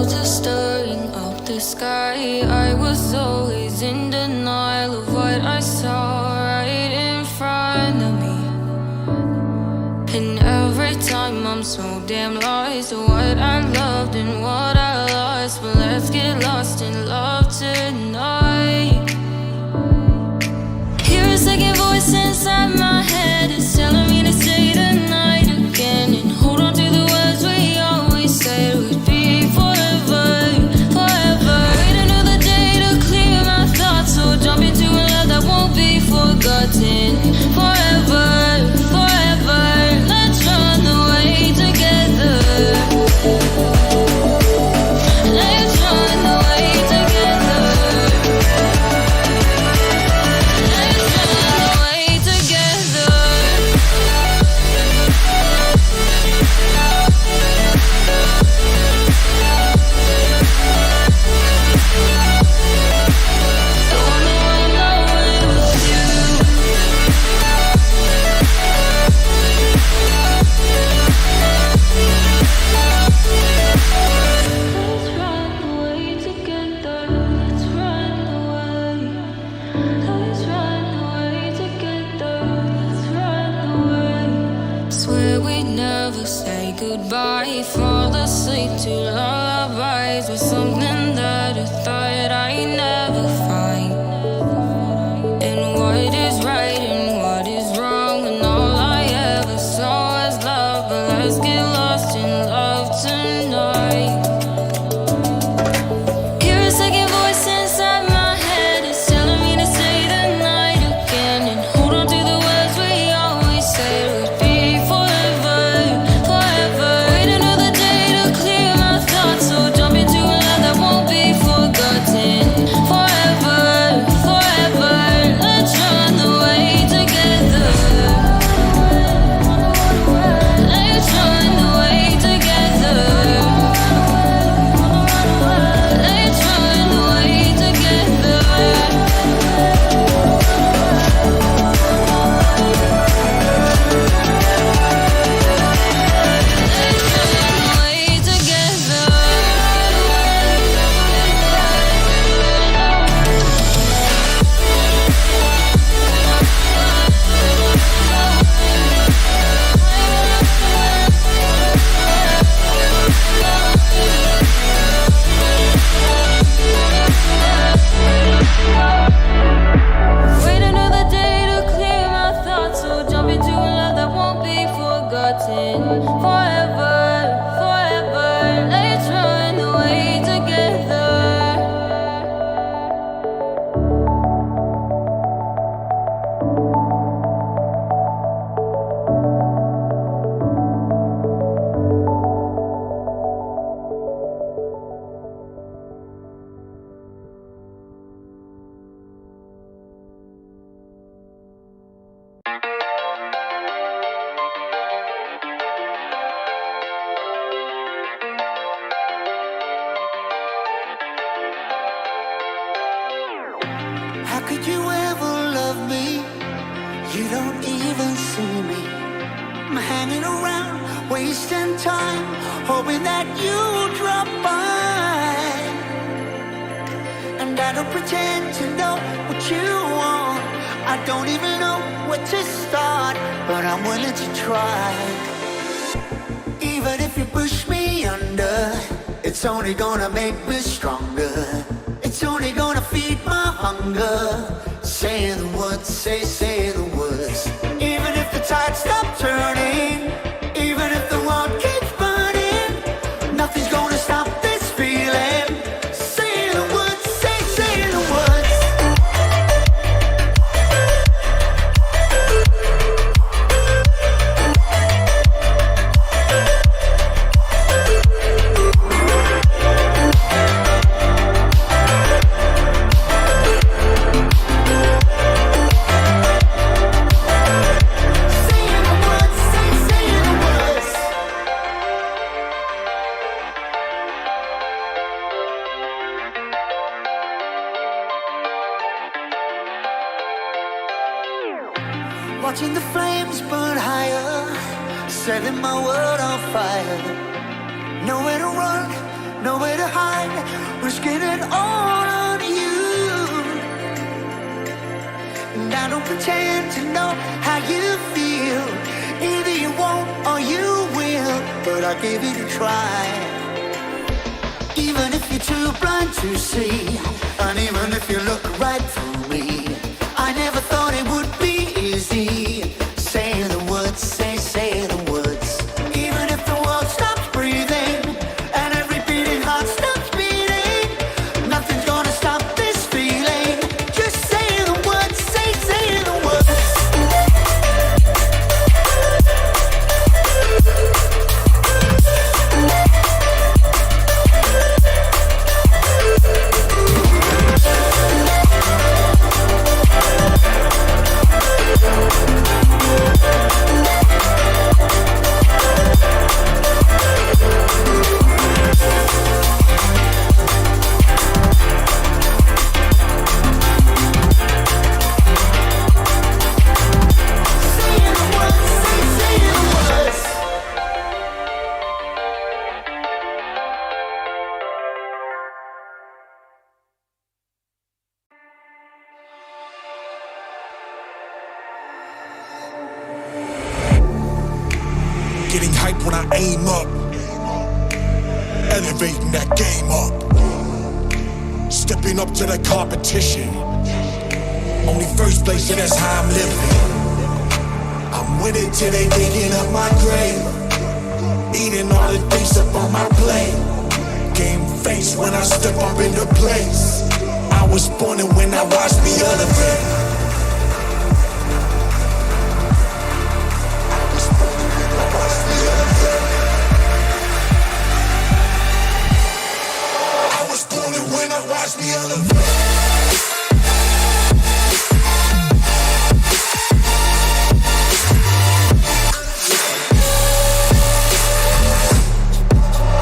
clouds are stirring up the sky. I was always in denial of what I saw right in front of me. And every time I'm so damn lost to what I loved and what I lost. But let's get lost in love tonight. Hear a second voice inside my head. It's telling me to stay the night again and hold on to the words we always said would be forever, forever. Wait another day to clear my thoughts, so jump into a love that won't be forgotten. Forever, forever. Let's run away together. Let's run away together. Let's run away together. Don't know when I'm with you. Let's run away together. Let's run away. Let's run away together. Let's run away. Swear we'd never say goodbye. Fall asleep to lullabies with something that I thought I'd never find. And what is right and what is wrong, and all I ever saw was love. But let's get lost in love tonight. Hear a second voice inside my head. It's telling me to stay the night again and hold on to the words we always said would be forever, forever. Wait another day to clear my thoughts, so jump into a love that won't be forgotten. Forever, forever. Let's run away together. Let's run away together. Let's run away together. Let's run away together. Wait another day to clear my thoughts, so jump into a love that won't be forgotten. Forever, forever. Let's run away together. How could you ever love me? You don't even see me. I'm hanging around, wasting time, hoping that you drop by. And I don't pretend to know what you want. I don't even know where to start, but I'm willing to try. Even if you push me under, it's only gonna make me stronger. It's only gonna feed my hunger. Say the words, say the words. Even if the tide stops turning, even if the world keeps burning, nothing's gonna stop this feeling. Say the words, say the words. Watching the flames burn higher, setting my world on fire. Nowhere to run, nowhere to hide, risking it all on you. And I don't pretend to know how you feel. Either you won't or you will, but I gave it a try. Even if you're too blind to see, and even if you look right through me, I never thought it would be easy. Say the words, say the words. Even if the world stops breathing and every beating heart stops beating, nothing's gonna stop this feeling. Just say the words, say the words. Getting hype when I aim up, elevating that game up, stepping up to the competition. Only first place, and that's how I'm living. I'm with it till they digging up my grave, eating all the things up on my plate. Game face when I step up into place. I was born and when I watched me elevate. When I watch me elevate.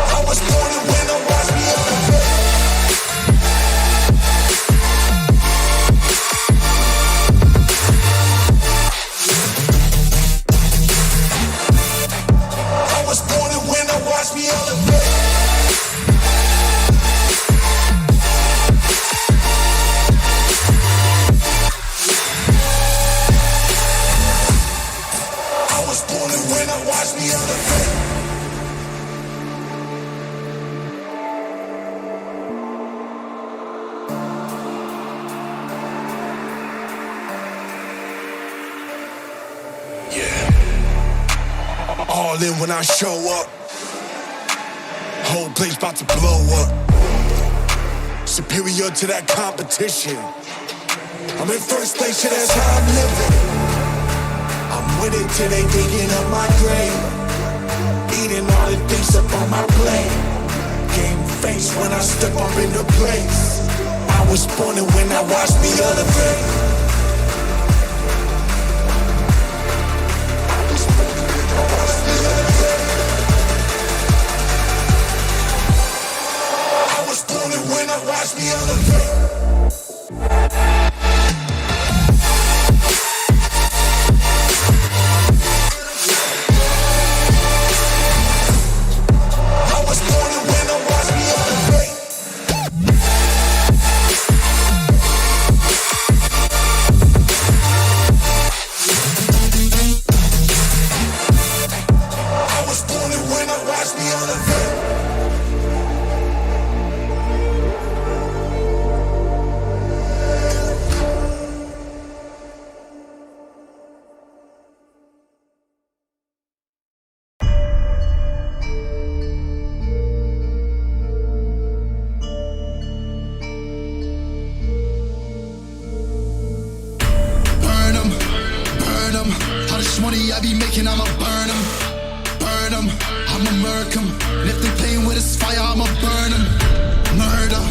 I was born and when I watch me elevate. I was born and when I watch me elevate. When I watch me elevate. Yeah. All in when I show up. Whole place about to blow up. Superior to that competition. I'm in first place, yeah, that's how I'm living. I'm with it till they digging up my grave, eating all the things up on my plate. Game face when I step up into place. I was born and when I watched me elevate. I was born and when I watched me elevate. I was born and when I watched me elevate. Money I be making, I'ma burn them, I'ma murk 'em. And if they playing with this fire, I'ma burn them. Murder,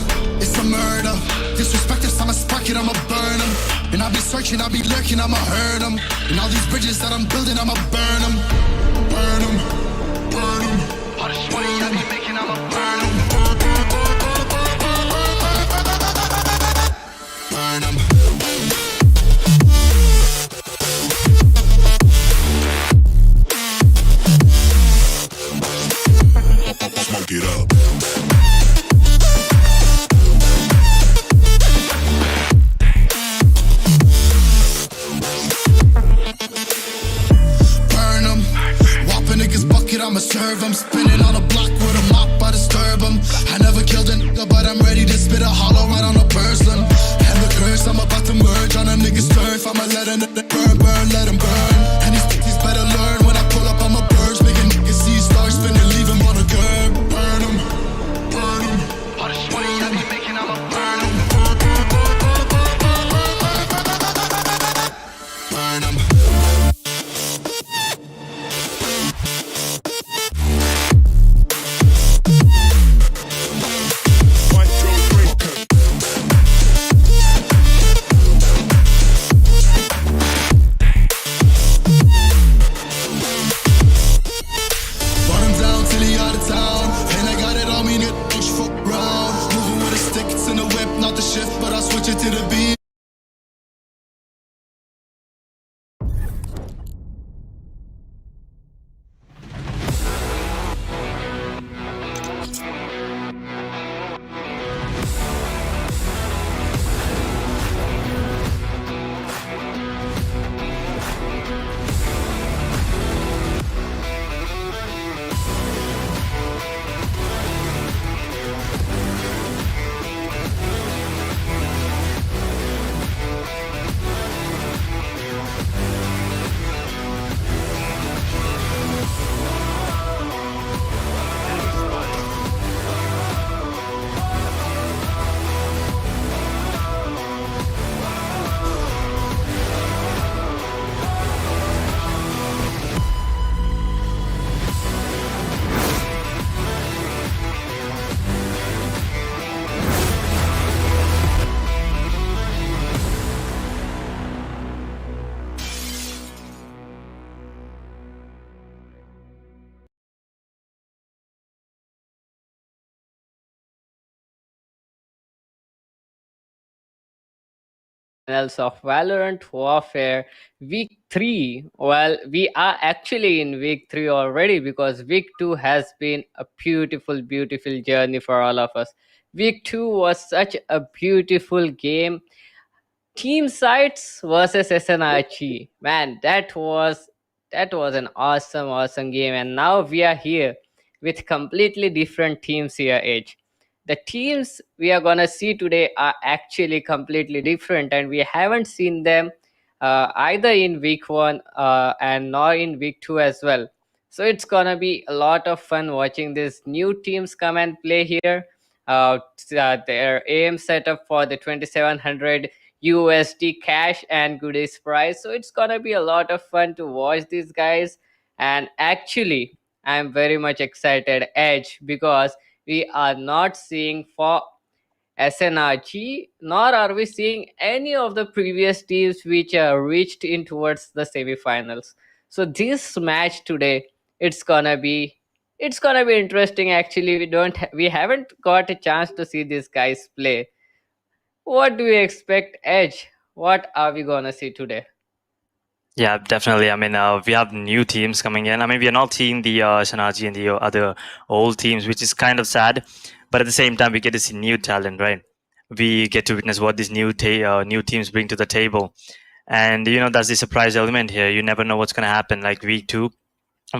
it's a murder. Disrespect us, I'ma spark it, I'ma burn them. And I'll be searching, I'll be lurking, I'ma hurt them. And all these bridges that I'm building, I'ma burn them. Burn them, burn them. All this money I be making, I'ma burn them. Burn them. Smoke it up. it, I'ma serve 'em. Spinning on a block with a mop, I disturb 'em. I never killed a nigga, but I'm ready to spit a hollow right on a person. And the curse, I'm about to merge on a nigga's turf. I'ma let a nigga burn, burn, let him burn. And these niggas better learn when I pull up, I'ma purge. Making niggas see stars spinning, leave him on a curb. Burn him, burn him. All the shit I be making, I'ma burn him. Burn him. Finals of Valorant Warfare Week 3. Well, we are actually in Week 3 already because Week 2 has been a beautiful, beautiful journey for all of us. Week 2 was such a beautiful game. Team Sites versus SNRG. Man, that was an awesome, awesome game. And now we are here with completely different teams here, Edge. The teams we are gonna see today are actually completely different, and we haven't seen them either in week one and nor in week two as well. So it's gonna be a lot of fun watching these new teams come and play here. Their aim setup for the 2700 USD cash and goodies prize. So it's gonna be a lot of fun to watch these guys. And actually, I'm very much excited, Edge, because we are not seeing for SNRG, nor are we seeing any of the previous teams which reached in towards the semifinals. So this match today, it's gonna be it's gonna be interesting. Actually, we haven't got a chance to see these guys play. What do you expect, Edge? What are we gonna see today? Yeah, definitely. I mean, we have new teams coming in. I mean, we are not seeing the Shanaji and the other old teams, which is kind of sad. But at the same time, we get to see new talent, right? We get to witness what these new teams bring to the table, and that's the surprise element here. You never know what's going to happen. Like week two,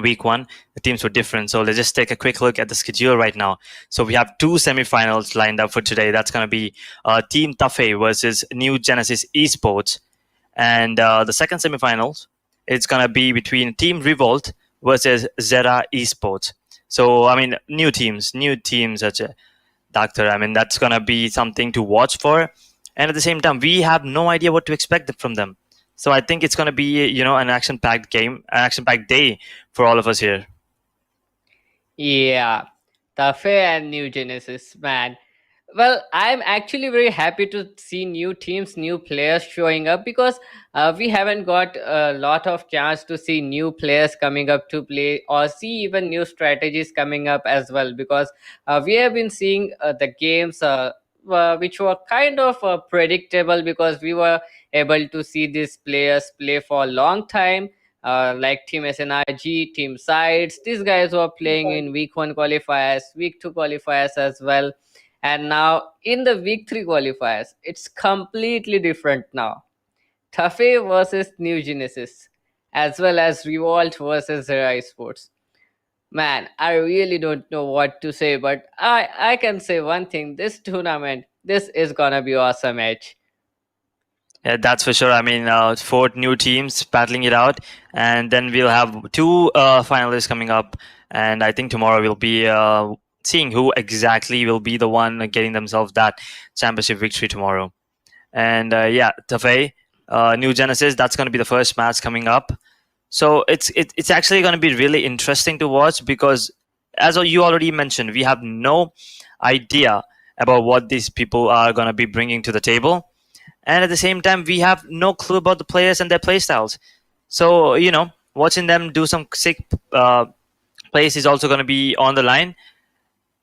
week one, the teams were different. So let's just take a quick look at the schedule right now. So we have two semifinals lined up for today. That's going to be Team Tafe versus New Genesis Esports. And the second semifinals, it's going to be between Team Revolt versus Zera Esports. So, I mean, new teams such a doctor. I mean, that's going to be something to watch for. And at the same time, we have no idea what to expect from them. So I think it's going to be, an action-packed game, an action-packed day for all of us here. Yeah, Tafe and New Genesis, man. Well, I'm actually very happy to see new teams, new players showing up because we haven't got a lot of chance to see new players coming up to play or see even new strategies coming up as well because we have been seeing the games which were kind of predictable because we were able to see these players play for a long time like Team SNRG, Team Sides. These guys were playing in week 1 qualifiers, week 2 qualifiers as well. And now in the week 3 qualifiers, it's completely different now. Tafe versus New Genesis, as well as Revolt versus Zera Esports. Man, I really don't know what to say, but I can say one thing. This tournament, this is gonna be awesome, Edge. Yeah, that's for sure. I mean, four new teams battling it out, and then we'll have two finalists coming up. And I think tomorrow we'll be seeing who exactly will be the one getting themselves that championship victory tomorrow. And yeah, Tafe, New Genesis. That's going to be the first match coming up. So it's actually going to be really interesting to watch because, as you already mentioned, we have no idea about what these people are going to be bringing to the table, and at the same time we have no clue about the players and their playstyles. So watching them do some sick plays is also going to be on the line.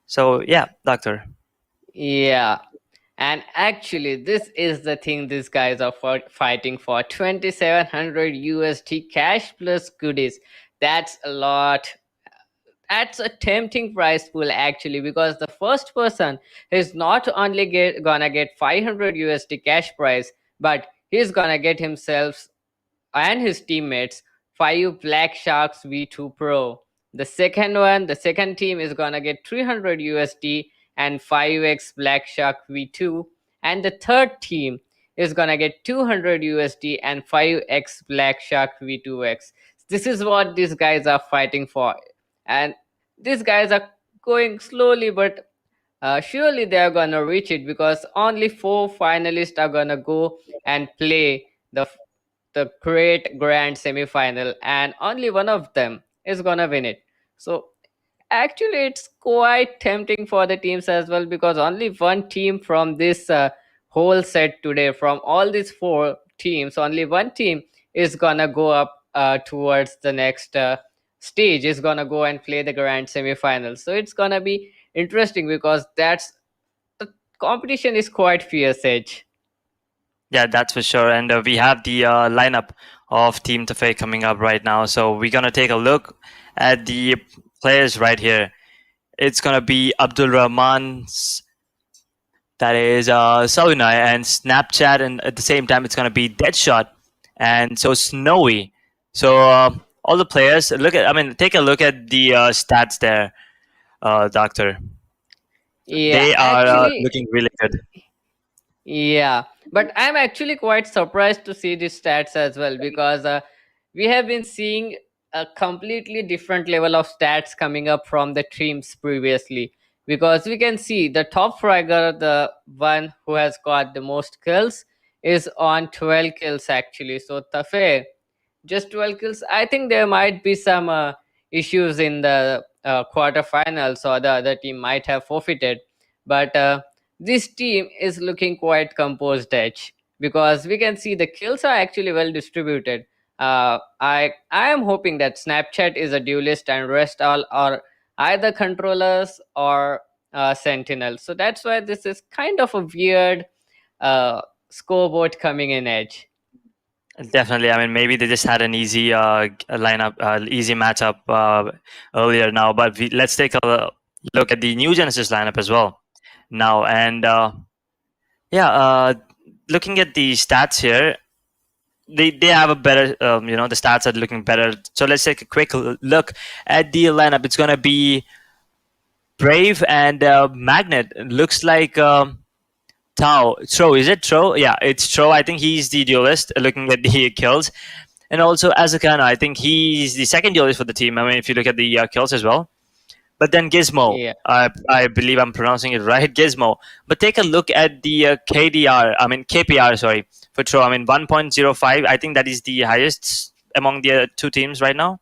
So yeah, doctor. Yeah. And actually, this is the thing these guys are fighting for 2,700 USD cash plus goodies. That's a lot. That's a tempting price pool actually, because the first person is not only gonna get 500 USD cash prize, but he's gonna get himself and his teammates 5 Black Sharks V2 Pro. The second one, the second team is gonna get 300 USD and 5x Black Shark V2. And the third team is gonna get 200 USD and 5x Black Shark V2X. This is what these guys are fighting for. And these guys are going slowly, but surely they are gonna reach it, because only 4 finalists are gonna go and play the great grand semi-final, and only one of them is gonna win it. So actually it's quite tempting for the teams as well, because only one team from this whole set today, from all these 4 teams, only one team is gonna go up towards the next stage, is gonna go and play the grand semi-final. So it's gonna be interesting, because that's the competition is quite fierce, Edge. Yeah, that's for sure. And we have the lineup of Team Tafe coming up right now. So we're gonna take a look at the players right here. It's gonna be Abdul Rahman's, that is Salunai and Snapchat, and at the same time it's gonna be Deadshot and so Snowy. So all the players take a look at the stats there, Doctor. Yeah, They are actually. looking really good. Yeah, but I'm actually quite surprised to see these stats as well, because we have been seeing a completely different level of stats coming up from the teams previously. Because we can see the top fragger, the one who has got the most kills, is on 12 kills actually. So Tafe, just 12 kills. I think there might be some issues in the quarterfinals, or the other team might have forfeited. But this team is looking quite composed, Edge, because we can see the kills are actually well distributed. I am hoping that Snapchat is a duelist and rest all are either controllers or sentinels. So that's why this is kind of a weird uh, scoreboard coming in, Edge. Definitely. I mean, maybe they just had an easy lineup, easy matchup earlier now. But let's take a look at the new Genesis lineup as well now. And yeah, looking at the stats here, they have a better, the stats are looking better. So let's take a quick look at the lineup. It's going to be Brave and Magnet. Looks like. Tao, Tro, is it Tro? Yeah, it's Tro. I think he's the duelist, looking at the kills. And also Azakana, I think he's the second duelist for the team. I mean, if you look at the kills as well. But then Gizmo, Yeah. I believe I'm pronouncing it right, Gizmo. But take a look at the KPR, sorry, for Tro. I mean, 1.05. I think that is the highest among the two teams right now.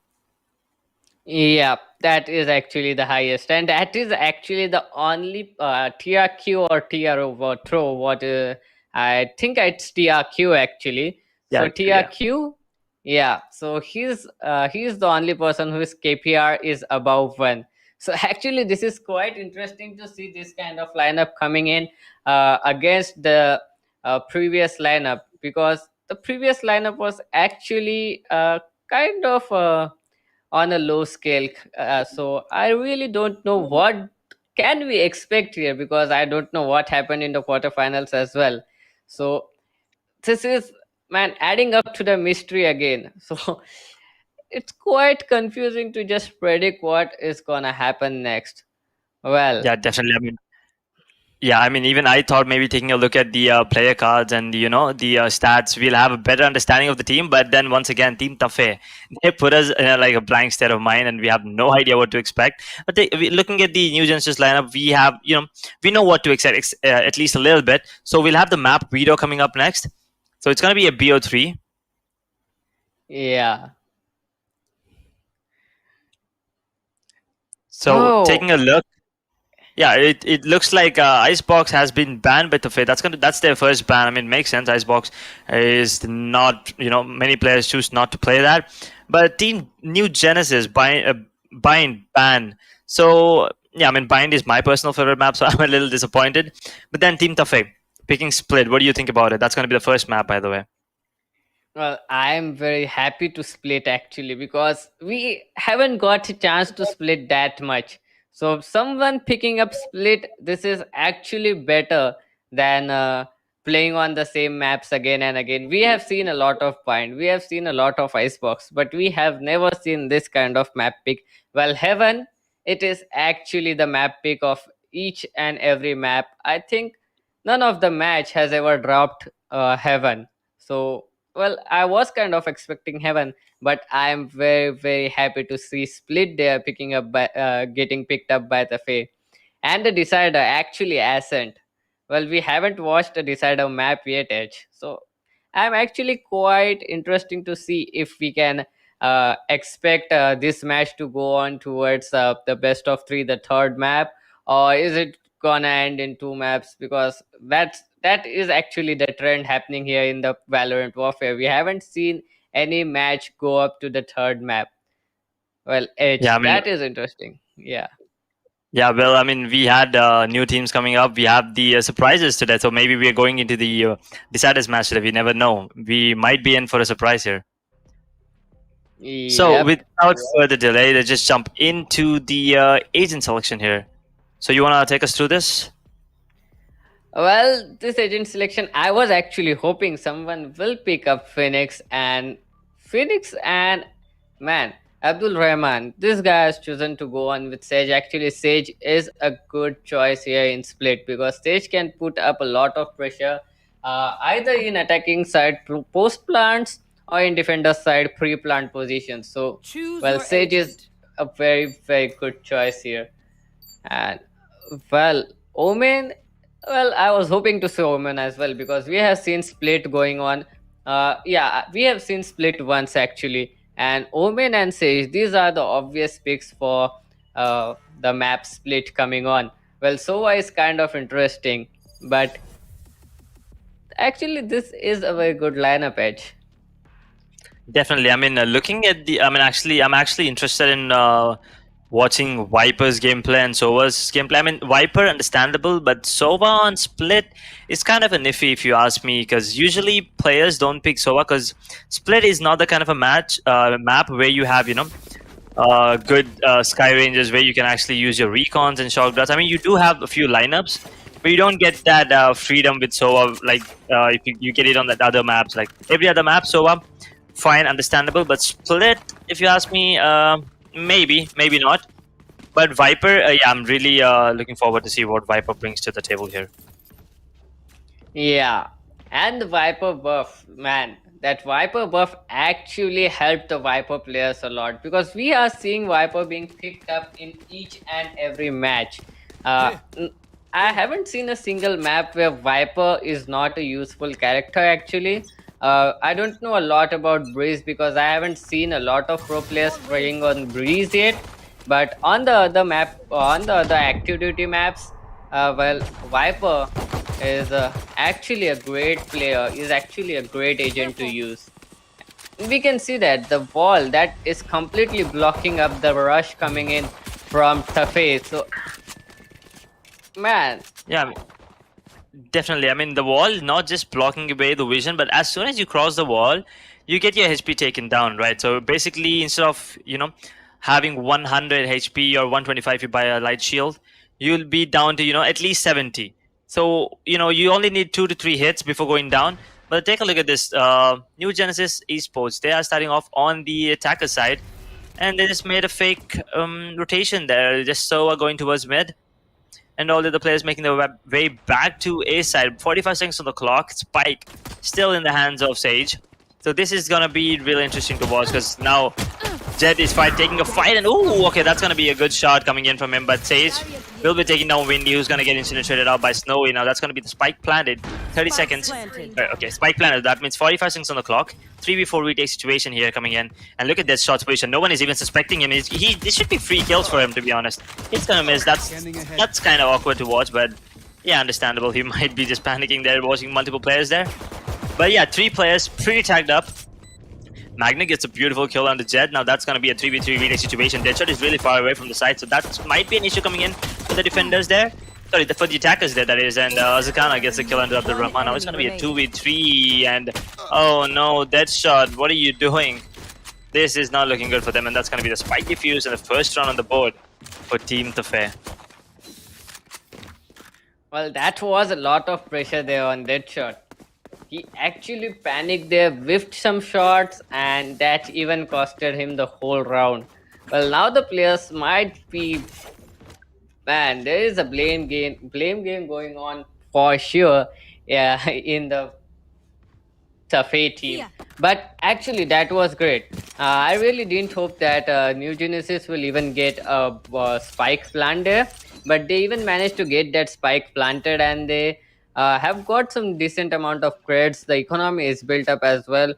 Yeah, that is actually the highest, and that is actually the only TRQ or TR throw. What I think it's TRQ actually. Yeah, So actually, yeah. TRQ, yeah. So he's the only person whose KPR is above 1. So actually, this is quite interesting to see this kind of lineup coming in against the previous lineup, because the previous lineup was actually kind of. On a low scale. So I really don't know what can we expect here, because I don't know what happened in the quarterfinals as well. So this is, man, adding up to the mystery again. So it's quite confusing to just predict what is gonna happen next. Well, Yeah, definitely. I mean, yeah, I mean, even I thought maybe taking a look at the player cards and the stats, we'll have a better understanding of the team. But then once again, Team Tafe, they put us in like a blank state of mind, and we have no idea what to expect. But looking at the new Genesis lineup, we have we know what to expect at least a little bit. So we'll have the map video coming up next. So it's gonna be a BO3. yeah. So Oh, taking a look. Yeah, it looks like Icebox has been banned by Tufay. That's their first ban. I mean, makes sense. Icebox is not, many players choose not to play that. But Team New Genesis bind ban. So yeah, I mean, bind is my personal favorite map, so I'm a little disappointed. But then Team Tufay picking Split. What do you think about it? That's going to be the first map, by the way. well, I'm very happy to split actually because we haven't got a chance to split that much. So someone picking up split, this is actually better than playing on the same maps again and again. We have seen a lot of Bind, we have seen a lot of Icebox, but we have never seen this kind of map pick. Well, Heaven, it is actually the map pick of each and every map. I think none of the match has ever dropped Heaven. So well, I was kind of expecting Heaven, but I'm very, very happy to see Split there picking up by getting picked up by the Fae. And the Decider actually Ascent. Well, we haven't watched the Decider map yet, Edge. So I'm actually quite interesting to see if we can expect this match to go on towards the best of three, the third map, or is it gonna end in two maps? Because that is actually the trend happening here in the Valorant Warfare. We haven't seen any match go up to the third map. Well, Yeah, Edge, I mean, that is interesting. Yeah. yeah, well, I mean, we had new teams coming up. We have the surprises today, so maybe we are going into the deciders match today. We never know. We might be in for a surprise here. So, Yep. without further delay, let's just jump into the agent selection here. So, you want to take us through this? Well, this agent selection, I was actually hoping someone will pick up Phoenix and man, Abdul Rahman. This guy has chosen to go on with Sage. Actually, Sage is a good choice here in split because Sage can put up a lot of pressure, either in attacking side post plants or in defender side pre plant positions. So, well, Sage is a very very good choice here. And well, Omen, well, I was hoping to see Omen as well because we have seen Split going on. Yeah, we have seen Split once actually, and Omen and Sage, these are the obvious picks for the map Split coming on. Well, Sova is kind of interesting, but actually, this is a very good lineup, Edge. Definitely. I mean, looking at the, I mean, actually, I'm actually interested in watching Viper's gameplay and Sova's gameplay. I mean, Viper, understandable, but Sova on Split is kind of an iffy if you ask me, because usually players don't pick Sova because Split is not the kind of a map where you have, good sky ranges where you can actually use your recons and shock darts. I mean, you do have a few lineups, but you don't get that freedom with Sova like if you get it on that other maps. Like every other map, Sova, fine, understandable, but Split, if you ask me, maybe not. But Viper, yeah, I'm really looking forward to see what Viper brings to the table here. Yeah, and the Viper buff, man, that Viper buff actually helped the Viper players a lot because we are seeing Viper being picked up in each and every match. I haven't seen a single map where Viper is not a useful character actually. I don't know a lot about Breeze because I haven't seen a lot of pro players playing on Breeze yet. But on the other map, on the other active duty maps, well, Viper is actually a great player, is actually a great agent to use. We can see that the wall that is completely blocking up the rush coming in from Tafe. So, man, Yeah, definitely. I mean, the wall not just blocking away the vision, but as soon as you cross the wall, you get your HP taken down, right? So basically, instead of having 100 HP or 125 if you buy a light shield, you'll be down to at least 70. So you only need 2 to 3 hits before going down. But take a look at this. New Genesis Esports, they are starting off on the attacker side. And they just made a fake rotation there. Just so are going towards mid. And all the other players making their way back to A side. 45 seconds on the clock. Spike still in the hands of Sage. So this is going to be really interesting to watch because now Jet is taking a fight. And ooh, okay, that's going to be a good shot coming in from him. But Sage will be taking down Windy, who's going to get incinerated out by Snowy. Now that's going to be the spike planted. 30 seconds. Okay, spike planted. That means 45 seconds on the clock. 3v4 retake situation here coming in. And look at that shot position. No one is even suspecting him. This should be free kills for him, to be honest. He's going to miss. That's kind of awkward to watch, but yeah, understandable. He might be just panicking there, watching multiple players there. But yeah, 3 players pretty tagged up. Magnet gets a beautiful kill on the Jet. Now that's going to be a 3v3 retake situation. Deadshot is really far away from the side, so that might be an issue coming in for the defenders there. Sorry, for the attackers there, that is. And Zakana gets a kill under the Rahman. Now it's going to be a 2v3. And oh no, Deadshot, what are you doing? This is not looking good for them. And that's going to be the spike defuse and the first round on the board for Team Tafe. Well, that was a lot of pressure there on Deadshot. He actually panicked there, whiffed some shots, and that even costed him the whole round. Well, now the players might be... Man, there is a blame game going on for sure, yeah, in the Tafe team. But actually, that was great. I really didn't hope that New Genesis will even get a spike plant there, but they even managed to get that spike planted, and they have got some decent amount of credits. The economy is built up as well.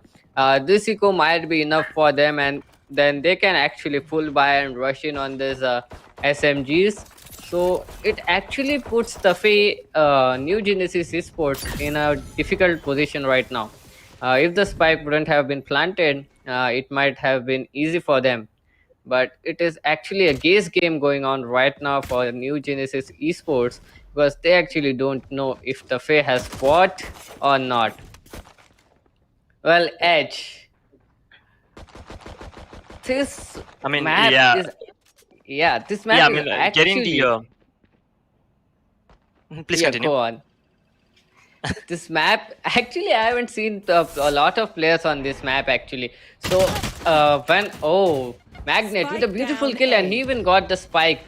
This eco might be enough for them, and then they can actually full buy and rush in on these SMGs. So it actually puts Tafe New Genesis Esports in a difficult position right now. If the spike wouldn't have been planted, it might have been easy for them. But it is actually a gaze game going on right now for New Genesis Esports, because they actually don't know if Tafe has fought or not. Well, Edge, this map is... Yeah, this map is actually... getting the... Please continue. Go on. This map, actually, I haven't seen a lot of players on this map, actually. So, Magnet with a beautiful kill, and he even got the spike.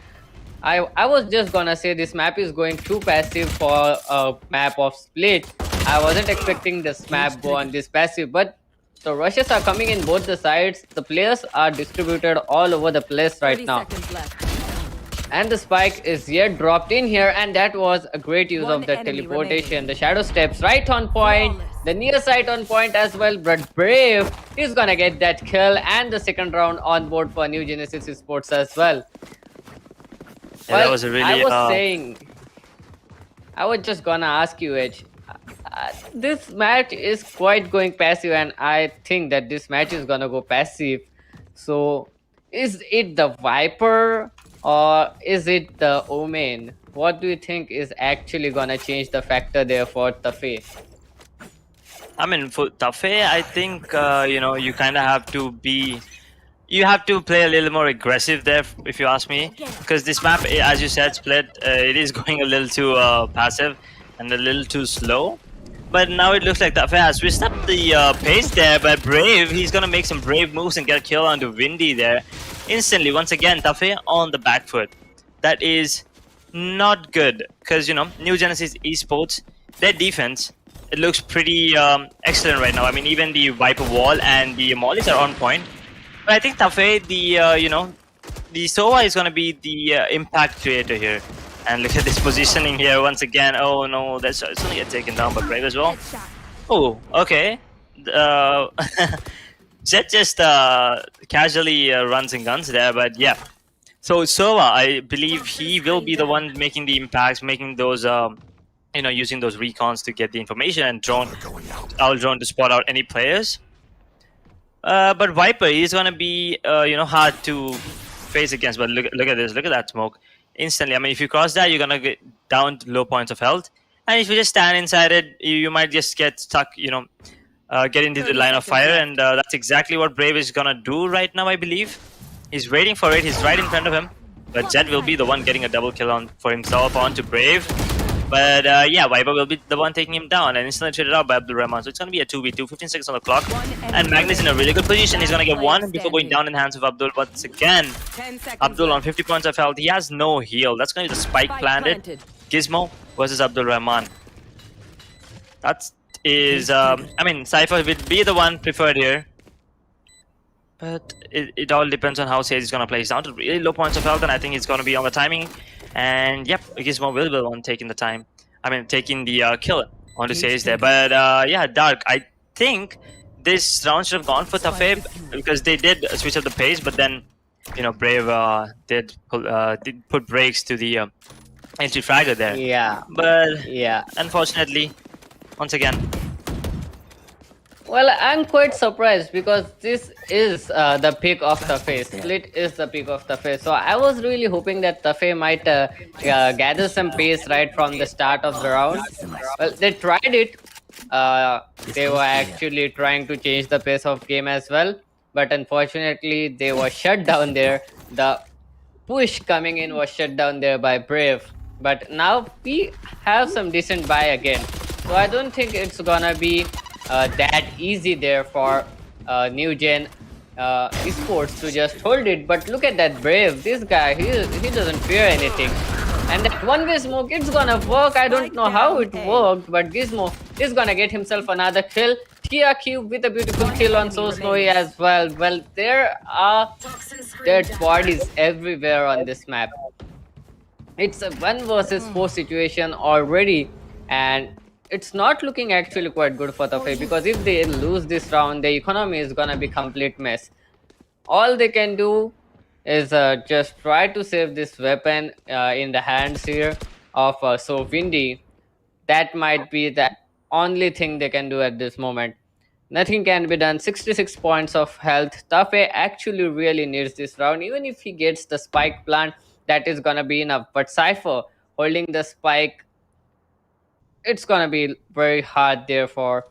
I was just gonna say this map is going too passive for a map of split. I wasn't expecting this map go on this passive, but the rushes are coming in both the sides. The players are distributed all over the place right now. And the spike is yet dropped in here, and that was a great use of the teleportation. The shadow steps right on point, the near side on point as well, but Brave is gonna get that kill and the second round on board for New Genesis Esports as well. Yeah, that was a really... I was just gonna ask you, Edge. This match is quite going passive, and I think that this match is gonna go passive. So, is it the Viper or is it the Omen? What do you think is actually gonna change the factor there for Tafe? I mean, for Tafe, I think you kind of have to be... You have to play a little more aggressive there, if you ask me, because this map, as you said, Split, it is going a little too passive and a little too slow. But now it looks like Tafe has switched up the pace there, but Brave, he's going to make some brave moves and get a kill onto Windy there. Instantly, once again, Tafe on the back foot. That is not good, because, New Genesis Esports, their defense, it looks pretty excellent right now. I mean, even the Viper wall and the mollies are on point. But I think Tafe, the Sova is going to be the impact creator here. And look at this positioning here once again. Oh no, it's going to get taken down by Brave as well. Oh, okay. Jet just casually runs and guns there, but yeah. So Sova, I believe he will be the one making the impacts, making those, using those recons to get the information, and drone to spot out any players. But Viper is gonna be hard to face against. But look at this, look at that smoke. Instantly, I mean, if you cross that, you're gonna get down to low points of health. And if you just stand inside it, you might just get stuck, get into the line of fire. And that's exactly what Brave is gonna do right now, I believe. He's waiting for it, he's right in front of him. But Jet will be the one getting a double kill for himself onto Brave. But yeah, Viper will be the one taking him down and instantly traded out by Abdul Rahman. So it's going to be a 2v2, 15 seconds on the clock. And Magnus in a really good position. He's going to get one before going down in the hands of Abdul. Once again, 10 seconds Abdul on left. 50 points of health. He has no heal. That's going to be the spike planted. Gizmo versus Abdul Rahman. That is, I mean, Cypher would be the one preferred here. But it all depends on how Sage is going to play. He's down to really low points of health, and I think he's going to be on the timing. And yep, Gizmo will be the one taking the time. I mean, taking the kill onto Sage there. But yeah, Dark, I think this round should have gone for Tafe because they did switch up the pace, but then, you know, Brave did put brakes to the entry fragger there. Yeah. But Yeah. unfortunately, once again, Well, I'm quite surprised because this is the pick of Tafe. Split is the pick of Tafe. So I was really hoping that Tafe might gather some pace right from the start of the round. Well, they tried it. They were actually trying to change the pace of game as well. But unfortunately, they were shut down there. The push coming in was shut down there by Brave. But now we have some decent buy again. So I don't think it's gonna be that easy there for new gen esports to just hold it. But look at that Brave. This guy, he doesn't fear anything. And that one-way smoke, it's gonna work. I don't know how it worked, but Gizmo is gonna get himself another kill. Tia Cube with a beautiful kill on So Snowy as well. Well, there are dead bodies everywhere on this map. It's a 1 versus 4 situation already, and it's not looking actually quite good for Tafe because if they lose this round, the economy is gonna be complete mess. All they can do is just try to save this weapon in the hands here of So Windy. That might be the only thing they can do at this moment. Nothing can be done. 66 points of health. Tafe actually really needs this round. Even if he gets the spike plant, that is gonna be enough. But Cypher holding the spike, it's gonna be very hard there for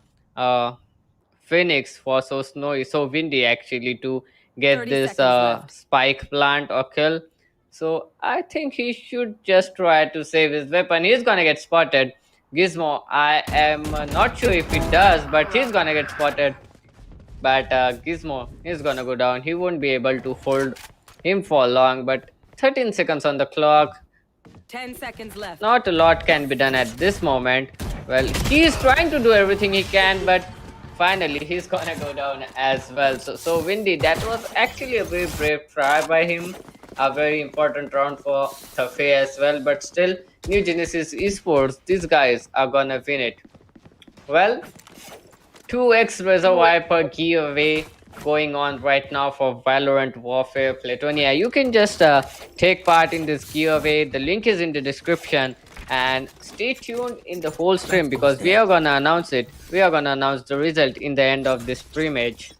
Phoenix, for So Snowy, So Windy actually to get 30 this seconds left. spike plant or kill. So I think he should just try to save his weapon. He's gonna get spotted. Gizmo, I am not sure if he does, but he's gonna get spotted. But Gizmo is gonna go down. He won't be able to hold him for long. But 13 seconds on the clock. 10 seconds left. Not a lot can be done at this moment. Well, he's trying to do everything he can, but finally he's gonna go down as well. So Windy, that was actually a very brave try by him. A very important round for Tafe as well. But still, New Genesis Esports, these guys are gonna win it. Well, 2x Razor Viper giveaway going on right now for Valorant Warfare Playtonia. You can just take part in this giveaway. The link is in the description. And stay tuned in the whole stream because we are gonna announce it. We are gonna announce the result in the end of this streamage.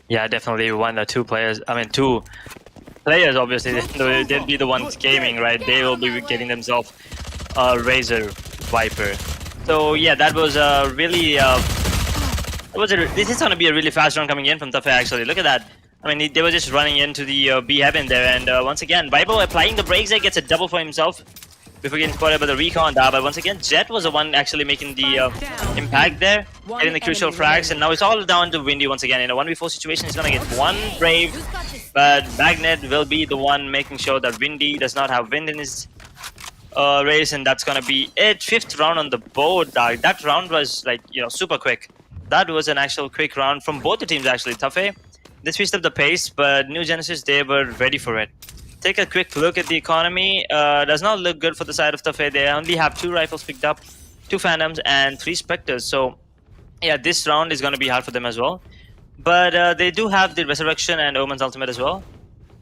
yeah, definitely one or two players. I mean, two players obviously. They'll be the ones gaming, right? They will be getting themselves a Razor Viper. So yeah, that was really. This is gonna be a really fast round coming in from Tafe. Actually, look at that. I mean, they were just running into the B heaven there, and once again, Viper applying the brakes there gets a double for himself before getting spotted by the recon there. But once again, Jet was the one actually making the impact there, getting the crucial frags, and now it's all down to Windy once again. In a 1v4 situation, he's gonna get one Brave, but Magnet will be the one making sure that Windy does not have wind in his race, and that's gonna be it. 5th round on the board. That round was like, you know, super quick. That was an actual quick round from both the teams actually. Tafe, they switched up the pace, but New Genesis, they were ready for it. Take a quick look at the economy. Does not look good for the side of Tafe. They only have 2 rifles picked up, 2 Phantoms, and 3 Spectres. So yeah, this round is going to be hard for them as well. But they do have the Resurrection and Omen's Ultimate as well.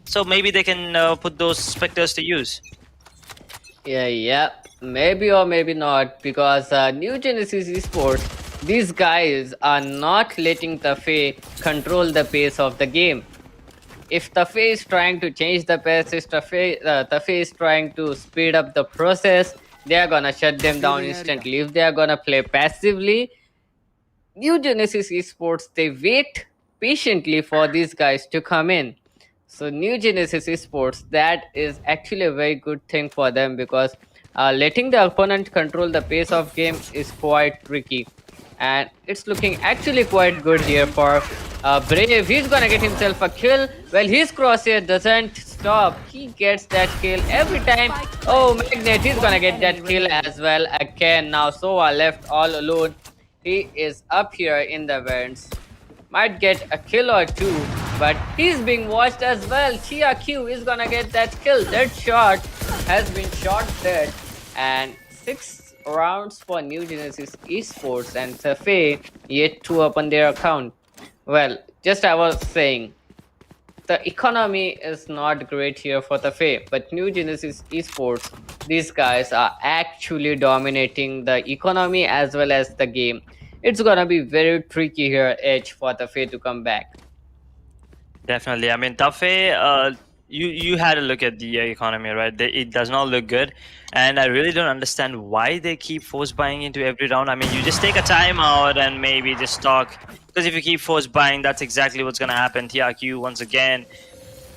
So maybe they can put those Spectres to use. Yeah, maybe or maybe not, because New Genesis Esports, these guys are not letting Tafe control the pace of the game. If Tafe is trying to change the pace, if Tafe is trying to speed up the process, they are gonna shut them down instantly. If they are gonna play passively, New Genesis Esports, they wait patiently for these guys to come in. So New Genesis Esports, that is actually a very good thing for them because letting the opponent control the pace of game is quite tricky. And it's looking actually quite good here for Brave. He's gonna get himself a kill. Well, his crosshair doesn't stop. He gets that kill every time. Oh, Magnet, he's gonna get that kill as well again. Now Sova left all alone. He is up here in the vents. Might get a kill or two, but he's being watched as well. Chia Q is gonna get that kill. That shot has been shot dead. And 6 rounds for New Genesis Esports, and Safe yet to open their account. Well, just I was saying, the economy is not great here for the Fae, but New Genesis Esports, these guys are actually dominating the economy as well as the game. It's gonna be very tricky here, Edge, for the Fae to come back. Definitely. I mean, Tafe, you had a look at the economy, right? It does not look good, and I really don't understand why they keep force buying into every round. I mean, you just take a timeout and maybe just talk, because if you keep force buying, that's exactly what's gonna happen. TRQ once again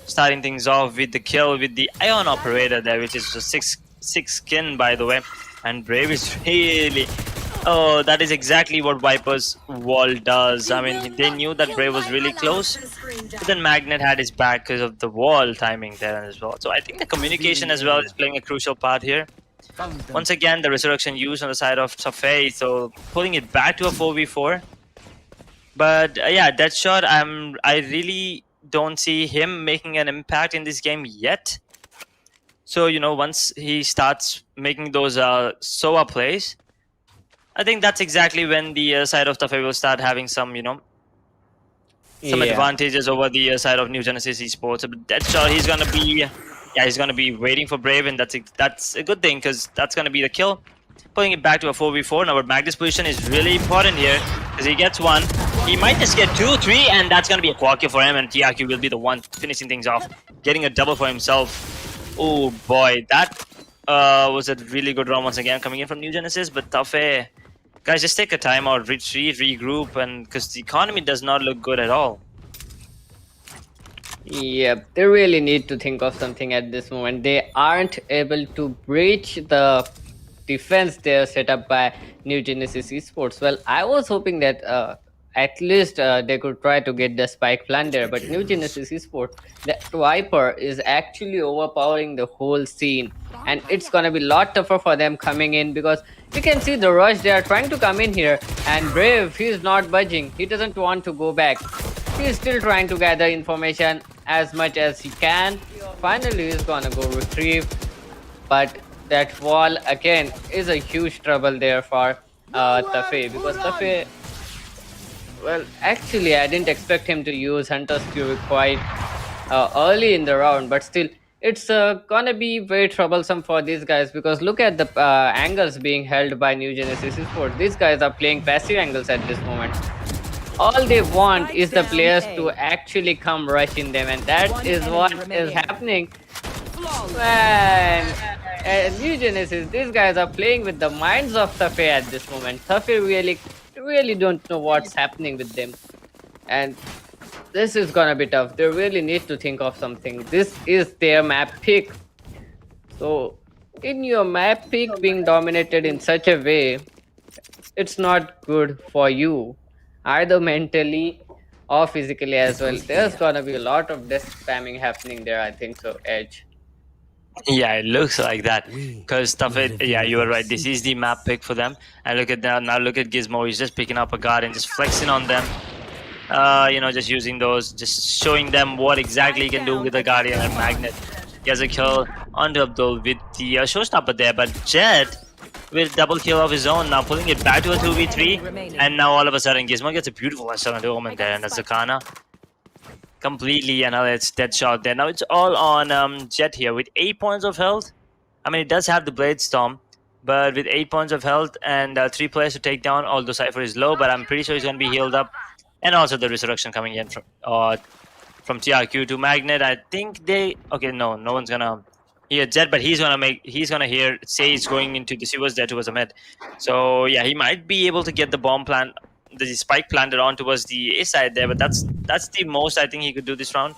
starting things off with the kill with the Ion Operator there, which is a six skin, by the way, and Brave is really. Oh, that is exactly what Viper's wall does. I mean, they knew that Brave was really close, but then Magnet had his back because of the wall timing there as well. So I think the communication as well is playing a crucial part here. Once again, the Resurrection used on the side of Safei, so pulling it back to a 4v4. But yeah, that shot, I really don't see him making an impact in this game yet. So, you know, once he starts making those SOA plays, I think that's exactly when the side of Tafe will start having some, you know, some advantages over the side of New Genesis Esports. But that shot, he's gonna be waiting for Brave, and that's a good thing, because that's gonna be the kill. Putting it back to a 4v4. Now, but Magnus' position is really important here, because he gets one. He might just get 2, 3, and that's gonna be a quad kill for him, and TRQ will be the one finishing things off, getting a double for himself. Oh boy, that was a really good round once again coming in from New Genesis, but Tafe. Guys, just take a timeout, retreat, regroup, and because the economy does not look good at all. Yep, they really need to think of something at this moment. They aren't able to breach the defense there set up by New Genesis Esports. Well, I was hoping that at least they could try to get the spike plan there, but New Genesis Esports, the Viper is actually overpowering the whole scene, and it's gonna be a lot tougher for them coming in, because you can see the rush. They are trying to come in here, and Brave, he's not budging. He doesn't want to go back. He's still trying to gather information as much as he can. Finally, he's gonna go retrieve, but that wall again is a huge trouble there for Tafe, because Tafe, well, actually I didn't expect him to use Hunter's Fury quite early in the round, but still it's gonna be very troublesome for these guys, because look at the angles being held by New Genesis Esports. These guys are playing passive angles at this moment. All they want is the players to actually come rush in them, and that is what is happening. Man, New Genesis, these guys are playing with the minds of Tafe at this moment. Tafe really don't know what's happening with them, and this is gonna be tough. They really need to think of something. This is their map pick, so in your map pick being dominated in such a way, it's not good for you, either mentally or physically as well. There's gonna be a lot of death spamming happening there, I think so, Edge. Yeah, it looks like that. Because yeah, you were right. This is the map pick for them. And look at that. Now look at Gizmo. He's just picking up a guard and just flexing on them. You know, just using those, just showing them what exactly he can do with the Guardian and Magnet. He has a kill onto Abdul with the showstopper there. But Jet with double kill of his own, now pulling it back to a 2v3. And now all of a sudden Gizmo gets a beautiful headshot onto Omen there. And that's Zakana. Completely, and now it's dead shot there. Now it's all on Jet here with 8 points of health. I mean, it does have the Blade Storm, but with 8 points of health and 3 players to take down, although Cypher is low, but I'm pretty sure he's going to be healed up. And also the Resurrection coming in from TRQ to Magnet. I think they... Okay, no one's going to hear Jet, but he's going to hear Sage going into the sewers there towards the mid. So, yeah, he might be able to get the bomb plant, the spike planted on towards the A side there, but that's the most I think he could do this round.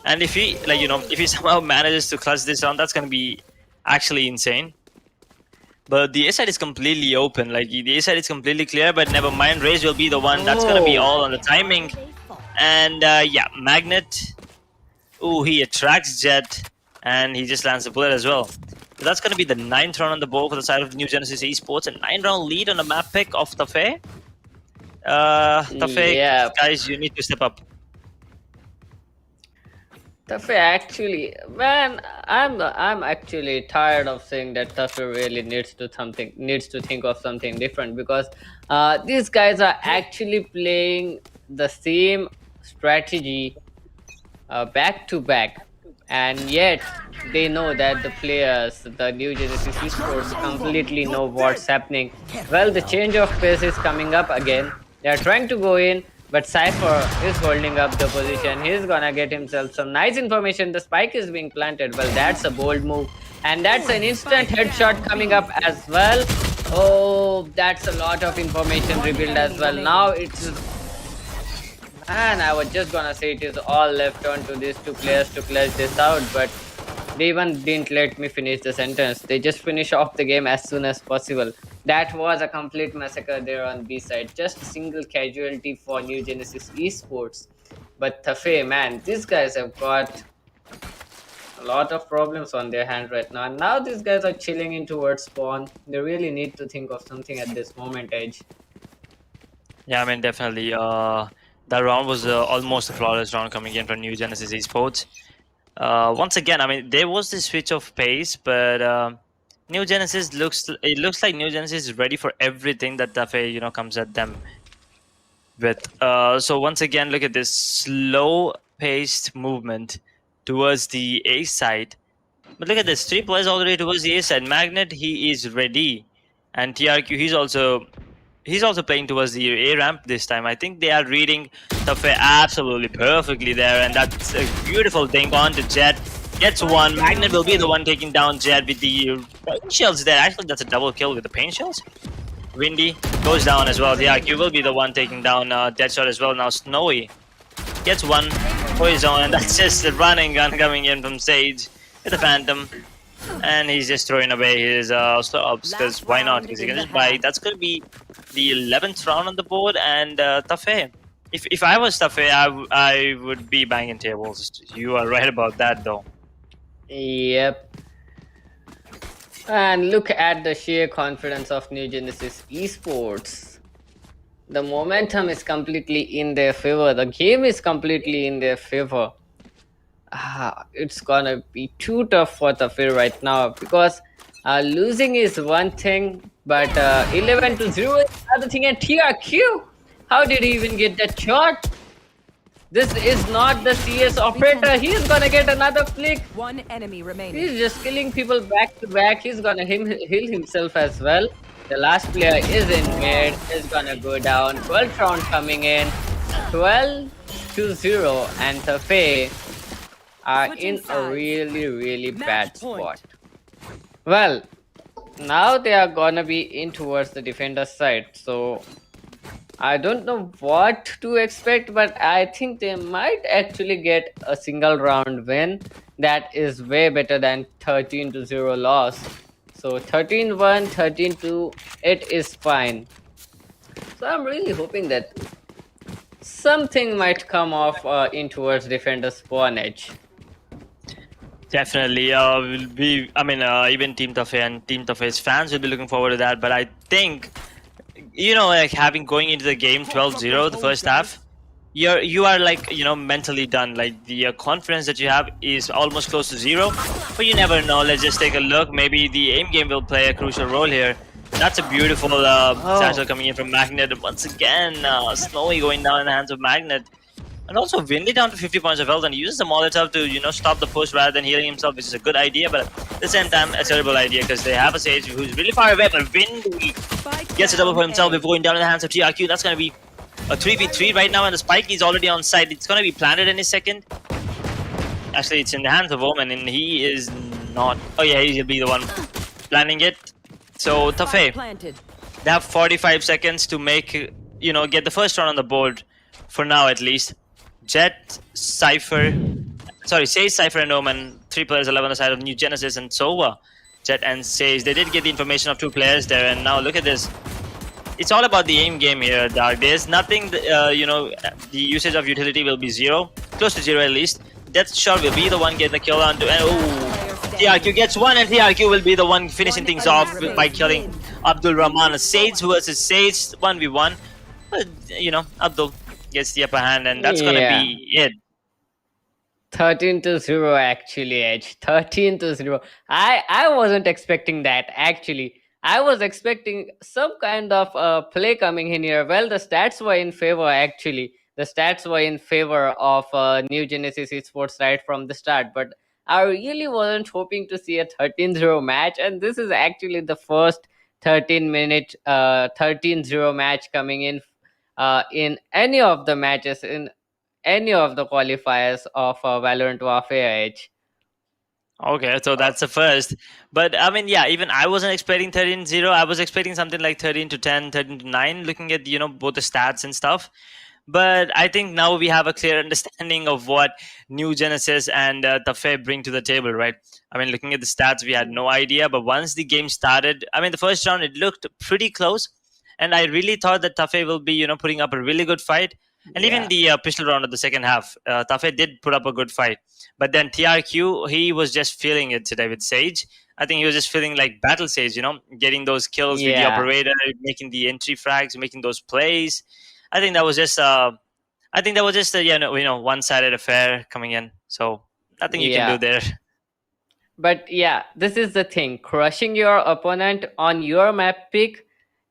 And if he, like, you know, if he somehow manages to clutch this round, that's going to be actually insane. But the A side is completely open. Like the A side is completely clear. But never mind. Raze will be the one. That's gonna be all on the timing. And yeah, Magnet. Ooh, he attracts Jet, and he just lands a bullet as well. So that's gonna be the 9th round on the board for the side of New Genesis Esports. A 9-round lead on the map pick of Tafe. Tafe, Yeah. guys, you need to step up. Tafe actually, man, I'm actually tired of saying that Tafe really needs to think of something different, because these guys are actually playing the same strategy back to back, and yet they know that the players, the New Genesis Esports, completely know what's happening. Well, the change of pace is coming up again. They are trying to go in, but Cypher is holding up the position. He's gonna get himself some nice information. The spike is being planted. Well, that's a bold move, and that's an instant headshot coming up as well. Oh, that's a lot of information revealed as well. Now it's, and I was just gonna say it is all left on to these two players to clutch this out, but they even didn't let me finish the sentence. They just finish off the game as soon as possible. That was a complete massacre there on B side. Just a single casualty for New Genesis Esports. But Tafe, man, these guys have got a lot of problems on their hand right now. And now these guys are chilling in towards spawn. They really need to think of something at this moment, Edge. Yeah, I mean, definitely. That round was almost a flawless round coming in from New Genesis Esports. Once again, I mean, there was this switch of pace, but New Genesis looks like New Genesis is ready for everything that Tafe comes at them with. So once again, look at this slow-paced movement towards the A side. But look at this, 3 players all the way towards the A side. Magnet, he is ready, and TRQ, he's also playing towards the A ramp this time. I think they are reading Tafe absolutely perfectly there, and that's a beautiful thing on to Jet. Gets one. Magnet will be the one taking down Jet with the pain shells there. Actually, that's a double kill with the pain shells. Windy goes down as well. TRQ will be the one taking down Deadshot as well. Now Snowy gets one for his own, and that's just a running gun coming in from Sage with the Phantom. And he's just throwing away his slow ups, because why not? Because he can just buy. That's going to be the 11th round on the board, and Tafe. If I was Tafe, I would be banging tables. You are right about that, though. Yep. And look at the sheer confidence of New Genesis Esports. The momentum is completely in their favor. The game is completely in their favor. It's gonna be too tough for Tafir right now, because losing is one thing, but 11-0 is another thing. And TRQ, how did he even get that shot? This is not the CS operator. He's gonna get another flick. One enemy remaining. He's just killing people back to back. He's gonna heal himself as well. The last player is in mid. Is gonna go down. 12th round coming in. 12-0, and Tafe are in a really bad spot. Well, now they are gonna be in towards the defender's side, so I don't know what to expect, but I think they might actually get a single round win. That is way better than 13-0 loss. So 13-1, 13-2, it is fine. So I'm really hoping that something might come off in towards defender's spawn edge. Definitely, will be. I mean, even Team Tafe and Team Tafe's fans will be looking forward to that. But I think, like going into the game 12-0 the first half, you are like mentally done. Like the confidence that you have is almost close to zero. But you never know. Let's just take a look. Maybe the aim game will play a crucial role here. That's a beautiful satchel coming in from Magnet. And once again, Snowy going down in the hands of Magnet. And also Windy down to 50 points of health, and he uses the Molotov to stop the push rather than healing himself, which is a good idea, but at the same time a terrible idea, because they have a Sage who's really far away. But Windy gets a double for himself before going down in the hands of TRQ. That's going to be a 3v3 right now, and the spike is already on site. It's going to be planted any second. Actually, it's in the hands of Omen, and he is not. Oh yeah, he'll be the one planning it. So Tafe, they have 45 seconds to make get the first round on the board for now at least. Jet, Cypher, Sage, Cypher, and Omen, 3 players 11 on the side of New Genesis, and Sova Jet and Sage. They did get the information of 2 players there, and now look at this. It's all about the aim game here, Dark. There's nothing, the usage of utility will be 0, close to 0 at least. Death Shot will be the one getting the kill onto, and TRQ gets 1, and TRQ will be the one finishing things off by killing Abdul Rahman. Sage versus Sage, 1v1. But, Abdul gets the upper hand, and that's gonna be it. 13-0 actually, Edge. 13-0. I wasn't expecting that actually. I was expecting some kind of play coming in here. Well, the stats were in favor actually. The stats were in favor of New Genesis Esports right from the start. But I really wasn't hoping to see a 13-0 match. And this is actually the first 13-minute 13-0 match coming in any of the matches in any of the qualifiers of Valorant Warfare Edge. Okay, so that's the first. But I mean, yeah, even I wasn't expecting 13-0. I was expecting something like 13-10, 13-9, looking at, both the stats and stuff. But I think now we have a clear understanding of what New Genesis and Tafe bring to the table, right? I mean, looking at the stats, we had no idea. But once the game started, I mean, the first round, it looked pretty close. And I really thought that Tafe will be, putting up a really good fight. And even the pistol round of the second half, Tafe did put up a good fight. But then TRQ, he was just feeling it today with Sage. I think he was just feeling like Battle Sage, getting those kills with the operator, making the entry frags, making those plays. I think that was just a one-sided affair coming in. So nothing you can do there. But yeah, this is the thing. Crushing your opponent on your map pick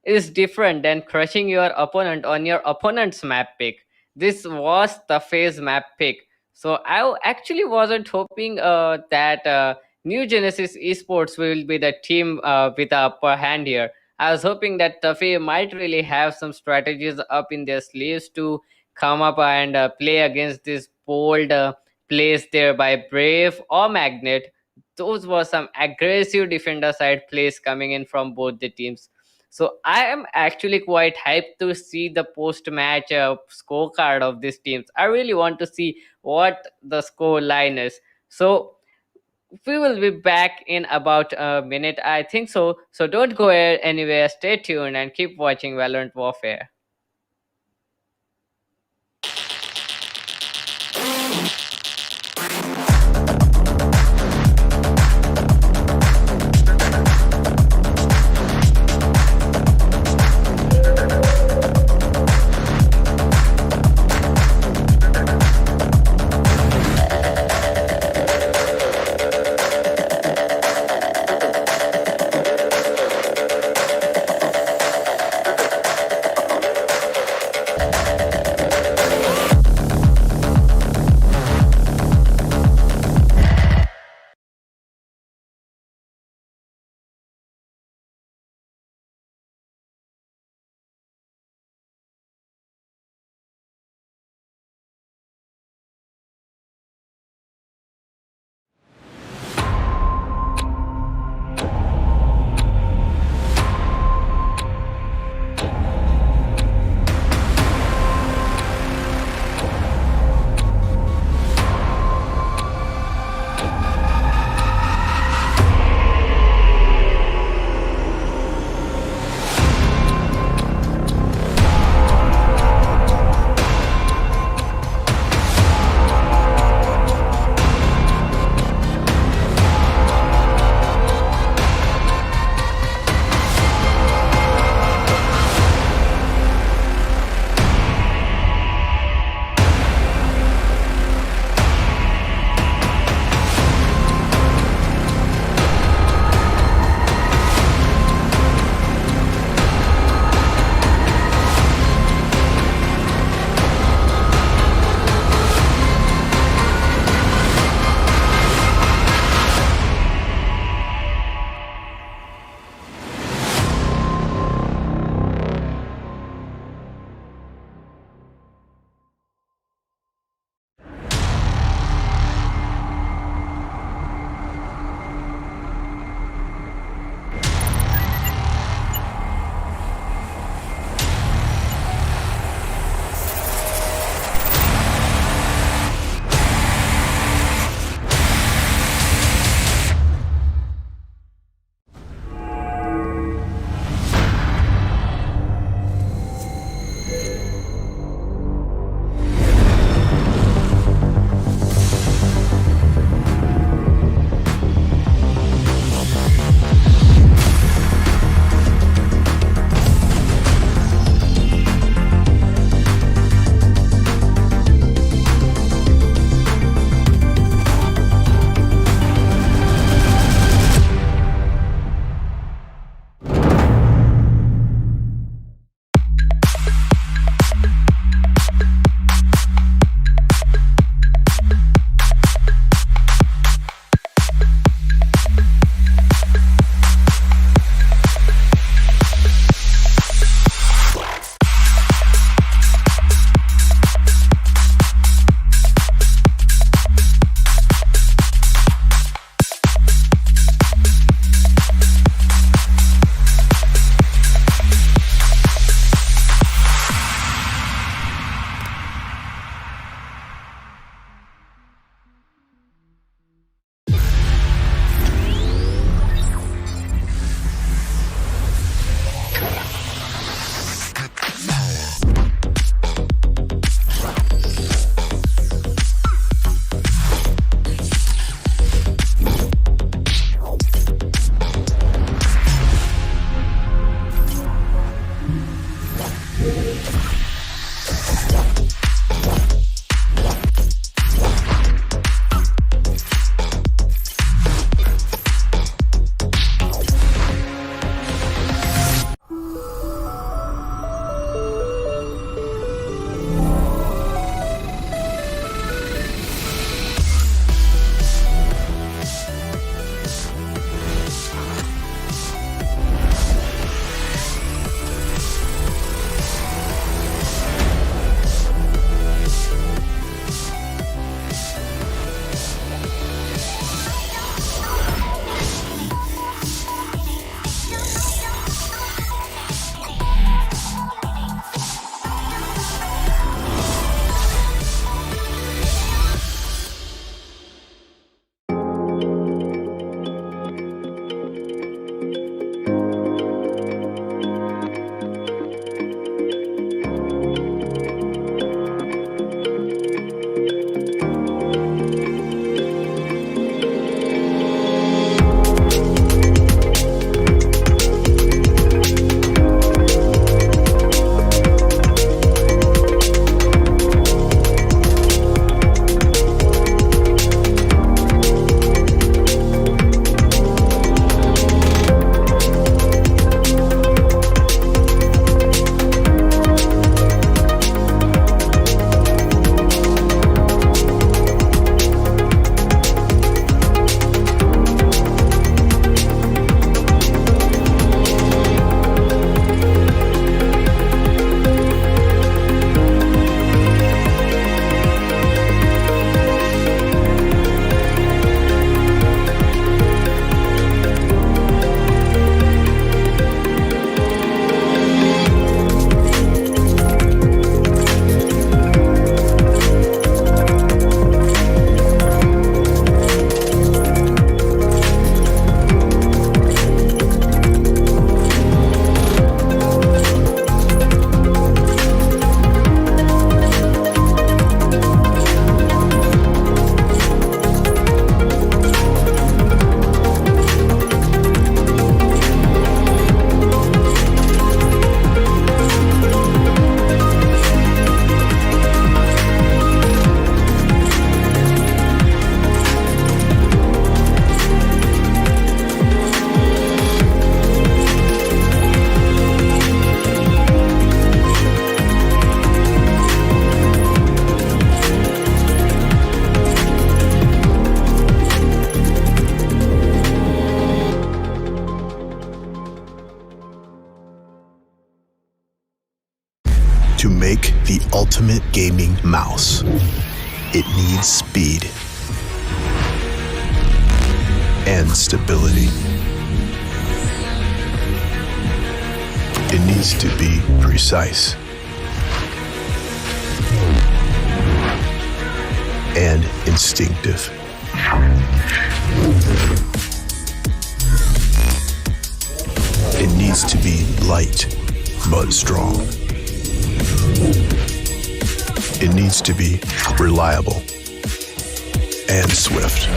is different than crushing your opponent on your opponent's map pick. This was the phase map pick. So I actually wasn't hoping that New Genesis Esports will be the team with the upper hand here. I was hoping that Tafe might really have some strategies up in their sleeves to come up and play against this bold plays there by Brave or Magnet. Those were some aggressive defender side plays coming in from both the teams. So I am actually quite hyped to see the post-match scorecard of these teams. I really want to see what the score line is. So we will be back in about a minute, I think so. So don't go anywhere. Stay tuned and keep watching Valorant Warfare. To make the ultimate gaming mouse, it needs speed and stability. It needs to be precise and instinctive. It needs to be light but strong. It needs to be reliable and swift.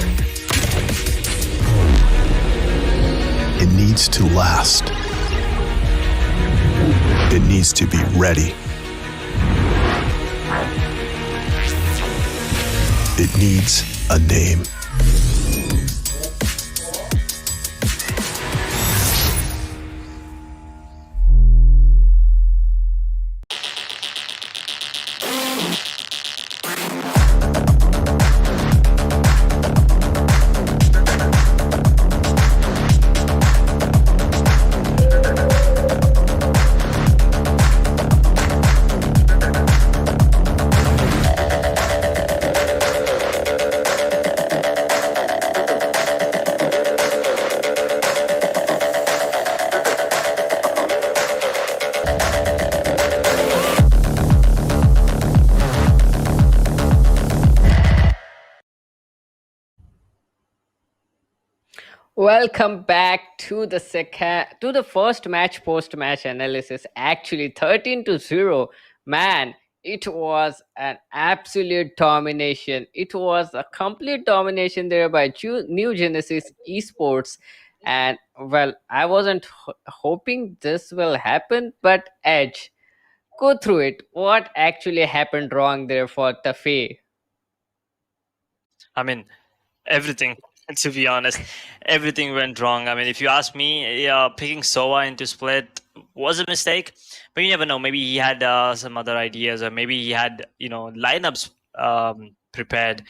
It needs to last. It needs to be ready. It needs a name. Welcome back to the first match post match analysis. Actually, 13-0. Man, it was an absolute domination. It was a complete domination there by New Genesis Esports. And well, I wasn't hoping this will happen, but Edge, go through it. What actually happened wrong there for Tafe? I mean, everything. To be honest, everything went wrong. I mean, if you ask me, picking Soa into split was a mistake, but you never know. Maybe he had some other ideas, or maybe he had lineups prepared.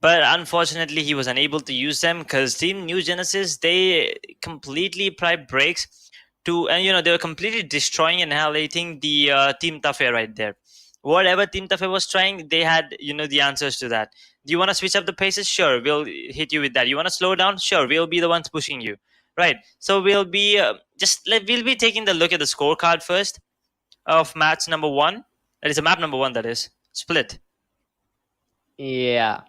But unfortunately, he was unable to use them because Team New Genesis, they completely applied breaks to, and they were completely destroying and annihilating the Team Tafe right there. Whatever Team Tafe was trying, they had the answers to that. Do you want to switch up the paces? Sure, we'll hit you with that. You want to slow down? Sure, we'll be the ones pushing you. Right. So we'll be we'll be taking the look at the scorecard first of match number 1. That is a map number 1. That is split. Yeah.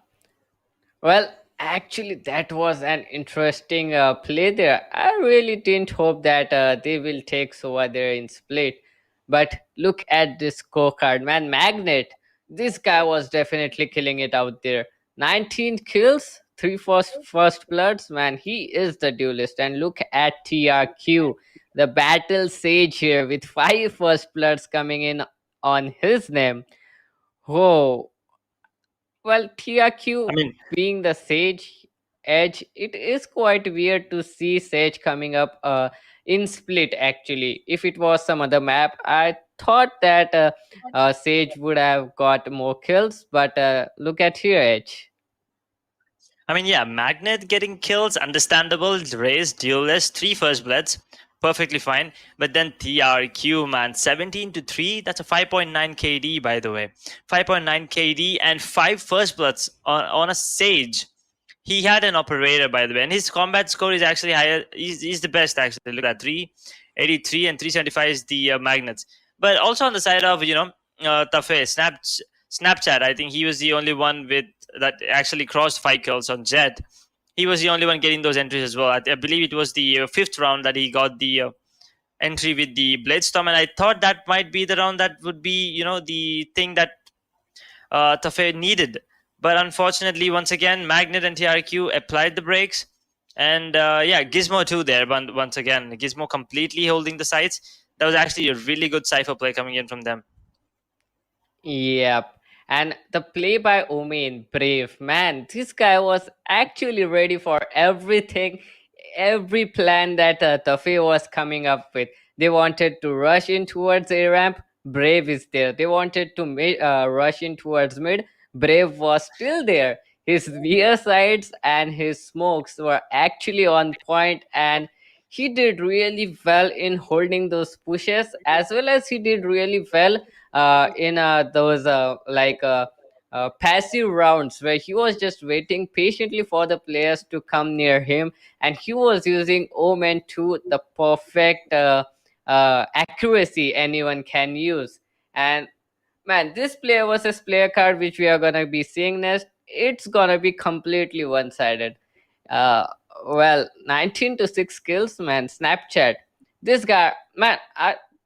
Well, actually, that was an interesting play there. I really didn't hope that they will take Sova there in split. But look at this scorecard, man. Magnet, this guy was definitely killing it out there. 19 kills, 3 first bloods, man. He is the duelist. And look at TRQ, the battle sage here with 5 first bloods coming in on his name. Whoa, well, TRQ I mean, being the Sage Edge, it is quite weird to see Sage coming up in split actually. If it was some other map, I thought that Sage would have got more kills, but look at here, Edge. I mean, yeah, Magnet getting kills, understandable. Raise, duelist, 3 first bloods, perfectly fine. But then TRQ, man, 17-3. That's a 5.9 KD, by the way. 5.9 KD and 5 first bloods on a Sage. He had an operator, by the way, and his combat score is actually higher. He's the best, actually. Look at 383 and 375 is the Magnets. But also on the side of, Tafe, Snapchat, I think he was the only one with that actually crossed 5 kills on Jet. He was the only one getting those entries as well. I believe it was the 5th round that he got the entry with the Bladestorm, and I thought that might be the round that would be, the thing that Tafe needed. But unfortunately, once again, Magnet and TRQ applied the brakes. And Gizmo too there. But once again, Gizmo completely holding the sides. That was actually a really good Cypher play coming in from them. Yep. And the play by Omen, Brave, man, this guy was actually ready for everything, every plan that Tafe was coming up with. They wanted to rush in towards A ramp, Brave is there. They wanted to rush in towards mid, Brave was still there. His rear sides and his smokes were actually on point, and he did really well in holding those pushes, as well as he did really well in those passive rounds where he was just waiting patiently for the players to come near him, and he was using Omen to the perfect accuracy anyone can use. And man, this player versus player card which we are gonna be seeing next, it's gonna be completely one-sided. Uh, well, 19 to 6 kills, man. Snapchat. This guy, man,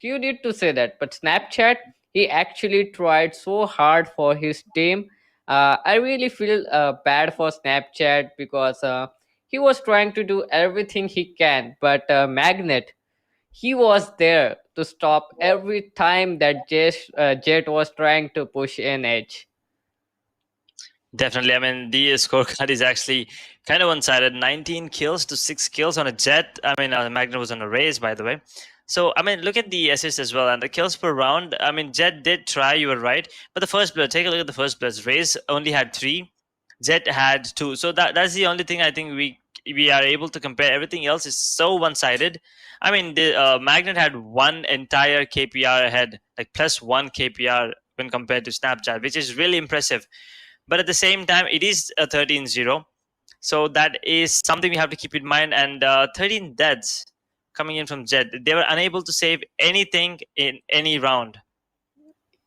you need to say that, but Snapchat, he actually tried so hard for his team. I really feel bad for Snapchat because he was trying to do everything he can, but Magnet, he was there to stop every time that Jet was trying to push in edge. Definitely. I mean, the scorecard is actually kind of one-sided. 19 kills to 6 kills on a Jet. I mean, Magnet was on a race, by the way. So, I mean, look at the assists as well and the kills per round. I mean, Jet did try, you were right. But the first player, take a look at the first players. Raze only had 3. Jet had 2. So that's the only thing I think we are able to compare. Everything else is so one-sided. I mean, the Magnet had one entire KPR ahead, like +1 KPR when compared to Snapchat, which is really impressive. But at the same time, it is a 13-0. So that is something we have to keep in mind. And 13 deaths coming in from Jet. They were unable to save anything in any round.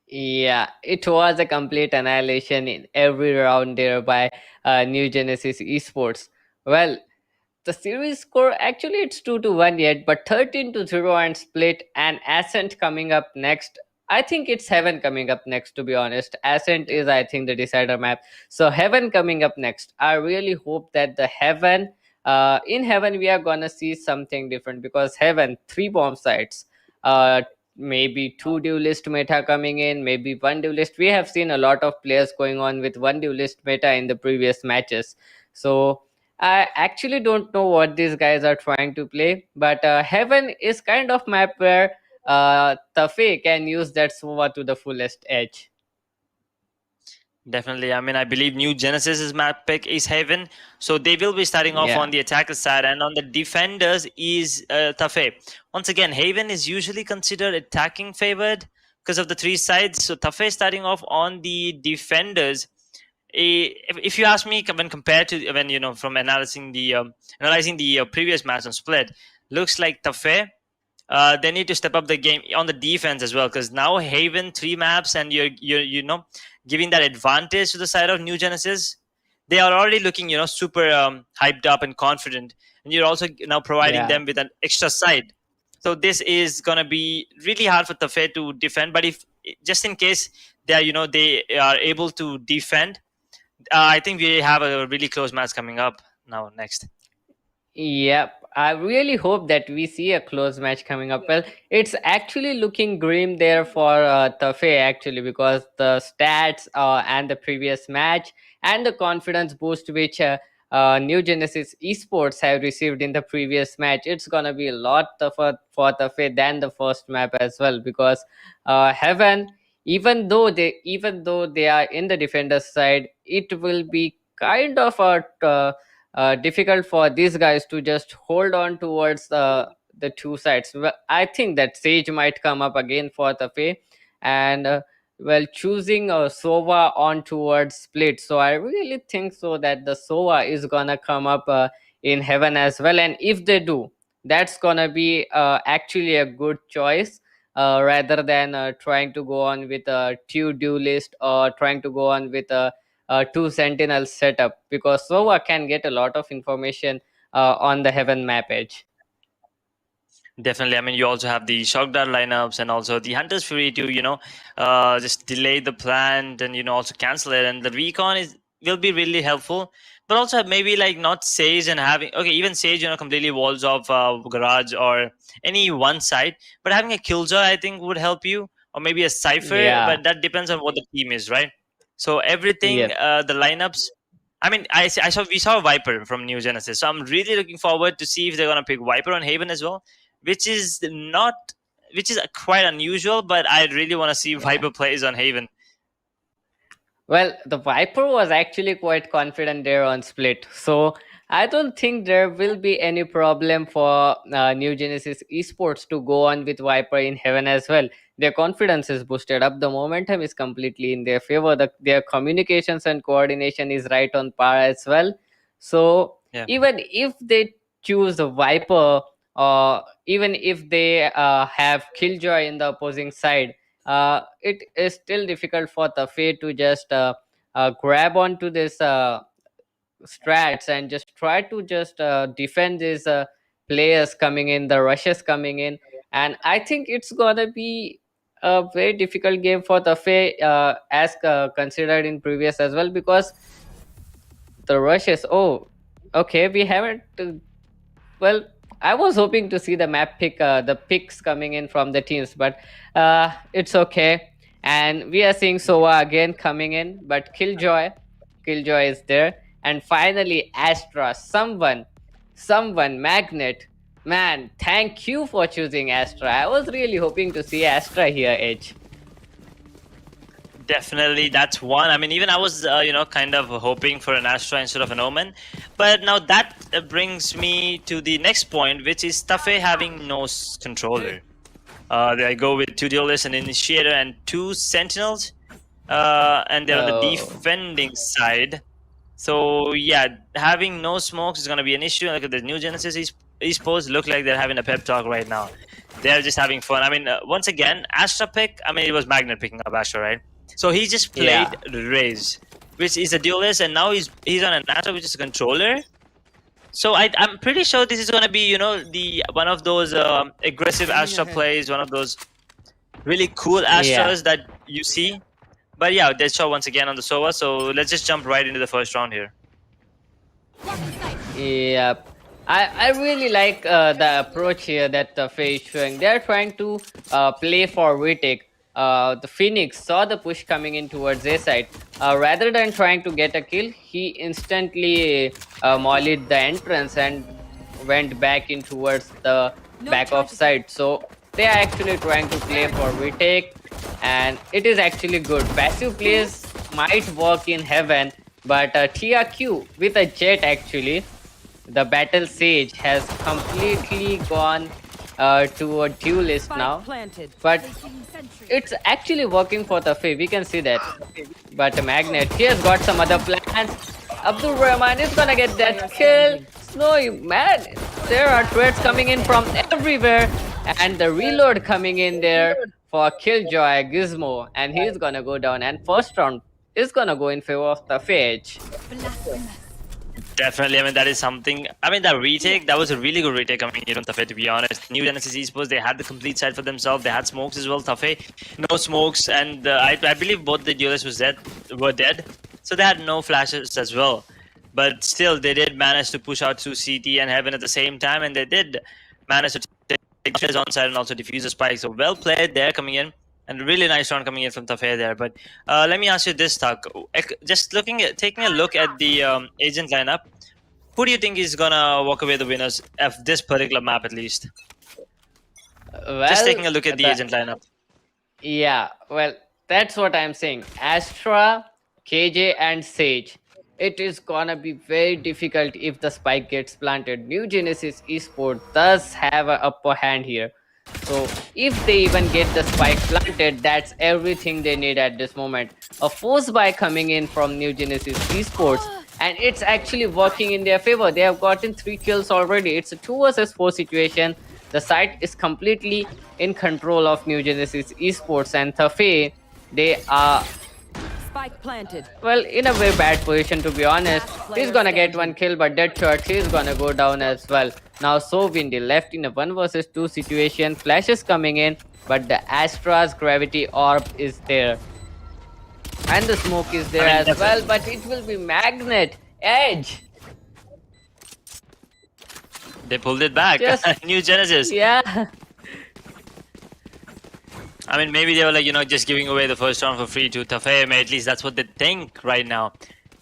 Yeah, it was a complete annihilation in every round there by New Genesis Esports. Well, the series score actually it's 2-1 yet, but 13-0 and split and Ascent coming up next. I think it's Heaven coming up next, to be honest. Ascent is, I think, the decider map. So Heaven coming up next. I really hope that the Heaven, in Heaven, we are gonna see something different because Heaven, 3 bomb sites. Maybe 2 duelist meta coming in, maybe 1 duelist. We have seen a lot of players going on with 1 duelist meta in the previous matches. So I actually don't know what these guys are trying to play, but Heaven is kind of map where Tafe can use that Sova to the fullest edge. Definitely. I mean, I believe New Genesis's map pick is Haven. So they will be starting off Yeah. on the attacker side, and on the defenders is Tafe. Once again, Haven is usually considered attacking favored because of the 3 sides. So Tafe starting off on the defenders. If you ask me, when compared to when from analyzing the previous match on Split, looks like Tafe they need to step up the game on the defense as well, because now Haven 3 maps and you're giving that advantage to the side of New Genesis. They are already looking super hyped up and confident, and you're also now providing Yeah. them with an extra side. So this is gonna be really hard for Tafe to defend. But if just in case they are they are able to defend, I think we have a really close match coming up now next. Yep, I really hope that we see a close match coming up. Well, it's actually looking grim there for Tafe actually because the stats and the previous match and the confidence boost which New Genesis Esports have received in the previous match, it's gonna be a lot tougher for Tafe than the first map as well because Heaven, even though they are in the defender's side, it will be kind of a difficult for these guys to just hold on towards the 2 sides. Well, I think that Sage might come up again for Tafe, and well, choosing Sova on towards Split. So I really think so that the Sova is gonna come up in Heaven as well, and if they do, that's gonna be actually a good choice. Rather than trying to go on with a 2 duelist or trying to go on with a 2 sentinel setup because Sova can get a lot of information on the Heaven map edge. Definitely. I mean, you also have the shock dart lineups and also the Hunter's Fury to, just delay the plant and, also cancel it. And the recon will be really helpful. But also maybe like not Sage and having, okay, even Sage, completely walls off Garage or any one side. But having a Killjoy, I think, would help you. Or maybe a Cypher. Yeah. But that depends on what the team is, right? So everything, Yep. the lineups. I mean, we saw Viper from New Genesis. So I'm really looking forward to see if they're going to pick Viper on Haven as well, which is quite unusual, but I really want to see Yeah. Viper plays on Haven. Well, the Viper was actually quite confident there on Split. So I don't think there will be any problem for New Genesis Esports to go on with Viper in Heaven as well. their confidence is boosted up, the momentum is completely in their favor, their communications and coordination is right on par as well. So Yeah. even if they choose a Viper, or even if they have Killjoy in the opposing side, it is still difficult for Tafe to just grab onto this strats and just try to just defend these players coming in, the rushes coming in. And I think it's gonna be a very difficult game for Tafe, as considered in previous as well, because the rushes. Oh, okay, we haven't. Well, I was hoping to see the map pick, the picks coming in from the teams, but it's okay. And we are seeing Sova again coming in, but Killjoy is there, and finally Astra. Someone, Magnet. Man, thank you for choosing Astra. I was really hoping to see Astra here, Edge. Definitely, that's one. I mean, even I was, kind of hoping for an Astra instead of an Omen. But now that brings me to the next point, which is Tafe having no controller. They go with 2 duelists, an initiator, and 2 sentinels. And they're on the Oh. defending side. So yeah, having no smokes is gonna be an issue. Look at the new Genesis esports. Look like they're having a pep talk right now. They're just having fun. I mean, once again, Astra pick. I mean, it was Magnet picking up Astra, right? So he just played Raze, which is a duelist, and now he's on an Astra, which is a controller. So I'm pretty sure this is gonna be, the one of those aggressive Astra plays, one of those really cool Astras that you see. But yeah, they saw once again on the Sova, so let's just jump right into the first round here. Yep. I really like the approach here that Faye is showing. They're trying to play for retake. The Phoenix saw the push coming in towards A side. Rather than trying to get a kill, he instantly mollied the entrance and went back in towards the back off side. So they are actually trying to play for retake, and it is actually good. Passive plays might work in heaven, but TRQ with a jet, actually, the Battle Sage has completely gone to a duelist now. But it's actually working for Tafe, we can see that. But Magnet, he has got some other plans. Abdul Rahman is gonna get that kill. Snowy, man, there are threats coming in from everywhere. And the reload coming in there for Killjoy, Gizmo, and he's gonna go down. And first round is gonna go in favor of Tafe. Definitely, I mean, that is something. I mean, that retake, that was a really good retake coming in from Tafe, to be honest. New Genesis esports, they had the complete side for themselves. They had smokes as well. Tafe, no smokes, and I believe both the duelists were dead. So they had no flashes as well. But still, they did manage to push out to CT and Heaven at the same time, and they did manage to take players on side and also defuse the spike. So well played there coming in. And really nice round coming in from Tafe there. But let me ask you this, Tak. Just taking a look at the agent lineup, who do you think is gonna walk away the winners of this particular map, at least? Well, just taking a look at the agent lineup. Yeah, well, that's what I'm saying. Astra, KJ, and Sage. It is gonna be very difficult if the spike gets planted. New Genesis Esports does have an upper hand here. So if they even get the spike planted, that's everything they need at this moment. A force buy coming in from New Genesis Esports, and it's actually working in their favor. They have gotten 3 kills already. It's a 2 versus 4 situation. The site is completely in control of New Genesis Esports, and Tafe, they are Spike planted. well in a very bad position, to be honest. He's gonna get 1 kill, but Deadshot, he's gonna go down as well. Now so windy, left in a 1 versus 2 situation. Flashes coming in, but the Astra's gravity orb is there, and the smoke is there as well. But it will be Magnet Edge. They pulled it back. New Genesis. Yeah. I mean, maybe they were like, just giving away the first round for free to Tafe. At least that's what they think right now.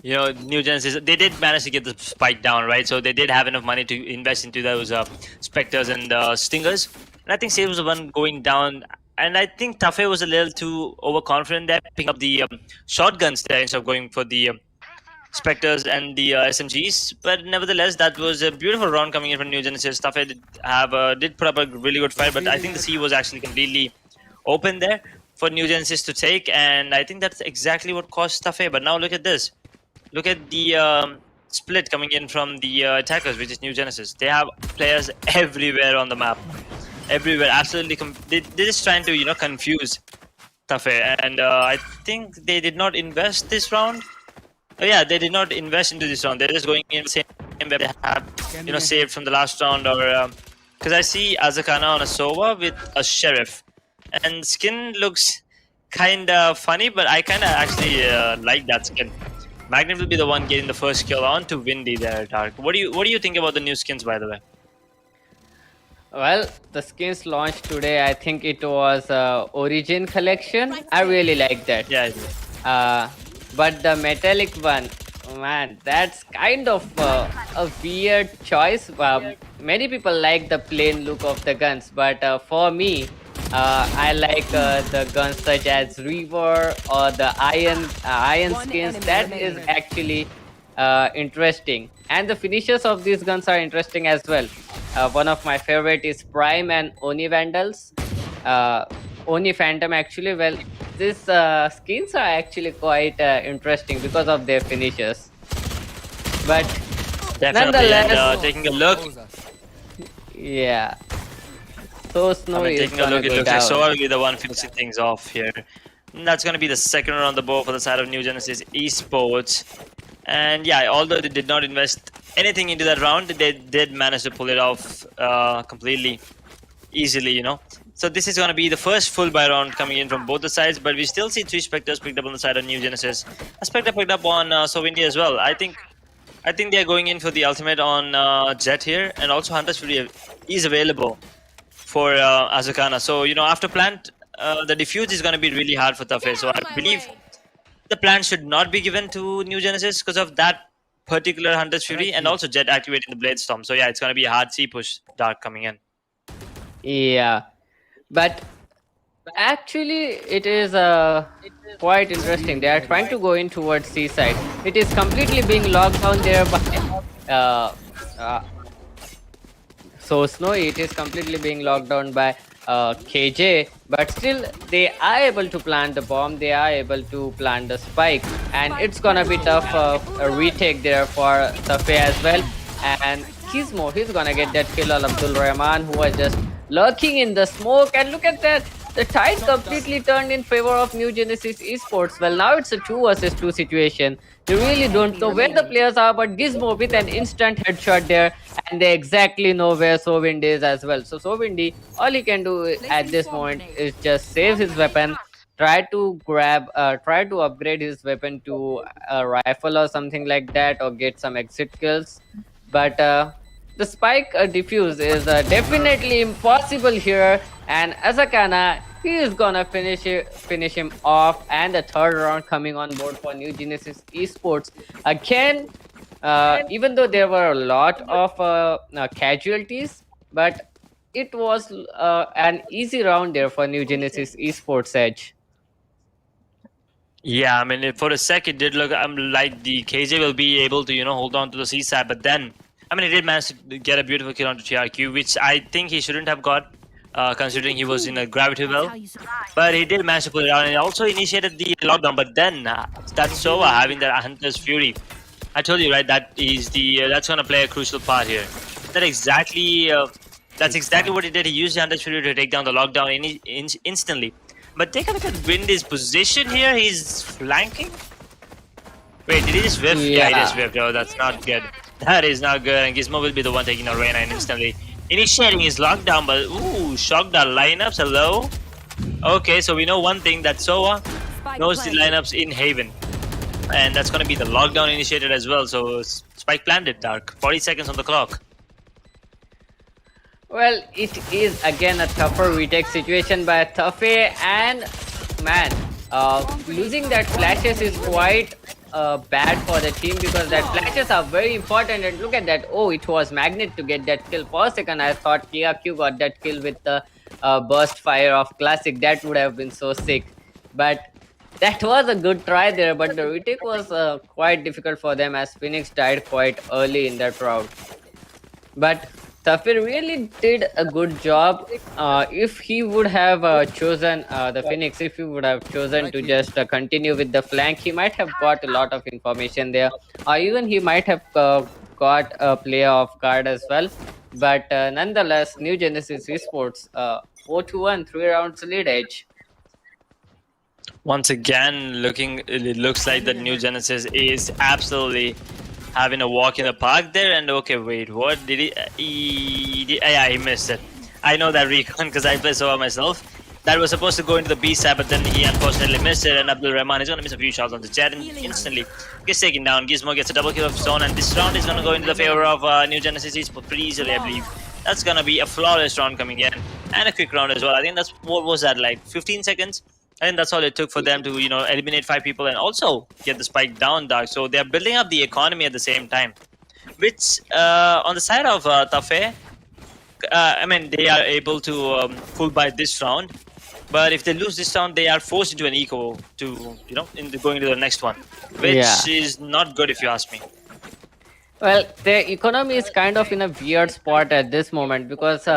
New Genesis, they did manage to get the spike down, right? So they did have enough money to invest into those Spectres and Stingers. And I think Sage was the one going down. And I think Tafe was a little too overconfident there, picking up the shotguns there instead of going for the Spectres and the SMGs. But nevertheless, that was a beautiful round coming in from New Genesis. Tafe did put up a really good fight, but I think the C was actually completely open there for New Genesis to take, and I think that's exactly what caused Tafe. But now look at this. Look at the split coming in from the attackers, which is New Genesis. They have players everywhere on the map, everywhere. Absolutely, they're just trying to confuse Tafe, and I think they did not invest this round. Oh, yeah, they did not invest into this round. They're just going in the same way they have saved from the last round, or because I see Azakana on a Sova with a Sheriff, and skin looks kind of funny, but I kind of actually like that skin. Magnet will be the one getting the first kill on to Windy there, Dark. What do you think about the new skins, by the way? Well, the skins launched today. I think it was Origin collection. I really like that. Yeah. But the metallic one, man, that's kind of a weird choice. Many people like the plain look of the guns, but for me, I like the guns such as Reaver or the iron skins. That is actually interesting, and the finishes of these guns are interesting as well. One of my favorite is Prime and Oni Vandals. Oni Phantom actually. Well, these skins are actually quite interesting because of their finishes. But Definitely, and nonetheless, taking a look. yeah. So Snowy is Taking a gonna look, it go looks like down. Sova will be the one finishing things off here. And that's going to be the second round on the board for the side of New Genesis Esports. And yeah, although they did not invest anything into that round, they did manage to pull it off completely easily, So this is going to be the first full buy round coming in from both the sides, but we still see 3 Spectres picked up on the side of New Genesis. A Spectre picked up on Sovindy as well. I think they're going in for the ultimate on Jet here, and also Hunter's Fury is available for Azakana. So, after plant, the defuse is going to be really hard for Tafe. So I believe the plant should not be given to New Genesis because of that particular Hunter's Fury, and also Jet activating the Blade Storm. So yeah, it's going to be a hard C push, Dark coming in. Yeah, but actually it is quite interesting. They are trying to go in towards seaside. It is completely being locked down there by so Snowy. It is completely being locked down by KJ, but still they are able to plant the bomb. They are able to plant the spike, and it's gonna be tough a retake there for Tafe as well. And he's gonna get that kill on Abdul Rahman, who was just lurking in the smoke. And look at that, the tide completely turned in favor of New Genesis Esports. Well, now it's a 2 versus 2 situation. You really don't know where the players are, but Gizmo with an instant headshot there, and they exactly know where Sovindy is as well. So Sovindy, all he can do at this moment is just save his weapon, try to upgrade his weapon to a rifle or something like that, or get some exit kills. But the spike defuse is definitely impossible here, and Azakana, he is gonna finish him off. And the third round coming on board for New Genesis Esports again. Even though there were a lot of casualties, but it was an easy round there for New Genesis Esports Edge. Yeah, I mean, for a sec it did look like the KJ will be able to hold on to the CSAT, but then he did manage to get a beautiful kill onto TRQ, which I think he shouldn't have got, considering he was in a gravity well. But he did manage to pull it out, and he also initiated the lockdown. But then that's Sova having that Hunter's Fury. I told you, right? That is that's gonna play a crucial part here. That's exactly what he did. He used the Hunter's Fury to take down the lockdown instantly. But take a look at Windy's position here. He's flanking. Wait, did he just whiff? Yeah, he just whiffed. Oh, that's not good. That is not good. And Gizmo will be the one taking out Reyna instantly. Initiating his lockdown, but ooh, shocked our lineups. Hello? Okay, so we know one thing, that Sova knows the lineups in Haven. And that's going to be the lockdown initiated as well. So Spike planted, Dark. 40 seconds on the clock. Well, it is again a tougher retake situation by Tafe, and man, losing that flashes is quite bad for the team, because that flashes are very important. And look at that, oh, it was Magnet to get that kill. For a second I thought KRQ got that kill with the burst fire of Classic. That would have been so sick, but that was a good try there. But the retake was quite difficult for them, as Phoenix died quite early in that round. But Tafe really did a good job. If he would have chosen the Phoenix, if he would have chosen to just continue with the flank, he might have got a lot of information there, or even he might have got a player off guard as well. But nonetheless, New Genesis Esports 4-1, 3 rounds lead edge. Once again, it looks like the New Genesis is absolutely having a walk in the park there. And okay, wait, what did yeah, he missed it. I know that recon because I play Sova myself. That was supposed to go into the B side, but then he unfortunately missed it. And Abdul Rahman is going to miss a few shots on the jet and instantly gets taken down. Gizmo gets a double kill of his own, and this round is going to go into the favor of New Genesis Esports pretty easily, I believe. That's going to be a flawless round coming in, and a quick round as well. I think that's, what was that, like 15 seconds? I think that's all it took for them to, eliminate 5 people and also get the spike down, Dark. So they're building up the economy at the same time, which on the side of Tafe, I mean, they are able to full buy this round. But if they lose this round, they are forced into an eco to, going into the next one, which is not good if you ask me. Well, the economy is kind of in a weird spot at this moment because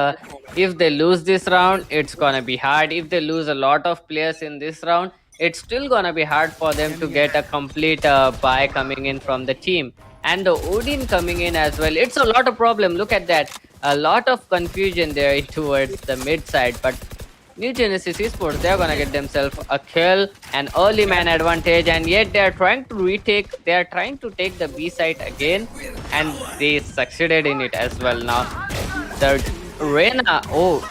if they lose this round, it's gonna be hard. If they lose a lot of players in this round, it's still gonna be hard for them to get a complete buy coming in from the team. And the Odin coming in as well, it's a lot of problem. Look at that. A lot of confusion there towards the mid side, but New Genesis Esports, they're gonna get themselves a kill, an early man advantage, and yet they're trying to take the B side again, and they succeeded in it as well. Now, the Reyna,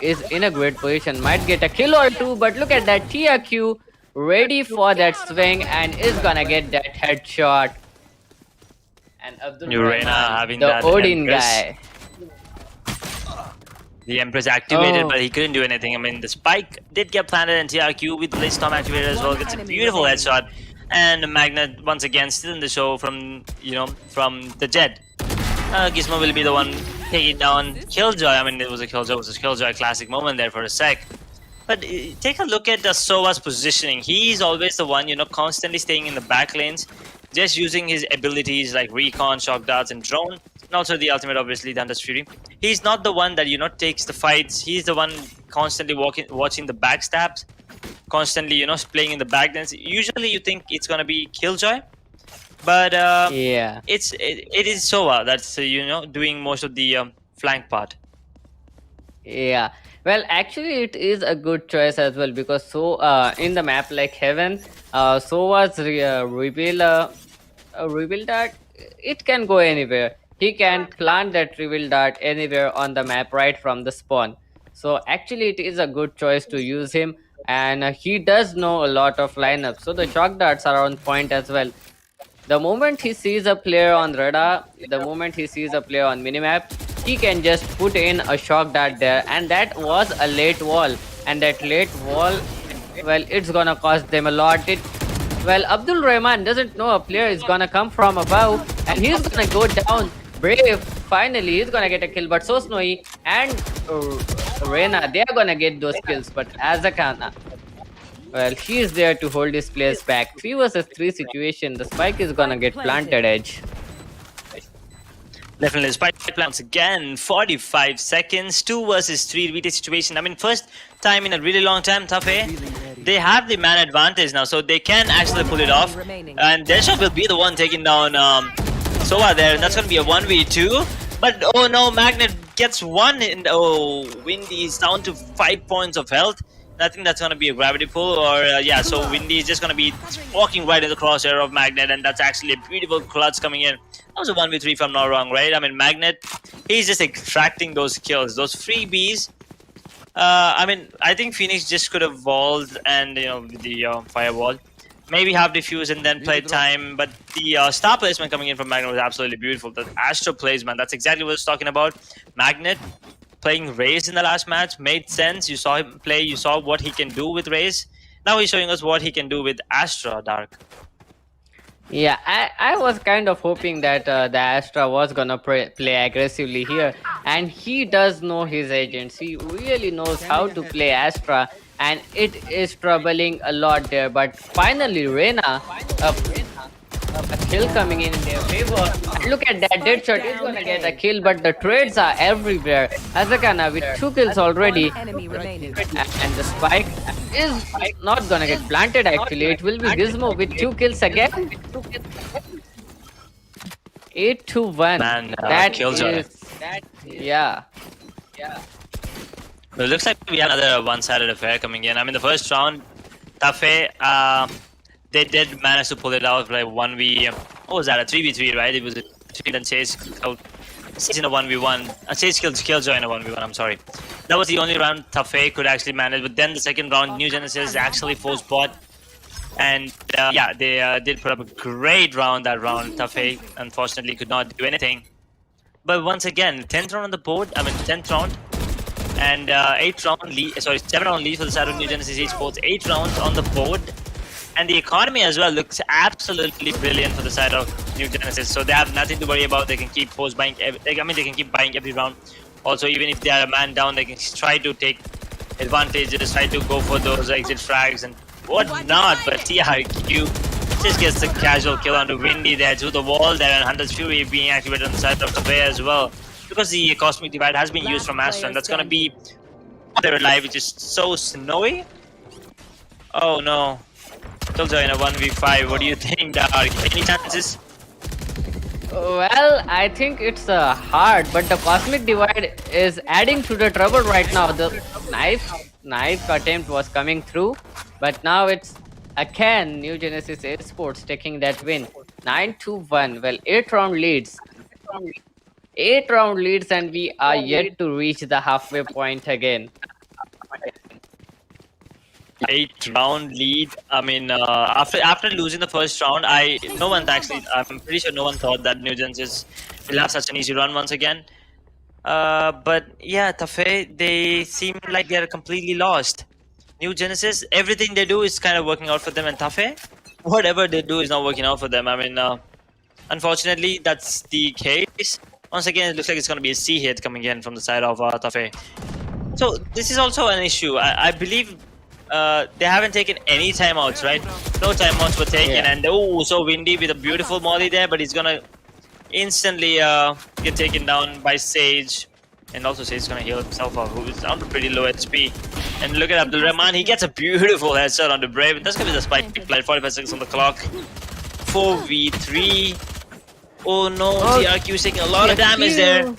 is in a great position, might get a kill or two, but look at that, TRQ ready for that swing and is gonna get that headshot. And Abdul Reyna having the that Odin Empress. guy. The Empress activated, but he couldn't do anything. I mean, the spike did get planted, and TRQ with the Blitzstorm activated as well gets a beautiful headshot. And Magnet once again still in the show from the jet. Gizmo will be the one taking down Killjoy. I mean, it was a Killjoy classic moment there for a sec. But take a look at the Sova's positioning. He's always the one, constantly staying in the back lanes, just using his abilities like recon, shock darts, and drone. And also the ultimate, obviously, the Thunder Fury. He's not the one that, takes the fights. He's the one constantly watching the backstabs, constantly, playing in the backlands. Usually you think it's going to be Killjoy, but it is Sova that's, doing most of the flank part. Yeah, well, actually, it is a good choice as well because in the map like Heaven, Sova's reveal dart, it can go anywhere. He can plant that reveal dart anywhere on the map right from the spawn. So actually, it is a good choice to use him, and he does know a lot of lineups. So the shock darts are on point as well. The moment he sees a player on radar, the moment he sees a player on minimap, he can just put in a shock dart there, and that was a late wall. And that late wall, well, it's gonna cost them a lot. Abdul Rahman doesn't know a player is gonna come from above, and he's gonna go down. Brave, finally, he's gonna get a kill, but so Snowy and Reyna, they are gonna get those kills, but Azakana, well, he is there to hold his players back. 3 versus 3 situation, the spike is gonna get planted edge. Definitely, spike plants again, 45 seconds, 2 versus 3 retake situation. I mean, first time in a really long time, Tafe, they have the man advantage now, so they can actually pull it off. And Deshop will be the one taking down Sova there, and that's going to be a 1v2. But oh no, Magnet gets one, and Windy is down to 5 points of health. I think that's going to be a gravity pull, or so Windy is just going to be walking right in the crosshair of Magnet, and that's actually a beautiful clutch coming in. That was a 1v3 if I'm not wrong, right? I mean, Magnet, he's just extracting those kills, those freebies. I mean, I think Phoenix just could have walled and, with the firewall. Maybe have defuse and then play time, but the star placement coming in from Magnet was absolutely beautiful. The Astro placement, that's exactly what I was talking about. Magnet playing Raze in the last match made sense. You saw him play, you saw what he can do with Raze. Now he's showing us what he can do with Astra, Dark. Yeah, I was kind of hoping that the Astra was gonna play aggressively here, and he does know his agents. He really knows how to play Astra, and it is troubling a lot there. But finally, Reyna, a kill coming in their favor. And look at that, Deadshot is gonna get a kill, but the trades are everywhere. Azakana with 2 kills already. Enemy remaining. And the spike is not gonna get planted actually. It will be Gizmo with 2 kills again. 8-1. Man, That Killjoy. is, yeah. Well, it looks like we have another one-sided affair coming in. I mean, the first round, Tafe, they did manage to pull it out like 1v. What was that? A 3v3, right? It was a 3 then Chase killed Chase in a 1v1. Chase killed Killjoy in a 1v1. I'm sorry. That was the only round Tafe could actually manage. But then the second round, New Genesis actually forced bot. And yeah, they did put up a great round that round. Tafe unfortunately could not do anything. But once again, 10th round on the board. I mean, 10th round. And 7 round lead for the side of New Genesis Esports. 8 rounds on the board, and the economy as well looks absolutely brilliant for the side of New Genesis. So they have nothing to worry about. They can keep post buying. They can keep buying every round. Also, even if they are a man down, they can try to take advantages, try to go for those exit frags and whatnot. But TRQ just gets the casual kill onto Windy there to the wall there, and Hunter's Fury being activated on the side of the way as well. Because the Cosmic Divide has been used from Astra, and that's gonna be they're alive, which is so snowy. Oh no. Killjoy in a 1v5. What do you think, Dark? Any chances? Well, I think it's hard, but the Cosmic Divide is adding to the trouble right now. The knife attempt was coming through, but now it's again New Genesis Esports taking that win. 9-1. Well, 8 round leads. 8 round leads, and we are yet to reach the halfway point again. 8 round lead. I mean, after losing the first round, I'm pretty sure no one thought that New Genesis will have such an easy run once again. But yeah, Tafe, they seem like they're completely lost. New Genesis, everything they do is kind of working out for them, and Tafe, whatever they do is not working out for them. I mean, unfortunately, that's the case. Once again, it looks like it's going to be a C hit coming in from the side of Tafe. So this is also an issue. I believe they haven't taken any timeouts, right? No timeouts were taken, and so Windy with a beautiful molly there, but he's going to instantly get taken down by Sage. And also Sage is going to heal himself up, who is down to pretty low HP. And look at Abdul Rahman, he gets a beautiful headshot on the Brave. That's going to be the spike pick, 45 seconds on the clock. 4v3. Oh no, TRQ is taking a lot of damage there.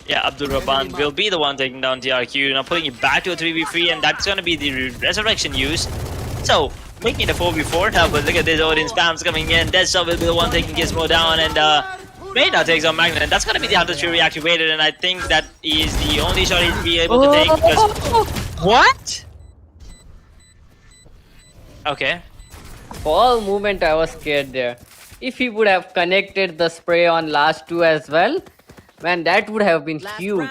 Yeah, Abdul Rahman will be the one taking down TRQ. Now putting it back to a 3v3, and that's going to be the resurrection use. So, making it a 4v4 now, but look at this Odin spams coming in. Deadshot will be the one taking Gizmo down, and MENA takes on Magnet, and that's going to be the Hunter's Fury activated, and I think that is the only shot he'll be able to take. Because... What? Okay. For a moment, I was scared there. If he would have connected the spray on last 2 as well, man, that would have been huge.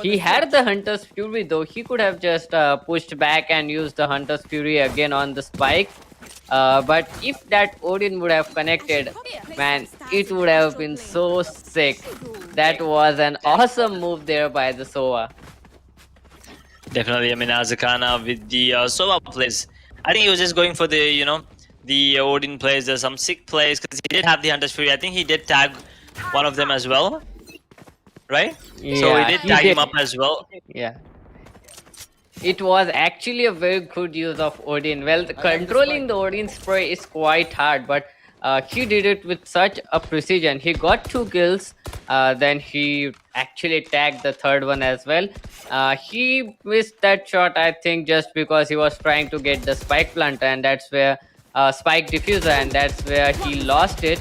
He had the Hunter's Fury though. He could have just pushed back and used the Hunter's Fury again on the spike. But if that Odin would have connected, man, it would have been so sick. That was an awesome move there by the Sova. Definitely, I mean, Azakana with the Sova plays. I think he was just going for the, the Odin plays. There's some sick plays because he did have the Hunter's Fury. I think he did tag one of them as well, right? Yeah, so he did tag him up as well. Yeah. It was actually a very good use of Odin. Well, controlling the Odin spray is quite hard, but he did it with such a precision. He got 2 kills, then he actually tagged the third one as well. He missed that shot, I think, just because he was trying to get the spike planter, and that's where spike diffuser, and that's where he lost it.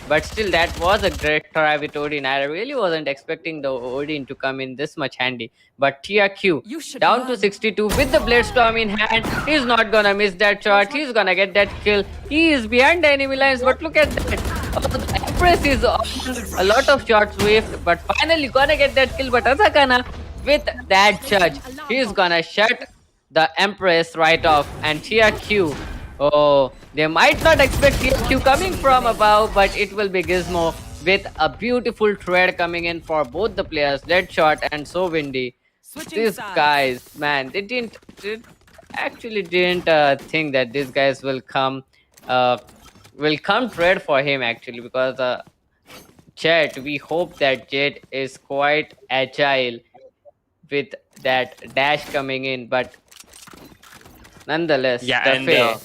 But still, that was a great try with Odin. I really wasn't expecting the Odin to come in this much handy. But TRQ down to 62 with the Blade Storm in hand. He's not gonna miss that shot. He's gonna get that kill. He is behind the enemy lines, but look at that. Oh, the Empress is on a lot of shots swift, but finally gonna get that kill. But Azakana with that judge, he's gonna shut the Empress right off. And TRQ, oh, they might not expect TRQ coming from above, but it will be Gizmo with a beautiful trade coming in for both the players, Deadshot and So Windy. These guys, man, they didn't actually didn't think that these guys will come trade for him actually, because Jet, we hope that Jet is quite agile with that dash coming in, but nonetheless, Yeah, the and Fae.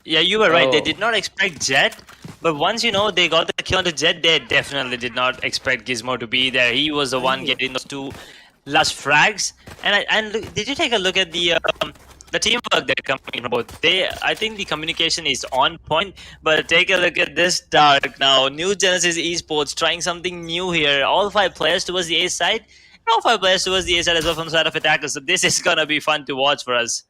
yeah, you were right. They Oh, did not expect Jet, but once they got the kill on the Jet, they definitely did not expect Gizmo to be there. He was the one getting those two last frags. Did you take a look at the teamwork they're coming from both? I think the communication is on point. But take a look at this Dark now. New Genesis Esports trying something new here. All 5 players towards the A side, and all 5 players towards the A side as well from the side of attackers. So this is gonna be fun to watch for us.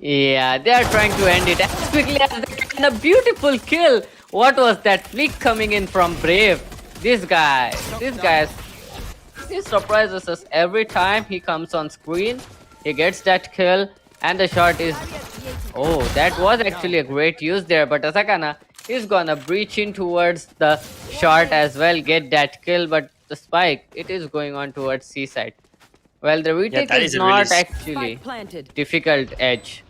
yeah, they are trying to end it as quickly as they can. A beautiful kill. What was that flick coming in from Brave? This guy, he surprises us every time he comes on screen. He gets that kill, and the shot is. Oh, that was actually a great use there. But Asakana is gonna breach in towards the shot as well, get that kill. But the spike, it is going on towards C side. Well, the Yeah, retake that is is a really not actually Spike planted. difficult edge.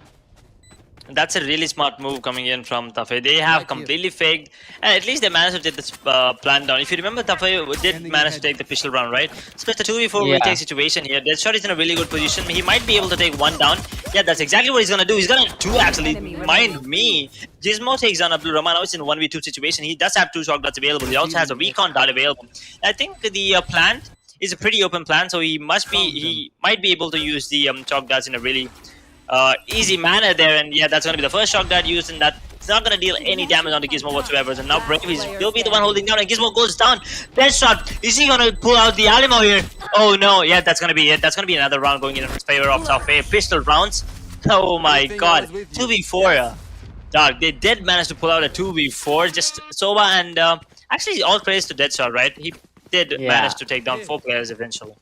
That's a really smart move coming in from Tafe. They have completely faked, and at least they managed to take this plan down. If you remember, Tafe did manage to take the pistol round, right? So it's a 2v4 Yeah. retake situation here. Deadshot is in a really good position. He might be able to take one down. Yeah, that's exactly what he's gonna do. He's gonna two actually. Mind me, Gizmo takes down Abdul Rahman. Now it's in a 1v2 situation. He does have 2 shot darts available. He also has a recon dart available. I think the plan is a pretty open plan, so he might be able to use the chalk darts in a really easy manner there, and yeah, that's going to be the first shock dart used, and that's not going to deal any damage onto Gizmo whatsoever. And now Brave will be the one holding down, and Gizmo goes down. Deadshot, is he going to pull out the Alamo here? Oh no, yeah, that's going to be it. That's going to be another round going in favor of Tafe. Pistol rounds. Oh my god, 2v4. Dark, they did manage to pull out a 2v4. Just Soba and actually all praise to Deadshot, right? He did Yeah. manage to take down 4 players eventually.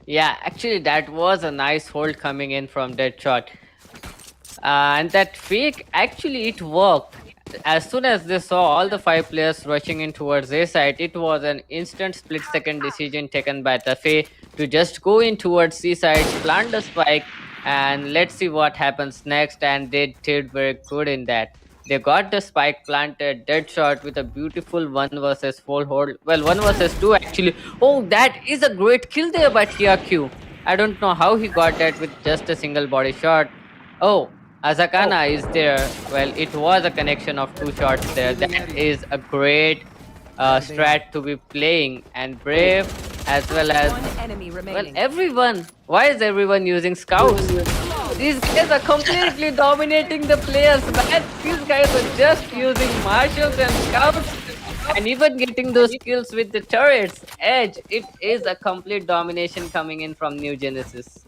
Yeah, actually, that was a nice hold coming in from Deadshot. And that fake, actually, it worked. As soon as they saw all the 5 players rushing in towards A side, it was an instant split-second decision taken by Tafe to just go in towards C side, plant the spike, and let's see what happens next. And they did very good in that. They got the spike planted, Deadshot with a beautiful 1 versus 4 hold. Well, 1 versus 2 actually. Oh, that is a great kill there by TRQ. I don't know how he got that with just a single body shot. Oh, Azakana is there. Well, it was a connection of 2 shots there. That is a great strat to be playing. And Brave as well as. One enemy Well, remaining. everyone. Why is everyone using scouts? These guys are completely dominating the players, man. These guys are just using marshals and scouts and even getting those kills with the turrets. Edge, it is a complete domination coming in from New Genesis.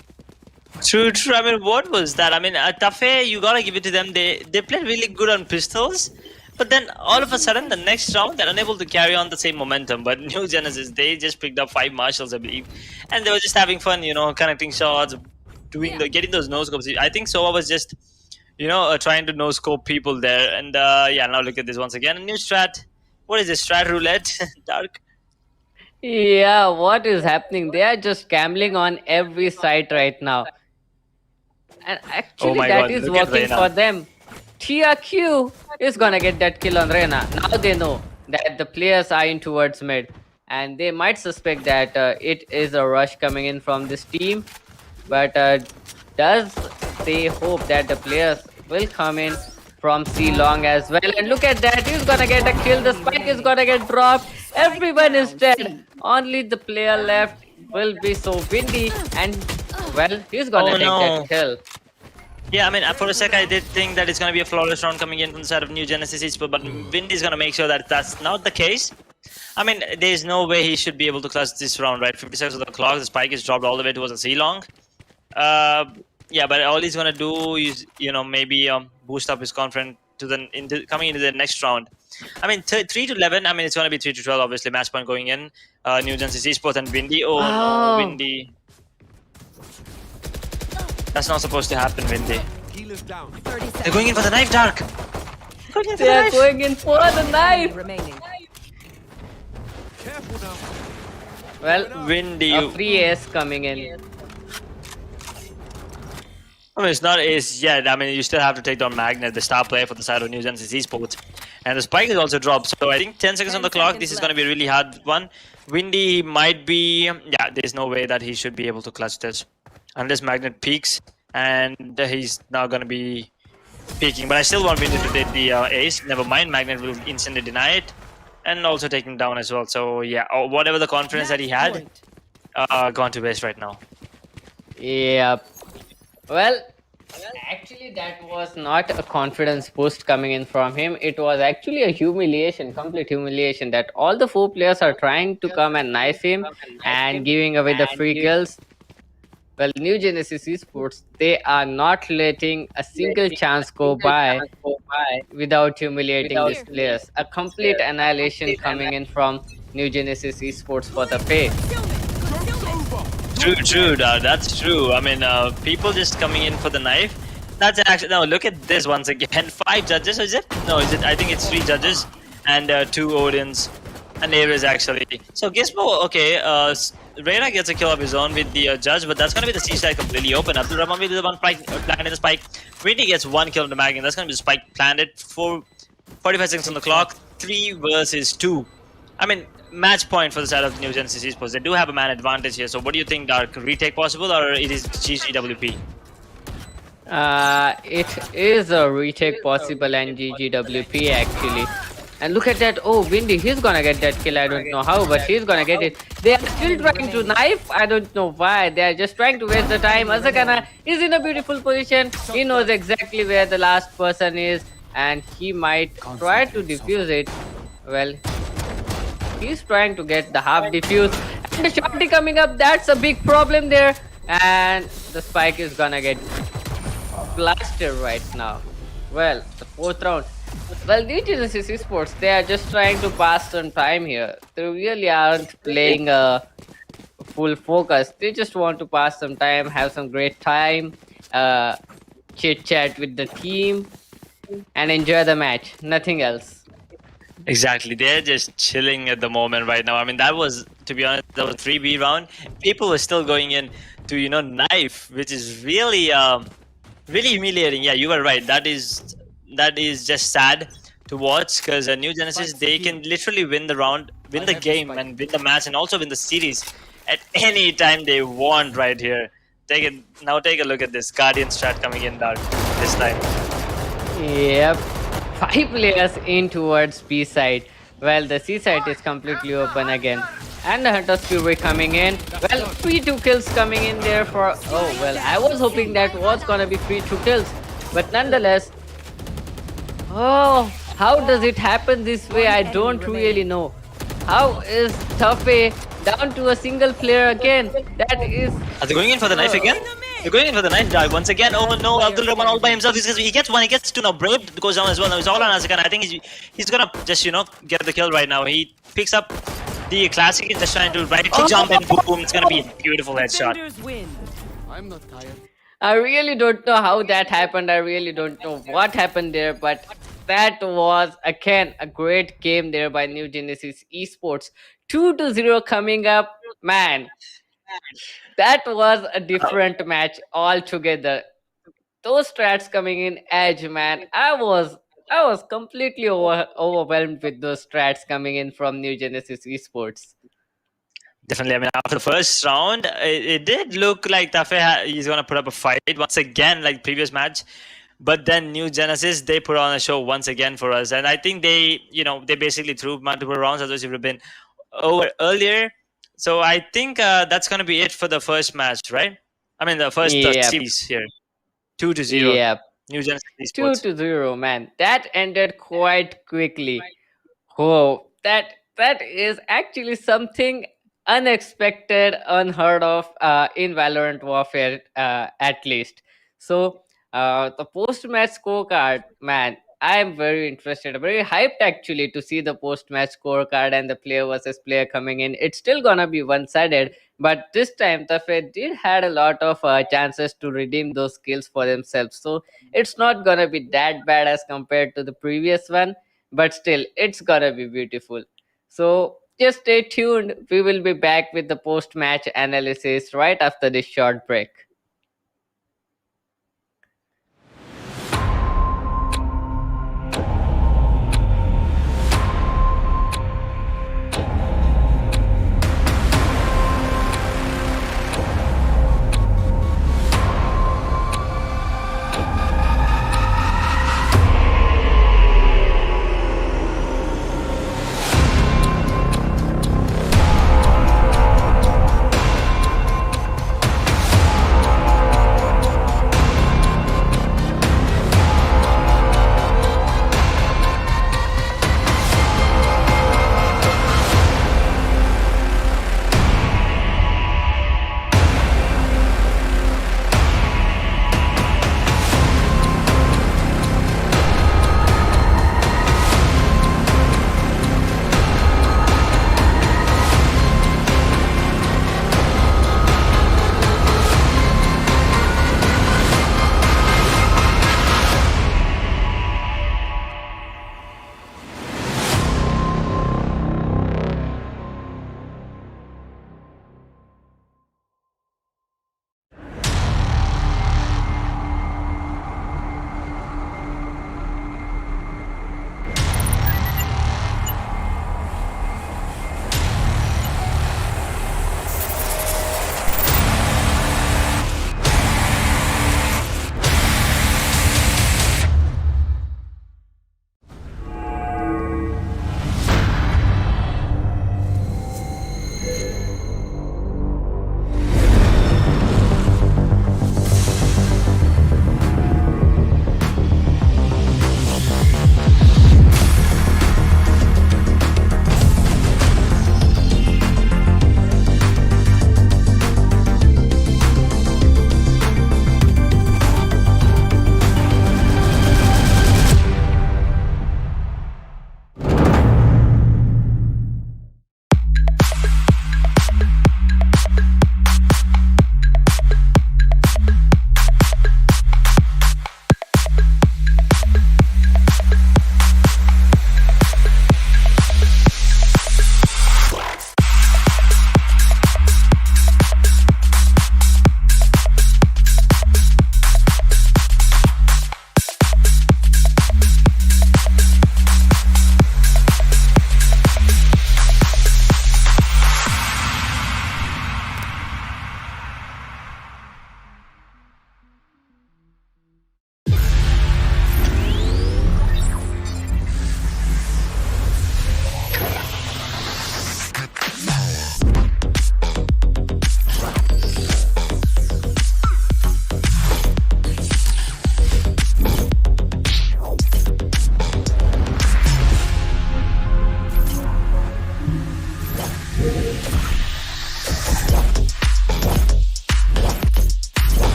True, true. I mean, what was that? I mean, Tafe, you gotta give it to them. They played really good on pistols, but then all of a sudden, the next round, they're unable to carry on the same momentum. But New Genesis, they just picked up 5 marshals, I believe, and they were just having fun, connecting shots, getting those no scopes. I think Soa was just, trying to no scope people there. And yeah, now look at this once again. A new strat. What is this strat roulette? Dark. Yeah, what is happening? They are just gambling on every side right now. And actually, my that God, is look at working Reyna. for them. TRQ is gonna get that kill on Reyna. Now they know that the players are in towards mid, and they might suspect that it is a rush coming in from this team. But does they hope that the players will come in from C long as well? And look at that, he's gonna get a kill. The spike is gonna get dropped. Everyone is dead. Only the player left will be so windy, and well, he's gonna Oh, take no. that kill. Yeah, I mean, for a sec, I did think that it's going to be a flawless round coming in from the side of New Genesis, but Windy is going to make sure that that's not the case. I mean, there's no way he should be able to clutch this round, right? 50 seconds of the clock, the spike is dropped all the way towards a C long. Yeah, but all he's going to do is, maybe boost up his confidence coming into the next round. I mean, 3 to 11. I mean, it's going to be 3 to 12, obviously. Match point going in. New Genesis Esports and Windy. Oh, Oh. no, Windy. That's not supposed to happen, Windy. 30 They're seconds going in for the knife, Dark. They are going in for the knife. remaining. Well, Windy. a free ace coming in. I mean, it's not ace yet. I mean, you still have to take down Magnet, the star player for the side of New Genesis Esports. And the spike is also dropped. So I think 10 seconds on the 10 clock. seconds This is going to left. be a really hard one. Windy might be... Yeah, there's no way that he should be able to clutch this. Unless Magnet peaks. And he's now going to be peaking. But I still want Windy to take the ace. Never mind. Magnet will instantly deny it. And also take him down as well. So yeah, whatever the confidence that he Match had, point. gone to waste right now. Yep. Well, actually, that was not a confidence boost coming in from him. It was actually a humiliation, complete humiliation, that all the four players are trying to come and knife him and giving away the free kills. Well, New Genesis Esports, they are not letting a single chance go by without humiliating these players. A complete annihilation coming in from New Genesis Esports for the pay. True, that's true. I mean, people just coming in for the knife. That's actually no. Look at this once again. 5 judges, is it? No, is it? I think it's 3 judges and 2 Odins and Ares actually. So Gizmo, okay. Reyna gets a kill of his own with the judge, but that's gonna be the C side completely open. Abdul Rahman with the one spike planted the spike. Windy gets 1 kill on the mag, and that's gonna be the spike planted for 45 seconds on the clock. 3 versus 2. I mean, match point for the side of New Genesis Esports. They do have a man advantage here. So what do you think, Dark? Retake possible or it is GGWP? It is a retake possible and GGWP actually. And look at that. Oh, Windy, he's gonna get that kill. I don't know how, but he's gonna get it. They are still trying to knife. I don't know why. They are just trying to waste the time. Azakana is in a beautiful position. He knows exactly where the last person is, and he might try to defuse it. Well, he's trying to get the half defuse. And the shotty coming up, that's a big problem there. And the spike is gonna get blasted right now. Well, the 4th round. Well, New Genesis Esports, they are just trying to pass some time here. They really aren't playing a full focus. They just want to pass some time, have some great time, chit chat with the team, and enjoy the match. Nothing else. Exactly, they're just chilling at the moment right now. I mean, that was, to be honest, that was 3B round. People were still going in to, you know, knife, which is really, really humiliating. Yeah, you were right. That is just sad to watch because New Genesis, they can literally win the round, win the game, and win the match, and also win the series at any time they want right here. Take a look at this Guardian strat coming in dark this time. Yep. 5 players in towards B side. Well, the C side is completely open again. And the Hunter's Fury coming in. Well, free 2 kills coming in there for... Oh, well, I was hoping that was gonna be free 2 kills. But nonetheless... Oh, how does it happen this way? I don't really know. How is Tuffy down to a single player again? That is... Are they going in for the knife again? They're going in for the knife dive once again. Oh no, Abdul Rahman all by himself. He gets 1, he gets 2 now. Brave goes down as well. Now he's all on Azakan. I think he's gonna just, you know, get the kill right now. He picks up the classic and just trying to right click jump and boom. It's gonna be a beautiful headshot. Defenders win. I'm not tired. I really don't know how that happened. I really don't know what happened there, but that was again a great game there by New Genesis Esports. 2-0 coming up, man. That was a different match altogether. Those strats coming in edge, man. I was completely overwhelmed with those strats coming in from New Genesis Esports. Definitely. I mean, after the first round, it did look like Tafe he's gonna put up a fight once again, like previous match. But then New Genesis, they put on a show once again for us, and I think they basically threw multiple rounds. Otherwise, it would have been over earlier. So I think that's gonna be it for the first match, right? I mean, the first Yep. series here, 2-0. Yep. New Genesis Esports. 2-0, man. That ended quite quickly. Oh, that is actually something unexpected, unheard of in Valorant Warfare, at least. So, the post-match scorecard, man, I am very interested, very hyped actually to see the post-match scorecard and the player versus player coming in. It's still gonna be one-sided, but this time the Fed did had a lot of chances to redeem those skills for themselves. So it's not gonna be that bad as compared to the previous one, but still, it's gonna be beautiful. So just stay tuned. We will be back with the post-match analysis right after this short break.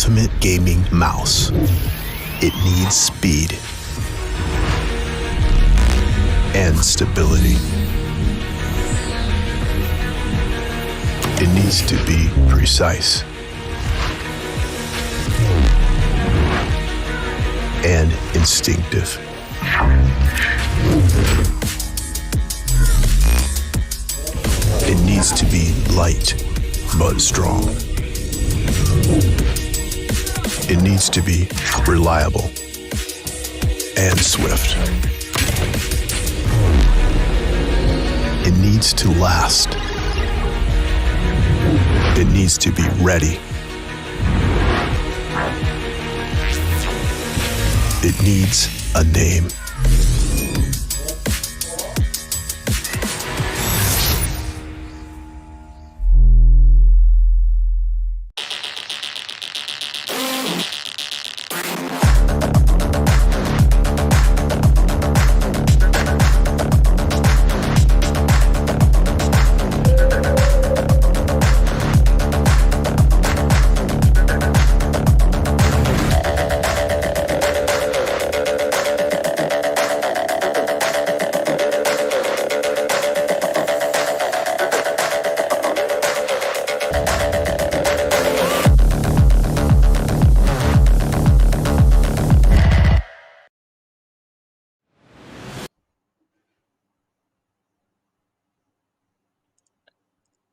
ultimate gaming mouse. It needs speed and stability. It needs to be precise and instinctive. It needs to be light but strong. It needs to be reliable and swift. It needs to last. It needs to be ready. It needs a name.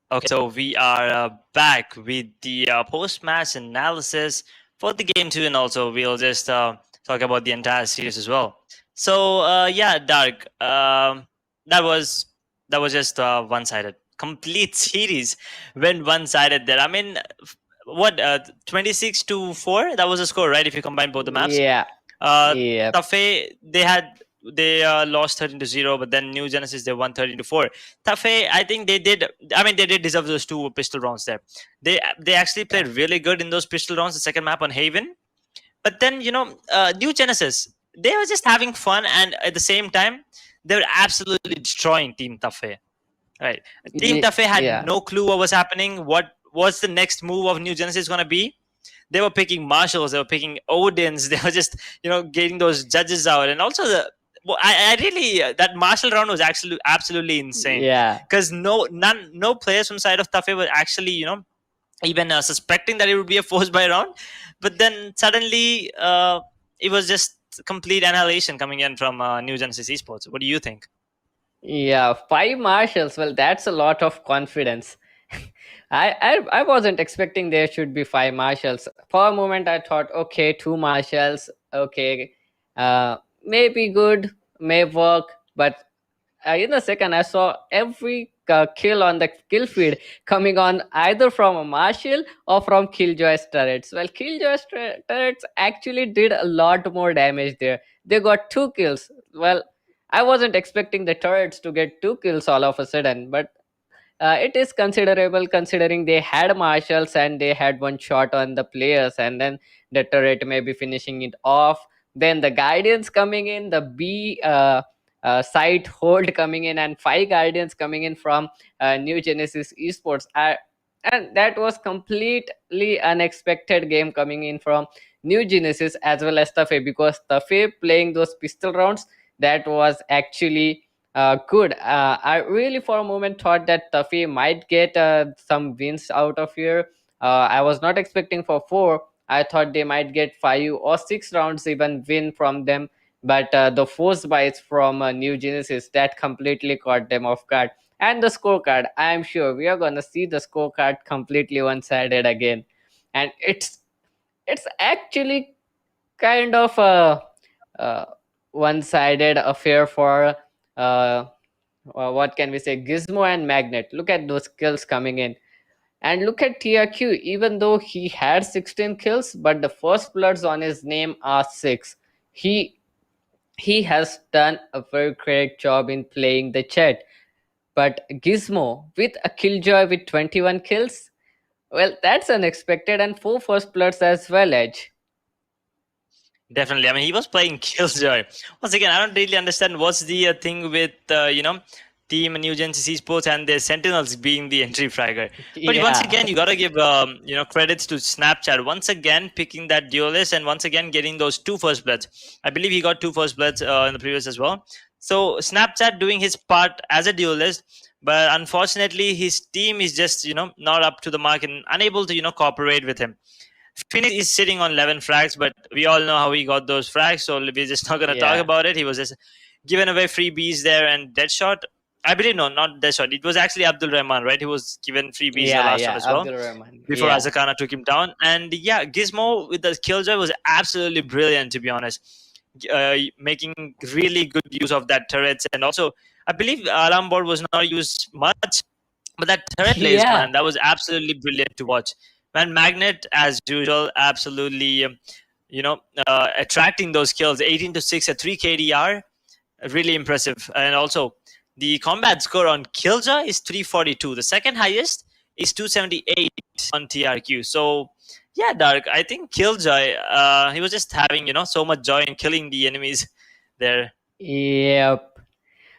Okay, so we are back with the post-match analysis for the game 2, and also we'll just talk about the entire series as well. So yeah, Dark, that was just one-sided. Complete series went one-sided there. I mean, what 26-4? That was the score, right? If you combine both the maps. Yeah. Yeah. Tafe, they lost 13-0, but then New Genesis they won 13-4. Tafe, I think they did. I mean, they did deserve those 2 pistol rounds there. They actually played really good in those pistol rounds. The second map on Haven, but then New Genesis, they were just having fun, and at the same time they were absolutely destroying Team Tafe. Right, Team Tafe had no clue what was happening. What's the next move of New Genesis going to be? They were picking Marshalls, they were picking Odins, they were just getting those judges out, and also I really that Marshall round was actually absolutely insane. Yeah, because no players from side of Tafe were actually even suspecting that it would be a forced buy round, but then suddenly it was just complete annihilation coming in from New Genesis Esports. What do you think? Yeah, 5 marshals. Well, that's a lot of confidence. I wasn't expecting there should be 5 marshals. For a moment, I thought, okay, 2 marshals, okay, maybe good, may work. But in a second, I saw every kill on the kill feed coming on either from a marshal or from Killjoy's turrets. Well, Killjoy's turrets actually did a lot more damage there. They got 2 kills. Well, I wasn't expecting the turrets to get 2 kills all of a sudden, but it is considerable considering they had marshals and they had 1 shot on the players, and then the turret may be finishing it off. Then the guardians coming in, the B site hold coming in, and 5 guardians coming in from New Genesis Esports. And that was completely unexpected game coming in from New Genesis as well as Tafe, because Tafe playing those pistol rounds, that was actually good. I really for a moment thought that Tafe might get some wins out of here. I was not expecting for 4. I thought they might get 5 or 6 rounds even win from them. But the force bites from New Genesis, that completely caught them off guard. And the scorecard, I am sure we are gonna see the scorecard completely one-sided again. And it's actually kind of a one-sided affair for what can we say, Gizmo and Magnet. Look at those kills coming in, and look at TRQ. Even though he had 16 kills, but the first bloods on his name are 6. He has done a very great job in playing the chat. But Gizmo with a Killjoy with 21 kills, well, that's unexpected, and 4 first bloods as well, Edge. Definitely. I mean, he was playing Killjoy. Once again, I don't really understand what's the thing with, team New Genesis Esports and their Sentinels being the entry fragger. But once Yeah. again, you gotta give credits to Snapchat once again picking that duelist and once again getting those two first bloods. I believe he got two first bloods in the previous as well. So Snapchat doing his part as a duelist, but unfortunately his team is just not up to the mark and unable to cooperate with him. Phoenix is sitting on 11 frags, but we all know how he got those frags, so we're just not going to talk Yeah. about it. He was just given away freebies there and Deadshot. I believe, no, not Deadshot. It was actually Abdul Rahman, right? He was given freebies the Yeah. last round Yeah. as well Abdul Rahman. before Yeah. Azakana took him down. And yeah, Gizmo with the killjoy was absolutely brilliant, to be honest. Making really good use of that turrets. And also, I believe alarm board was not used much, but that turret lays, Yeah. man, that was absolutely brilliant to watch. Man, Magnet, as usual, absolutely, attracting those kills. 18 to 6 at 3 KDR, really impressive. And also, the combat score on Killjoy is 342. The second highest is 278 on TRQ. So, yeah, Dark, I think Killjoy, he was just having, so much joy in killing the enemies there. Yep.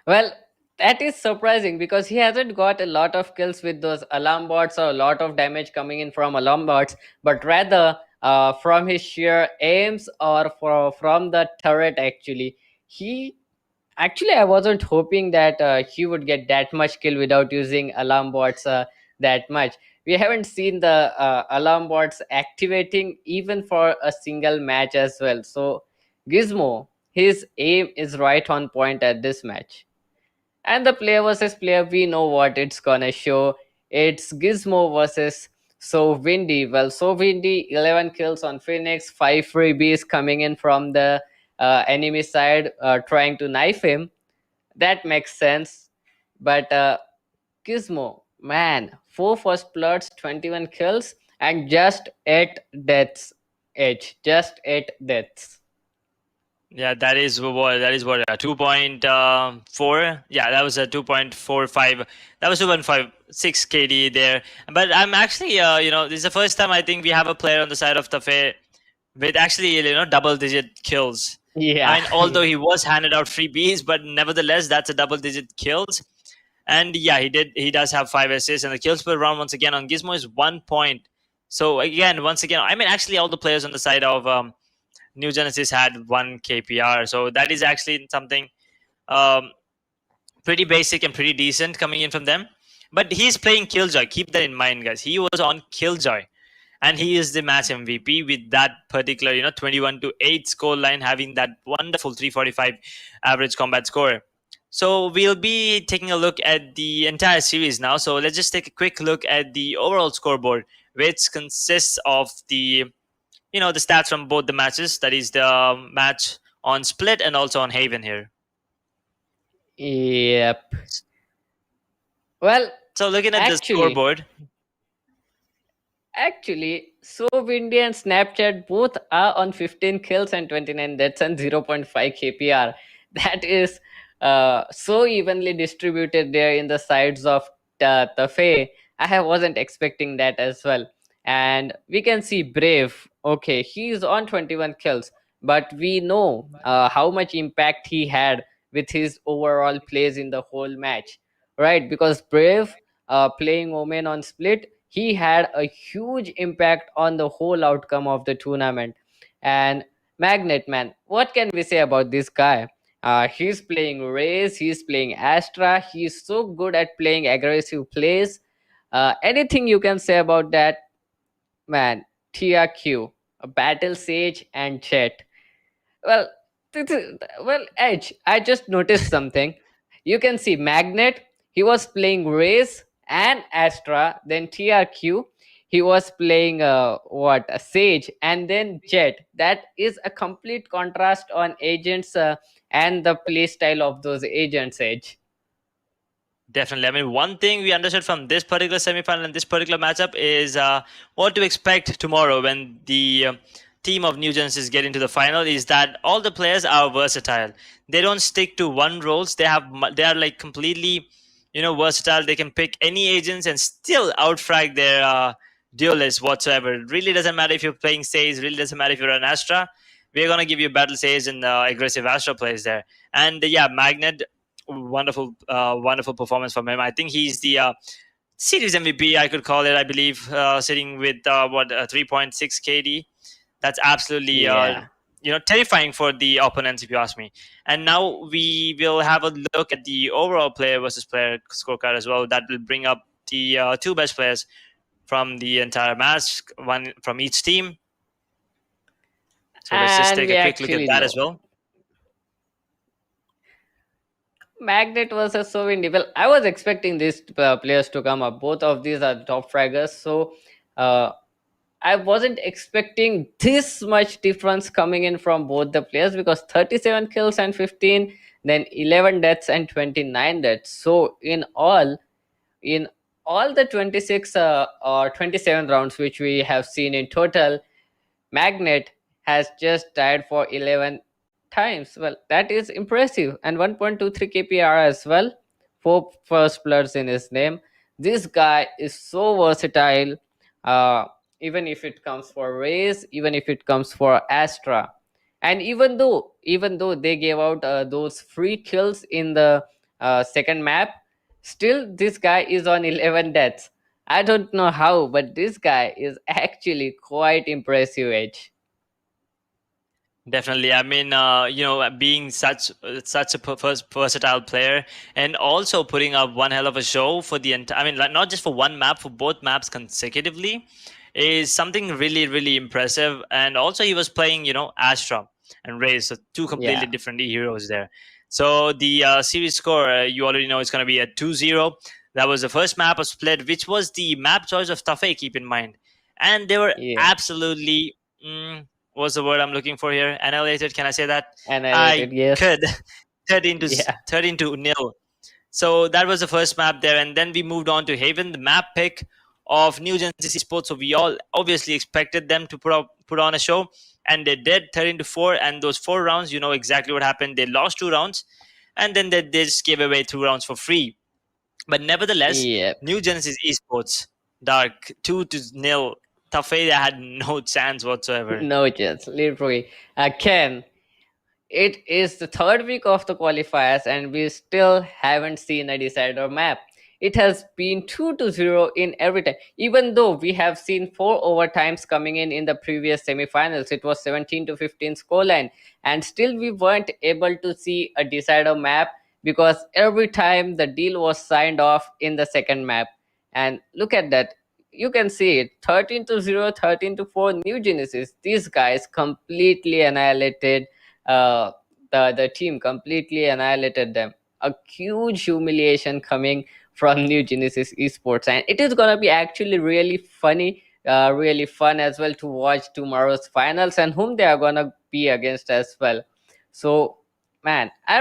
Well, that is surprising because he hasn't got a lot of kills with those alarm bots or a lot of damage coming in from alarm bots, but rather from his sheer aims or from the turret actually. He Actually, I wasn't hoping that he would get that much kill without using alarm bots that much. We haven't seen the alarm bots activating even for a single match as well. So, Gizmo, his aim is right on point at this match. And the player versus player, we know what it's gonna show. It's Gizmo versus So Windy. Well, So Windy, 11 kills on Phoenix, 5 freebies coming in from the enemy side, trying to knife him. That makes sense. But Gizmo, man, 4 first bloods, 21 kills, and just 8 deaths each. Just 8 deaths. Yeah, that is what 2.4. Yeah, that was a 2.45. That was 2.56 KD there. But I'm actually this is the first time I think we have a player on the side of Tafe with actually double digit kills. Yeah. And although he was handed out freebies, but nevertheless that's a double digit kills. And yeah, he does have 5 assists, and the kills per round once again on Gizmo is 1 point. So again, once again, I mean actually all the players on the side of New Genesis had 1 KPR, so that is actually something um, pretty basic and pretty decent coming in from them. But he's playing Killjoy. Keep that in mind, guys. He was on Killjoy, and he is the match MVP with that particular 21 to 8 score line, having that wonderful 345 average combat score. So we'll be taking a look at the entire series now. So let's just take a quick look at the overall scoreboard, which consists of the stats from both the matches. That is the match on Split and also on Haven here. Yep. Well, So looking at the actually, scoreboard, Actually, So Windy and Snapchat both are on 15 kills and 29 deaths and 0.5 KPR. That is so evenly distributed there in the sides of Tafe. Wasn't expecting that as well. And we can see Brave. Okay, he's on 21 kills, but we know how much impact he had with his overall plays in the whole match, right? Because Brave playing Omen on Split, he had a huge impact on the whole outcome of the tournament. And Magnet, man, what can we say about this guy? He's playing Raze, he's playing Astra, he's so good at playing aggressive plays. Anything you can say about that, man? TRQ, a Battle Sage, and Chet. Well, Edge, I just noticed something. You can see Magnet, he was playing Race and Astra, then TRQ, he was playing a Sage, and then Jet. That is a complete contrast on agents and the play style of those agents, Edge. definitely. I mean, one thing we understood from this particular semifinal and this particular matchup is what to expect tomorrow when the team of New Genesis get into the final is that all the players are versatile. They don't stick to one roles. They are like completely versatile. They can pick any agents and still outfrag their duelists whatsoever. It really doesn't matter if you're playing Sage. Really doesn't matter if you're an Astra. We're gonna give you battle Sage and aggressive Astra plays there. And yeah, Magnet wonderful performance from him. I think he's the series MVP, I could call it. I believe sitting with 3.6 KD. That's absolutely Yeah. terrifying for the opponents, if you ask me. And now we will have a look at the overall player versus player scorecard as well. That will bring up the two best players from the entire match, one from each team. So let's just And take we a quick look at actually that as know well. Magnet versus Sovindy. Well, I was expecting these players to come up. Both of these are top fraggers, so uh, I wasn't expecting this much difference coming in from both the players, because 37 kills and 15, then 11 deaths and 29 deaths. So in all the 26 or 27 rounds which we have seen in total, Magnet has just died for 11 times. Well, that is impressive. And 1.23 KPR as well. 4 first bloods in his name. This guy is so versatile. Uh, Even if it comes for Raze, even if it comes for Astra. And even though they gave out those free kills in the second map, still this guy is on 11 deaths. I don't know how, but this guy is actually quite impressive, Edge. Definitely. I mean, being such a versatile player, and also putting up one hell of a show for the entire. I mean, like, not just for one map, for both maps consecutively, is something really, really impressive. And also, he was playing, Astra and Raze, so two completely Yeah. different heroes there. So the series score, you already know, it's going to be at 2-0. That was the first map of split, which was the map choice of Tafe. Keep in mind, and they were Yeah. absolutely. What's the word I'm looking for here? Annihilated. Can I say that? Annihilated, I yes. could. 13 to Yeah. 13 to nil. So that was the first map there, and then we moved on to Haven, the map pick of New Genesis Esports. So we all obviously expected them to put on a show, and they did. 13 to 4, and those 4 rounds, you know exactly what happened. They lost 2 rounds, and then they just gave away 2 rounds for free. But nevertheless, Yeah. New Genesis Esports, Dark 2-0. Tafe had no chance whatsoever. No chance, literally. Ken, it is the third week of the qualifiers and we still haven't seen a decider map. It has been 2-0 in every time. Even though we have seen 4 overtimes coming in the previous semifinals, it was 17-15 scoreline, and still we weren't able to see a decider map, because every time the deal was signed off in the second map. And look at that. You can see it, 13-0, 13-4 New Genesis. These guys completely annihilated the team, completely annihilated them. A huge humiliation coming from New Genesis Esports, and it is gonna be actually really funny, really fun as well to watch tomorrow's finals and whom they are gonna be against as well. So, man, I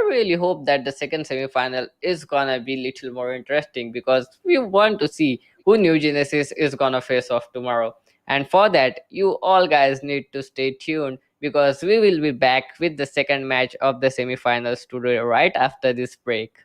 really hope that the second semi-final is gonna be little more interesting, because we want to see who New Genesis is gonna face off tomorrow. And for that, you all guys need to stay tuned, because we will be back with the second match of the semifinals today right after this break.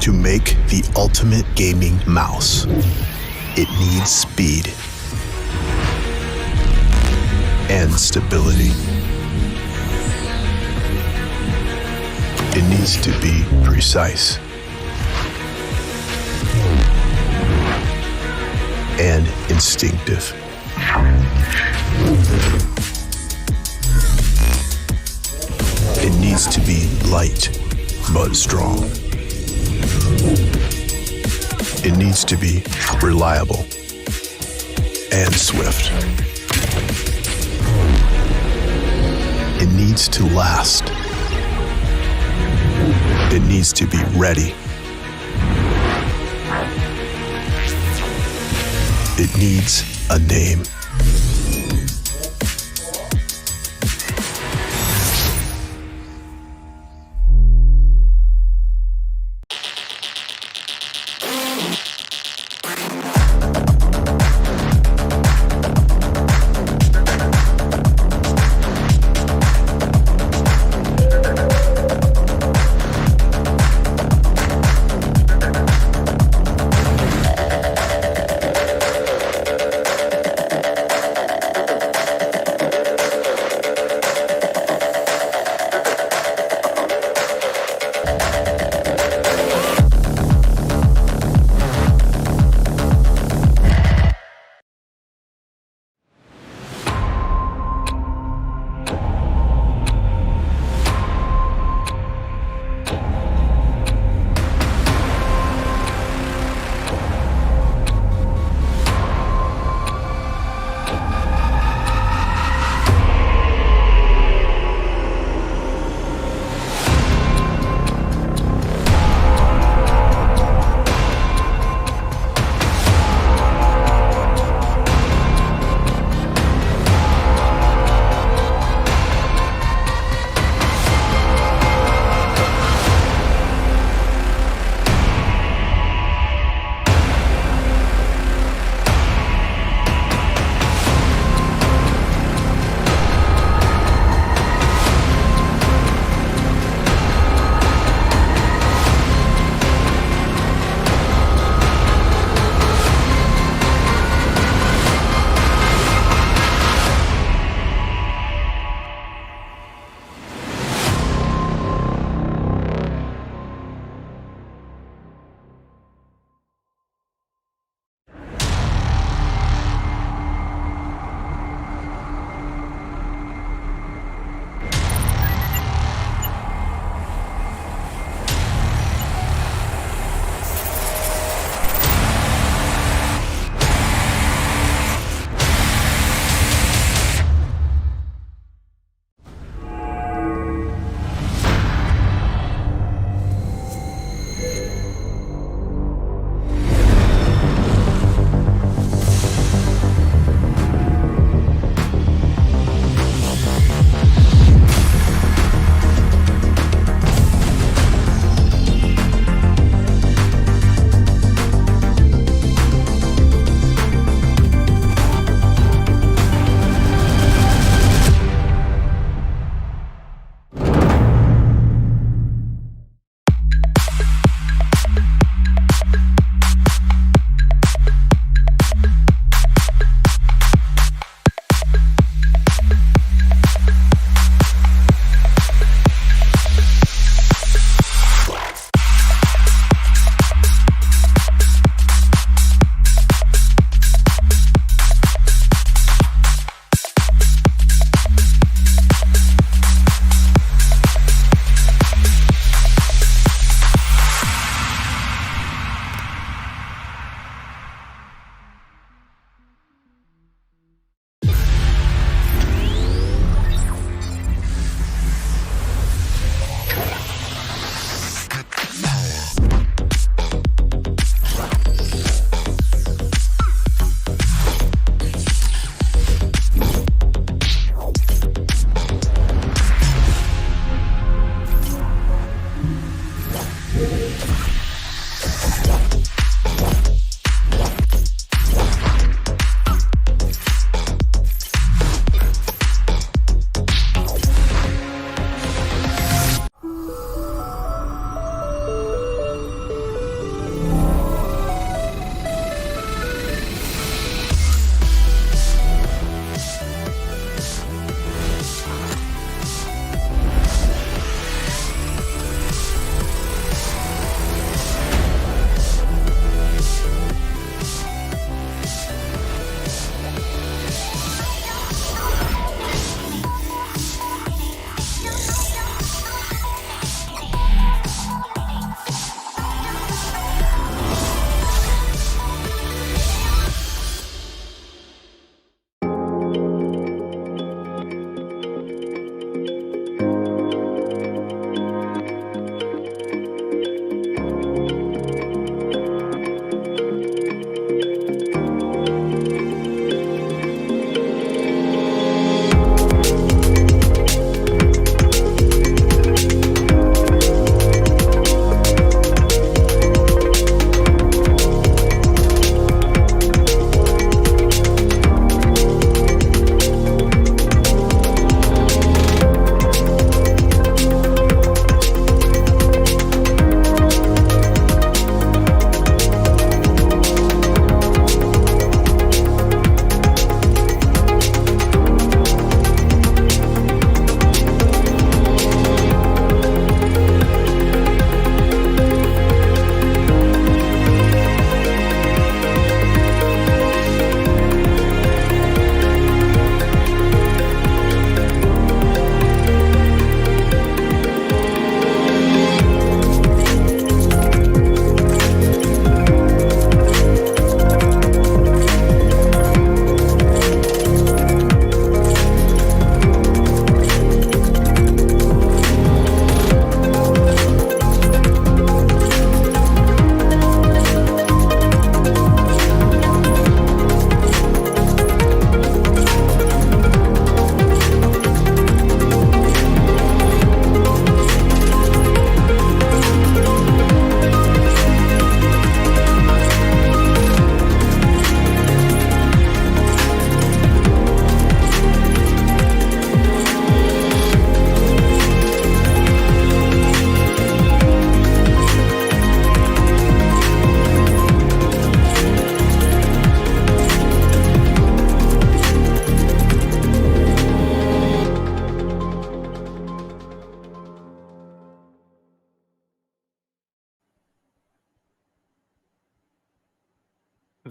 To make the ultimate gaming mouse, it needs speed and stability. It needs to be precise and instinctive. It needs to be light but strong. It needs to be reliable and swift. It needs to last. It needs to be ready. It needs a name.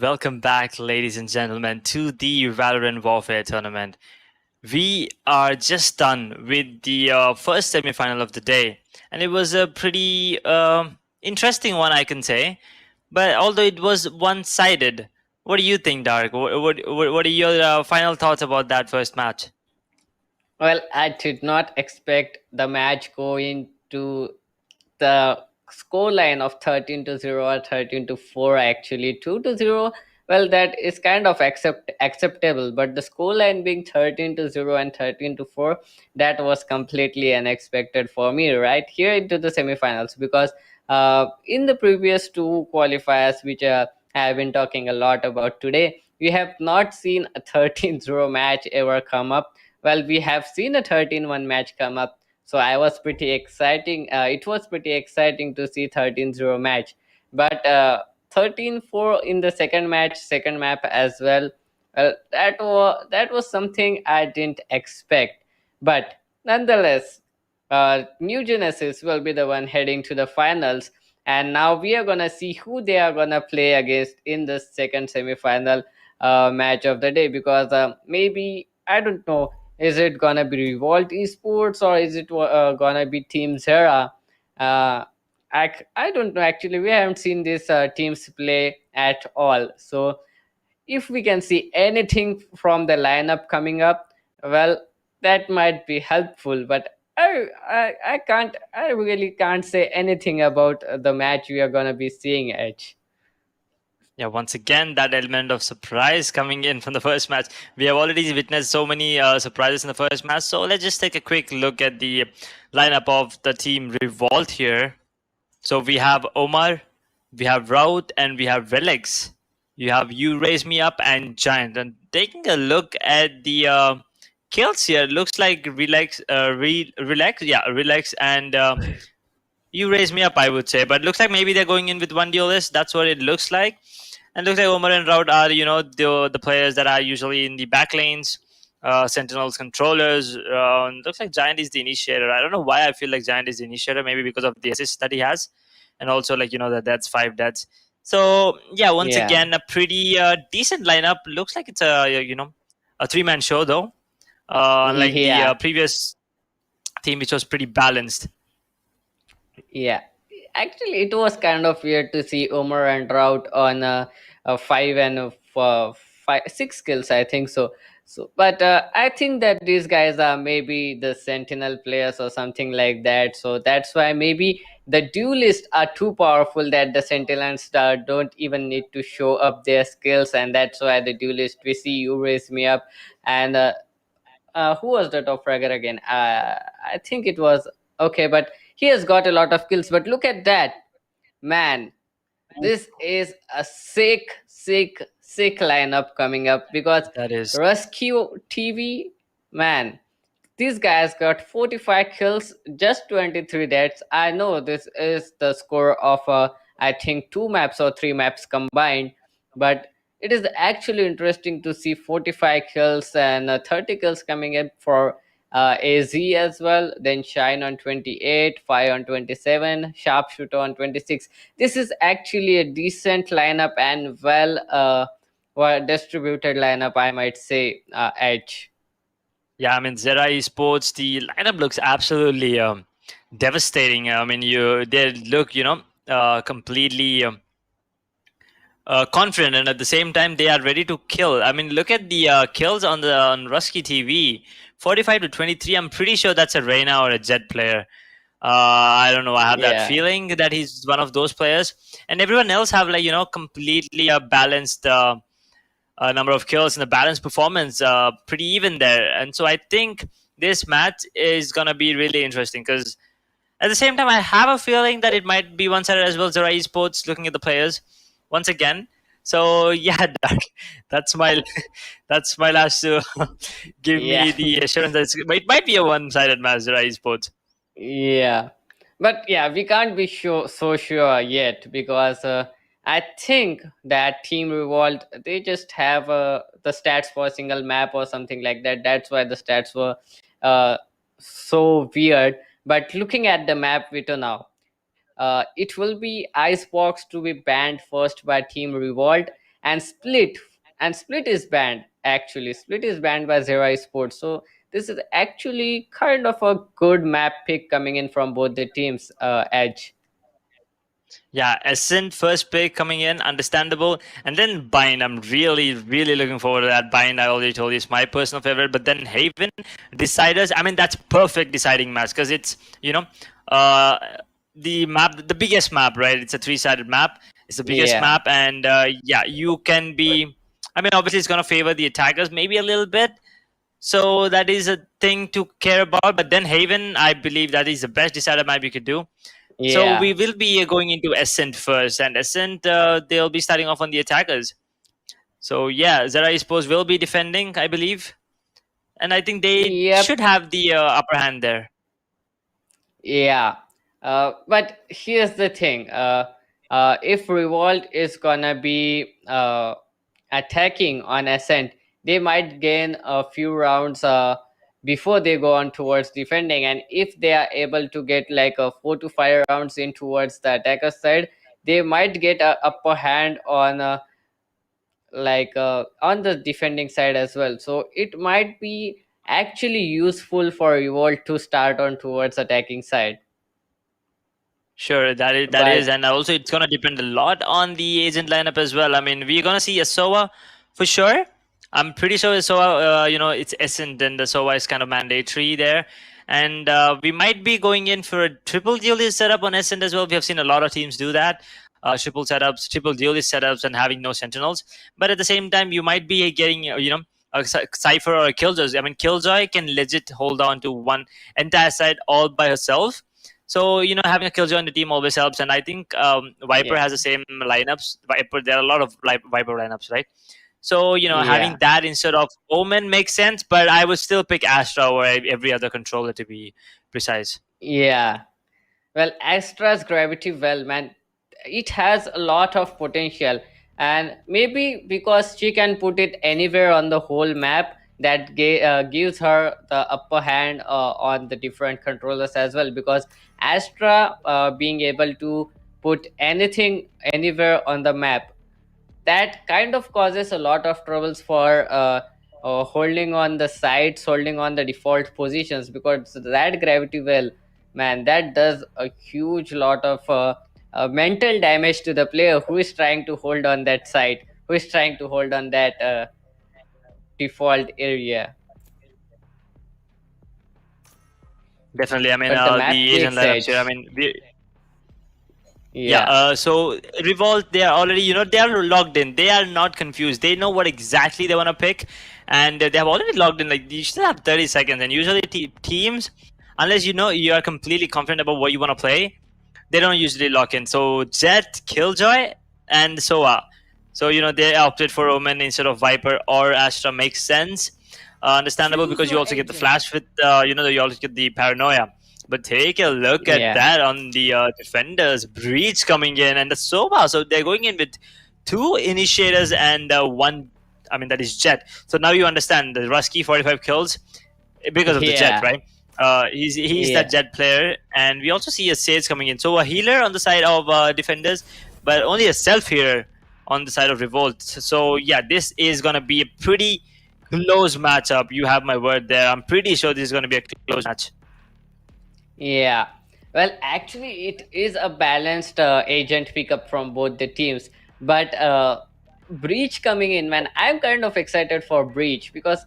Welcome back, ladies and gentlemen, to the Valorant Warfare tournament. We are just done with the first semi-final of the day, and it was a pretty interesting one, I can say. But although it was one-sided, what do you think, Dark? What are your final thoughts about that first match? Well, I did not expect the match going to the scoreline of 13 to 0 or 13 to 4, actually 2 to 0. Well, that is kind of acceptable, but the scoreline being 13 to 0 and 13 to 4, that was completely unexpected for me right here into the semifinals, because in the previous two qualifiers, which I have been talking a lot about today, we have not seen a 13-0 match ever come up. Well, we have seen a 13-1 match come up, so I was pretty exciting. It was pretty exciting to see 13-0 match, but 13-4 in the second map as well. Well, that was something I didn't expect, but nonetheless, New Genesis will be the one heading to the finals, and now we are gonna see who they are gonna play against in the second semifinal match of the day, because maybe, I don't know, is it gonna be Revolt Esports, or is it gonna be Team Zera? Uh, I don't know, actually. We haven't seen these teams play at all. So if we can see anything from the lineup coming up, well, that might be helpful. But I really can't say anything about the match we are gonna be seeing, Edge. Yeah, once again, that element of surprise coming in from the first match. We have already witnessed so many surprises in the first match. So let's just take a quick look at the lineup of the team Revolt here. So we have Omar, we have Raut, and we have Relix. You have You Raise Me Up and Giant. And taking a look at the kills here, looks like Relax, Relax, and You Raise Me Up, I would say. But looks like maybe they're going in with one duelist. That's what it looks like. And looks like Omar and Raut are, the players that are usually in the back lanes, Sentinels, controllers. Looks like Giant is the initiator. I don't know why I feel like Giant is the initiator. Maybe because of the assist that he has, and also that's 5 deaths. So yeah, once Yeah. again, a pretty decent lineup. Looks like it's a 3-man show though. Unlike the Yeah. previous team, which was pretty balanced. Yeah, actually, it was kind of weird to see Omar and Rout on a 6 kills, I think so. So, but I think that these guys are maybe the Sentinel players or something like that. So that's why maybe the duelists are too powerful that the Sentinels don't even need to show up their skills, and that's why the duelist, we see You Raise Me Up, and who was the top fragger again? I think it was okay, but he has got a lot of kills. But look at that, man! This is a sick lineup coming up, because That is. Rescue TV, man. These guys got 45 kills, just 23 deaths. I know this is the score of, I think, 2 maps or 3 maps combined, but it is actually interesting to see 45 kills and 30 kills coming in for AZ as well. Then Shine on 28, Fire on 27, Sharpshooter on 26. This is actually a decent lineup and well distributed lineup, I might say, Edge. Yeah, I mean, Zera Esports, the lineup looks absolutely devastating. I mean, they look, completely confident, and at the same time, they are ready to kill. I mean, look at the kills on Rusky TV, 45 to 23. I'm pretty sure that's a Reyna or a Jet player. I don't know. I have that Yeah. feeling that he's one of those players, and everyone else have completely balanced. Number of kills and the balanced performance, pretty even there. And so I think this match is gonna be really interesting, because at the same time I have a feeling that it might be one-sided as well. Zera Esports looking at the players once again. So yeah, that's my that's my last to give me Yeah. the assurance that it might be a one-sided match. Zera Esports. Yeah, but yeah, we can't be so sure yet, because I think that Team Revolt, they just have the stats for a single map or something like that. That's why the stats were uh, so weird. But looking at the map Vito now, it will be Icebox to be banned first by Team Revolt, and Split is banned. Actually, Split is banned by Zero Esports. So this is actually kind of a good map pick coming in from both the teams. Edge. Yeah, Ascent first pick coming in, understandable. And then Bind, I'm really, really looking forward to that. Bind, I already told you, is my personal favorite. But then Haven, Deciders, I mean, that's perfect deciding match because it's, uh, the map, the biggest map, right? It's a three-sided map. It's the biggest Yeah, map. And yeah, you can be, I mean, obviously it's going to favor the attackers maybe a little bit. So that is a thing to care about. But then Haven, I believe that is the best decider map you could do. So yeah, we will be going into Ascent first, and Ascent they'll be starting off on the attackers. So yeah, Zera Esports will be defending, I believe, and I think they yep. should have the upper hand there. Yeah, but here's the thing. If Revolt is gonna be attacking on Ascent, they might gain a few rounds before they go on towards defending. And if they are able to get like a 4 to 5 rounds in towards the attacker side, they might get a upper hand on the defending side as well. So it might be actually useful for Revolt to start on towards attacking side. Sure, that is, But and also it's gonna depend a lot on the agent lineup as well. I mean, we're gonna see a Soa for sure. I'm pretty sure Soa, it's Ascent and the Soa is kind of mandatory there, and we might be going in for a triple duelist setup on Ascent as well. We have seen a lot of teams do that, triple setups, triple duelist setups, and having no sentinels. But at the same time, you might be getting, a Cypher or a Killjoy. I mean, Killjoy can legit hold on to one entire side all by herself. So having a Killjoy on the team always helps, and I think Viper yeah, has the same lineups. Viper, there are a lot of Viper lineups, right? So having yeah, that instead of Omen makes sense, but I would still pick Astra or every other controller to be precise. yeah. Well, Astra's gravity well, man, it has a lot of potential, and maybe because she can put it anywhere on the whole map, that gives her the upper hand on the different controllers as well. Because Astra being able to put anything anywhere on the map, that kind of causes a lot of troubles for holding on the sides, holding on the default positions, because that gravity well, man, that does a huge lot of mental damage to the player who is trying to hold on that side, who is trying to hold on that default area. Definitely, I mean, But the map the Asian takes lineups here. I edge. mean, yeah. Yeah, So Revolt, they are already, they are logged in. They are not confused. They know what exactly they want to pick, and they have already logged in. Like you still have 30 seconds, and usually teams, unless you are completely confident about what you want to play, they don't usually lock in. So Jet, Killjoy, and Soa. So they opted for Omen instead of Viper or Astra makes sense. Understandable because you also get the flash with you also get the paranoia. But take a look at yeah, that on the defenders. Breach coming in and the Soba. So they're going in with two initiators and one. I mean that is Jet. So now you understand the Rusky 45 kills because of the Jet, yeah, right? He's that yeah. Jet player, and we also see a Sage coming in. So a healer on the side of defenders, but only a self healer on the side of Revolt. So yeah, this is gonna be a pretty close matchup. You have my word there. I'm pretty sure this is gonna be a close match. Yeah. Well, actually, it is a balanced agent pickup from both the teams. But Breach coming in, man, I'm kind of excited for Breach because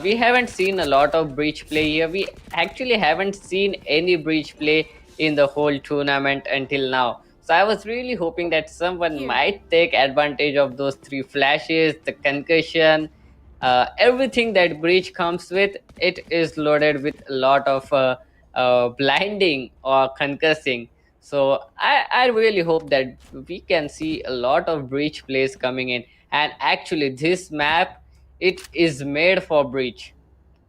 we haven't seen a lot of Breach play here. We actually haven't seen any Breach play in the whole tournament until now. So I was really hoping that someone might take advantage of those three flashes, the concussion, everything that Breach comes with. It is loaded with a lot of blinding or concussing. So I really hope that we can see a lot of Breach plays coming in. And actually, this map, it is made for Breach.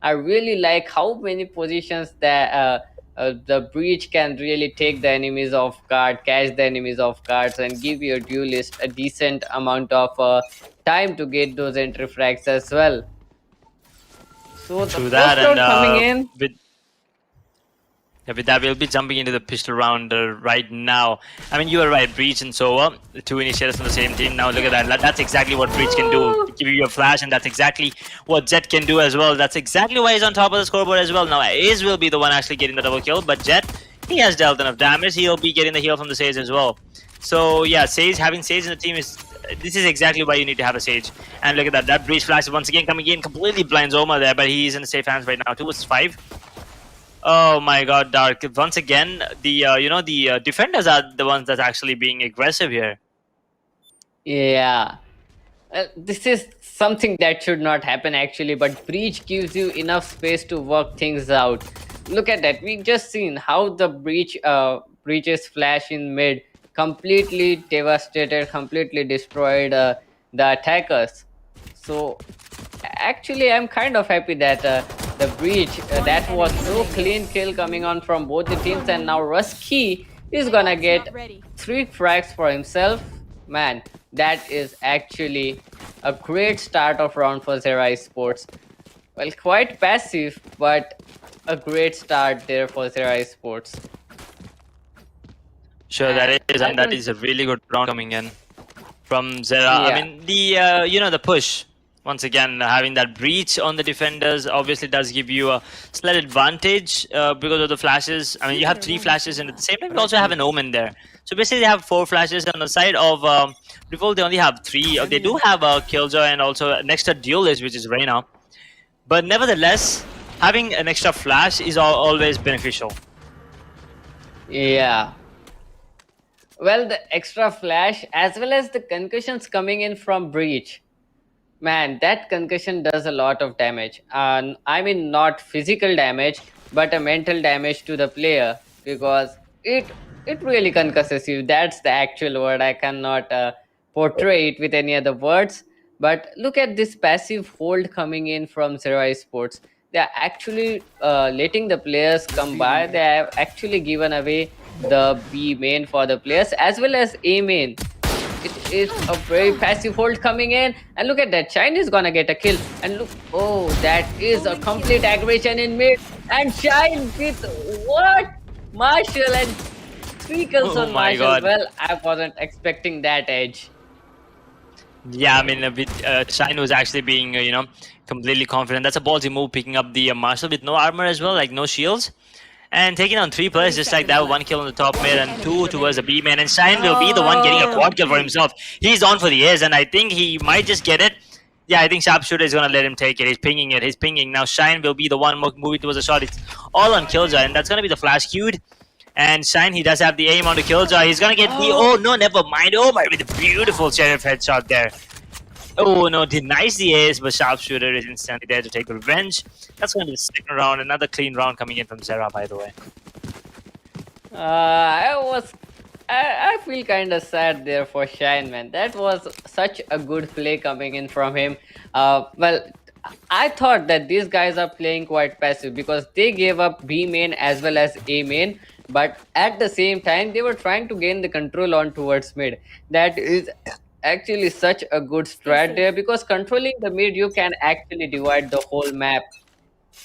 I really like how many positions that the Breach can really take the enemies off guard, catch the enemies off guards, and give your duelist a decent amount of time to get those entry frags as well. So the True that, first and round coming in, with Yeah, with that, we'll be jumping into the pistol round right now. I mean, you are right, Breach and Sova, the two initiators on the same team. Now look at that. That's exactly what Breach can do. Give you a flash, and that's exactly what Jet can do as well. That's exactly why he's on top of the scoreboard as well. Now, Ace will be the one actually getting the double kill, but Jet, he has dealt enough damage. He'll be getting the heal from the Sage as well. So, yeah, having Sage in the team this is exactly why you need to have a Sage. And look at that. That Breach flash is once again coming in, completely blinds Oma there, but he's in safe hands right now. 2 vs 5. Oh my god, Dark. Once again, the defenders are the ones that's actually being aggressive here. Yeah. This is something that should not happen actually, but Breach gives you enough space to work things out. Look at that. We just seen how the Breach's flash in mid completely devastated, completely destroyed the attackers. So actually, I'm kind of happy that the Breach, that was so clean kill coming on from both the teams, and now Rusky is gonna get 3 frags for himself. Man, that is actually a great start of round for Zera Esports. Well, quite passive, but a great start there for Zera Esports. Sure, that is, and that is a really good round coming in from Zera. Yeah. I mean, the push. Once again, having that breach on the defenders obviously does give you a slight advantage because of the flashes. I mean, you have 3 flashes, and at the same time, you also have an Omen there. So basically, they have 4 flashes on the side of Revolt. They only have 3. They do have a Killjoy and also an extra duelist, which is Reyna. But nevertheless, having an extra flash is always beneficial. Yeah. Well, the extra flash as well as the concussions coming in from Breach. Man, that concussion does a lot of damage. I mean, not physical damage, but a mental damage to the player, because it really concusses you. That's the actual word. I cannot portray it with any other words. But look at this passive hold coming in from Zero Sports. They are actually letting the players come by. They have actually given away the B main for the players as well as A main. It is a very passive hold coming in, and look at that. Shine is gonna get a kill, and look, oh, that is a complete aggression in mid, and Shine with what? Marshall, and 3 kills Oh on my Marshall. God. Well, I wasn't expecting that edge. Yeah, I mean, Shine was actually being, completely confident. That's a ballsy move, picking up the Marshall with no armor as well, like no shields. And taking on 3 players just like that, 1 kill on the top mid and 2 towards the B man. And Shine will be the one getting a quad kill for himself. He's on for the ace, and I think he might just get it. Yeah, I think Sharpshooter is going to let him take it. He's pinging it. He's pinging. Now Shine will be the one moving towards the shot. It's all on Killjoy, and that's going to be the flash queued. And Shine, he does have the aim on the Killjoy. He's going to get the... Oh, no, never mind. Oh, my, with a beautiful Sheriff headshot there. Oh, no, denies the ace, but Sharpshooter is instantly there to take revenge. That's going to be the second round. Another clean round coming in from Zera, by the way. I feel kind of sad there for Shine, man. That was such a good play coming in from him. Well, I thought that these guys are playing quite passive because they gave up B main as well as A main, but at the same time they were trying to gain the control on towards mid. That is actually such a good strat there, because controlling the mid, you can actually divide the whole map.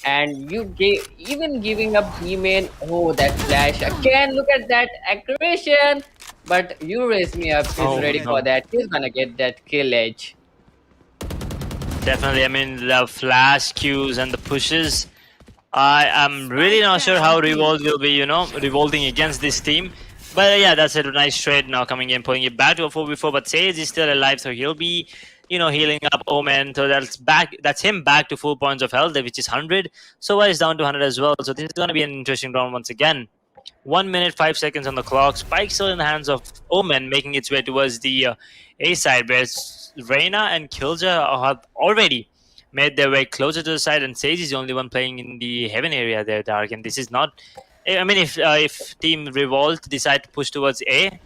And even giving up B main. Oh, that flash again! Look at that aggression. But you raise me up. He's ready no. for that. He's gonna get that kill edge. Definitely, I mean, the flash queues and the pushes. I am really not sure how Revolt will be, revolting against this team. But yeah, that's a nice trade now coming in, pulling it back to a 4v4. But Sage is still alive, so he'll be, healing up Omen. So that's him back to full points of health, which is 100. So is down to 100 as well. So this is going to be an interesting round once again. 1 minute, 5 seconds on the clock. Spike still in the hands of Omen, making its way towards the A side, where Reyna and Killjoy have already made their way closer to the side, and Sage is the only one playing in the heaven area there, Dark. And this is not... I mean, if Team Revolt decide to push towards A,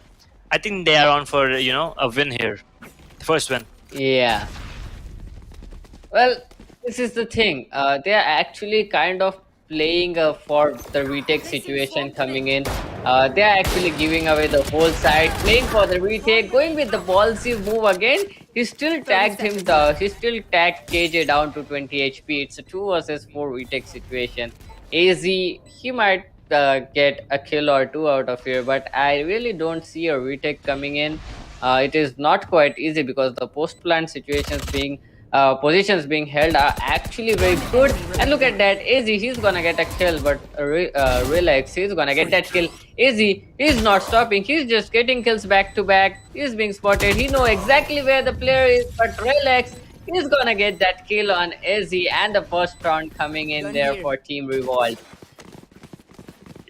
I think they are on for, a win here. The first win. Yeah. Well, this is the thing. They are actually kind of playing for the retake situation coming in. They are actually giving away the whole side, playing for the retake, going with the ballsy move again. He still tagged KJ down to 20 HP. It's a 2 versus 4 retake situation. AZ, he might get a kill or two out of here, but I really don't see a retake coming in. It is not quite easy because the post plant positions being held are actually very good. And look at that, AZ, he's gonna get a kill, but Relax, he's gonna get that kill. AZ, he's not stopping, he's just getting kills back to back. He's being spotted, he know exactly where the player is, but Relax, he's gonna get that kill on AZ, and the first round coming in there for Team Revolt.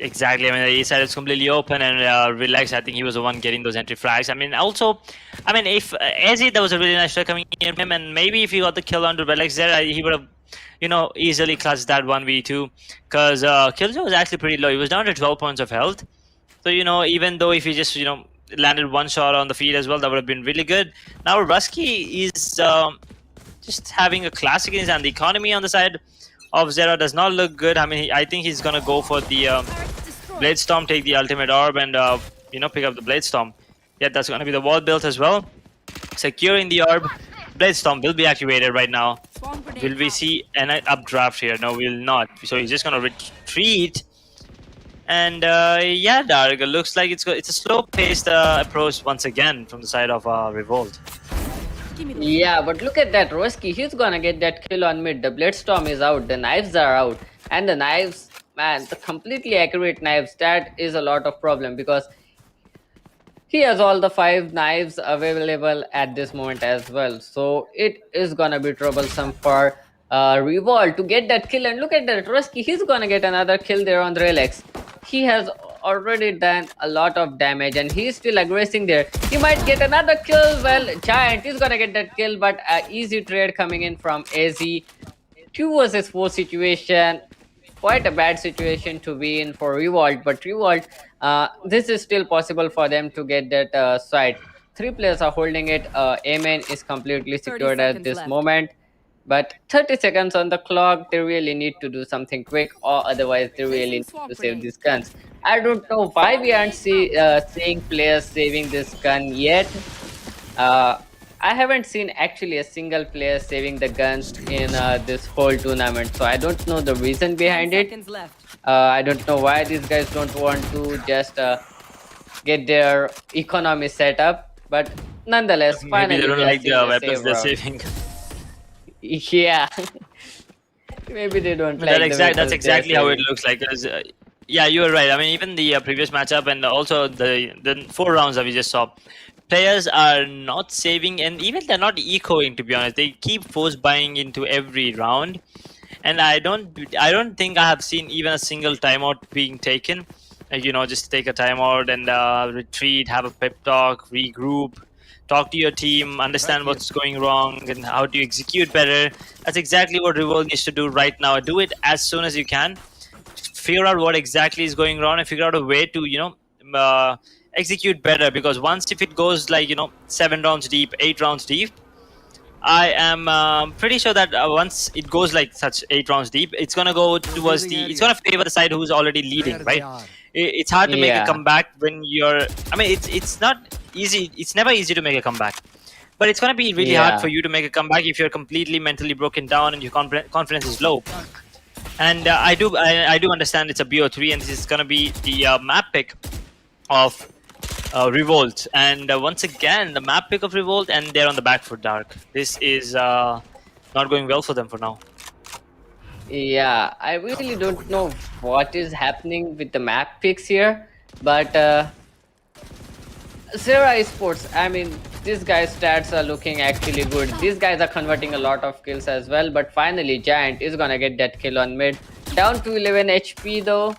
Exactly. I mean, the east side is completely open and relaxed. I think he was the one getting those entry frags. I mean, also, I mean, if Ezzy, that was a really nice shot coming in from him, and maybe if he got the kill on Relax there, he would have, easily clutched that 1v2. Because Killjoy was actually pretty low. He was down to 12 points of health. So, even though if he just, landed one shot on the feed as well, that would have been really good. Now, Rusky is just having a classic in his hand. The economy on the side of Zera does not look good. I mean, I think he's gonna go for the Blade Storm, take the ultimate orb, and pick up the Blade Storm. Yeah, that's gonna be the wall built as well. Securing the orb, Blade Storm will be activated right now. Will we see an updraft here? No, we'll not. So he's just gonna retreat. And yeah, Dark, it looks like it's a slow-paced approach once again from the side of Revolt. Yeah, but look at that, Roski. He's gonna get that kill on mid. The Blade Storm is out, the knives are out, and the knives, man, the completely accurate knives, that is a lot of problem because he has all the 5 knives available at this moment as well. So it is gonna be troublesome for Revolt to get that kill. And look at that, Roski. He's gonna get another kill there on Relax. He has already done a lot of damage and he's still aggressing there. He might get another kill. Well, Giant is gonna get that kill, but easy trade coming in from AZ. 2 versus 4 situation, quite a bad situation to be in for Revolt, but Revolt, this is still possible for them to get that side. 3 players are holding it. Amen is completely secured at this moment. But 30 seconds on the clock, they really need to do something quick, or otherwise they really need to save these guns. I don't know why we aren't seeing players saving this gun yet. I haven't seen actually a single player saving the guns in this whole tournament, so I don't know the reason behind it. I don't know why these guys don't want to just get their economy set up, but nonetheless, Maybe finally they don't like the weapons they're round. saving. Yeah, maybe they don't like That's exactly how it looks like. Yeah, you were right. I mean, even the previous matchup and also the 4 rounds that we just saw, players are not saving, and even they're not ecoing. To be honest, they keep force buying into every round, and I don't think I have seen even a single timeout being taken. Like, just take a timeout and retreat, have a pep talk, regroup. Talk to your team, understand what's going wrong and how to execute better. That's exactly what Revolt needs to do right now. Do it as soon as you can. Figure out what exactly is going wrong and figure out a way to, execute better. Because once if it goes like, 7 rounds deep, 8 rounds deep, I am pretty sure that once it goes like such 8 rounds deep, it's gonna go towards it's gonna favor the side who's already leading, right? It's hard to make a comeback when you're. I mean, it's not easy. It's never easy to make a comeback, but it's gonna be really hard for you to make a comeback if you're completely mentally broken down and your confidence is low. And I do understand it's a BO3 and this is gonna be the map pick of Revolt, and once again the map pick of Revolt, and they're on the back foot, Dark. This is not going well for them for now. Yeah, I really don't know what is happening with the map picks here, but Zera Esports, I mean, these guys' stats are looking actually good. These guys are converting a lot of kills as well, but finally Giant is gonna get that kill on mid. Down to 11 HP though.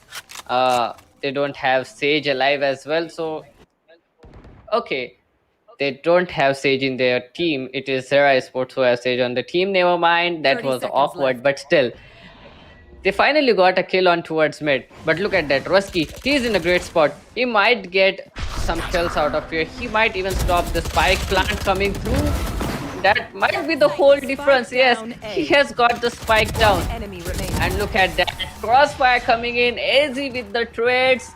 They don't have Sage alive as well, so okay. They don't have Sage in their team. It is Zera Esports who has Sage on the team. Never mind, that was awkward, but still. They finally got a kill on towards mid. But look at that, Rusky, he's in a great spot. He might get some kills out of here. He might even stop the spike plant coming through. That might be the whole difference. Yes, he has got the spike down. And look at that, crossfire coming in. AZ with the trades.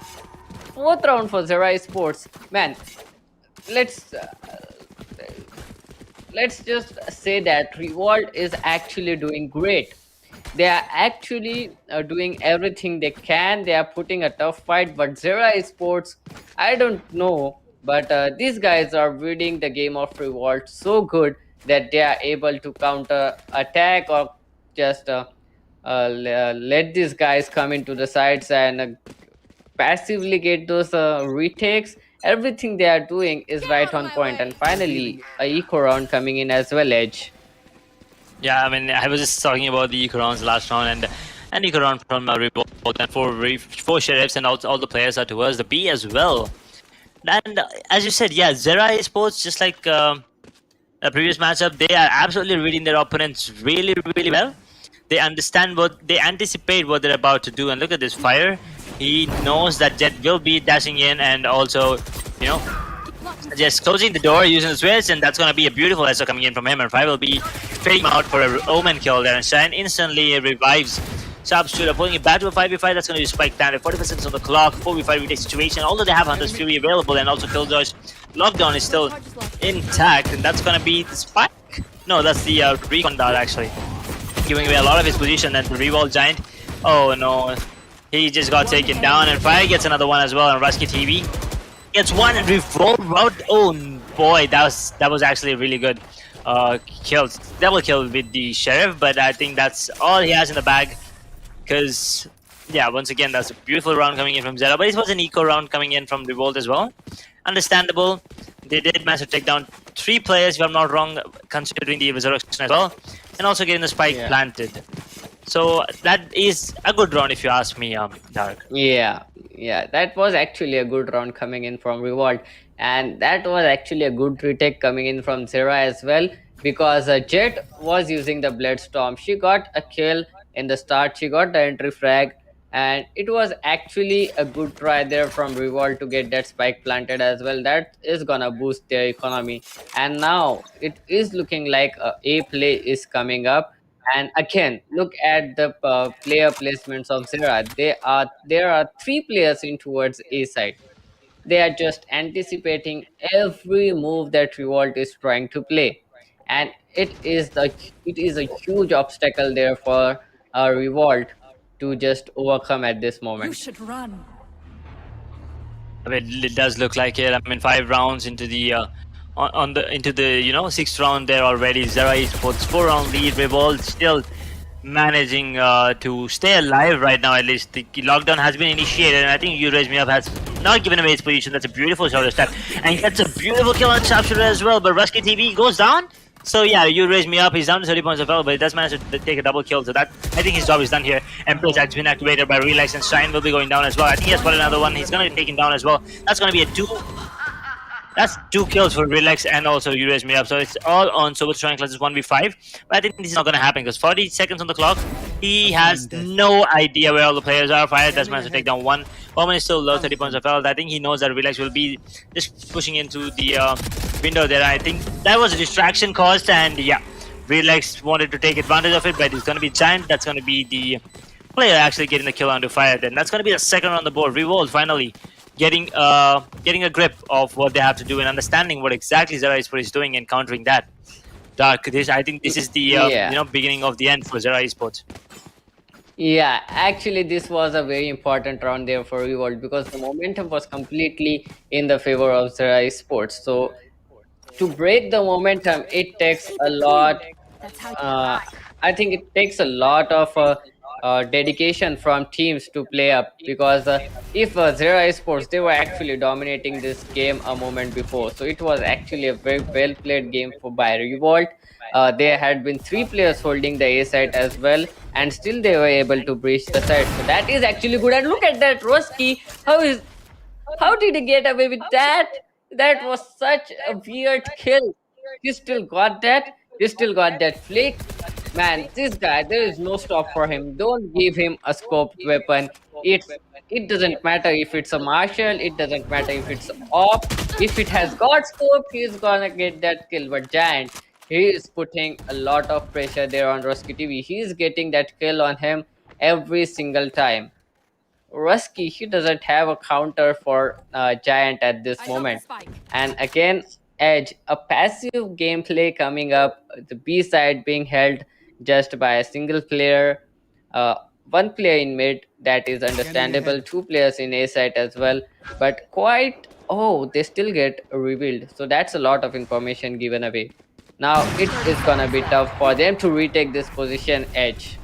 4th round for Zera Esports. Man, let's just say that Revolt is actually doing great. They are actually doing everything they can. They are putting a tough fight, but Zera Esports, I don't know, but these guys are reading the game of Revolt so good that they are able to counter attack or just let these guys come into the sides and passively get those retakes. Everything they are doing is right on point. And finally, a eco round coming in as well, Edge. Yeah, I mean, I was just talking about the eco rounds last round, and eco round from Revolt, and four sheriffs, and all the players are towards the B as well. And as you said, yeah, Zera Esports, just like the previous matchup, they are absolutely reading their opponents really, really well. They understand they anticipate what they're about to do. And look at this fire. He knows that Jet will be dashing in, and also, you know, just closing the door using the switch, and that's gonna be a beautiful SO coming in from him. And Fry will be fading out for a Omen kill there, and Shine instantly revives Sharpshooter, pulling it back to a 5v5. That's going to be spiked down at 40 seconds on the clock. 4v5 retake situation. Although they have Hunter's Fury available, and also Killjoy's lockdown is still intact, and that's going to be the spike. No, that's the recon dart actually, giving away a lot of his position. And the Revolt Giant, oh no, he just got taken down, and Fire gets another one as well. And Rusky TV gets one, and Revolt route. Oh boy, that was actually really good. Killed, double kill with the Sheriff, but I think that's all he has in the bag. Because, yeah, once again, that's a beautiful round coming in from Zera. But it was an eco round coming in from Revolt as well. Understandable. They did manage to take down 3 players, if I'm not wrong, considering the resurrection as well. And also getting the spike planted. So that is a good round if you ask me, Dark. Yeah, that was actually a good round coming in from Revolt. And that was actually a good retake coming in from Zera as well. Because Jet was using the Bloodstorm. She got a kill in the start. She got the entry frag, and it was actually a good try there from Revolt to get that spike planted as well. That is gonna boost their economy. And now it is looking like a play is coming up. And again, look at the player placements of Zera. There are 3 players in towards A side. They are just anticipating every move that Revolt is trying to play, and it is a huge obstacle there for Revolt to just overcome at this moment. should run. I mean, it does look like it. I mean, 5 rounds into the into the 6th round there already. Zera Esports 4-round lead. Revolt still managing to stay alive right now. At least the lockdown has been initiated, and I think You Raise Me Up has not given away its position. That's a beautiful shoulder step, and gets a beautiful kill on Sharpshooter as well. But Rusky TV goes down. So yeah, You Raise Me Up. He's down to 30 points of health, but he does manage to take a double kill. So that, I think his job is done here. Empress has been activated by Relax, and Shine will be going down as well. I think he has got another one. He's going to be taken down as well. That's going to be a 2. That's 2 kills for Relax and also You Raise Me Up. So it's all on Sober Strong Classes 1v5. But I think this is not going to happen because 40 seconds on the clock. He has no idea where all the players are. Fire does manage to take down 1. Omen is still low, 30 points of health. I think he knows that Relax will be just pushing into the window there. I think that was a distraction caused, and yeah, Relax wanted to take advantage of it, but it's going to be Giant. That's going to be the player actually getting the kill onto Fire. Then that's going to be the second on the board. Revolt finally getting a grip of what they have to do and understanding what exactly Zera Esports is doing and countering that. Dark, I think this is the beginning of the end for Zera Esports. Yeah, actually, this was a very important round there for Revolt because the momentum was completely in the favor of Zera Esports. So to break the momentum, it takes a lot. I think it takes a lot of dedication from teams to play up because if Zera Esports, they were actually dominating this game a moment before, so it was actually a very well played game for by Revolt. There had been 3 players holding the A side as well, and still they were able to breach the side. So that is actually good. And look at that, Rusky. How did he get away with that? That was such a weird kill. He still got that. He still got that flick. Man, this guy, there is no stop for him. Don't give him a scoped weapon. It doesn't matter if it's a martial. It doesn't matter if it's off. If it has got scope, he's gonna get that kill. But Giant, he is putting a lot of pressure there on Rusky TV. He's getting that kill on him every single time. Rusky, he doesn't have a counter for Giant at this moment. And again, Edge, a passive gameplay coming up, the B side being held. just by a single player. One player in mid, that is understandable. Two players in A site as well, but quite, oh, they still get revealed. So that's a lot of information given away. Now it is gonna be tough for them to retake this position edge.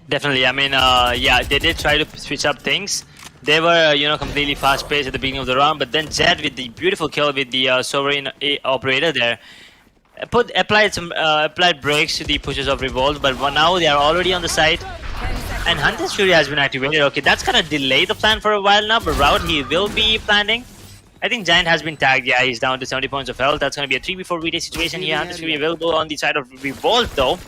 Definitely. I mean, yeah, they did try to switch up things. They were, completely fast-paced at the beginning of the round, but then Zed with the beautiful kill with the sovereign operator there applied breaks to the pushes of Revolt, but now they are already on the site. And Hunter's Fury has been activated. Okay, that's gonna delay the plan for a while now, but Route he will be planning. I think Giant has been tagged. Yeah, he's down to 70 points of health. That's gonna be a 3v4 retake situation here. Hunter's Fury available on the side of Revolt though.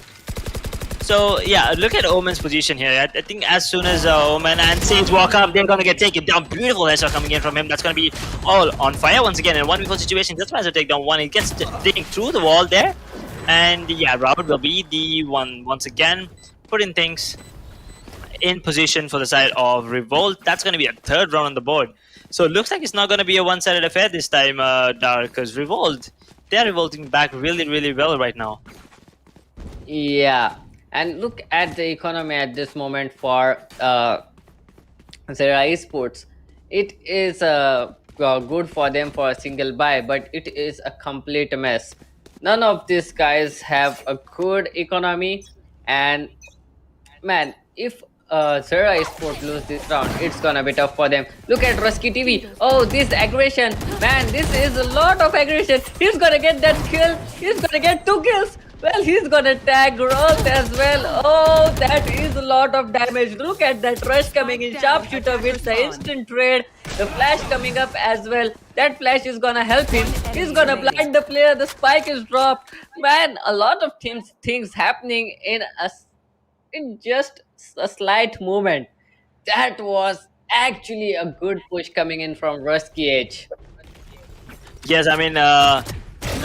So yeah, look at Omen's position here. I think as soon as Omen and Sage walk up, they're gonna get taken down. Beautiful headshot coming in from him. That's gonna be all on fire once again in a 1v4 situation. That's why to take down one. He gets digging through the wall there, and yeah, Robert will be the one once again, putting things in position for the side of Revolt. That's gonna be a third round on the board. So it looks like it's not gonna be a one-sided affair this time, Dark, because Revolt, they're revolting back really, really well right now. Yeah. And look at the economy at this moment for Zera Esports. It is good for them for a single buy, but it is a complete mess. None of these guys have a good economy, and man, if Zera Esports lose this round, it's gonna be tough for them. Look at Rusky TV. Oh, this aggression, man, this is a lot of aggression. He's gonna get that kill. He's gonna get 2 kills. Well, he's gonna tag Roth as well. Oh, that is a lot of damage. Look at that rush coming in. Sharpshooter wins the instant trade. The flash coming up as well. That flash is gonna help him. He's gonna blind the player. The spike is dropped. Man, a lot of things happening in just a slight movement. That was actually a good push coming in from Rusky Edge. Yes, I mean,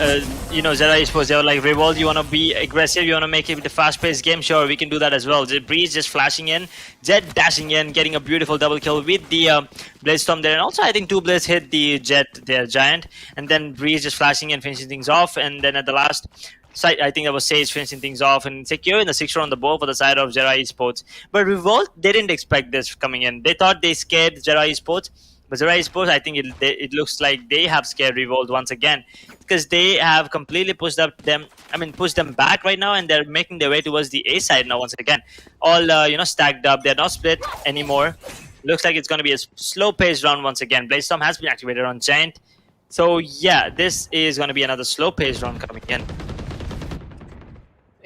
Zera Esports, they were like, Revolt, you want to be aggressive, you want to make it a fast-paced game? Sure, we can do that as well. Breeze just flashing in, Jet dashing in, getting a beautiful double kill with the Blaze Storm there. And also, I think 2 Blaze hit the Jet, their Giant. And then Breeze just flashing in, finishing things off. And then at the last site, I think that was Sage finishing things off and secure in the 6th round on the board for the side of Zera Esports. But Revolt, they didn't expect this coming in. They thought they scared Zera Esports. But Zera Esports, I think it looks like they have scared Revolt once again, because they have completely pushed them back right now, and they're making their way towards the A side now once again. All stacked up. They're not split anymore. Looks like it's going to be a slow-paced round once again. Bladestorm has been activated on Giant, so yeah, this is going to be another slow-paced round coming in.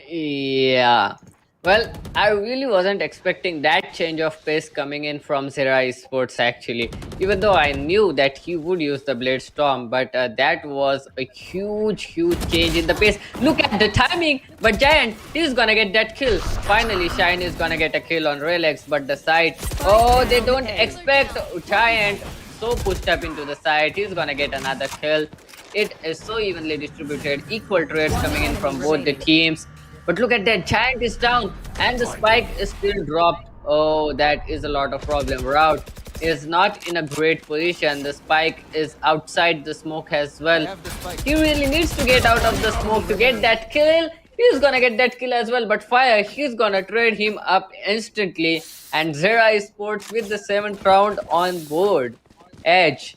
Yeah. Well, I really wasn't expecting that change of pace coming in from Zera Esports actually. Even though I knew that he would use the Blade Storm, but that was a huge change in the pace. Look at the timing, but Giant, he's gonna get that kill. Finally, Shine is gonna get a kill on Relax, but the side, oh, they don't expect Giant so pushed up into the side. He's gonna get another kill. It is so evenly distributed, equal trades coming in from both the teams. But look at that, Giant is down and the spike is still dropped. Oh, that is a lot of problem. Route is not in a great position. The spike is outside the smoke as well. He really needs to get out of the smoke to get that kill. He's gonna get that kill as well, but Fire, he's gonna trade him up instantly. And Zera Esports with the 7th round on board. Edge.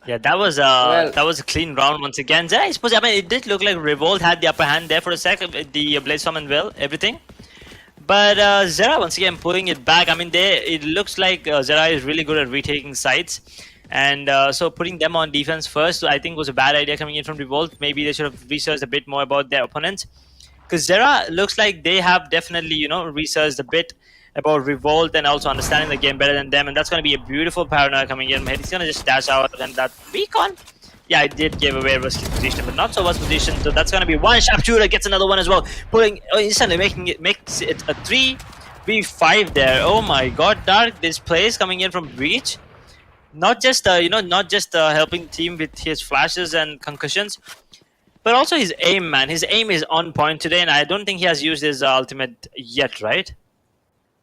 Yeah, that was a clean round once again. Zera Esports, I mean, it did look like Revolt had the upper hand there for a sec, the Blaze Storm and everything. But Zera once again pulling it back. I mean, it looks like Zera is really good at retaking sites. And so putting them on defense first, I think was a bad idea coming in from Revolt. Maybe they should have researched a bit more about their opponents. Because Zera looks like they have definitely, researched a bit about Revolt and also understanding the game better than them, and that's going to be a beautiful paranoia coming in. He's going to just dash out, and that recon, yeah, it did give away Rusky's position, but not so much position. So that's going to be one sharpshooter, gets another one as well, instantly makes it a 3v5 there. Oh my God, Dark, this plays coming in from Breach, not just helping the team with his flashes and concussions, but also his aim, man. His aim is on point today, and I don't think he has used his ultimate yet, right?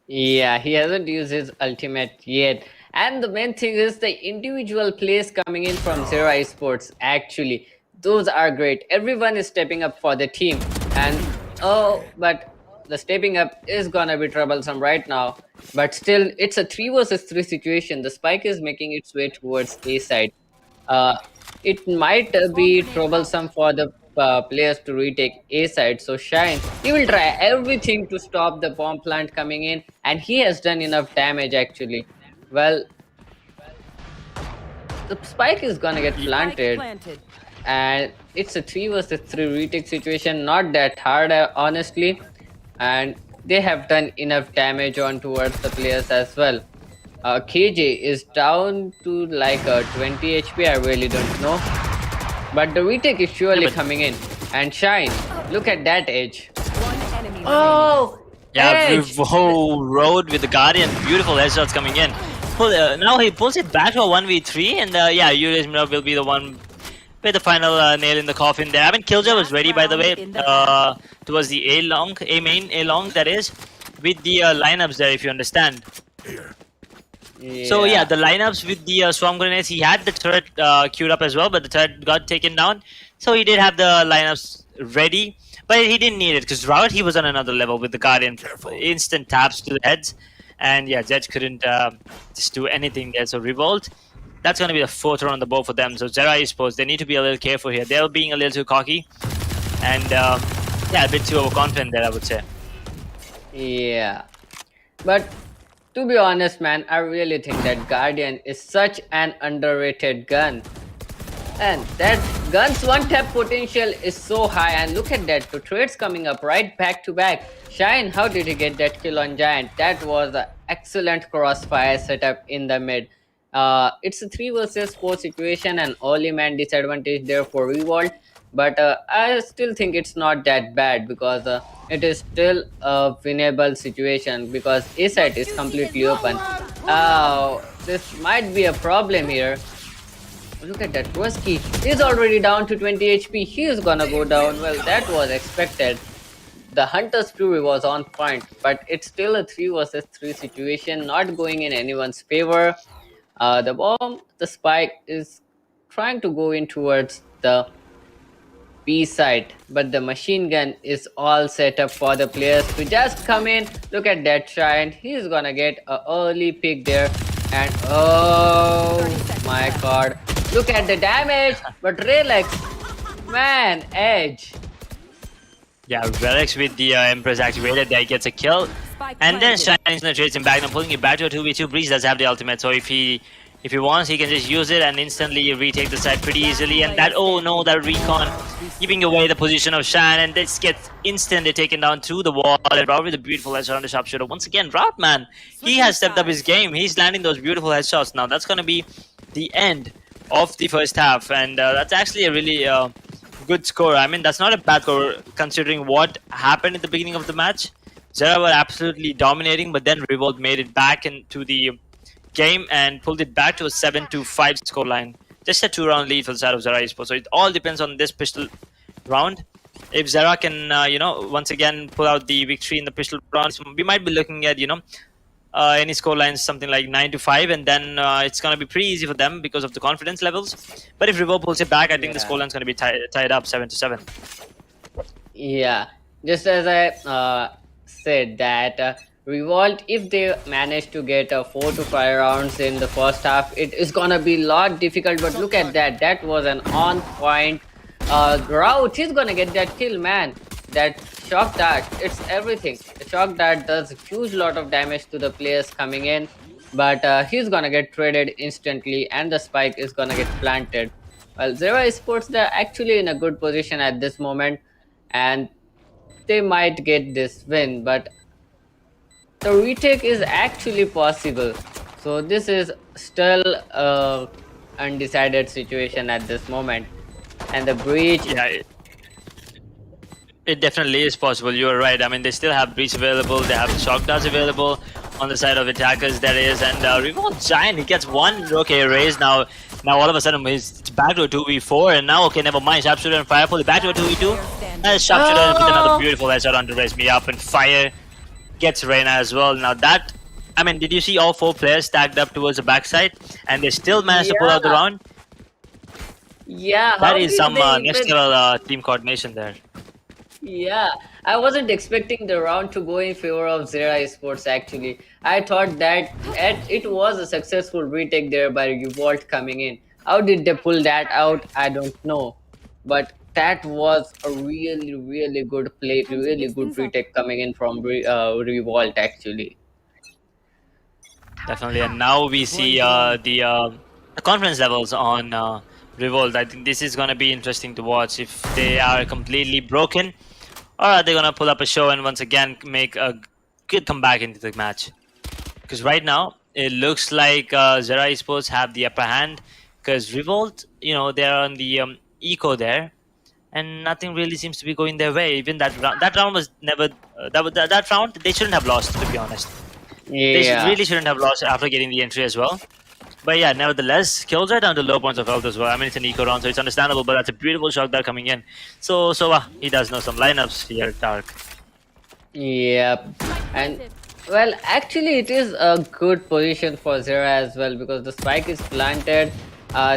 Yeah, he hasn't used his ultimate yet. And the main thing is the individual plays coming in from Zera Esports. Actually, those are great. Everyone is stepping up for the team. And oh, but the stepping up is gonna be troublesome right now. But still, it's a 3 versus 3 situation. The spike is making its way towards A side. Uh, it might Swarm be grenade out. troublesome for the players to retake A side. So Shine, he will try everything to stop the bomb plant coming in, and he has done enough damage actually. Well, the spike is gonna get Spike planted, planted. and it's a 3 versus 3 retake situation, not that hard honestly, and they have done enough damage on towards the players as well. KJ is down to like 20 HP, I really don't know, but the retake is Yeah, surely but coming in. And Shine, look at that edge. One enemy remaining. Oh, yeah, edge. whole road with the Guardian. Beautiful headshots coming in. Now he pulls it back to a 1v3, and yeah, Yuris will be the one with the final nail in the coffin there. I mean, Killjoy was ready, by the way, towards the A main, A long, that is, with the lineups there, if you understand. So yeah, the lineups with the swarm grenades, he had the turret queued up as well, but the turret got taken down. So he did have the lineups ready, but he didn't need it because Riot, he was on another level with the Guardian. Instant taps to the heads. And yeah, Zedge couldn't just do anything there. So Revolt, that's going to be the fourth round on the board for them. So Zera eSports, they need to be a little careful here. They're being a little too cocky. And yeah, a bit too overconfident there, I would say. Yeah. But to be honest, man, I really think that Guardian is such an underrated gun. And that gun's one-tap potential is so high, and look at that, the trades coming up right back to back. Shine, how did he get that kill on Giant? That was an excellent crossfire setup in the mid. It's a 3 versus 4 situation and early man disadvantage there for Revolt, but I still think it's not that bad because it is still a winnable situation because A site is completely open. Oh, this might be a problem here. Look at that, Rusky. He's already down to 20 HP. He is gonna go down. Well, that was expected. The Hunter's Fury was on point, but it's still a 3 versus 3 situation, not going in anyone's favor. The spike is trying to go in towards the B side, but the machine gun is all set up for the players to just come in. Look at that Shine. He's gonna get an early pick there, and oh my god. Look at the damage, but Relics, man, edge. Yeah, Relics with the Empress activated, there gets a kill. Spike And then planted. Shine's gonna trade him back and pulling it back to a 2v2. Breeze does have the ultimate, so if he wants, he can just use it and instantly retake the side pretty easily. And that, oh no, that recon giving away the position of Shan, and this gets instantly taken down through the wall. And Rout with a beautiful headshot on the sharpshooter. Once again, Rout, man, he has stepped up his game. He's landing those beautiful headshots. Now that's gonna be the end of the first half, and that's actually a really good score. I mean, that's not a bad score considering what happened at the beginning of the match. Zera were absolutely dominating, but then Revolt made it back into the game and pulled it back to a 7-5 scoreline. Just a 2-round lead for the side of Zera eSports. So it all depends on this pistol round. If Zera can, once again pull out the victory in the pistol round, we might be looking at, any scorelines something like 9-5, and then it's gonna be pretty easy for them because of the confidence levels. But if Revolt pulls it back, I think the scoreline's gonna be tied up 7-7. Yeah, just as I said that Revolt, if they manage to get 4 to 5 rounds in the first half, it is gonna be a lot difficult. But look at that, that was an on point route. He's gonna get that kill, man. That shock dart, it's everything. The shock dart does a huge lot of damage to the players coming in, but he's gonna get traded instantly, and the spike is gonna get planted. Well, Zera Esports, they're actually in a good position at this moment, and they might get this win, but the retake is actually possible. So this is still a undecided situation at this moment, and the breach. Yeah, it definitely is possible. You're right. I mean, they still have breach available. They have shock darts available on the side of attackers. That is, and Revolt Giant, he gets one raise now. Now all of a sudden it's back to a 2v4, and now okay, never mind. Sharpshooter and Fire pull it back to a 2v2. And Sharpshooter with another beautiful headshot on to raise me up, and Fire gets Reyna as well. Now that, I mean, did you see all 4 players stacked up towards the backside, and they still managed to pull out the round? Yeah, That is some next level team coordination there. Yeah, I wasn't expecting the round to go in favor of Zera Esports actually. I thought that it was a successful retake there by Revolt coming in. How did they pull that out? I don't know. But that was a really, really good play, Time to really mix good things up. retake coming in from Revolt actually. Definitely, and now we see the confidence levels on Revolt. I think this is going to be interesting to watch if they are completely broken, or are they going to pull up a show and once again make a good comeback into the match. Because right now it looks like Zera Esports have the upper hand. Because Revolt, they're on the eco there, and nothing really seems to be going their way. Even that round was never that round they shouldn't have lost. To be honest, Yeah. really shouldn't have lost after getting the entry as well. But yeah, nevertheless, kills are down to low points of health as well. I mean, it's an eco round, so it's understandable. But that's a beautiful shot there coming in. So he does know some lineups here, Dark. Yep. And well, actually, it is a good position for Zera as well because the spike is planted.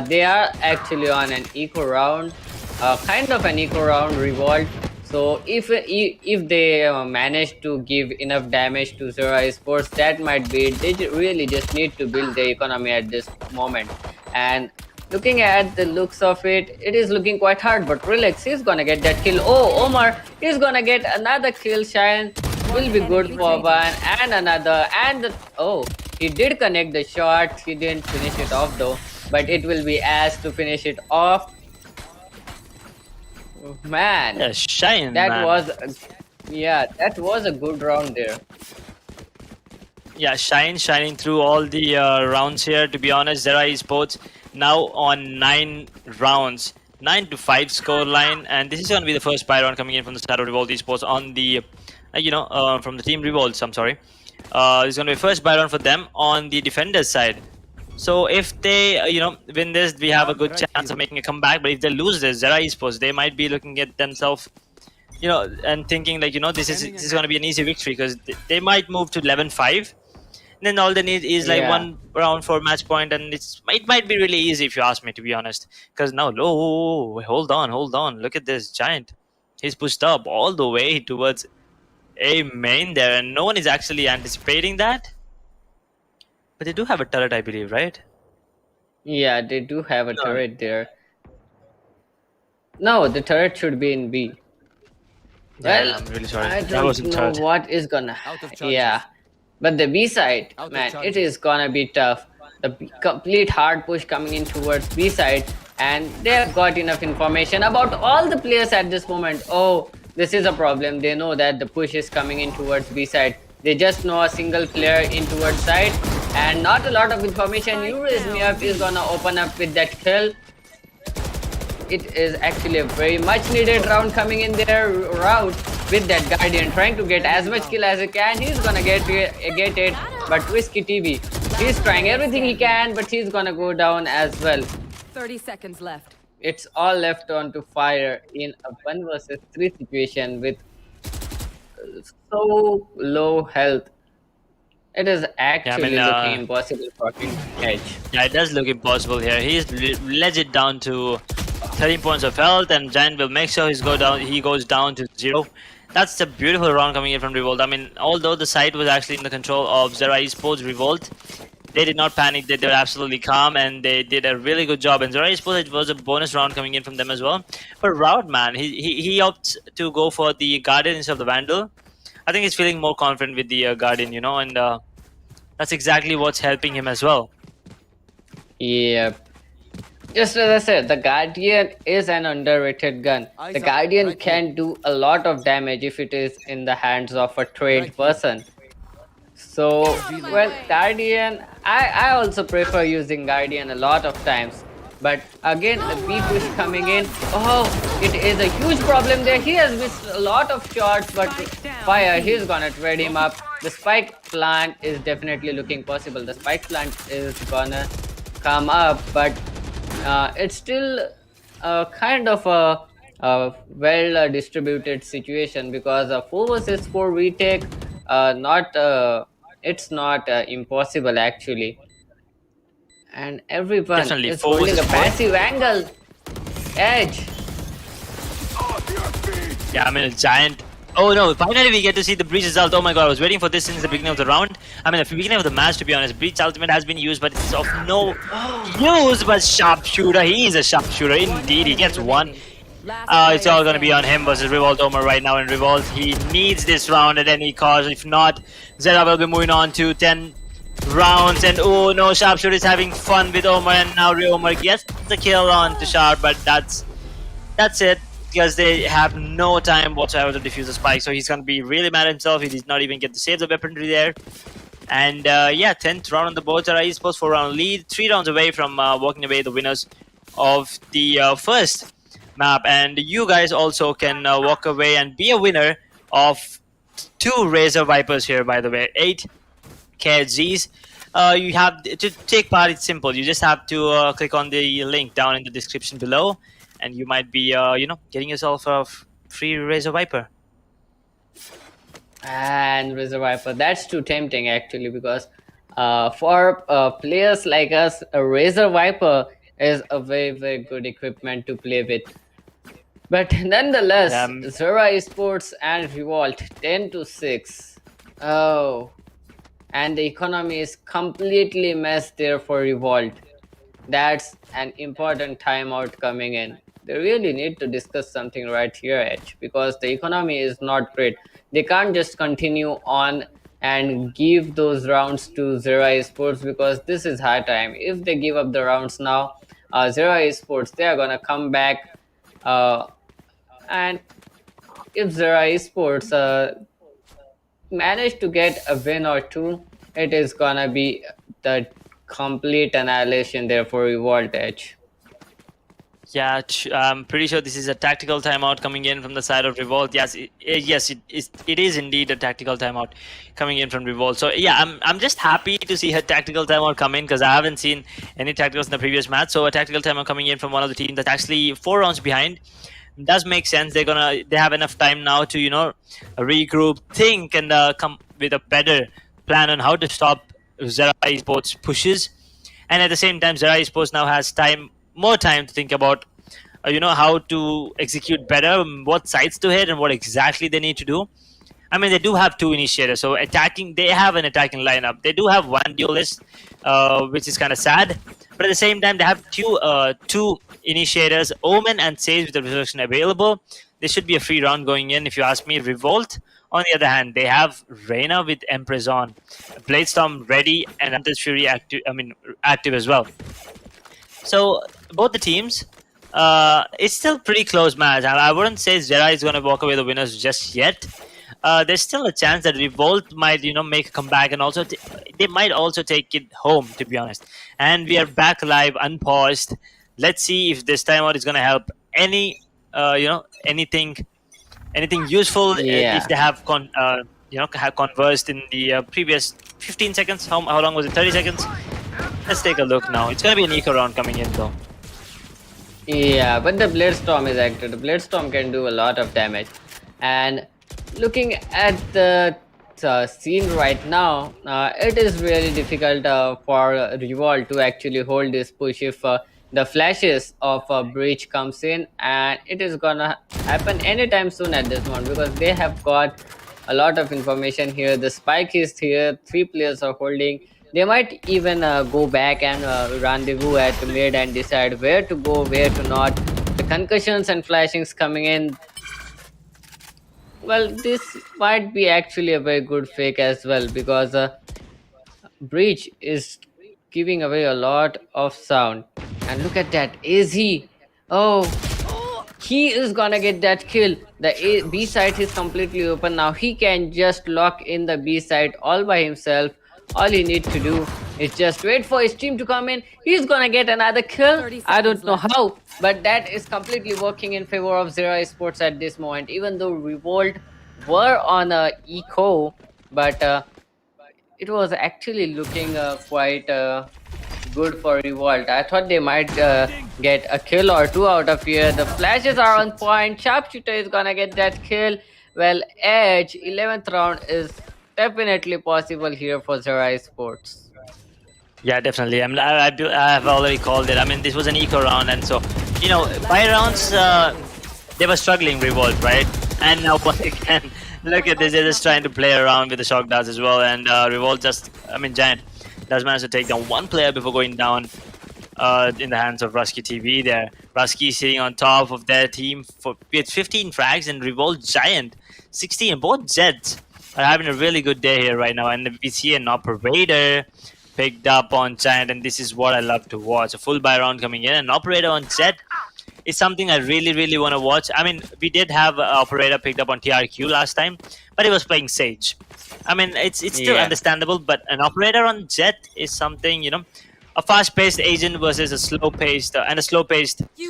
They are actually on an eco round, kind of an eco round revolt. So if they manage to give enough damage to Zera Esports, that might be it. They really just need to build the economy at this moment. And looking at the looks of it, it is looking quite hard, but relax, he's gonna get that kill. Oh, Omar, he's gonna get another kill. Shine will be good for one, and another, oh, he did connect the shot. He didn't finish it off though, but it will be as to finish it off. Oh, man, Yeah, Shine, that man. was, yeah, that was a good round there. Yeah, shining through all the rounds here. To be honest, Zera Esports now on 9 rounds, 9-5 score line, and this is going to be the first buy round coming in from the start of Revolt Esports on the, from the team Revolts. I'm sorry. It's going to be first buy round for them on the defenders side. So if they, win this, we have a good chance of making a comeback. But if they lose this, Zera Esports, they might be looking at themselves, and thinking like, this is going to be an easy victory because they might move to 11-5. Then all they need is like Yeah. one round for match point, and it might be really easy if you ask me, to be honest. Because now, hold on, look at this giant. He's pushed up all the way towards a main there, and no one is actually anticipating that. But they do have a turret, I believe, right? Yeah, they do have a No. turret there. No, the turret should be in B. Yeah, Well, I'm really sorry. I That don't wasn't know turret. what is gonna. Out of charges. Yeah, but the B side, Out of man, it charges. is gonna be tough. The complete hard push coming in towards B side, and they have got enough information about all the players at this moment. Oh, this is a problem. They know that the push is coming in towards B side. They just know a single player in towards side, and not a lot of information. You raise me up is gonna open up with that kill. It is actually a very much needed round coming in their route with that Guardian trying to get as much kill as he can. He's gonna get it, but Whiskey TV, he's trying everything he can, but he's gonna go down as well. 30 seconds left. It's all left on to fire in a 1 versus 3 situation with so low health. It is actually looking impossible for him to edge. Yeah, it does look impossible here. He's legit down to 13 points of health, and Giant will make sure he goes down to 0. That's a beautiful round coming in from Revolt. I mean, although the site was actually in the control of Zera Esports Revolt, they did not panic. They were absolutely calm, and they did a really good job. And Zera Esports, it was a bonus round coming in from them as well. But Route, man, he opts to go for the Guardian instead of the Vandal. I think he's feeling more confident with the Guardian, and that's exactly what's helping him as well. Yeah. Just as I said, the Guardian is an underrated gun. The Guardian can do a lot of damage if it is in the hands of a trained person. So, well, Guardian, I also prefer using Guardian a lot of times. But again, the B push coming in. Oh, it is a huge problem there. He has missed a lot of shots, but Fire, he's gonna trade him up. The spike plant is definitely looking possible. The spike plant is gonna come up, but it's still kind of a well distributed situation because a 4 versus 4 retake, it's not impossible actually. And everyone Definitely, is 4 holding a versus 4. passive angle. Edge. Yeah, I mean, a giant. Oh no, finally we get to see the Breach result. Oh my god, I was waiting for this since the beginning of the round. I mean, the beginning of the match, to be honest. Breach ultimate has been used, but it's of no use. But sharpshooter, he is a sharpshooter indeed. He gets one. It's all going to be on him versus Revolt Omer right now. And Revolt, he needs this round at any cost. If not, Zera will be moving on to 10 rounds. And oh no, Sharpshooter is having fun with Omer. And now Omer gets the kill on to Sharp. But that's it. Because they have no time whatsoever to defuse the spike. So he's going to be really mad at himself. He did not even get to save the weaponry there. And yeah, 10th round on the board. Zera eSports 4-round lead. 3 rounds away from walking away the winners of the first map, and you guys also can walk away and be a winner of 2 Razor Vipers here, by the way. 8 KZs. You have to take part. It's simple. You just have to click on the link down in the description below, and you might be getting yourself a free Razor Viper. And Razor Viper, that's too tempting actually, because for players like us, a Razor Viper is a very good equipment to play with. But nonetheless, Zera eSports and Revolt 10-6. Oh, and the economy is completely messed there for Revolt. That's an important timeout coming in. They really need to discuss something right here, Edge, because the economy is not great. They can't just continue on and give those rounds to Zera eSports, because this is high time. If they give up the rounds now, Zera eSports, they are gonna come back. And if Zera eSports manage to get a win or 2, it is gonna be the complete annihilation there for Revolt, Edge. Yeah, I'm pretty sure this is a tactical timeout coming in from the side of Revolt. Yes, it is indeed a tactical timeout coming in from Revolt. So yeah, I'm just happy to see a tactical timeout come in, because I haven't seen any tacticals in the previous match. So a tactical timeout coming in from one of the teams that's actually 4 rounds behind does make sense. They have enough time now to regroup, think, and come with a better plan on how to stop Zera eSports pushes. And at the same time, Zera eSports now has more time to think about how to execute better, what sites to hit, and what exactly they need to do. I mean, they do have 2 initiators, so they have an attacking lineup. They do have 1 duelist, which is kind of sad. But at the same time, they have 2 initiators, Omen and Sage, with the resurrection available. This should be a free round going in, if you ask me. Revolt, on the other hand, they have Reyna with Empress on, Bladestorm ready, and Hunter's Fury active as well. So both the teams, it's still pretty close match. I wouldn't say Zera is going to walk away the winners just yet. There's still a chance that Revolt might, make a comeback, and also they might also take it home, to be honest. And we are back live, unpaused. Let's see if this timeout is going to help anything useful. Yeah. If they have have conversed in the previous 15 seconds. How long was it? 30 seconds. Let's take a look now. It's going to be an eco round coming in though. Yeah, but the Bladestorm is active. The Bladestorm can do a lot of damage. And looking at the scene right now, it is really difficult for Revolt to actually hold this push if the flashes of Breach comes in, and it is gonna happen anytime soon at this moment, because they have got a lot of information here. The spike is here, 3 players are holding. They might even go back and rendezvous at mid and decide where to go, where to not. The concussions and flashings coming in. Well, this might be actually a very good fake as well, because Breach is giving away a lot of sound. And look at that, AZ. Oh, he is gonna get that kill. The B site is completely open now. He can just lock in the B site all by himself. All he needs to do is just wait for his team to come in. He's gonna get another kill. I don't know how, but that is completely working in favor of Zera eSports at this moment. Even though Revolt were on a eco, but it was actually looking quite good for Revolt. I thought they might get a kill or 2 out of here. The flashes are on point. Sharpshooter is gonna get that kill. Well, Edge, 11th round is definitely possible here for Zera eSports. Yeah, definitely. I have already called it. I mean, this was an eco round, and so by rounds they were struggling, Revolt, right? And now once again, look at this, they're just trying to play around with the shock darts as well. And Revolt Giant does manage to take down one player before going down in the hands of Rusky TV there. Rusky sitting on top of their team with 15 frags, and Revolt Giant 16. Both Jets are having a really good day here right now. And we see an operator picked up on Giant, and this is what I love to watch. A full buy round coming in. An operator on Jet is something I really want to watch. I mean, we did have an operator picked up on TRQ last time, but he was playing Sage. I mean, it's still understandable, but an operator on Jet is something, you know, a fast-paced agent versus a slow-paced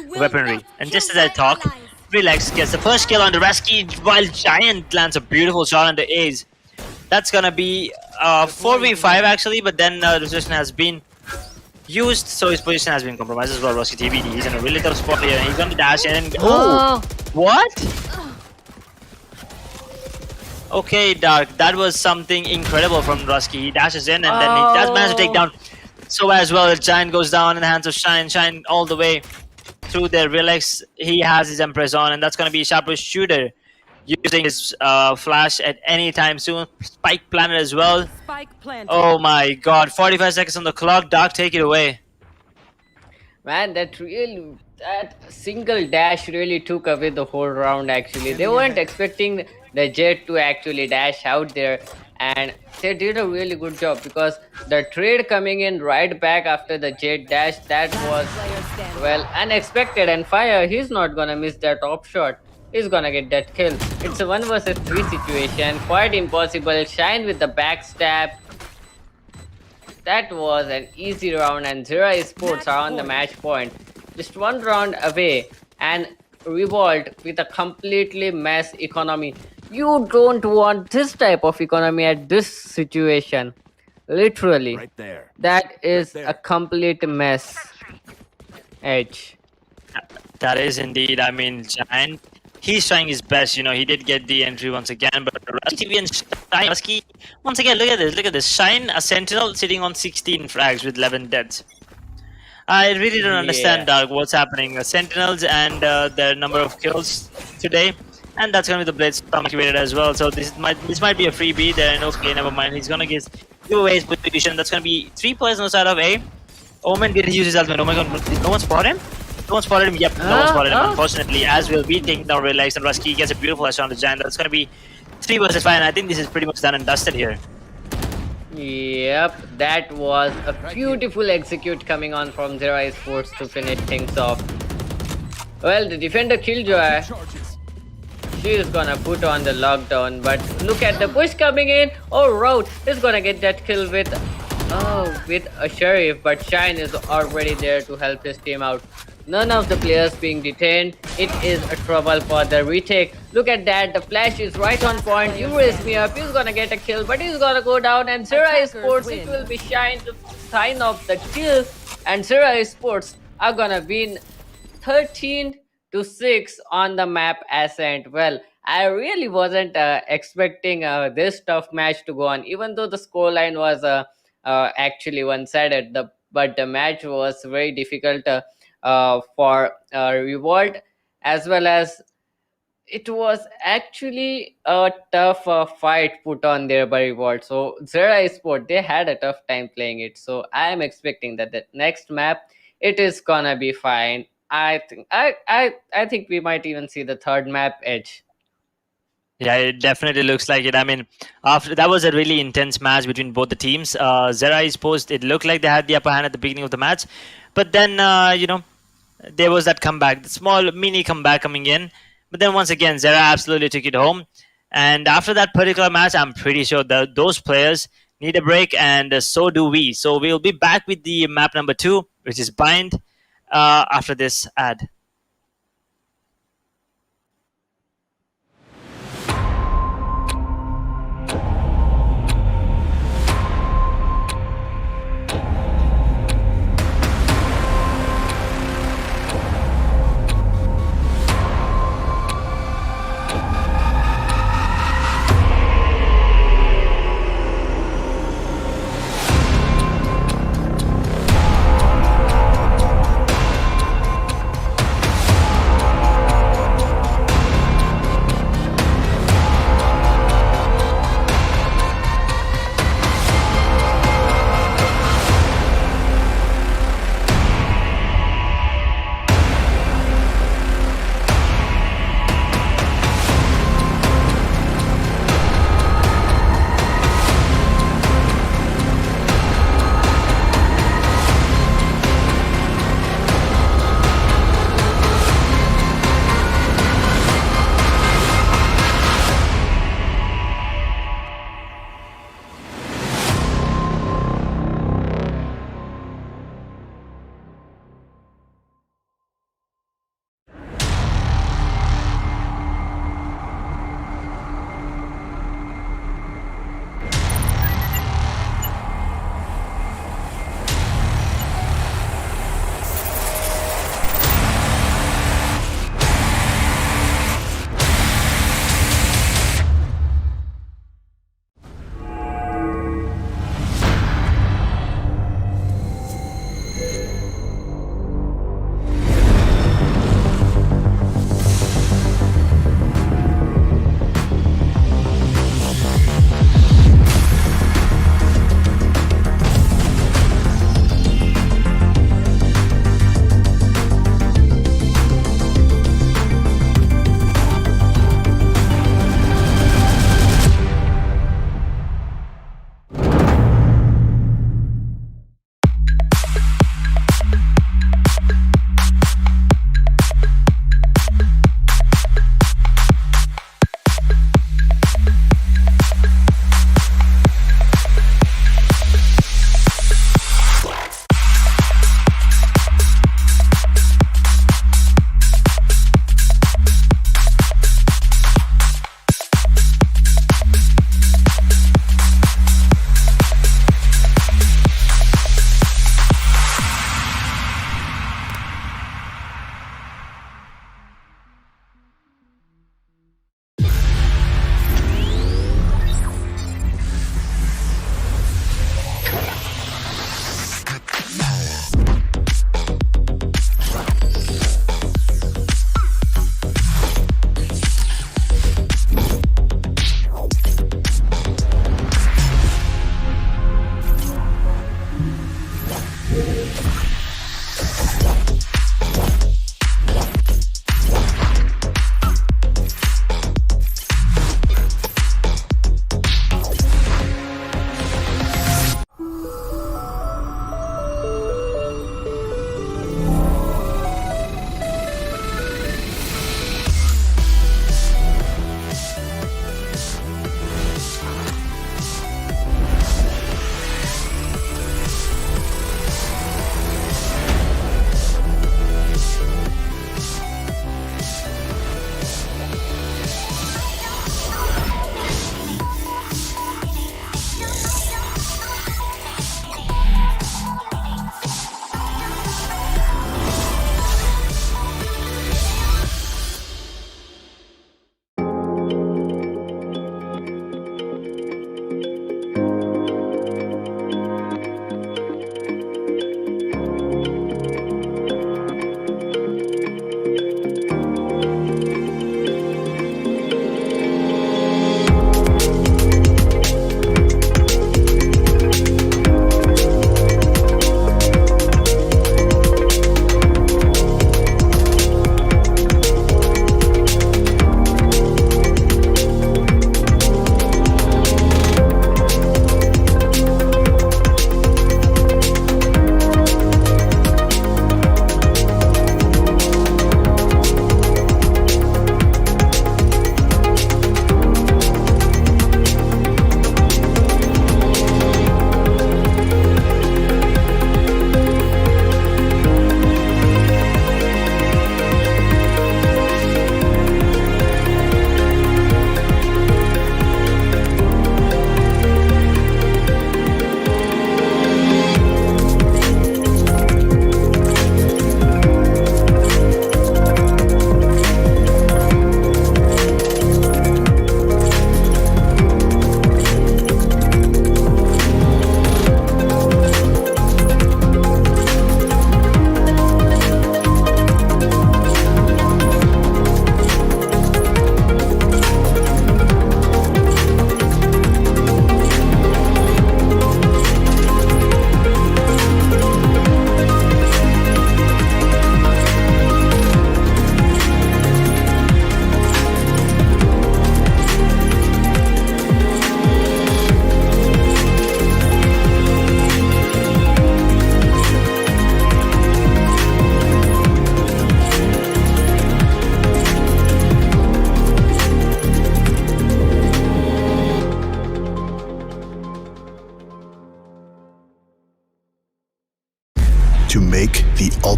weaponry. And just as I talk, Relax gets the first kill on the Rasky, while Giant lands a beautiful shot on the Ace. That's gonna be 4v5 actually, but then the position has been used, so his position has been compromised as well. Rusky TVD, he's in a really tough spot here, and he's gonna dash in and what? Okay, Dark, that was something incredible from Rusky. He dashes in and then he does manage to take down so as well. The Giant goes down in the hands of Shine. Shine all the way through there. Relax, he has his Empress on, and that's gonna be Sharpest Shooter using his flash at any time soon. Spike planted as well. Spike planted. Oh my god, 45 seconds on the clock. Dark, take it away. Man, that single dash really took away the whole round actually. They weren't expecting the Jet to actually dash out there, and they did a really good job because the trade coming in right back after the Jet dash, that was, well, unexpected. And Fire, he's not gonna miss that top shot. He's gonna get that kill. It's a 1 versus 3 situation, quite impossible. Shine with the backstab. That was an easy round, and Zera Esports are on the match point. Just one round away, and Revolt with a completely mess economy. You don't want this type of economy at this situation. Literally. Right there. That is Right there. a complete mess. Edge. That is indeed, I mean, Giant, he's trying his best, you know, he did get the entry once again, but Rusky and Shine, Rusky, once again, look at this. Shine, a Sentinel sitting on 16 frags with 11 deaths. I really don't understand, Dark, what's happening. Sentinels and their number of kills today, and that's gonna be the Blitz activated as well. So this might be a freebie there, and okay, never mind. He's gonna give away his position. That's gonna be 3 players on the side of A. Omen didn't use his ultimate. Oh my god, did no one spot him? No one spotted him. Yep, no one spotted him. Unfortunately, as will be taking down Relax, and Rusky gets a beautiful shot on the Giant. That's gonna be 3 versus 5, and I think this is pretty much done and dusted here. Yep, that was a beautiful execute coming on from Zera Esports to finish things off. Well, the defender Killjoy, she is gonna put on the lockdown, but look at the push coming in. Oh, Rout is gonna get that kill with a Sheriff, but Shine is already there to help his team out. None of the players being detained. It is a trouble for the retake. Look at that, the flash is right on point. You raise me up, he's gonna get a kill, but he's gonna go down, and Zera Esports, it will be Shine to sign off the kill, and Zera Esports are gonna win 13-6 on the map Ascent. Well, I really wasn't expecting this tough match to go on, even though the scoreline was actually one-sided, but the match was very difficult for Revolt, as well as it was actually a tough fight put on there by Revolt. So Zera Esports, they had a tough time playing it. So I am expecting that the next map, it is gonna be fine. I think we might even see the third map Edge. Yeah, it definitely looks like it. I mean, after that was a really intense match between both the teams. Zera Esports, it looked like they had the upper hand at the beginning of the match, but then you know, there was that comeback, the small mini comeback coming in. But then once again, Zera absolutely took it home. And after that particular match, I'm pretty sure that those players need a break, and so do we. So we'll be back with the map number 2, which is Bind, after this ad.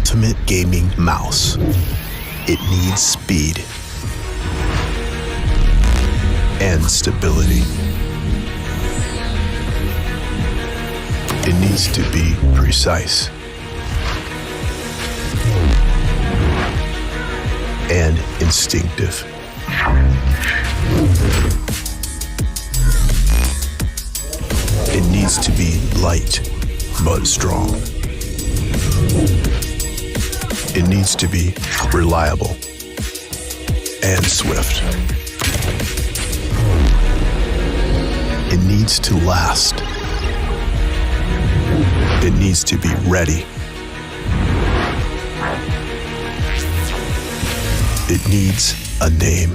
ultimate gaming mouse. It needs speed and stability. It needs to be precise and instinctive. It needs to be light but strong. It needs to be reliable and swift. It needs to last. It needs to be ready. It needs a name.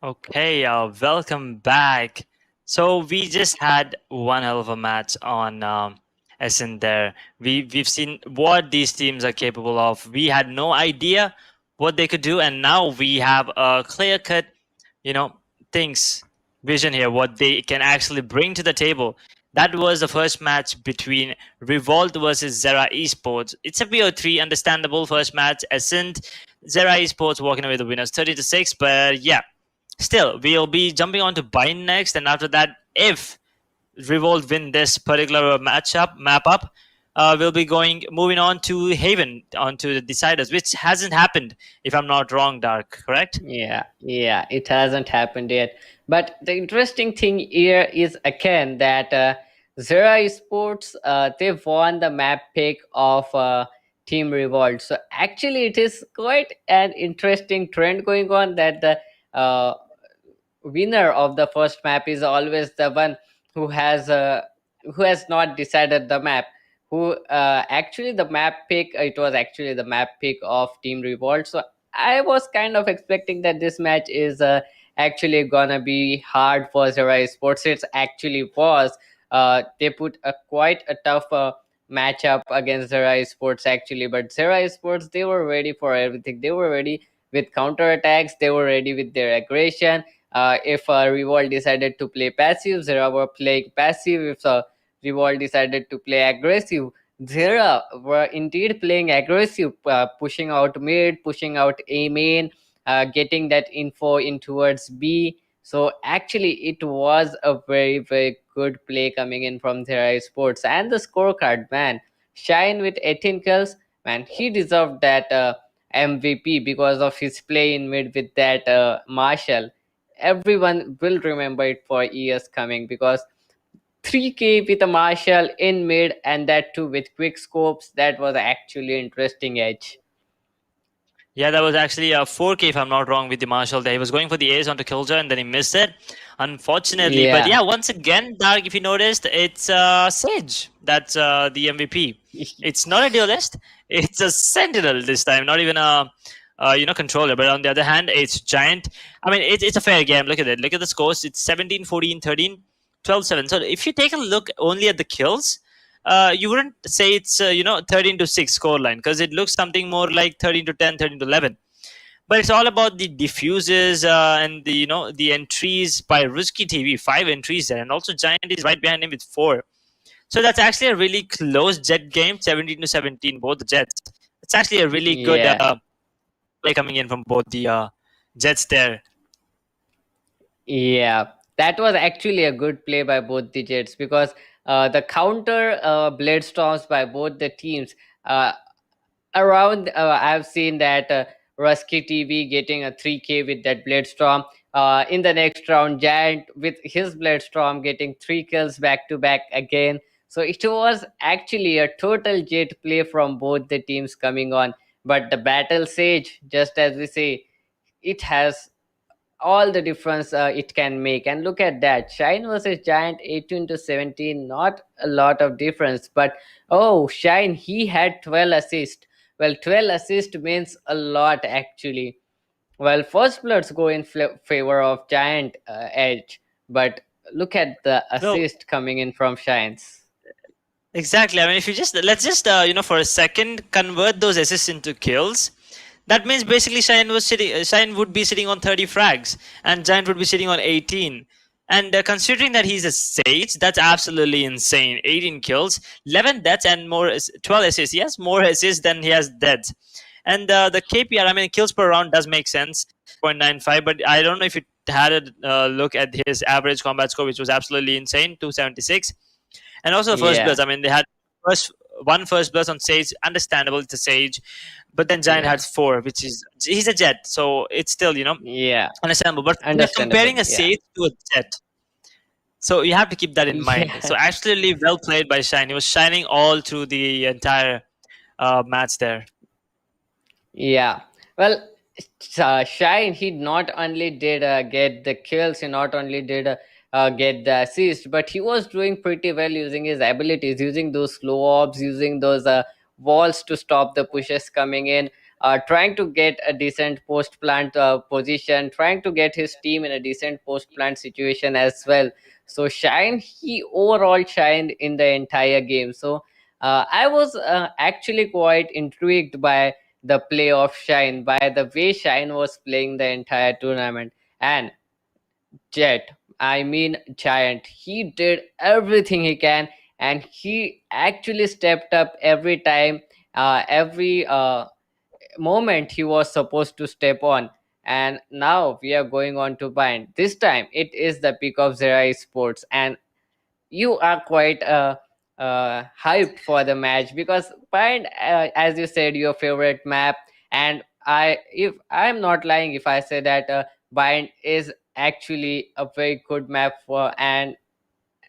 Okay, welcome back. So we just had one hell of a match on SN there. We've seen what these teams are capable of. We had no idea what they could do, and now we have a clear cut, you know, things vision here, what they can actually bring to the table. That was the first match between Revolt versus Zera Esports. It's a VO3, understandable first match. Ascent, Zera Esports walking away the winners 30-6, but yeah. Still, we'll be jumping on to Bind next, and after that, if Revolt win this particular map up, we'll be moving on to Haven, onto the Deciders, which hasn't happened, if I'm not wrong, Dark, correct? Yeah, it hasn't happened yet. But the interesting thing here is again that Zera Esports they won the map pick of Team Revolt. So actually, it is quite an interesting trend going on that the winner of the first map is always the one who has not decided the map, who actually the map pick, it was actually the map pick of Team Revolt. So I was kind of expecting that this match is actually gonna be hard for Zera Sports. It actually was. They put a quite a tough matchup against Zera Sports actually, but Zera Sports, they were ready for everything. They were ready with counter attacks. They were ready with their aggression. If Revolt decided to play passive, Zera were playing passive. If Revolt decided to play aggressive, Zera were indeed playing aggressive, pushing out mid, pushing out A main, getting that info in towards B. So actually, it was a very, very good play coming in from Zera Sports. And the scorecard, man, Shine with 18 kills, man, he deserved that MVP because of his play in mid with that Marshall. Everyone will remember it for years coming, because 3K with a Marshall in mid, and that too with quick scopes, that was actually interesting edge. Yeah, that was actually a 4K, if I'm not wrong, with the Marshall there. He was going for the ace onto Killjoy, and then he missed it, unfortunately. But yeah, once again, Dark, if you noticed, it's Sage that's the MVP. It's not a duelist, it's a Sentinel this time, not even a controller. But on the other hand, it's Giant. I mean, it's a fair game. Look at it. Look at the scores. It's 17, 14, 13, 12, 7. So if you take a look only at the kills, you wouldn't say it's 13-6 scoreline, because it looks something more like 13-10, 13-11. But it's all about the diffuses and the entries by Risky TV. 5 entries there, and also Giant is right behind him with 4. So that's actually a really close Jet game, 17-17, both the Jets. It's actually a really good play coming in from both the Jets there. Yeah, that was actually a good play by both the Jets, because the counter blade storms by both the teams around I've seen that Rusky TV getting a 3K with that blade storm. In the next round, Giant with his blade storm getting 3 kills back to back again. So it was actually a total jet play from both the teams coming on. But the battle sage, just as we say, it has all the difference it can make. And look at that, Shine versus Giant, 18 to 17, not a lot of difference. But oh, Shine, he had 12 assists. Well, 12 assists means a lot actually. Well, first bloods go in favor of Giant edge, but look at the No, assist coming in from Shines. exactly. I mean, if you just let's just for a second convert those assists into kills. That means basically Shine would be sitting on 30 frags, and Giant would be sitting on 18. And considering that he's a Sage, that's absolutely insane. 18 kills, 11 deaths, and 12 assists. He has more assists than he has deaths. And the KPR, I mean, kills per round does make sense, 0.95. But I don't know if you had a look at his average combat score, which was absolutely insane, 276. And also the first Yeah, bloods. I mean, they had first blood on Sage. Understandable, it's a Sage. But then Giant yeah, has 4, which is he's a Jet, so it's still yeah, understandable. But we're understandable. comparing a Yeah, Sage to a Jet, so you have to keep that in mind. yeah, So actually, well played by Shine. He was shining all through the entire match there. yeah. Well, Shine, he not only did get the kills, he not only did get the assist, but he was doing pretty well using his abilities, using those slow ops, using those walls to stop the pushes coming in, trying to get a decent post plant position, trying to get his team in a decent post plant situation as well. So Shine, he overall shined in the entire game. So I was actually quite intrigued by the play of Shine, by the way Shine was playing the entire tournament. And Jet, I mean Giant, he did everything he can, and he actually stepped up every time, every moment he was supposed to step on. And now we are going on to Bind. This time it is the pick of Zera Sports, and you are quite hyped for the match because Bind, as you said, your favorite map. And if I'm not lying if I say that Bind is actually a very good map for, and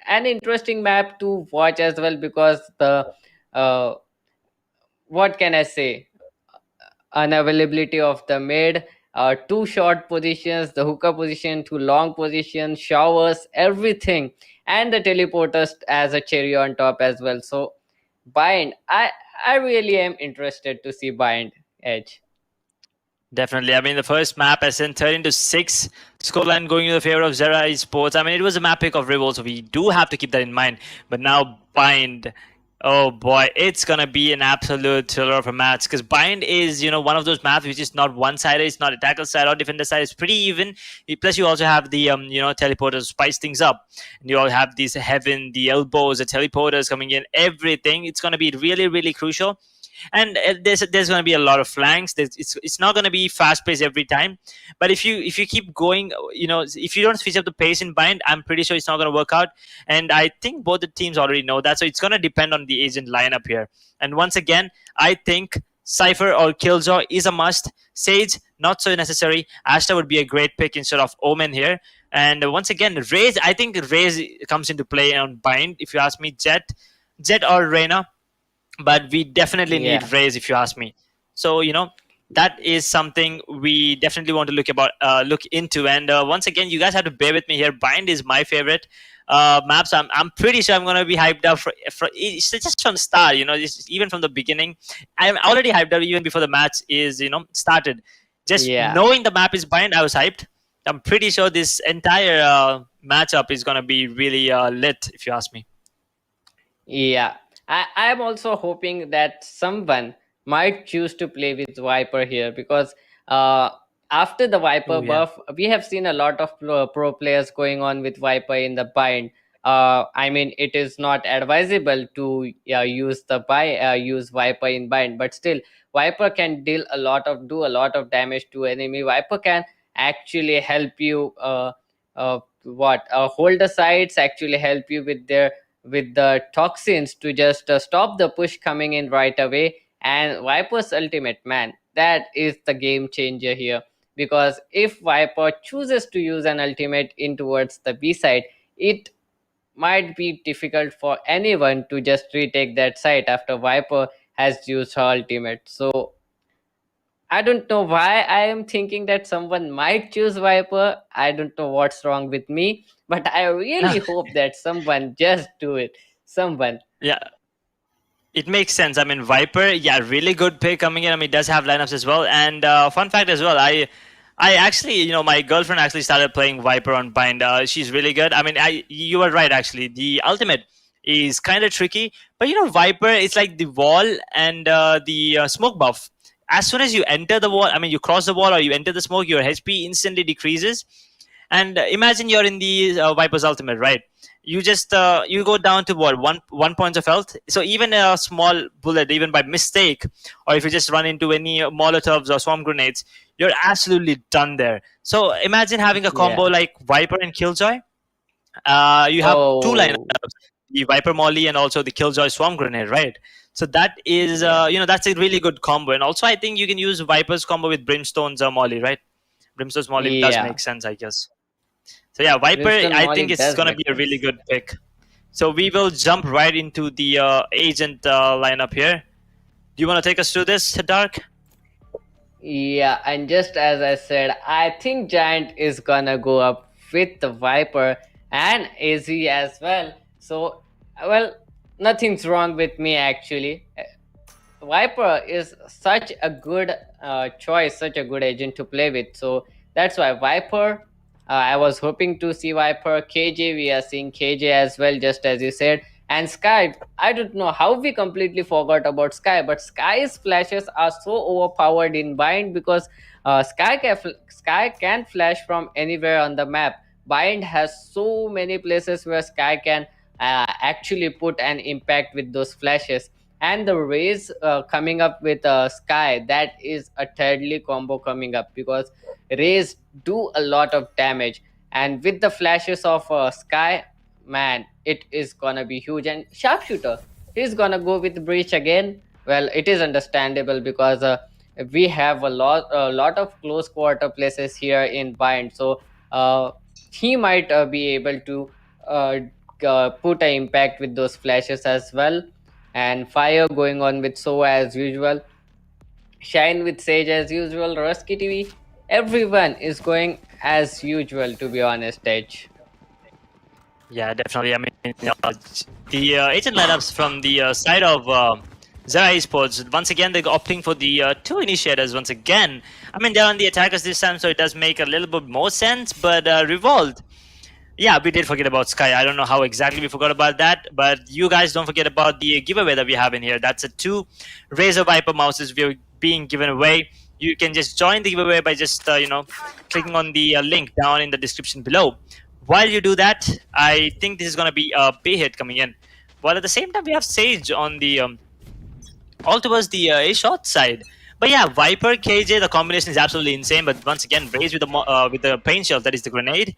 an interesting map to watch as well, because the uh, what can I say, unavailability of the mid, two short positions, the hooker position, two long positions, showers, everything, and the teleporters as a cherry on top as well. So Bind, I really am interested to see Bind Edge. Definitely. I mean, the first map as in 13-6 scoreline going in the favor of Zera Esports. I mean, it was a map pick of Revolt, so we do have to keep that in mind. But now Bind, oh boy, it's gonna be an absolute thriller of a match because Bind is, one of those maps which is not one-sided. It's not attacker side or defender side. It's pretty even. Plus, you also have the teleporters spice things up, and you all have these heaven, the elbows, the teleporters coming in. Everything. It's gonna be really, really crucial. And there's going to be a lot of flanks. It's not going to be fast paced every time, but if you keep going, if you don't switch up the pace in Bind, I'm pretty sure it's not going to work out. And I think both the teams already know that, so it's going to depend on the agent lineup here. And once again, I think Cypher or Killjoy is a must. Sage, not so necessary. Ashta would be a great pick instead of Omen here. And once again, Raze, I think Raze comes into play on Bind. If you ask me, Jet or Reyna, but we definitely Yeah, need Raze if you ask me. So that is something we definitely want to look into. And once again, you guys have to bear with me here. Bind is my favorite maps. I'm pretty sure I'm gonna be hyped up for it's just from the start. Even from the beginning, I'm already hyped up even before the match is started. Just yeah. knowing the map is Bind, I was hyped. I'm pretty sure this entire matchup is gonna be really lit, if you ask me. Yeah, I'm also hoping that someone might choose to play with Viper here, because uh, after the Viper Oh yeah. buff, we have seen a lot of pro players going on with Viper in the bind. I mean, it is not advisable to use Viper in bind, but still, Viper can do a lot of damage to enemy. Viper can actually help you. Hold the sides, actually help you with the toxins to just stop the push coming in right away. And Viper's ultimate, man, that is the game changer here. Because if Viper chooses to use an ultimate in towards the B side, it might be difficult for anyone to just retake that site after Viper has used her ultimate. So I don't know why I am thinking that someone might choose Viper. I don't know what's wrong with me, but I really hope that someone just do it. Someone. Yeah, it makes sense. I mean, Viper, yeah, really good pick coming in. I mean, it does have lineups as well. And fun fact as well, I actually, my girlfriend actually started playing Viper on Bind. She's really good. I mean, you were right actually. The ultimate is kind of tricky, but Viper, it's like the wall and the smoke buff. As soon as you enter the wall, I mean, you cross the wall or you enter the smoke, your HP instantly decreases. And imagine you're in the Viper's ultimate, right? You just you go down to what, one point of health. So even a small bullet, even by mistake, or if you just run into any Molotovs or swarm grenades, you're absolutely done there. So imagine having a combo Yeah. like Viper and Killjoy. You have two Oh, lineups: the Viper Molly and also the Killjoy swarm grenade, right? So that is yeah. that's a really good combo. And also I think you can use Viper's combo with Brimstone's Molly, right? Brimstone's Molly does Yeah. make sense, I guess. So yeah, Viper, Brimstone I Molly think it's does gonna make be a really sense. good pick. So we will jump right into the agent lineup here. Do you want to take us through this, Dark? Yeah, and just as I said, I think Giant is gonna go up with the Viper and AZ as well. So, well, nothing's wrong with me actually. Viper is such a good choice, such a good agent to play with. So that's why Viper. I was hoping to see Viper. KJ, we are seeing KJ as well, just as you said. And Sky, I don't know how we completely forgot about Sky, but Sky's flashes are so overpowered in Bind because Sky can flash from anywhere on the map. Bind has so many places where Sky can actually put an impact with those flashes, and the rays coming up with Sky, that is a deadly combo coming up because rays do a lot of damage, and with the flashes of Sky, man, it is gonna be huge. And Sharpshooter, he's gonna go with Breach again. Well, it is understandable because we have a lot of close quarter places here in Bind, so he might be able to uh, put an impact with those flashes as well. And Fire going on with Sova as usual, Shine with Sage as usual, Rusky TV. Everyone is going as usual, to be honest, Edge. Yeah, definitely. I mean, the agent lineups from the side of Zera Esports, once again, they're opting for the two initiators once again. I mean, they're on the attackers this time, so it does make a little bit more sense, but Revolt. Yeah, we did forget about Sky. I don't know how exactly we forgot about that, but you guys don't forget about the giveaway that we have in here. That's a 2 Razer Viper mouses we're being given away. You can just join the giveaway by just clicking on the link down in the description below. While you do that, I think this is going to be a pay hit coming in. While at the same time, we have Sage on the all towards the A shot side. But yeah, Viper KJ, the combination is absolutely insane. But once again, Raze with the pain shell, that is the grenade,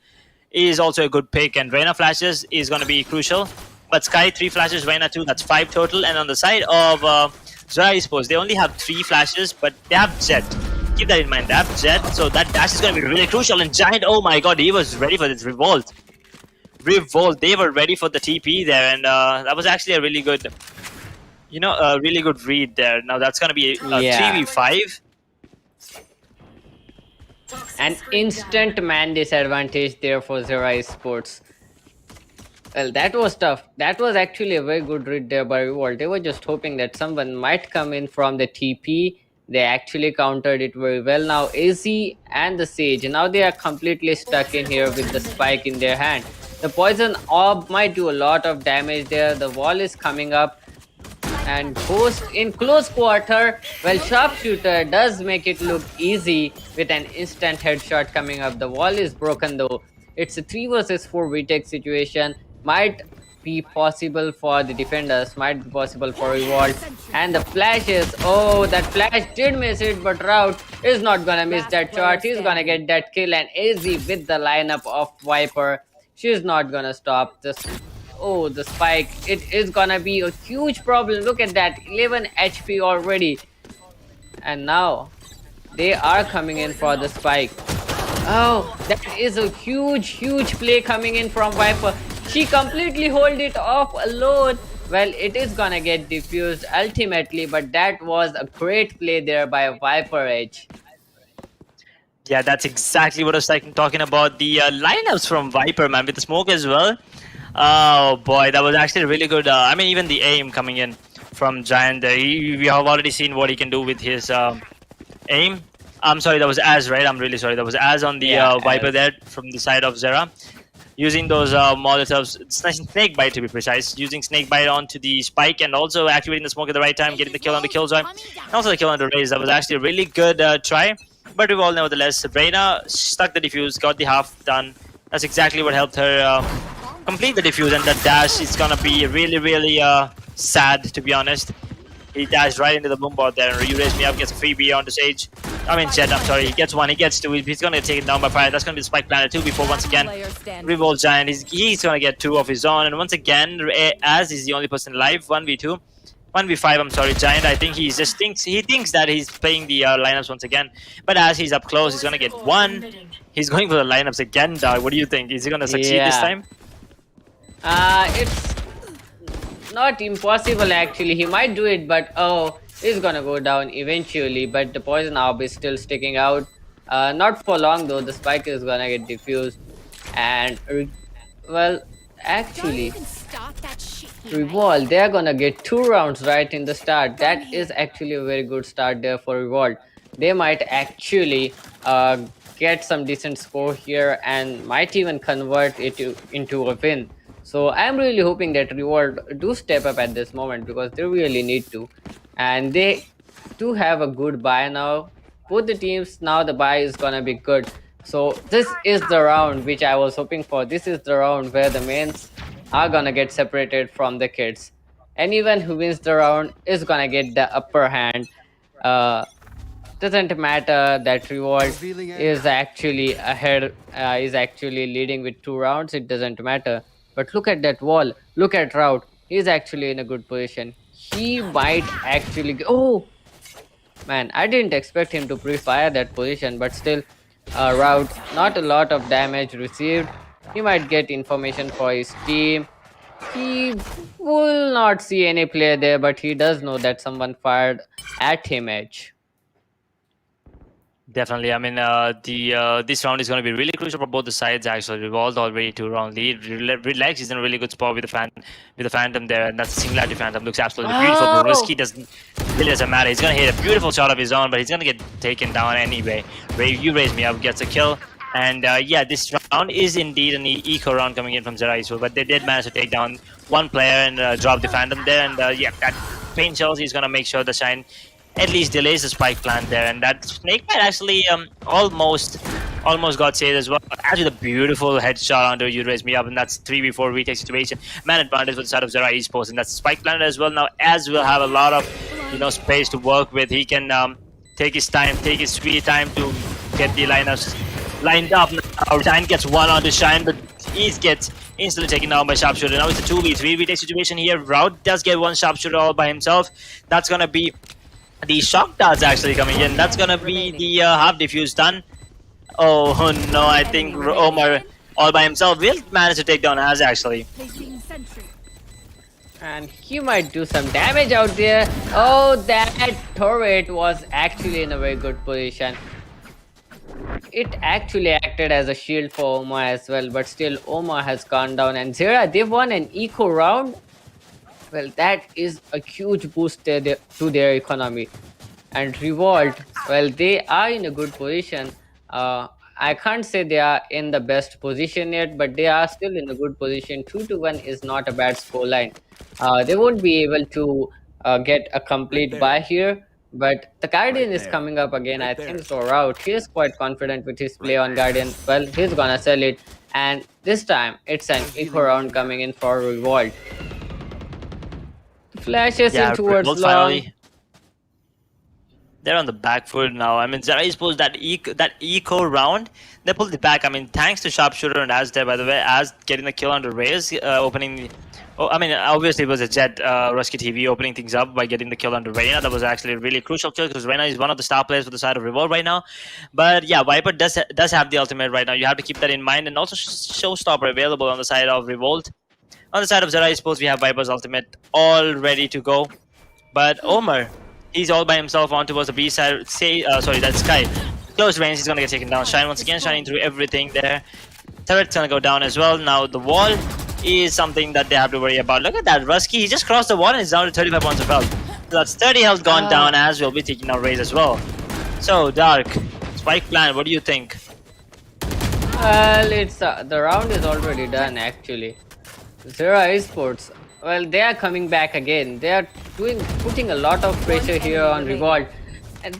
is also a good pick, and Reyna flashes is going to be crucial. But Sky 3 flashes, Reyna 2, that's 5 total. And on the side of Zora Esports, they only have 3 flashes, but they have Jet. Keep that in mind, they have Jet, so that dash is going to be really crucial. And Giant, oh my god, he was ready for this Revolt. They were ready for the TP there, and that was actually a really good, a really good read there. Now that's going to be a Yeah. 3v5. An instant man disadvantage there for Zera Sports. Well, that was tough. That was actually a very good read there by Revolt. They were just hoping that someone might come in from the TP. They actually countered it very well. Now AZ and the Sage, now they are completely stuck in here with the spike in their hand. The poison orb might do a lot of damage there. The wall is coming up, and Ghost in close quarter. Well, Sharpshooter does make it look easy with an instant headshot coming up. The wall is broken though. It's a 3 versus 4 retake situation. Might be possible for the defenders, might be possible for Revolt. And the flashes, oh, that flash did miss it, but Rout is not gonna miss that shot. He's gonna get that kill, and AZ with the lineup of Viper, she's not gonna stop this. Oh, the spike. It is gonna be a huge problem. Look at that. 11 HP already. And now they are coming in for the spike. Oh, that is a huge play coming in from Viper. She completely hold it off alone. Well, it is gonna get diffused ultimately, but that was a great play there by Viper Edge. Yeah, that's exactly what I was talking about. The lineups from Viper, man, with the smoke as well. Oh boy, that was actually really good. I mean, even the aim coming in from Giant, we have already seen what he can do with his aim. I'm sorry, that was Az, right? I'm really sorry. That was Az on the Yeah, Viper as there from the side of Zera. Using those Molotovs, snake bite to be precise, using snake bite onto the spike and also activating the smoke at the right time, getting the kill on the kill zone, and also the kill on the raise. That was actually a really good try, but we've all nevertheless. Reina stuck the defuse, got the half done. That's exactly what helped her complete the defuse, and the dash is gonna be really, really sad, to be honest. He dashed right into the boombot there, and Raise Me Up gets a freebie on the stage. I mean, Jet, I'm sorry. He gets one, he gets two. He's going to get taken down by fire. That's going to be the Spike Planet 2 before, once again, Revolt Giant. He's going to get two of his own. And once again, as he's the only person alive, 1v2. 1v5, I'm sorry, Giant. I think he thinks that he's playing the lineups once again. But as he's up close, he's going to get one. He's going for the lineups again, dog. What do you think? Is he going to succeed this time? It's not impossible actually. He might do it, but oh, he's gonna go down eventually. But the poison orb is still sticking out. Not for long though. The spike is gonna get diffused, and well, actually, Revolt, they're gonna get 2 rounds right in the start. That is actually a very good start there for Revolt. They might actually get some decent score here and might even convert it into a win. So I'm really hoping that Revolt do step up at this moment because they really need to. And they do have a good buy now. Both the teams, now the buy is gonna be good. So this is the round which I was hoping for. This is the round where the mains are gonna get separated from the kids. Anyone who wins the round is gonna get the upper hand. Doesn't matter that Revolt is actually ahead, is actually leading with 2 rounds. It doesn't matter. But look at that wall. Look at Route. He's actually in a good position. He might actually. Oh! Man, I didn't expect him to pre-fire that position, but still, Route, not a lot of damage received. He might get information for his team. He will not see any player there, but he does know that someone fired at him edge. Definitely. I mean, this round is going to be really crucial for both the sides. Actually, Revolt already 2-round lead. Relax is in a really good spot with the Phantom there, and that's the Singularity Phantom. Looks absolutely beautiful. But Risky doesn't matter. He's going to hit a beautiful shot of his own, but he's going to get taken down anyway. You Raise Me Up gets a kill. And yeah, this round is indeed an eco round coming in from Zeraisu, but they did manage to take down one player and drop the Phantom there. And yeah, that pain shows he's going to make sure the Shine at least delays the spike plant there, and that snake might actually almost got saved as well. Actually, the beautiful headshot onto You Raise Me Up, and that's 3v4 retake situation. Man advantage for the side of Zera Esports, and that's spike plant as well. Now, as will have a lot of space to work with, he can take his sweet time to get the lineups lined up. Now, Shine gets one onto Shine, but he gets instantly taken down by Sharpshooter. Now it's a 2v3 retake situation here. Route does get one Sharpshooter all by himself. That's gonna be the shock darts actually coming in. That's gonna be the half diffuse done. Oh no, I think Omar all by himself will manage to take down Az actually. And he might do some damage out there. Oh, that turret was actually in a very good position. It actually acted as a shield for Omar as well, but still Omar has gone down. And Zera, they've won an eco round. Well, that is a huge boost to their economy. And Revolt, well, they are in a good position. I can't say they are in the best position yet, but they are still in a good position. 2-1 is not a bad scoreline. They won't be able to get a complete buy here, but the Guardian is coming up again. I think so. Route, he is quite confident with his play on Guardian. Well, he's gonna sell it, and this time it's an eco round coming in for Revolt. Flashes in towards long. Finally, they're on the back foot now. I mean, Zera Esports, that eco round, they pulled it back. I mean, thanks to Sharpshooter and Az there, by the way, Az getting the kill on the Raze, opening. Oh, I mean, obviously it was a Jet Rusky TV opening things up by getting the kill on the Reina. That was actually a really crucial kill because Reina is one of the star players for the side of Revolt right now. But yeah, Viper does have the ultimate right now. You have to keep that in mind, and also Showstopper available on the side of Revolt. On the side of Zera Esports, we have Viper's ultimate all ready to go. But Omar, he's all by himself on towards the B side. Sorry, that's Sky. Close range, he's gonna get taken down. Shine once again, shining through everything there. Turret's gonna go down as well. Now the wall is something that they have to worry about. Look at that, Rusky. He just crossed the wall and is down to 35 points of health. So that's 30 health gone down, as will be taking out Raze as well. So Dark, spike plan. What do you think? Well, it's the round is already done actually. Zera Esports, well, they are coming back again. They are putting a lot of pressure here on Revolt, and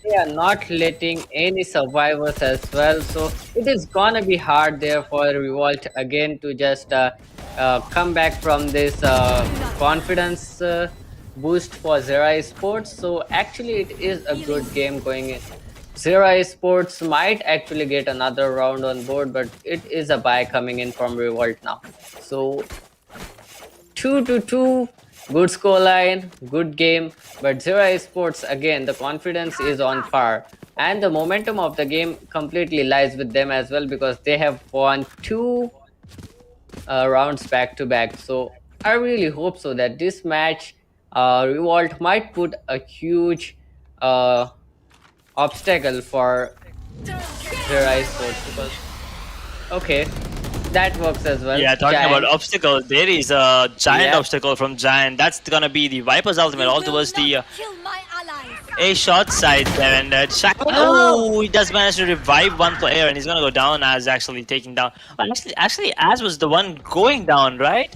they are not letting any survivors as well. So it is gonna be hard there for Revolt again to just come back from this confidence boost for Zera Esports. So actually, it is a good game going in. Zera Esports might actually get another round on board, but it is a buy coming in from Revolt now. So 2-2, good scoreline, good game. But Zera Esports, again, the confidence is on par. And the momentum of the game completely lies with them as well, because they have won 2 rounds back to back. So I really hope so that this match, Revolt might put a huge obstacle for Zera Esports, because okay, that works as well. Yeah, talking Giant. about obstacle, there is a giant obstacle from Giant. That's gonna be the Viper's ultimate all towards the A shot side there, and oh, he does manage to revive one player, and he's gonna go down as actually taking down. Oh, actually, as was the one going down, right?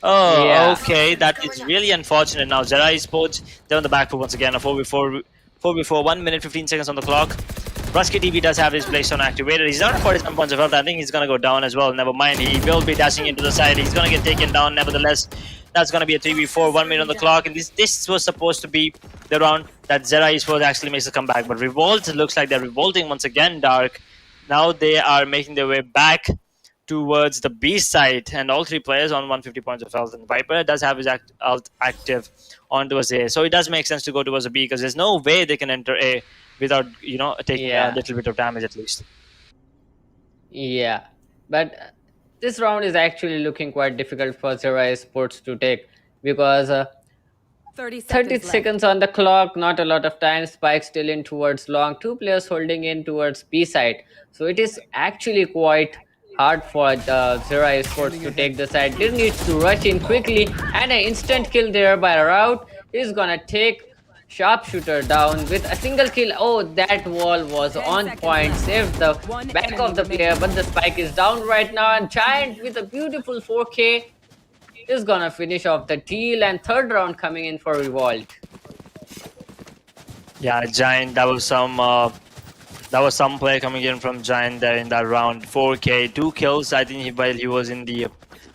Oh, Yeah. okay, that is really unfortunate. Now Zera Esports, they're on the back foot once again. A 4v4, 1 minute 15 seconds on the clock. Rusky TV does have his Playtonia activated. He's down to 47 points of health. I think he's gonna go down as well. Never mind, he will be dashing into the side. He's gonna get taken down. Nevertheless, that's gonna be a 3v4, 1 minute on the clock. And this was supposed to be the round that Zera Esports actually makes a comeback. But Revolt looks like they're revolting once again, Dark. Now they are making their way back towards the B side, and all 3 players on 150 points of health. And Viper does have his ult active on towards A, so it does make sense to go towards a B, because there's no way they can enter A without taking a little bit of damage at least. Yeah, but this round is actually looking quite difficult for Zera Esports to take, because 30 30 seconds seconds on the clock, not a lot of time. Spike still in towards long, 2 players holding in towards B side. So it is actually quite hard for the Zera Esports to take the side. They need to rush in quickly, and an instant kill there by Rout is gonna take Sharpshooter down with a single kill. Oh, that wall was on point, saved the back of the player, but the spike is down right now, and Giant with a beautiful 4K is gonna finish off the deal, and third round coming in for Revolt. Yeah, Giant, that was some play coming in from Giant there in that round. 4K, 2 kills, I think, while he was in the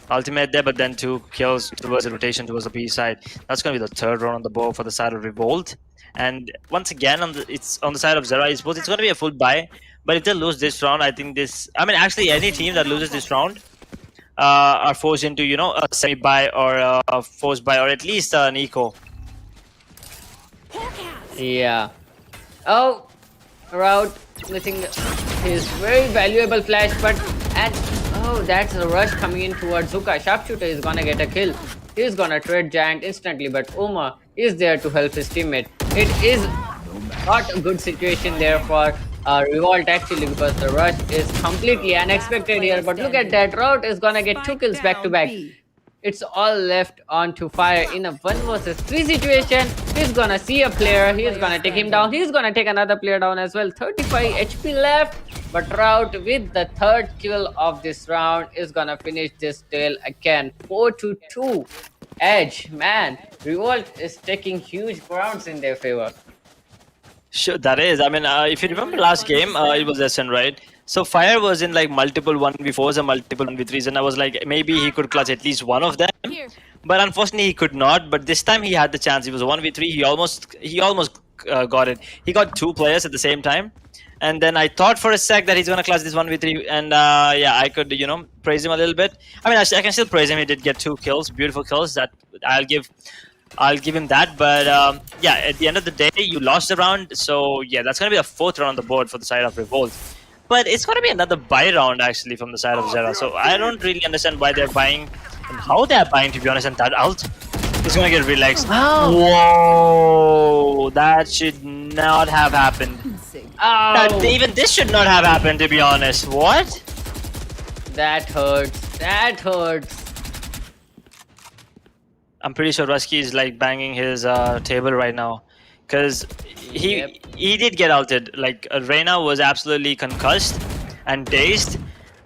ultimate there, but then 2 kills towards the rotation towards the B side. That's going to be the third round on the board for the side of Revolt. And once again, it's on the side of Zera Esports. It's going to be a full buy, but if they lose this round, I think actually any team that loses this round are forced into, a semi-buy or a forced buy, or at least an eco. Yeah. Oh, Rout missing his very valuable flash, and that's a rush coming in towards Zuka. Sharpshooter is gonna get a kill. He's gonna trade Giant instantly, but Oma is there to help his teammate. It is not a good situation there for Revolt actually, because the rush is completely unexpected here. But look at that, Rout is gonna get 2 kills back to back. It's all left on to Fire in a 1 versus 3 situation. He's gonna see a player, he's gonna take him down, he's gonna take another player down as well. 35 HP left, but Rout with the third kill of this round is gonna finish this tail again. 4-2 edge. Man, Revolt is taking huge grounds in their favor. Sure, that is. If you remember last game, it was SN, right? So Fire was in like multiple 1v4s and multiple 1v3s, and I was like, maybe he could clutch at least one of them. But unfortunately, he could not. But this time he had the chance. He was a 1v3. He almost got it. He got 2 players at the same time. And then I thought for a sec that he's going to clutch this 1v3. And yeah, I could, praise him a little bit. I can still praise him. He did get 2 kills, beautiful kills. That I'll give him that. But yeah, at the end of the day, you lost the round. So yeah, that's going to be the 4th round on the board for the side of Revolt. But it's going to be another buy round actually from the side of Zera. So I don't really understand why they're buying how they're buying, to be honest, and that ult is gonna get relaxed. Oh. Whoa, that should not have happened. Oh, Even this should not have happened, to be honest. What? that hurts. That hurts. I'm pretty sure Rusky is like banging his table right now, because Yep. he did get ulted. Like Reyna was absolutely concussed and dazed,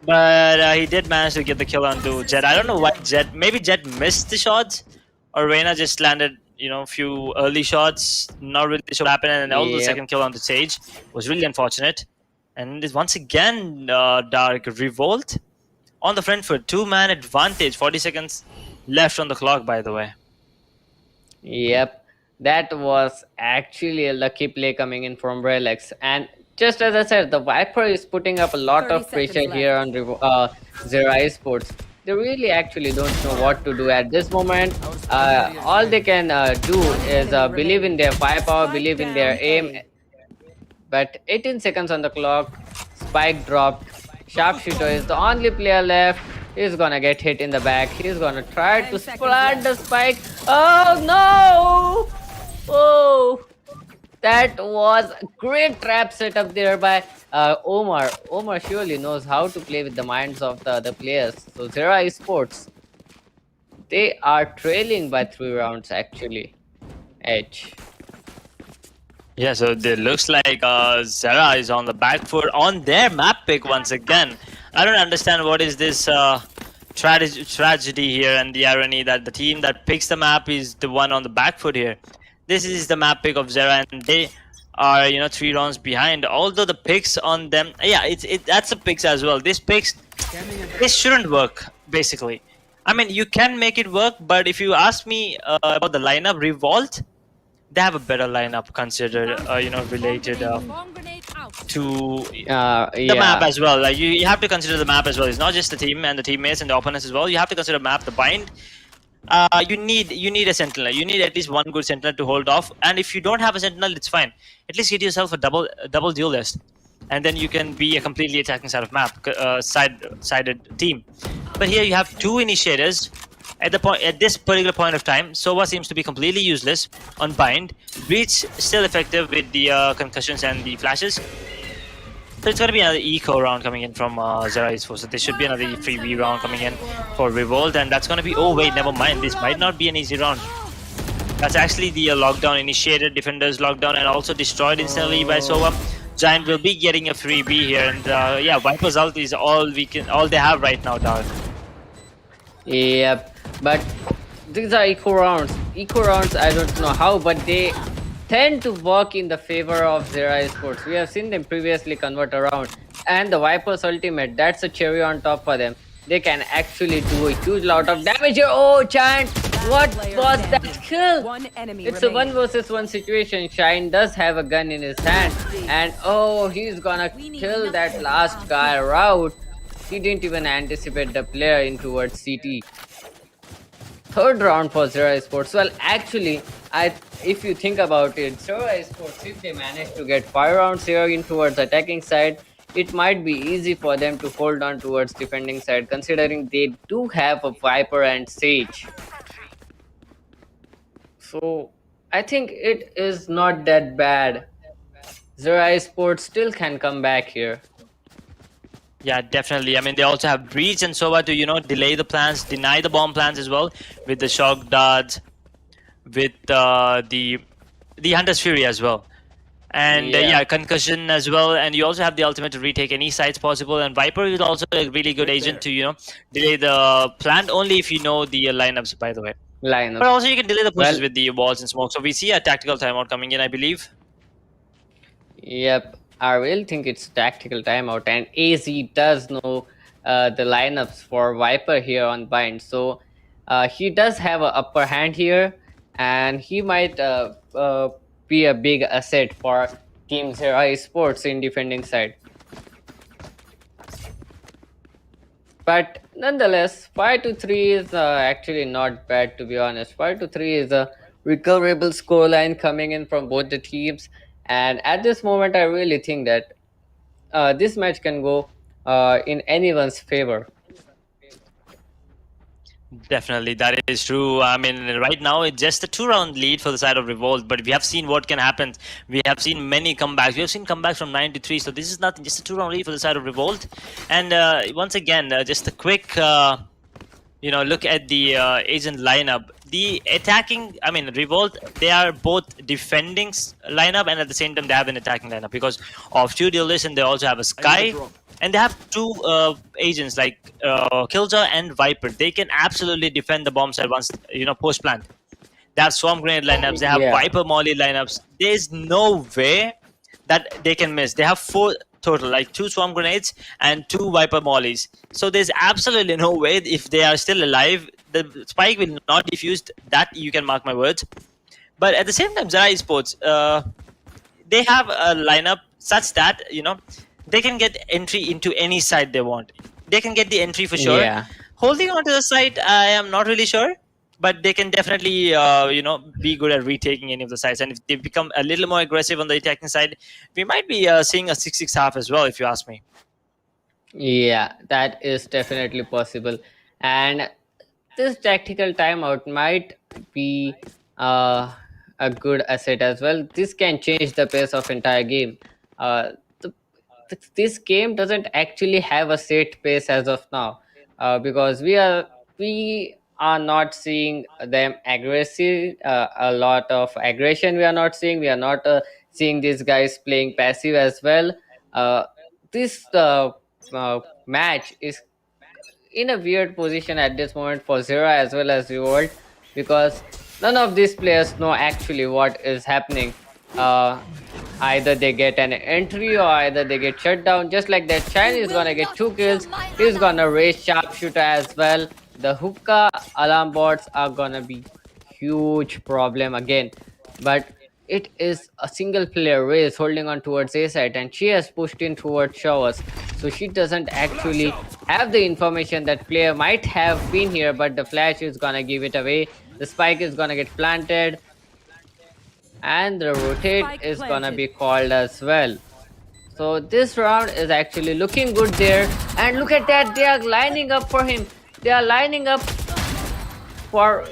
but he did manage to get the kill onto Jet. I don't know why Jet. Maybe Jet missed the shots, or Reyna just landed a few early shots. Not really sure what happened, and also the Yep. second kill onto Sage was really unfortunate. And once again, Dark Revolt on the front foot, 2-man advantage. 40 seconds left on the clock, by the way. Yep, that was actually a lucky play coming in from Relics. And just as I said, the Viper is putting up a lot 30 of pressure seconds here on Zero Esports. They really actually don't know what to do at this moment. All they can do is believe in their firepower, believe in their aim. But 18 seconds on the clock, spike dropped. Sharpshooter is the only player left. He's gonna get hit in the back. He's gonna try 10 to seconds plant the left. spike. Oh no! Oh, that was a great trap setup there by Omar. Omar surely knows how to play with the minds of the other players. So Zero Esports, they are trailing by 3 rounds actually. Edge. Yeah, so it looks like Zera is on the back foot on their map pick once again. I don't understand what is this tragedy here and the irony that the team that picks the map is the one on the back foot here. This is the map pick of Zera, and they are 3 rounds behind. Although the picks on them, yeah, that's the picks as well. This shouldn't work basically. I mean, you can make it work, but if you ask me about the lineup, Revolt, they have a better lineup considered, related to the map Yeah. as well. Like you have to consider the map as well. It's not just the team and the teammates and the opponents as well. You have to consider the map, the bind. You need a sentinel. You need at least one good sentinel to hold off. And if you don't have a sentinel, it's fine. At least get yourself a double duelist, and then you can be a completely attacking side of map, sided team. But here you have 2 initiators. At this particular point of time, Sova seems to be completely useless on bind. Breach still effective with the concussions and the flashes. So it's going to be another eco round coming in from Zera Esports. So there should be another free V round coming in for Revolt, and that's going to be. Oh wait, never mind. This might not be an easy round. That's actually the lockdown initiated, defenders lockdown, and also destroyed instantly by Sova. Giant will be getting a free B here, and yeah, Viper's ult is all they have right now, Dark. Yep, but these are eco rounds. Eco rounds, I don't know how, but they tend to work in the favor of Zero Esports. We have seen them previously convert around, and the Viper's ultimate, that's a cherry on top for them. They can actually do a huge lot of damage here. Oh, Giant, what was that kill? One enemy It's a remaining. 1 versus 1 situation. Shine does have a gun in his hand, and oh, he's gonna kill that last guy out. He didn't even anticipate the player in towards CT. Third round for Zero Esports. Well, actually, if you think about it, Zero Esports, if they manage to get 5 rounds here in towards attacking side, it might be easy for them to hold on towards defending side, considering they do have a Viper and Sage. So I think it is not that bad. Zero Esports still can come back here. Yeah, definitely. I mean, they also have Breach and Sova to, delay the plans, deny the bomb plans as well, with the shock darts, with the Hunter's Fury as well. And Yeah. concussion as well. And you also have the ultimate to retake any sites possible. And Viper is also a really good agent to, delay the plan only if you know the lineups, by the way. Lineup. But also you can delay the pushes Well- with the walls and smoke. So we see a tactical timeout coming in, I believe. Yep, I really think it's tactical timeout, and AZ does know the lineups for Viper here on bind, so he does have an upper hand here, and he might be a big asset for Team Zero Esports in defending side. But nonetheless, 5-3 is actually not bad, to be honest. 5-3 is a recoverable scoreline coming in from both the teams. And at this moment, I really think that this match can go in anyone's favor. Definitely, that is true. I mean, right now it's just a 2-round lead for the side of Revolt, but we have seen what can happen. We have seen many comebacks. We have seen comebacks from 9 to 3, so this is nothing, just a 2-round lead for the side of Revolt. And once again, just a quick, look at the agent lineup. The attacking, I mean, Revolt, they are both defending lineup, and at the same time, they have an attacking lineup because of two duelists, and they also have a Sky. And they have two agents like Killjoy and Viper. They can absolutely defend the bomb site once, post plant. They have Swarm Grenade lineups. They have Yeah. Viper Molly lineups. There's no way that they can miss. They have 4 total, like 2 Swarm Grenades and 2 Viper Mollies. So there's absolutely no way if they are still alive, the spike will not defuse. That you can mark my words. But at the same time, Zara Esports, they have a lineup such that they can get entry into any site they want. They can get the entry for sure. Yeah. Holding on to the site, I am not really sure, but they can definitely be good at retaking any of the sites. And if they become a little more aggressive on the attacking side, we might be seeing a 6-6 half as well, if you ask me. Yeah, that is definitely possible. And this tactical timeout might be a good asset as well. This can change the pace of entire game. The, this game doesn't actually have a set pace as of now, because we are not seeing them aggressive. A lot of aggression we are not seeing. We are not seeing these guys playing passive as well. This match is in a weird position at this moment for Zera as well as Revolt, because none of these players know actually what is happening. Uh, Either they get an entry or either they get shut down. Just like that, Shine is gonna get 2 kills. He's gonna raise sharpshooter as well. The hookah alarm bots are gonna be huge problem again. But it is a single player race holding on towards A side, and she has pushed in towards showers. So she doesn't actually have the information that player might have been here, but the flash is gonna give it away. The spike is gonna get planted, and the rotate Spike is gonna planted. be called as well. So this round is actually looking good there, and look at that, they are lining up for him. They are lining up for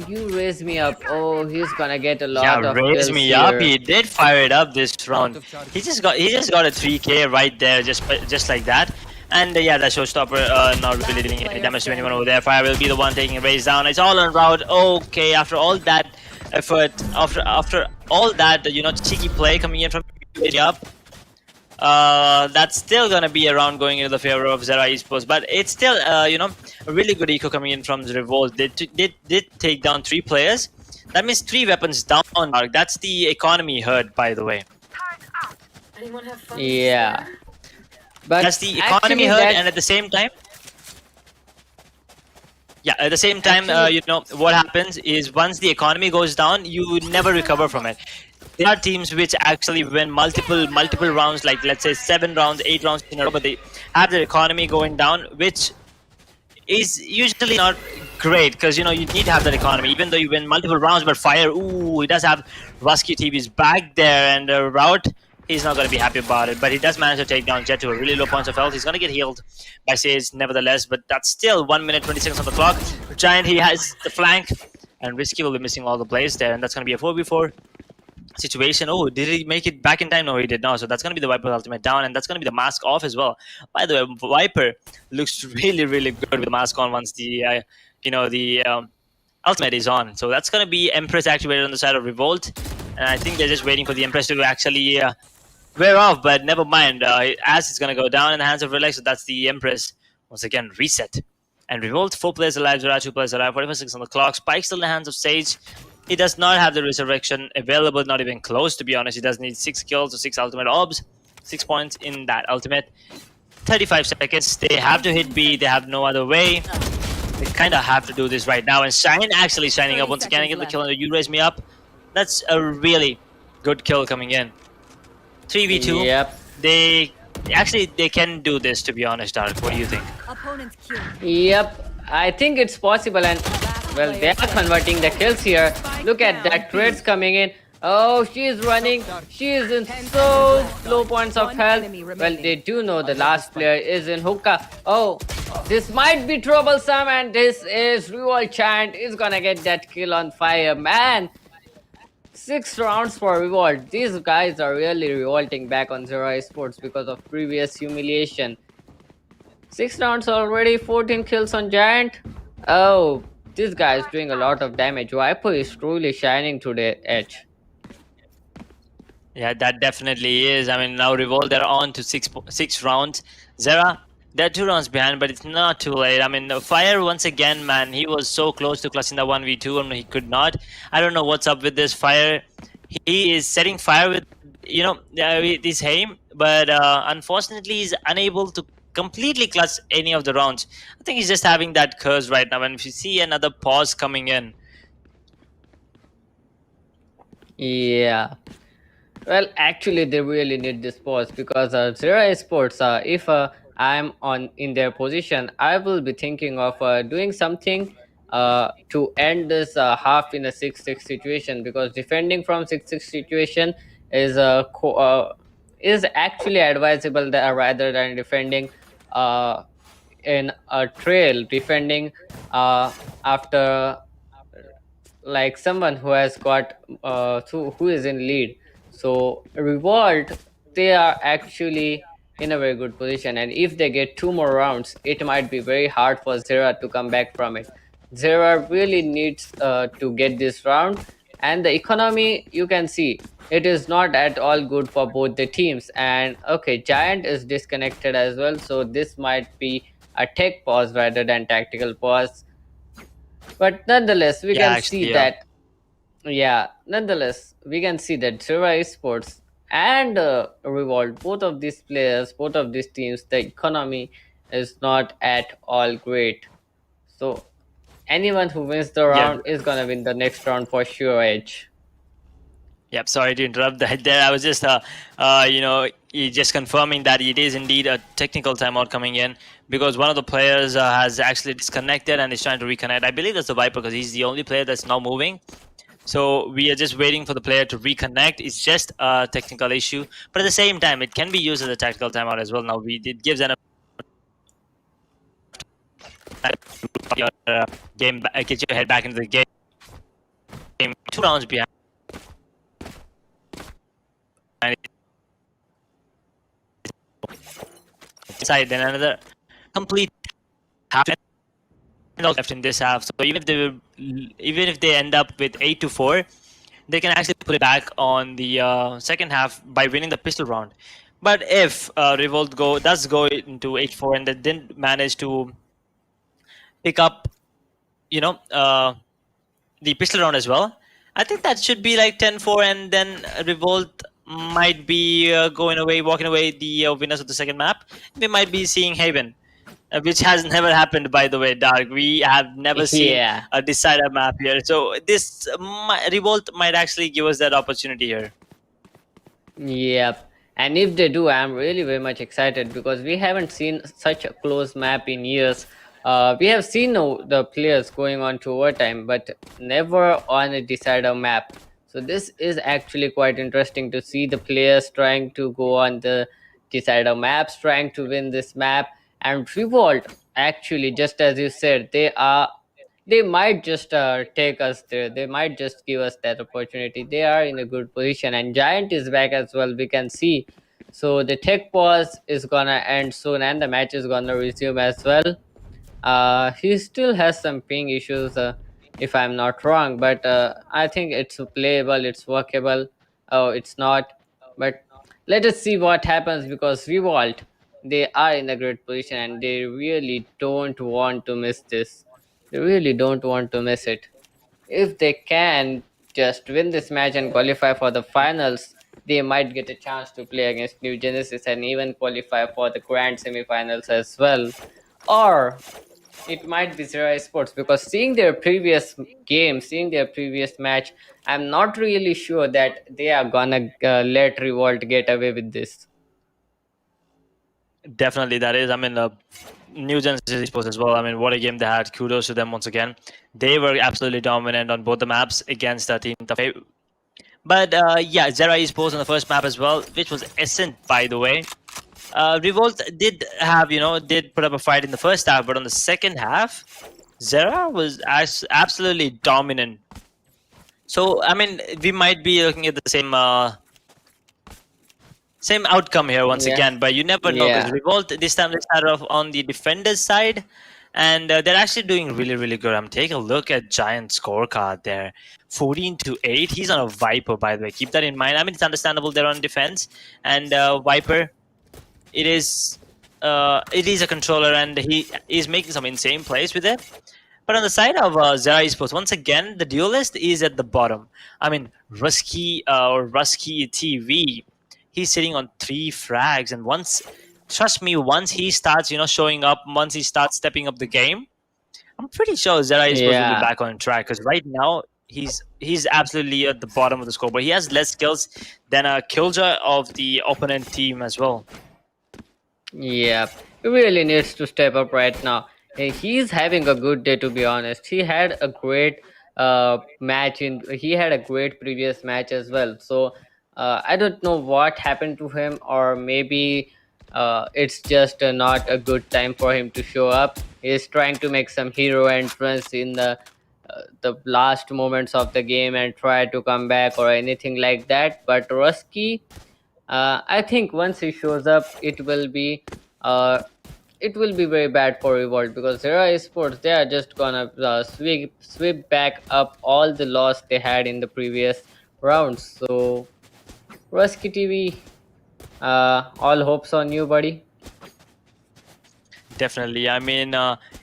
you. Raise me up. Oh, he's gonna get a lot Yeah, of raise kills me here. up. He did fire it up this round. He just got a 3K right there, just like that. And yeah, that showstopper not really doing any damage to anyone over there. Fire will be the one taking a raise down. It's all on route. Okay, after all that effort, after all that, cheeky play coming in from up. That's still gonna be a round going into the favor of Zera Esports, but it's still a really good eco coming in from the Revolt. They did take down 3 players. That means 3 weapons down. Mark. That's the economy hurt, by the way. Yeah, but That's the economy actually hurt, that's- and at the same time, yeah, at the same time, Actually- what happens is once the economy goes down, you never recover from it. There are teams which actually win multiple rounds, like let's say 7 rounds, 8 rounds in a row, but they have their economy going down, which is usually not great because you need to have that economy, even though you win multiple rounds. But Fire, ooh, he does have Rusky TV's back there, and Route, he's not going to be happy about it, but he does manage to take down Jet to a really low points of health. He's going to get healed by Sage nevertheless, but that's still 1 minute 20 seconds on the clock. Giant, he has the flank, and Risky will be missing all the plays there, and that's going to be a 4v4 situation. Oh, did he make it back in time? No, he did not. So that's going to be the Viper ultimate down, and that's going to be the mask off as well. By the way, Viper looks really, really good with the mask on once the ultimate is on. So that's going to be Empress activated on the side of Revolt, and I think they're just waiting for the Empress to actually wear off, but never mind. As it's going to go down in the hands of Relax, so that's the Empress. Once again, reset. And Revolt, 4 players alive, Zera 2 players alive, 45 seconds on the clock. Spike still in the hands of Sage. He does not have the resurrection available, not even close, to be honest. He does need 6 kills or 6 ultimate orbs, 6 points in that ultimate. 35 seconds. They have to hit B. They have no other way. They kind of have to do this right now. And Shine actually shining up once again and get the kill on the You Raise Me Up. That's a really good kill coming in. 3v2. Yep. They can do this, to be honest, Dark. What do you think? Opponent's kill. Yep, I think it's possible, and well, they are converting the kills here. Look at that, trades coming in. Oh, she is running. She is in so low points of One health. enemy Well, remaining. they do know the last player is in hookah. Oh, this might be troublesome, and this is Revolt Chant is gonna get that kill on fire. Man, 6 rounds for Revolt. These guys are really revolting back on Zero Esports because of previous humiliation. 6 rounds already, 14 kills on Giant. Oh, this guy is doing a lot of damage. Viper is truly shining to the edge. Yeah, that definitely is. I mean, now Revolt, they're on to six rounds. Zera, they're 2 rounds behind, but it's not too late. I mean, Fire, once again, man, he was so close to clutching the 1v2 and he could not. I don't know what's up with this Fire. He is setting fire with, this aim, but unfortunately, he's unable to completely clutch any of the rounds. I think he's just having that curse right now. And if you see another pause coming in, Yeah. Well, actually, they really need this pause because Zero Esports, if I'm on in their position, I will be thinking of doing something to end this half in a 6-6 situation, because defending from 6-6 situation is is actually advisable there rather than defending in a trail, defending after like someone who has got who is in lead. So Revolt, they are actually in a very good position, and if they get 2 more rounds, it might be very hard for Zera to come back from it. Zera really needs to get this round, and the economy, you can see it is not at all good for both the teams. And okay, Giant is disconnected as well, so this might be a tech pause rather than tactical pause. But nonetheless, we yeah, can see actually, that, yeah, nonetheless, we can see that Zero Esports and Revolt, both of these players, both of these teams, the economy is not at all great. So anyone who wins the yeah. round is gonna win the next round for sure, Edge. Yep, sorry to interrupt that there. I was just, just confirming that it is indeed a technical timeout coming in because one of the players has actually disconnected and is trying to reconnect. I believe that's the Viper because he's the only player that's now moving. So we are just waiting for the player to reconnect. It's just a technical issue, but at the same time, it can be used as a tactical timeout as well. Now it gives an your game, get your head back into the game. 2 rounds behind. Side, then another complete half left in this half. So even if they end up with 8-4, they can actually put it back on the second half by winning the pistol round. But if Revolt does go into 8-4 and they didn't manage to pick up, the pistol round as well, I think that should be like 10-4, and then Revolt might be walking away the winners of the second map. We might be seeing Haven, which has never happened, by the way, Dark. We have never seen Yeah. a decider map here. So this Revolt might actually give us that opportunity here. Yep. And if they do, I'm really very much excited because we haven't seen such a close map in years. We have seen the players going on to overtime, but never on a decider map. So this is actually quite interesting to see the players trying to go on the decider maps, trying to win this map. And Revolt, actually, just as you said, they might just take us there. They might just give us that opportunity. They are in a good position, and Giant is back as well. We can see. So the tech pause is gonna end soon, and the match is gonna resume as well. He still has some ping issues, if I'm not wrong, but I think it's playable. It's workable. Oh, it's not. But let us see what happens because Revolt, they are in a great position, and they really don't want to miss this. They really don't want to miss it. If they can just win this match and qualify for the finals, they might get a chance to play against New Genesis and even qualify for the grand semifinals as well. Or it might be Zero Sports, because seeing their previous game, seeing their previous match, I'm not really sure that they are gonna let Revolt get away with this. Definitely, that is. I mean, New Genesis Esports as well. I mean, what a game they had. Kudos to them once again. They were absolutely dominant on both the maps against the team. But yeah, Zera Esports on the first map as well, which was Ascent, by the way. Revolt did have, did put up a fight in the first half, but on the second half, Zera was absolutely dominant. So, I mean, we might be looking at the same outcome here once Yeah, again, but you never know because yeah, Revolt this time they started off on the defenders side, and they're actually doing really really good. I'm taking a look at Giant scorecard there, 14-8. He's on a Viper, by the way. Keep that in mind. I mean, it's understandable they're on defense, and Viper, it is a controller, and he is making some insane plays with it. But on the side of Zera Esports, once again, the duelist is at the bottom. I mean, Rusky TV, he's sitting on 3 frags, and trust me, once he starts, showing up, once he starts stepping up the game, I'm pretty sure Zera Esports will be yeah. back on track. Because right now, he's absolutely at the bottom of the scoreboard. He has less kills than a killjoy of the opponent team as well. Yeah, he really needs to step up right now. He's having a good day, to be honest. He had a great match in. He had a great previous match as well. So I don't know what happened to him, or maybe it's just not a good time for him to show up. He's trying to make some hero entrance in the last moments of the game and try to come back or anything like that. But Rusky, I think once he shows up, uh, it will be very bad for Revolt, because Zera Esports, they are just gonna sweep back up all the loss they had in the previous rounds. So Rusky TV, all hopes on you, buddy. Definitely. I mean,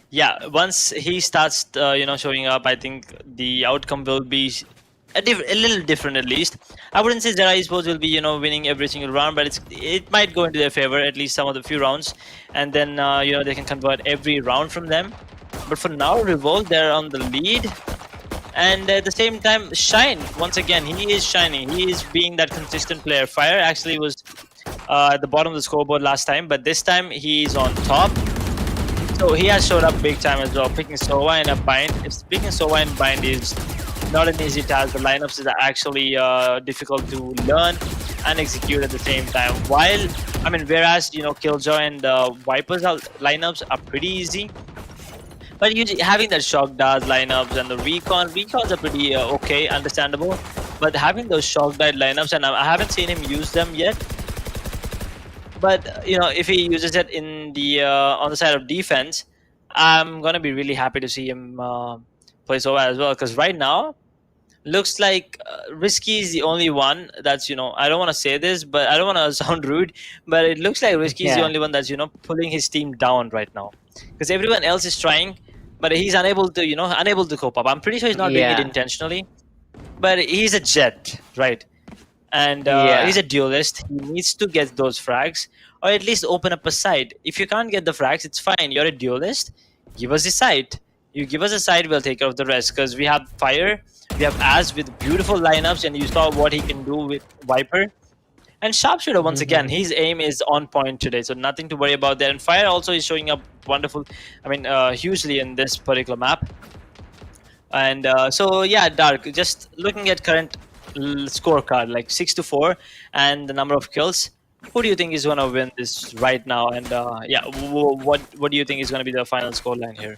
yeah. Once he starts, showing up, I think the outcome will be a little different at least. I wouldn't say Zera Esports will be, winning every single round, but it might go into their favor at least some of the few rounds, and then they can convert every round from them. But for now, Revolt, they're on the lead, and at the same time, Shine, once again, he is shining. He is being that consistent player. Fire actually was at the bottom of the scoreboard last time, but this time he's on top. So he has showed up big time as well, picking Sova in a bind. Picking Sova in bind is not an easy task. The lineups is actually difficult to learn and execute at the same time. Whereas Killjoy and Vipers lineups are pretty easy, but having that shock dart lineups and the recons are pretty okay, understandable. But having those shock dart lineups, and I haven't seen him use them yet. But if he uses it in the on the side of defense, I'm gonna be really happy to see him play Sova as well. Because right now, looks like Risky is the only one that's I don't want to say this, but I don't want to sound rude, but it looks like Risky is the Yeah, only one that's pulling his team down right now. Because everyone else is trying, but he's unable to cope up. I'm pretty sure he's not doing it yeah, intentionally, but he's a jet, right? And he's yeah. a duelist. He needs to get those frags, or at least open up a site. If you can't get the frags, it's fine. You're a duelist. Give us a site. You give us a site, we'll take care of the rest. Because we have Fire, we have Az with beautiful lineups, and you saw what he can do with Viper. And Sharpshooter, once again, his aim is on point today, so nothing to worry about there. And Fire also is showing up wonderful, hugely in this particular map. And so yeah, Dark, just looking at current scorecard, like 6-4, and the number of kills. Who do you think is going to win this right now? And yeah, what do you think is going to be the final scoreline here?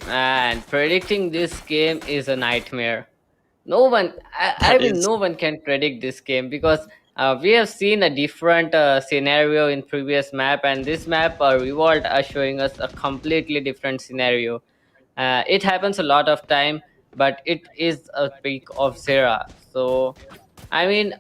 And predicting this game is a nightmare. No one, I That mean, is no one can predict this game, because we have seen a different scenario in previous map, and this map, Revolt, are showing us a completely different scenario. It happens a lot of time, but it is a peak of Zera. So I mean,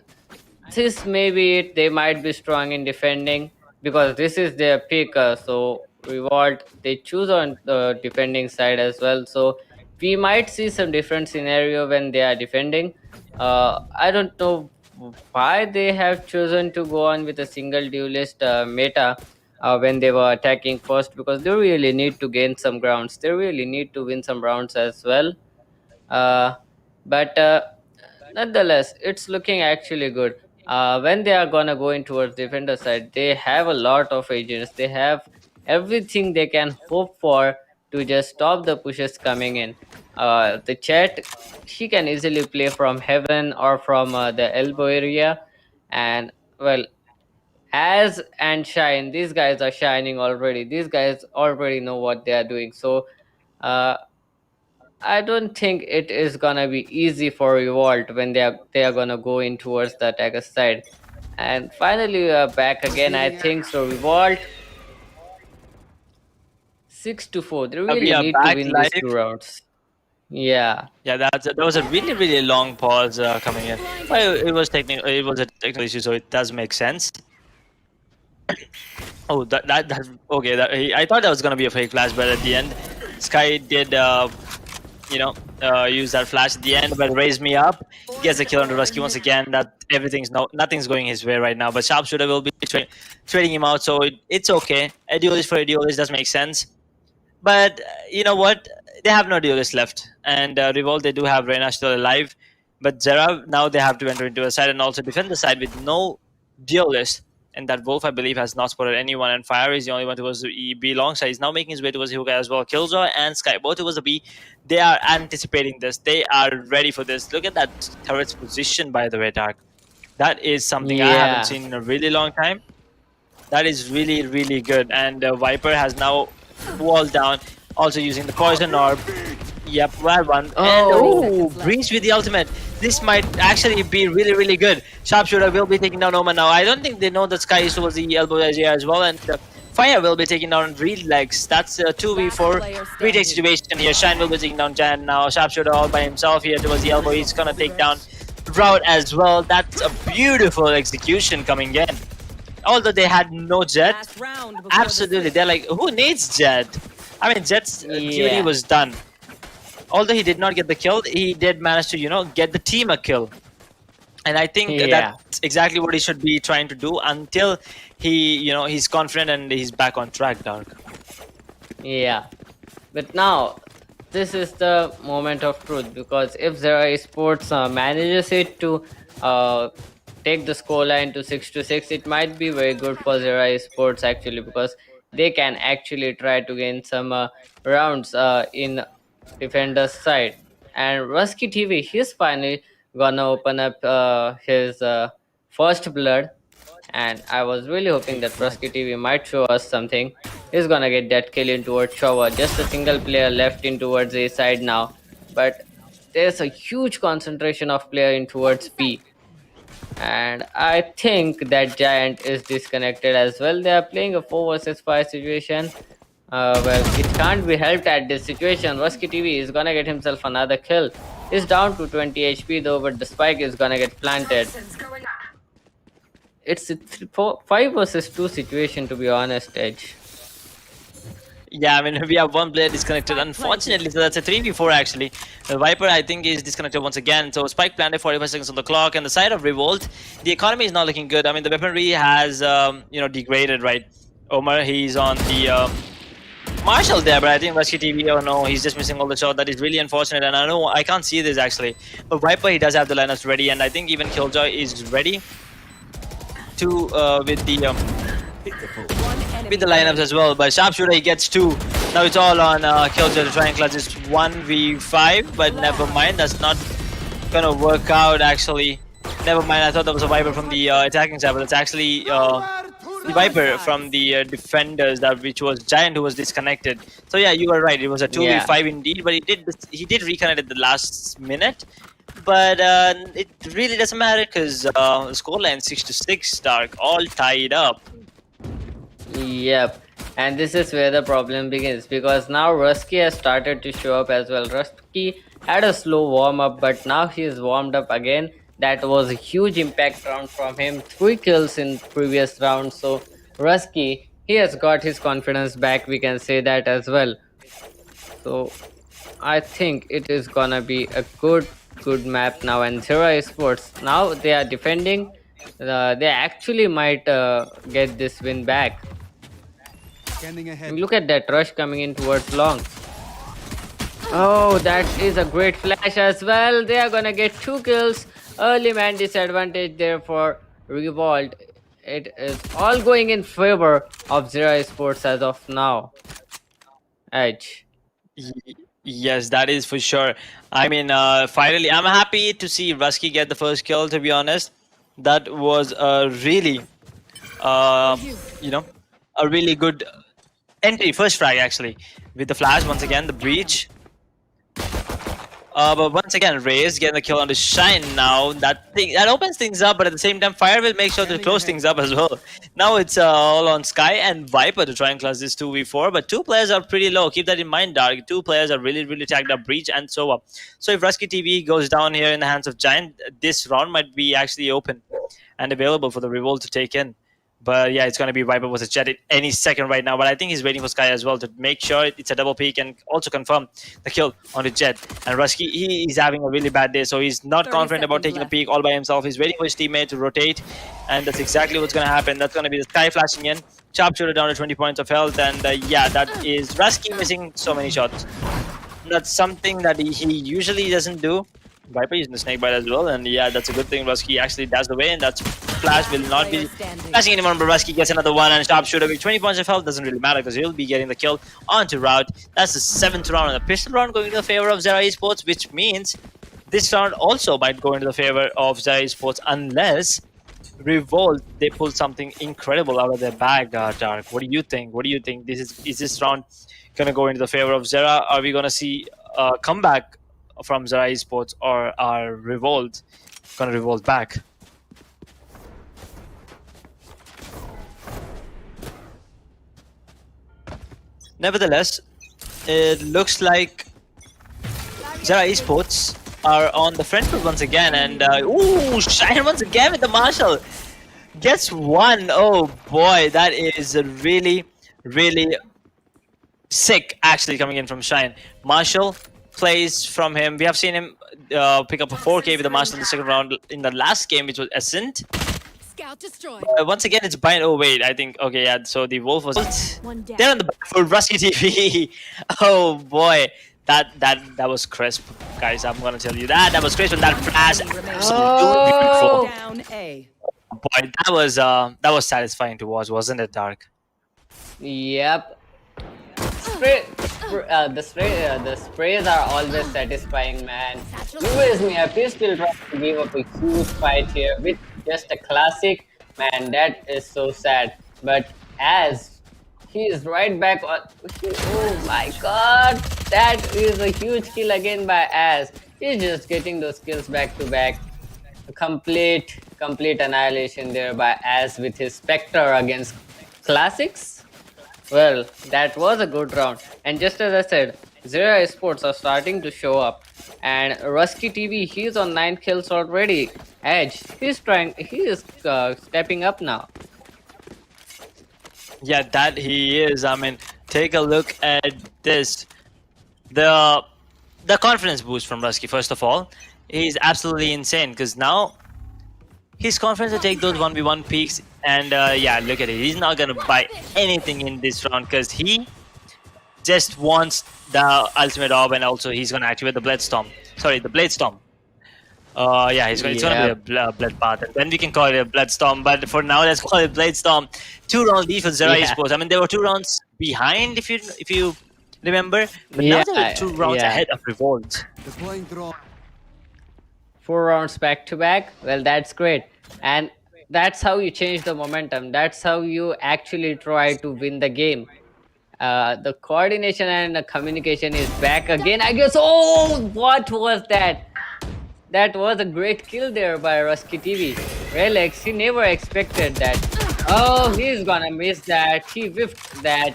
this may be it. They might be strong in defending, because this is their pick. So Revolt, they choose on the defending side as well. So we might see some different scenario when they are defending. I don't know why they have chosen to go on with a single duelist meta when they were attacking first, because they really need to gain some grounds. They really need to win some rounds as well. Uh, but nonetheless, it's looking actually good. When they are gonna go in towards defender side, they have a lot of agents. They have everything they can hope for to just stop the pushes coming in. The Chet, she can easily play from heaven or from the elbow area, and well, as and Shine, these guys are shining already. These guys already know what they are doing. So uh, I don't think it is gonna be easy for Revolt when they are gonna go in towards the attacker side. And finally, we are back again. I think so. Revolt 6-4. They We really are need to back win these two live. rounds. Yeah. Yeah, that was a really long pause coming in. Well, it was technical. It was a technical issue, so it does make sense. Oh, that okay. I thought that was gonna be a fake flash, but at the end, Sky did use that flash at the end, but raised me up. Gets a kill on the rescue once again. That nothing's going his way right now. But Sharpshooter will be trading him out, so it's okay. A duelist for a duelist does make sense. But you know what? They have no duelists left, and Revolt they do have Reyna still alive. But Zera now they have to enter into a side and also defend the side with no duelist. And that Wolf, I believe, has not spotted anyone. And Fire is the only one towards the B long side. He's now making his way towards the hookah as well. Killjoy and Sky, both towards the B. They are anticipating this. They are ready for this. Look at that turret's position, by the way, Dark. That is something I haven't Yeah. seen in a really long time. That is really, really good. And Viper has now walled down, also using the poison orb. Yep, well one. And Oh. Breach with the ultimate. This might actually be really, really good. Sharpshooter will be taking down Omen now. I don't think they know that Sky is towards the elbow edge here as well. And Fire will be taking down Reed Legs. That's a 2v4 retake situation here. Shine will be taking down Jan now. Sharpshooter all by himself here towards the elbow. He's gonna take down Route as well. That's a beautiful execution coming in. Although they had no Jet, Last round before absolutely. They're like, who needs Jet? I mean, Jet's duty was done. Although he did not get the kill, he did manage to, get the team a kill. And I think that's exactly what he should be trying to do until he's confident and he's back on track, Dark. Yeah. But now, this is the moment of truth, because if Zera Esports manages it to take the scoreline to 6-6, it might be very good for Zera Esports actually, because they can actually try to gain some rounds in defender's side. And Rusky TV, he's finally gonna open up his first blood, and I was really hoping that Rusky TV might show us something. He's gonna get that kill in towards Shower. Just a single player left in towards A side now, but there's a huge concentration of player in towards B. And I think that Giant is disconnected as well. They are playing a 4 versus 5 situation. Well, it can't be helped at this situation. Rusky TV is gonna get himself another kill. He's down to 20 HP though, but the spike is gonna get planted. It's a 5 versus 2 situation, to be honest, Edge. Yeah, I mean, we have one player disconnected, unfortunately, so that's a 3v4 actually. The Viper, I think, is disconnected once again. So Spike planted 45 seconds on the clock, and the side of Revolt, the economy is not looking good. I mean, the weaponry has, degraded, right? Omar, he's on the Marshall there, but I think Rusky TV, oh no, he's just missing all the shot. That is really unfortunate, and I know I can't see this actually. But Viper, he does have the lineups ready, and I think even Killjoy is ready to with the lineups as well. But Sharpshooter, he gets 2. Now it's all on Killjoy to try and clutch this 1v5, but never mind, that's not gonna work out actually. Never mind, I thought that was a Viper from the attacking side, but it's actually the Viper from the defenders, which was Giant, who was disconnected. So yeah, you were right, it was a 2v5 indeed, but he did reconnect at the last minute. But it really doesn't matter, because scoreline 6-6, Dark, all tied up. Yep, and this is where the problem begins, because now Rusky has started to show up as well. Rusky had a slow warm up, but now he is warmed up again. That was a huge impact round from him. 3 kills in previous round. So Rusky, he has got his confidence back. We can say that as well. So I think it is gonna be a good map now. And Zera Esports, now they are defending. They actually might get this win back. Look at that rush coming in towards long. Oh, that is a great flash as well. They are gonna get 2 kills. Early man disadvantage there for Revolt. It is all going in favor of Zera Esports as of now. Edge. Yes, that is for sure. I mean, finally, I'm happy to see Rusky get the first kill. To be honest, that was a really, uh, you know, a really good entry, first frag actually, with the flash once again, the breach. But once again, Raze getting the kill on the Shine now. That opens things up, but at the same time, Fire will make sure to close things up as well. Now it's all on Sky and Viper to try and close this 2v4, but two players are pretty low. Keep that in mind, Dark. Two players are really tagged up Breach and Sova. So if Rusky TV goes down here in the hands of Giant, this round might be actually open and available for the Revolt to take in. But yeah, it's going to be Viper versus Jet any second right now. But I think he's waiting for Sky as well to make sure it's a double peek and also confirm the kill on the Jet. And Rusky, he is having a really bad day, so he's not confident about taking a peek all by himself. He's waiting for his teammate to rotate, and that's exactly what's going to happen. That's going to be the Sky flashing in, Sharpshooter down to 20 points of health, and yeah, that is Rusky missing so many shots. That's something that he usually doesn't do. Viper using the snake bite as well, and yeah, that's a good thing. Rusky actually dashed away, and that's flash will not be flashing anyone, but Rusky gets another one, and Sharpshooter with 20 points of health doesn't really matter because he'll be getting the kill onto Route. That's the 7th round, and the pistol round going to the favor of Zera Esports, which means this round also might go into the favor of Zera Esports unless Revolt they pull something incredible out of their bag. Dark, what do you think? What do you think? Is this round gonna go into the favor of Zera? Are we gonna see a comeback from Zera Esports, or are Revolt gonna revolt back? Nevertheless, it looks like Zera Esports are on the front foot once again, and ooh, Shine once again with the Marshall. Gets one. Oh boy, that is really sick actually coming in from Shine. Marshall plays from him. We have seen him pick up a 4K with the Marshall in the second round in the last game, which was Ascent. Scout destroyed. Once again, it's bind. Oh wait, I think okay, yeah. So the Wolf was there on the back for Rusky TV. Oh boy, that was crisp, guys. I'm gonna tell you that was crisp, and that flash. Oh. Down A. Boy, that was satisfying to watch, wasn't it, Dark? Yep. The sprays are always satisfying, man. Always me, I still trying to give up a huge fight here with just a classic. Man, that is so sad. But as he is right back on, oh my god, that is a huge kill again by Az. He's just getting those kills back to back. A complete annihilation there by Az with his Spectre against Classics. Well, that was a good round, and just as I said, Zera Esports are starting to show up, and Rusky TV, he's on 9 kills already. Edge, he is stepping up now. Yeah, that he is. I mean, take a look at this. The confidence boost from Rusky, first of all, he's absolutely insane because now his confidence to take those 1v1 peaks, and yeah, look at it. He's not gonna buy anything in this round because he just wants the ultimate orb, and also he's gonna activate the Bladestorm. Sorry, the Bladestorm. Yeah, it's gonna be a Blood Path, and then we can call it a Bloodstorm. But for now, let's call it Bladestorm. 2 round lead for Zera Esports. I mean, there were 2 rounds behind, if you remember, but now they're 2 rounds ahead of Revolt. 4 rounds back to back. Well, that's great, and that's how you change the momentum. That's how you actually try to win the game. The coordination and the communication is back again, I guess. Oh, what was that? That was a great kill there by Rusky TV. Relax, he never expected that. Oh, he's gonna miss that. He whiffed that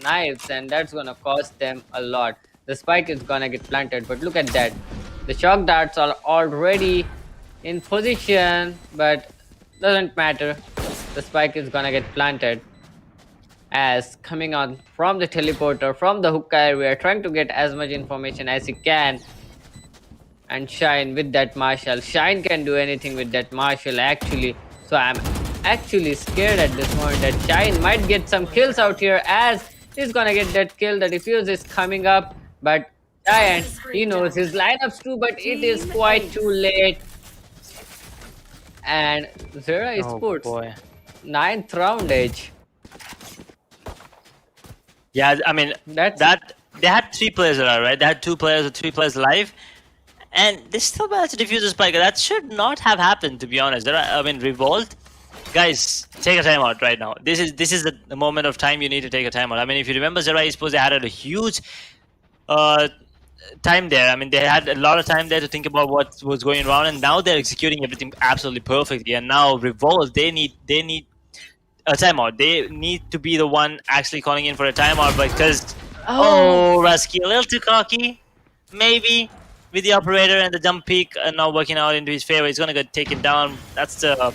knives, and that's gonna cost them a lot. The spike is gonna get planted, but look at that. The shock darts are already in position, but doesn't matter. The spike is gonna get planted. As coming on from the teleporter, from the hookah area, trying to get as much information as he can. And Shine with that Marshall. Shine can do anything with that Marshall actually. So I'm actually scared at this moment that Shine might get some kills out here, as he's gonna get that kill. The defuse is coming up, but Giant, he knows his lineups too, but it is quite too late. And Zera Esports, 9th round Edge. Yeah, I mean that they had 3 players alive, right? They had 2 players or 3 players alive, and they still managed to defuse the spike. That should not have happened, to be honest. I mean, Revolt, guys, take a timeout right now. This is the moment of time you need to take a timeout. I mean, if you remember Zera Esports, they had a huge time there. I mean, they had a lot of time there to think about what was going around, and now they're executing everything absolutely perfectly. And now Revolt, they need a timeout. They need to be the one actually calling in for a timeout because Rusky, a little too cocky, maybe, with the operator and the jump peak not working out into his favor. He's gonna get taken down. That's the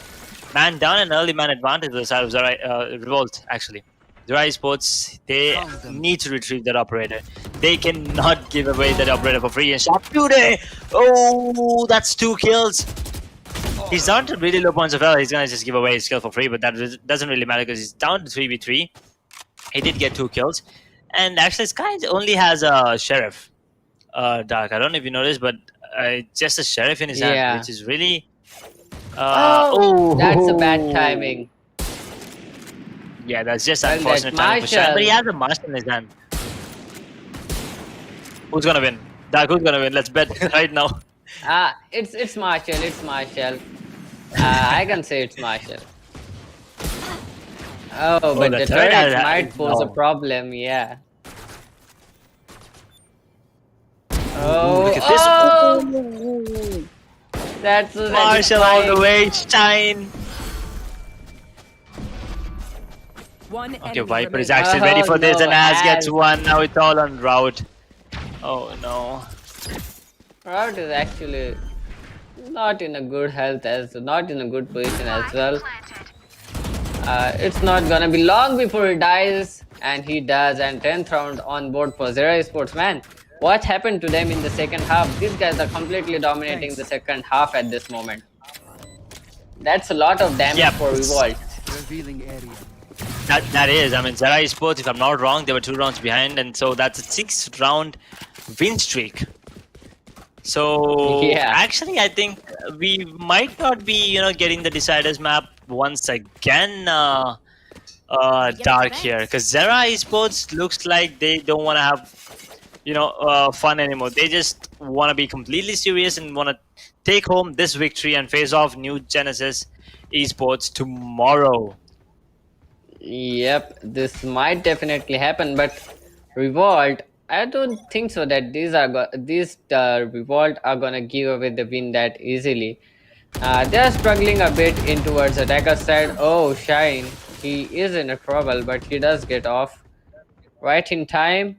man down, and early man advantage to the side of Zera, Revolt actually. Zera Esports, they need to retrieve that operator. They cannot give away that operator for free. And Sharpshooter! Oh, that's 2 kills. He's down to really low points of health. He's gonna just give away his kill for free, but that doesn't really matter because he's down to 3v3. He did get 2 kills. And actually, Sky only has a Sheriff. Dark, I don't know if you noticed, but just a Sheriff in his hand, which is really... that's a bad timing. Yeah, that's just unfortunate timing for Shine, but he has a Marshal in his hand. Who's gonna win? Dark, who's gonna win? Let's bet right now. It's Marshall. It's Marshall. I can say it's Marshall. Oh, but the turret might pose a problem. Yeah. Oh, look at this. That's Marshall all the way. Shine. Okay, Viper is actually ready for this, and Az gets 1. Now it's all on Route. Oh no. Route is actually not in a good health, not in a good position as well. It's not gonna be long before he dies, and he does. And 10th round on board for Zera Esports. Man, what happened to them in the second half? These guys are completely dominating the second half at this moment. That's a lot of damage for Revolt. That is. I mean, Zera Esports, if I'm not wrong, they were 2 rounds behind, and so that's a 6-round win streak. So actually, I think we might not be, getting the deciders map once again, Dark here, because Zera Esports looks like they don't want to have, fun anymore. They just want to be completely serious and want to take home this victory and face off New Genesis Esports tomorrow. Yep, this might definitely happen, but Revolt, I don't think so that these Revolt are gonna give away the win that easily. They are struggling a bit in towards attacker side. Oh, Shine, he is in a trouble, but he does get off right in time.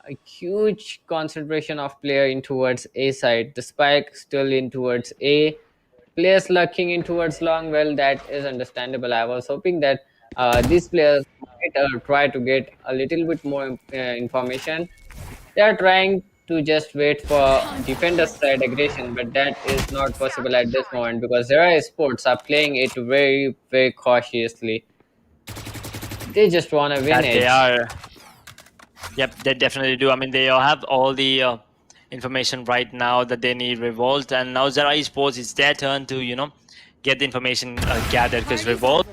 A huge concentration of player in towards A side. The spike still in towards A. Players lurking in towards long. Well, that is understandable. I was hoping that these players might try to get a little bit more information. They are trying to just wait for defender's side aggression, but that is not possible at this moment because Zera Esports are playing it very, very cautiously. They just want to win it. They are. Yep, they definitely do. I mean, they have all the information right now that they need Revolt, and now Zera Esports, it's their turn to, get the information gathered because Revolt...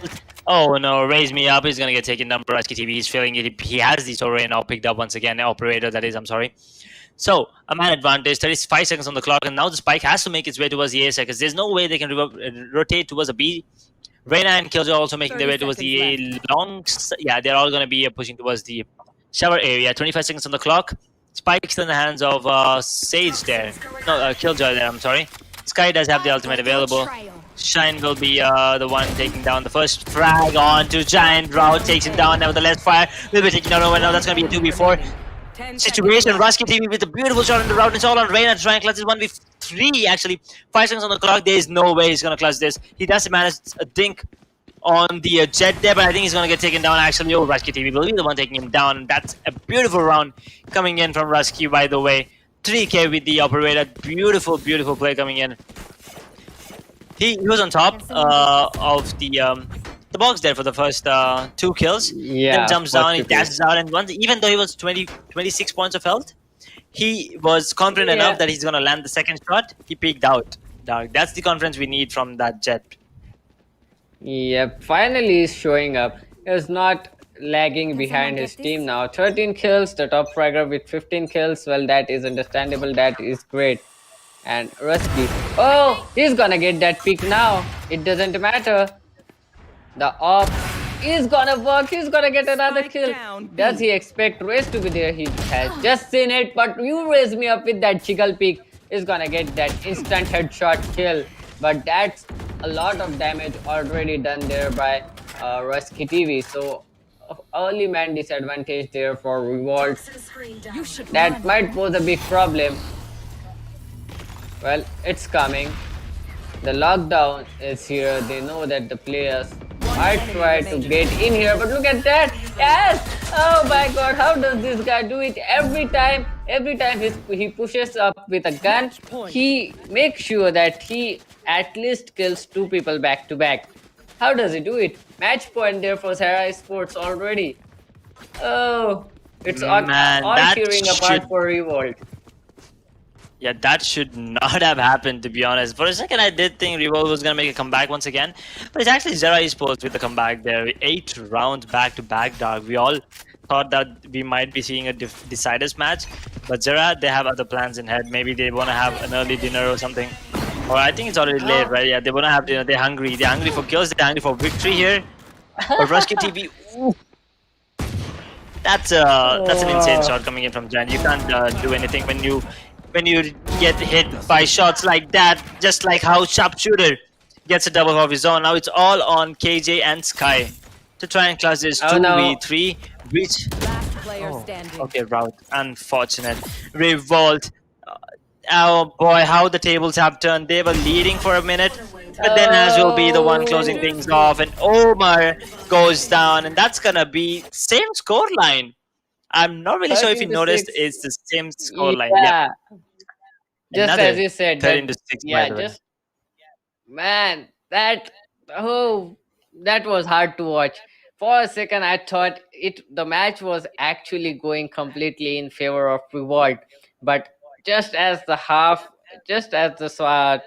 Oh no, raise me up. He's gonna get taken down by Rusky TV. He's feeling it. He has the Torre now picked up once again. Operator, that is, I'm sorry. So, a man advantage, 35 seconds on the clock, and now the spike has to make its way towards the A side because there's no way they can rotate towards a B. Reyna and Killjoy are also making their way towards the A long... Yeah, they're all gonna be pushing towards the shower area. 25 seconds on the clock. Spike's in the hands of Sage there. No, Killjoy there, I'm sorry. Sky does have the ultimate available. Shine will be the one taking down the first frag on to Giant. Route takes him down. Nevertheless, Fire will be taking down over. Now that's going to be a 2v4 situation. Rusky TV with a beautiful shot on the route. It's all on Reyna to try and clutch this 1v3 actually. 5 seconds on the clock. There is no way he's going to clutch this. He does manage a dink on the jet there, but I think he's going to get taken down actually. Oh, Rusky TV will be the one taking him down. That's a beautiful round coming in from Rusky, by the way. 3k with the operator. Beautiful, beautiful play coming in. He was on top of the box there for the first 2 kills. Yeah. Then jumps down, he dashes out, and once, even though he was 26 points of health, he was confident enough that he's going to land the second shot. He peeked out. That's the confidence we need from that jet. Yep, finally he's showing up. He was not lagging Can behind someone his get team this? now. 13 kills, the top fragger with 15 kills. Well, that is understandable. That is great. And Rusky. Oh, he's gonna get that pick now. It doesn't matter. The op is gonna work. He's gonna get another Spike kill. down, Does B. he expect Raze to be there? He has just seen it, but you raise me up with that jiggle pick. He's gonna get that instant headshot kill. But that's a lot of damage already done there by Rusky TV. So early man disadvantage there for Revolt. You should That run. might pose a big problem. Well, it's coming. The lockdown is here. They know that the players might try to get in here, but look at that. Yes! Oh my god, how does this guy do it every time? Every time he pushes up with a gun, Match point. he makes sure that he at least kills 2 people back to back. How does he do it? Match point there for Sarah Sports already. Oh, it's all Man, that tearing apart should for Revolt. Yeah, that should not have happened, to be honest. For a second, I did think Revolve was going to make a comeback once again. But it's actually Zera Esports with the comeback there. 8 rounds back-to-back, dog. We all thought that we might be seeing a deciders match. But Zera, they have other plans in head. Maybe they want to have an early dinner or something. Or I think it's already late, right? Yeah, they want to have dinner. They're hungry. They're hungry for kills. They're hungry for victory here. But Rusky TV... Ooh. That's an insane shot coming in from Jan. You can't do anything when you get hit by shots like that, just like how Sharpshooter gets a double of his own. Now it's all on KJ and Sky to try and clutch this 2v3, which... Last player standing. Okay, route. Unfortunate. Revolt. Oh boy, how the tables have turned. They were leading for a minute, but then Az will be the one closing things off, and Omar goes down, and that's gonna be same score line. I'm not really sure if you 13 to noticed, 6. it's the same score line. Yeah. Yep. Just Another as you said, 13 that, to 6, by yeah, the way. just man, that was hard to watch. For a second, I thought the match was actually going completely in favor of Revolt, but just as the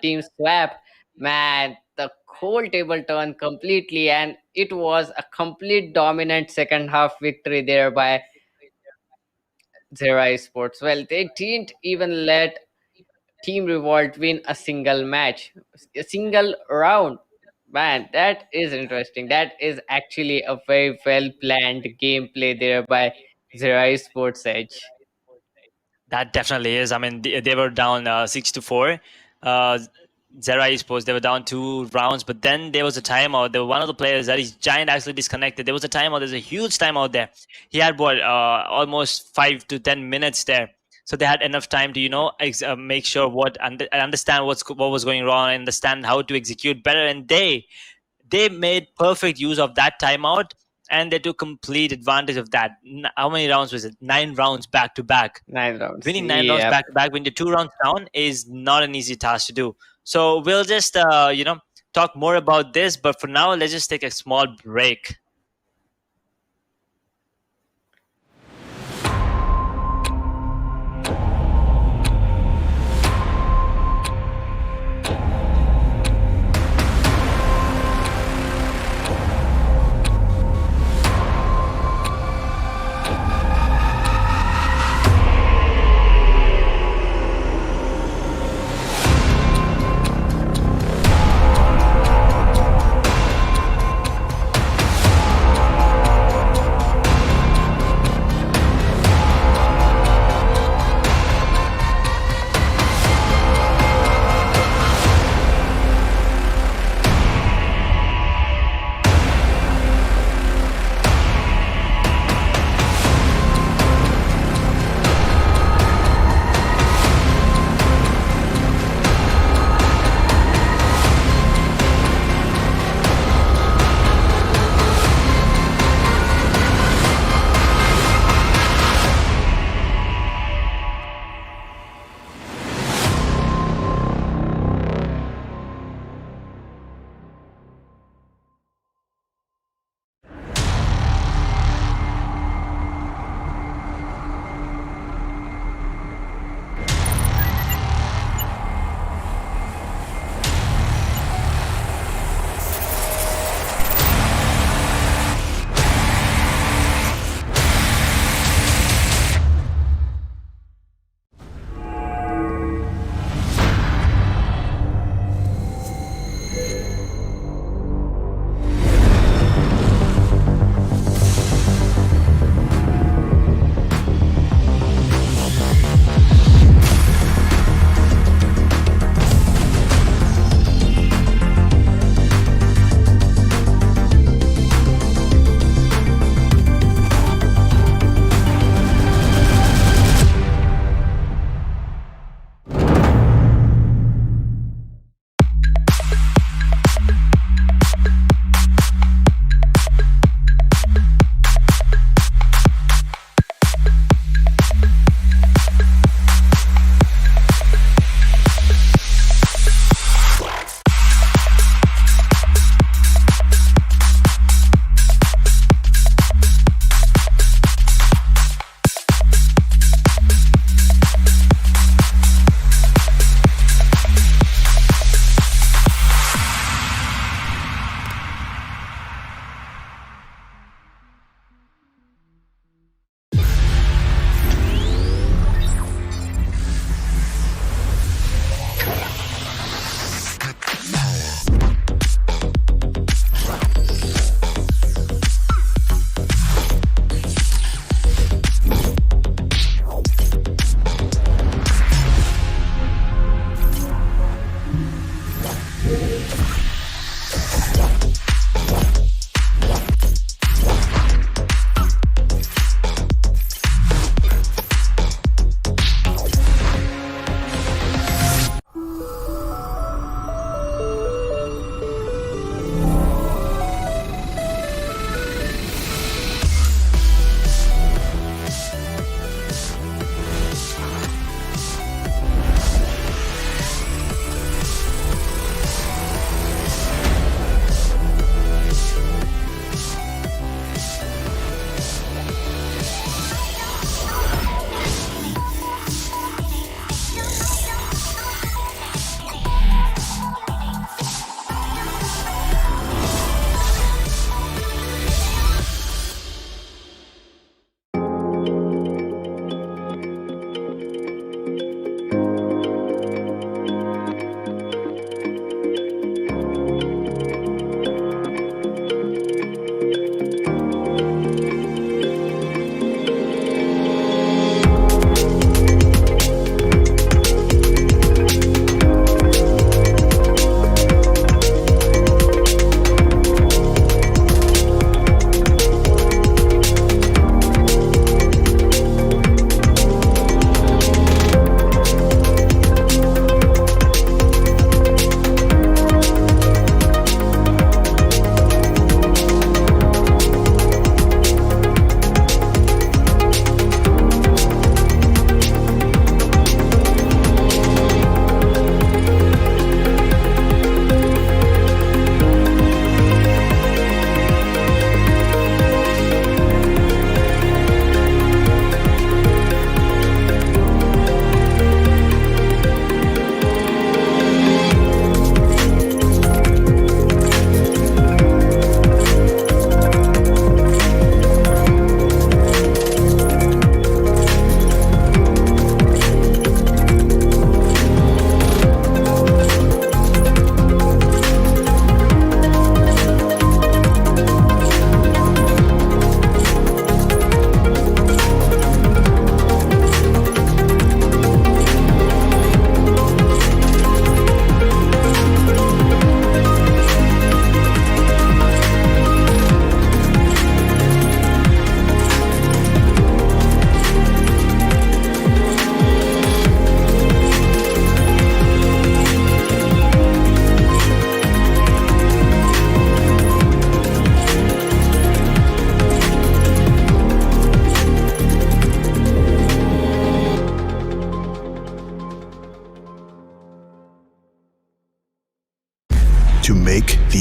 team swap, man, the whole table turned completely, and it was a complete dominant second half victory there by Zera Sports. Well, they didn't even let Team Revolt win a single match, a single round. Man, that is interesting. That is actually a very well planned gameplay there by Zera Sports Edge. That definitely is. I mean, they were down 6-4. Zera Esports, they were down 2 rounds, but then there was a timeout. There was one of the players that is giant actually disconnected. There was a timeout. There's a huge timeout there. He had almost 5 to 10 minutes there. So they had enough time to make sure understand what was going wrong, understand how to execute better, and they made perfect use of that timeout, and they took complete advantage of that. How many rounds was it? 9 rounds back to back. 9 rounds. Winning 9 rounds back to back when you're 2 rounds down is not an easy task to do. So we'll just talk more about this, but for now, let's just take a small break.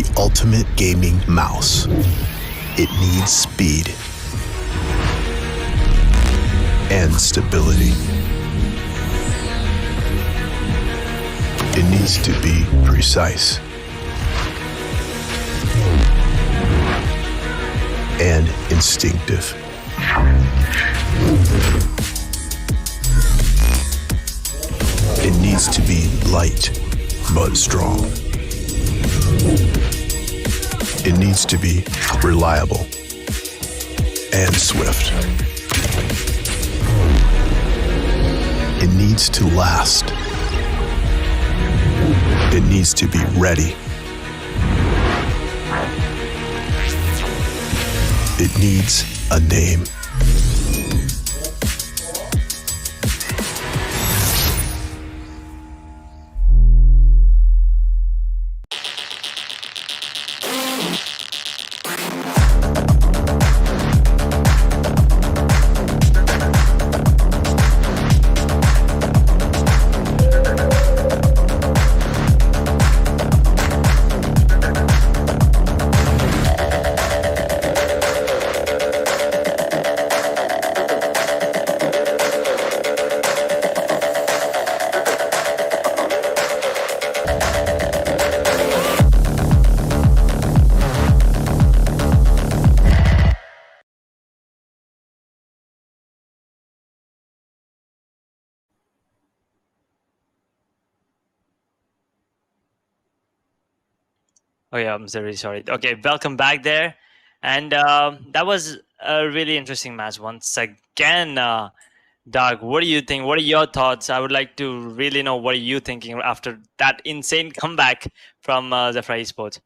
the ultimate gaming mouse. It needs speed and stability. It needs to be precise and instinctive. It needs to be light but strong. It needs to be reliable and swift. It needs to last. It needs to be ready. It needs a name. Oh yeah, I'm very sorry. Okay, welcome back there, and that was a really interesting match once again. Doug, what do you think? What are your thoughts? I would like to really know what are you thinking after that insane comeback from Zephyr Esports.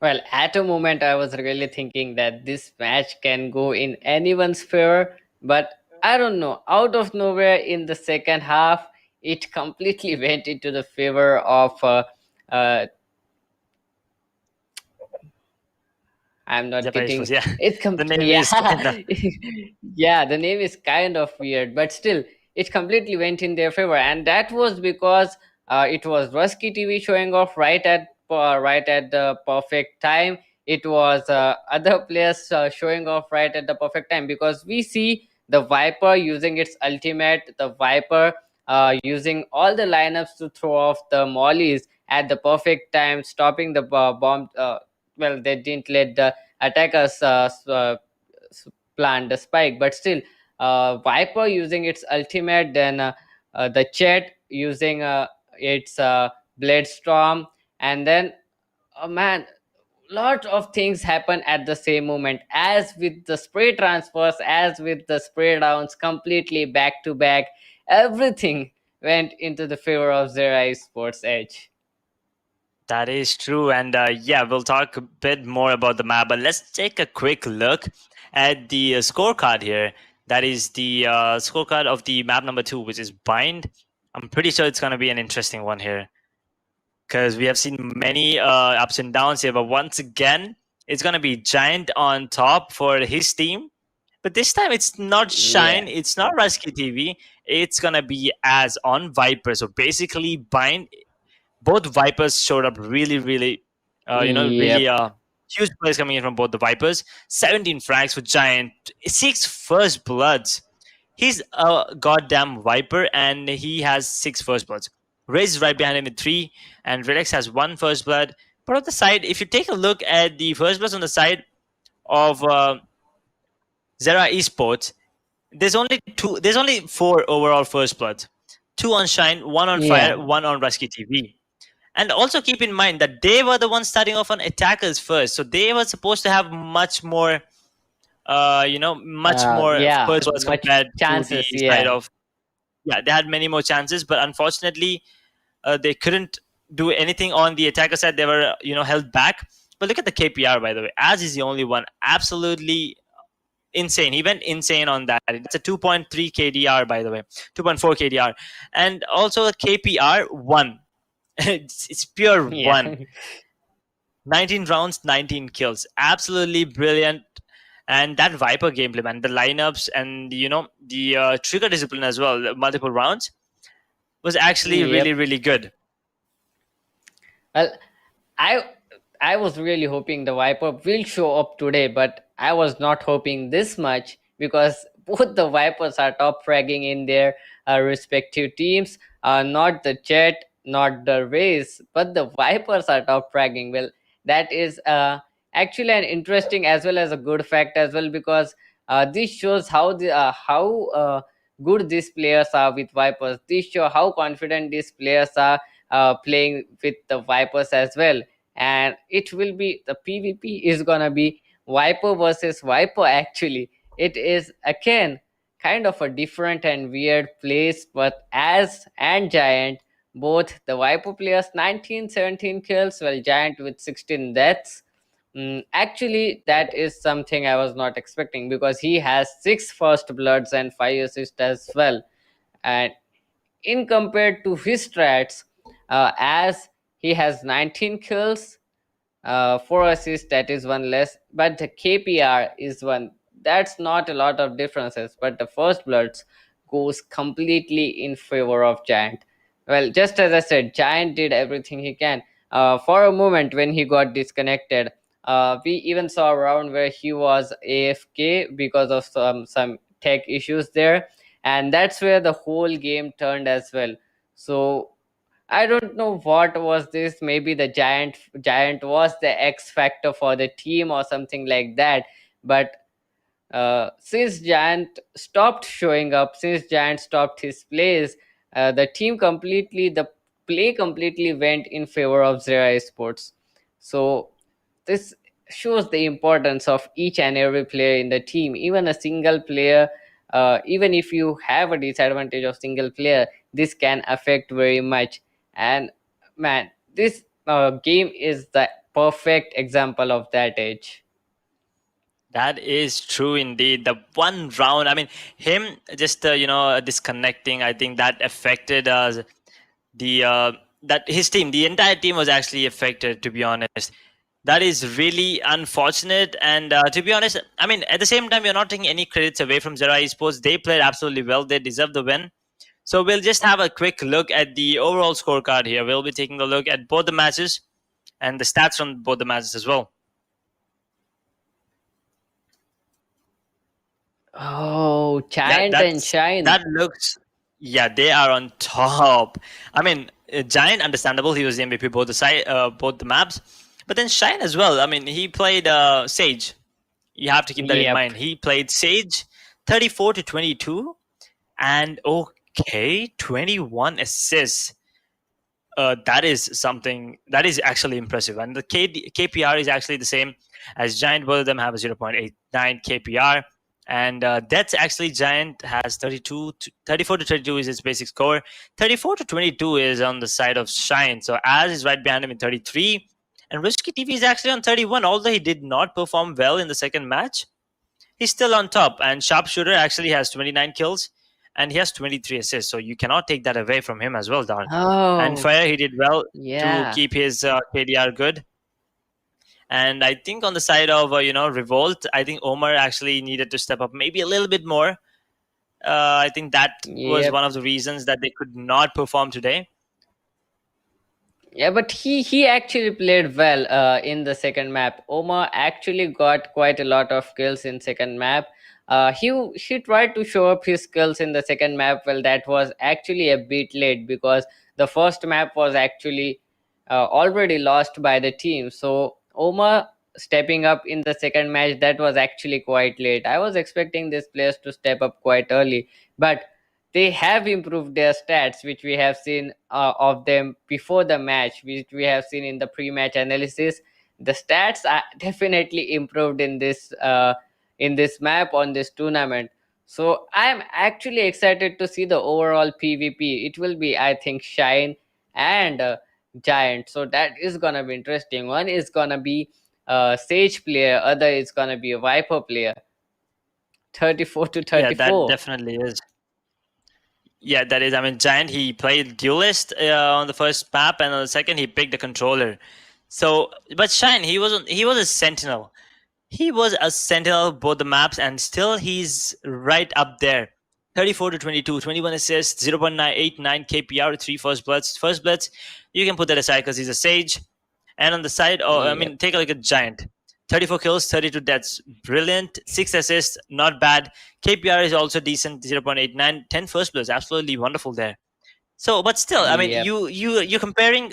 Well, at a moment, I was really thinking that this match can go in anyone's favor, but I don't know. Out of nowhere, in the second half, it completely went into the favor of. Uh, I'm not Zephyr getting Esports, yeah. it. The name Yeah, is kinda... yeah. The name is kind of weird, but still, it completely went in their favor, and that was because it was Rusky TV showing off right at the perfect time. It was other players showing off right at the perfect time because we see the Viper using its ultimate, the Viper using all the lineups to throw off the mollies at the perfect time, stopping the bomb. Well, they didn't let the attackers plant the spike, but still, Viper using its ultimate, then the Chet using its Blade Storm, and then, oh man, lot of things happen at the same moment, as with the spray transfers, as with the spray rounds, completely back to back. Everything went into the favor of Zera Sports Edge. That is true. And yeah, we'll talk a bit more about the map, but let's take a quick look at the scorecard here. That is the scorecard of the map number 2, which is Bind. I'm pretty sure it's going to be an interesting one here because we have seen many ups and downs here. But once again, it's going to be Giant on top for his team. But this time it's not Shine, Yeah. it's not Rusky TV, it's going to be as on Viper. So basically, Bind, both Vipers showed up really, really, really Yep. huge plays coming in from both the Vipers. 17 frags for Giant, 6 first bloods. He's a goddamn Viper and he has 6 first bloods. Raze is right behind him with 3, and Relax has 1 first blood. But on the side, if you take a look at the first bloods on the side of Zera Esports, there's only 4 overall first bloods. 2 on Shine, 1 on Fire, Yeah. 1 on Rusky TV. And also keep in mind that they were the ones starting off on attackers first, so they were supposed to have much more, much more Yeah. first bloods Much compared to the chances. side Yeah. of. Yeah, they had many more chances, but unfortunately, they couldn't do anything on the attacker side. They were, held back. But look at the KPR, by the way. Az is the only one. Absolutely insane. He went insane on that. It's a 2.3 KDR, by the way. 2.4 KDR. And also a KPR 1. It's pure Yeah. 1. 19 rounds, 19 kills. Absolutely brilliant. And that Viper gameplay, man, the lineups and, the trigger discipline as well, the multiple rounds, was actually really, Yep. really good. Well, I I was really hoping the Viper will show up today, but I was not hoping this much because both the Vipers are top fragging in their respective teams. Not the Jet, not the Race, but the Vipers are top fragging. Well, that is actually an interesting as well as a good fact as well, because this shows how good these players are with Vipers. This show how confident these players are playing with the Vipers as well. And it will be the PvP is gonna be Viper versus Viper. Actually, it is again kind of a different and weird place, but as and Giant, both the Viper players 19 17 kills, while Giant with 16 deaths. Actually, that is something I was not expecting, because he has 6 first bloods and 5 assists as well. And in compared to his strats, as he has 19 kills, 4 assists, that is one less, but the KPR is one. That's not a lot of differences, but the first bloods goes completely in favor of Giant. Well, just as I said, Giant did everything he can. For a moment when he got disconnected, we even saw a round where he was AFK because of some tech issues there, and that's where the whole game turned as well. So I don't know what was this. Maybe the giant was the X factor for the team or something like that. But since Giant stopped showing up, since Giant stopped his plays, the play completely went in favor of Zera Esports. So this shows the importance of each and every player in the team. Even a single player, even if you have a disadvantage of single player, this can affect very much. And man, this game is the perfect example of that age. That is true indeed. The one round, I mean, him just disconnecting, I think that affected that his team, the entire team was actually affected. To be honest, that is really unfortunate. And to be honest, I mean, at the same time, we're not taking any credits away from Zera Esports. They played absolutely well. They deserve the win. So we'll just have a quick look at the overall scorecard here. We'll be taking a look at both the matches and the stats from both the matches as well. Oh, Giant and Shine. That looks, yeah, they are on top. I mean, Giant, understandable. He was the MVP both the maps, but then Shine as well. I mean, he played Sage. You have to keep that in mind. He played Sage, 34 to 22, and okay, 21 assists. That is something that is actually impressive, and the KPR is actually the same as Giant. Both of them have a 0.89 KPR. And that's actually Giant has 34 to 32 is his basic score. 34 to 22 is on the side of Shine. So Az is right behind him in 33. And Risky TV is actually on 31. Although he did not perform well in the second match, he's still on top. And Sharpshooter actually has 29 kills and he has 23 assists. So you cannot take that away from him as well, Darn. Oh. And Fire, he did well to keep his KDR good. And I think on the side of Revolt, I think Omar actually needed to step up maybe a little bit more. I think that was one of the reasons that they could not perform today. Yeah, but he actually played well in the second map. Omar actually got quite a lot of kills in second map. He tried to show up his skills in the second map. Well, that was actually a bit late because the first map was actually already lost by the team. So Omar stepping up in the second match, that was actually quite late. I was expecting these players to step up quite early, but they have improved their stats, which we have seen of them before the match, which we have seen in the pre-match analysis. The stats are definitely improved in this map on this tournament. So I'm actually excited to see the overall PvP. It will be, I think, Shine and Giant. So that is gonna be interesting. One is gonna be a Sage player, other is gonna be a Viper player. 34 to 34. Yeah, that definitely is. Yeah, that is. I mean, Giant, he played Duelist on the first map, and on the second, he picked the controller. So, but Shine, he was a Sentinel. He was a Sentinel both the maps, and still he's right up there. 34 to 22, 21 assists, 0.989 KPR, 3 first bloods. First bloods, you can put that aside because he's a Sage. And on the side, I Yep. mean, take a look at Giant. 34 kills, 32 deaths. Brilliant. 6 assists, not bad. KPR is also decent, 0.89. 10 first blows, absolutely wonderful there. So, but still, I mean, Yep. you're comparing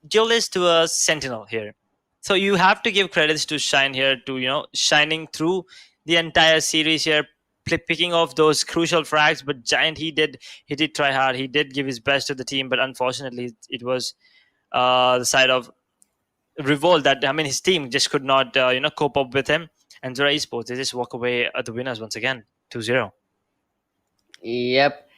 Duelist to a Sentinel here. So you have to give credits to Shine here to shining through the entire series here, picking off those crucial frags. But Giant, he did try hard. He did give his best to the team, but unfortunately, it was the side of Revolt that, I mean, his team just could not cope up with him. And Zora Esports, they just walk away at the winners once again, 2-0. Yep.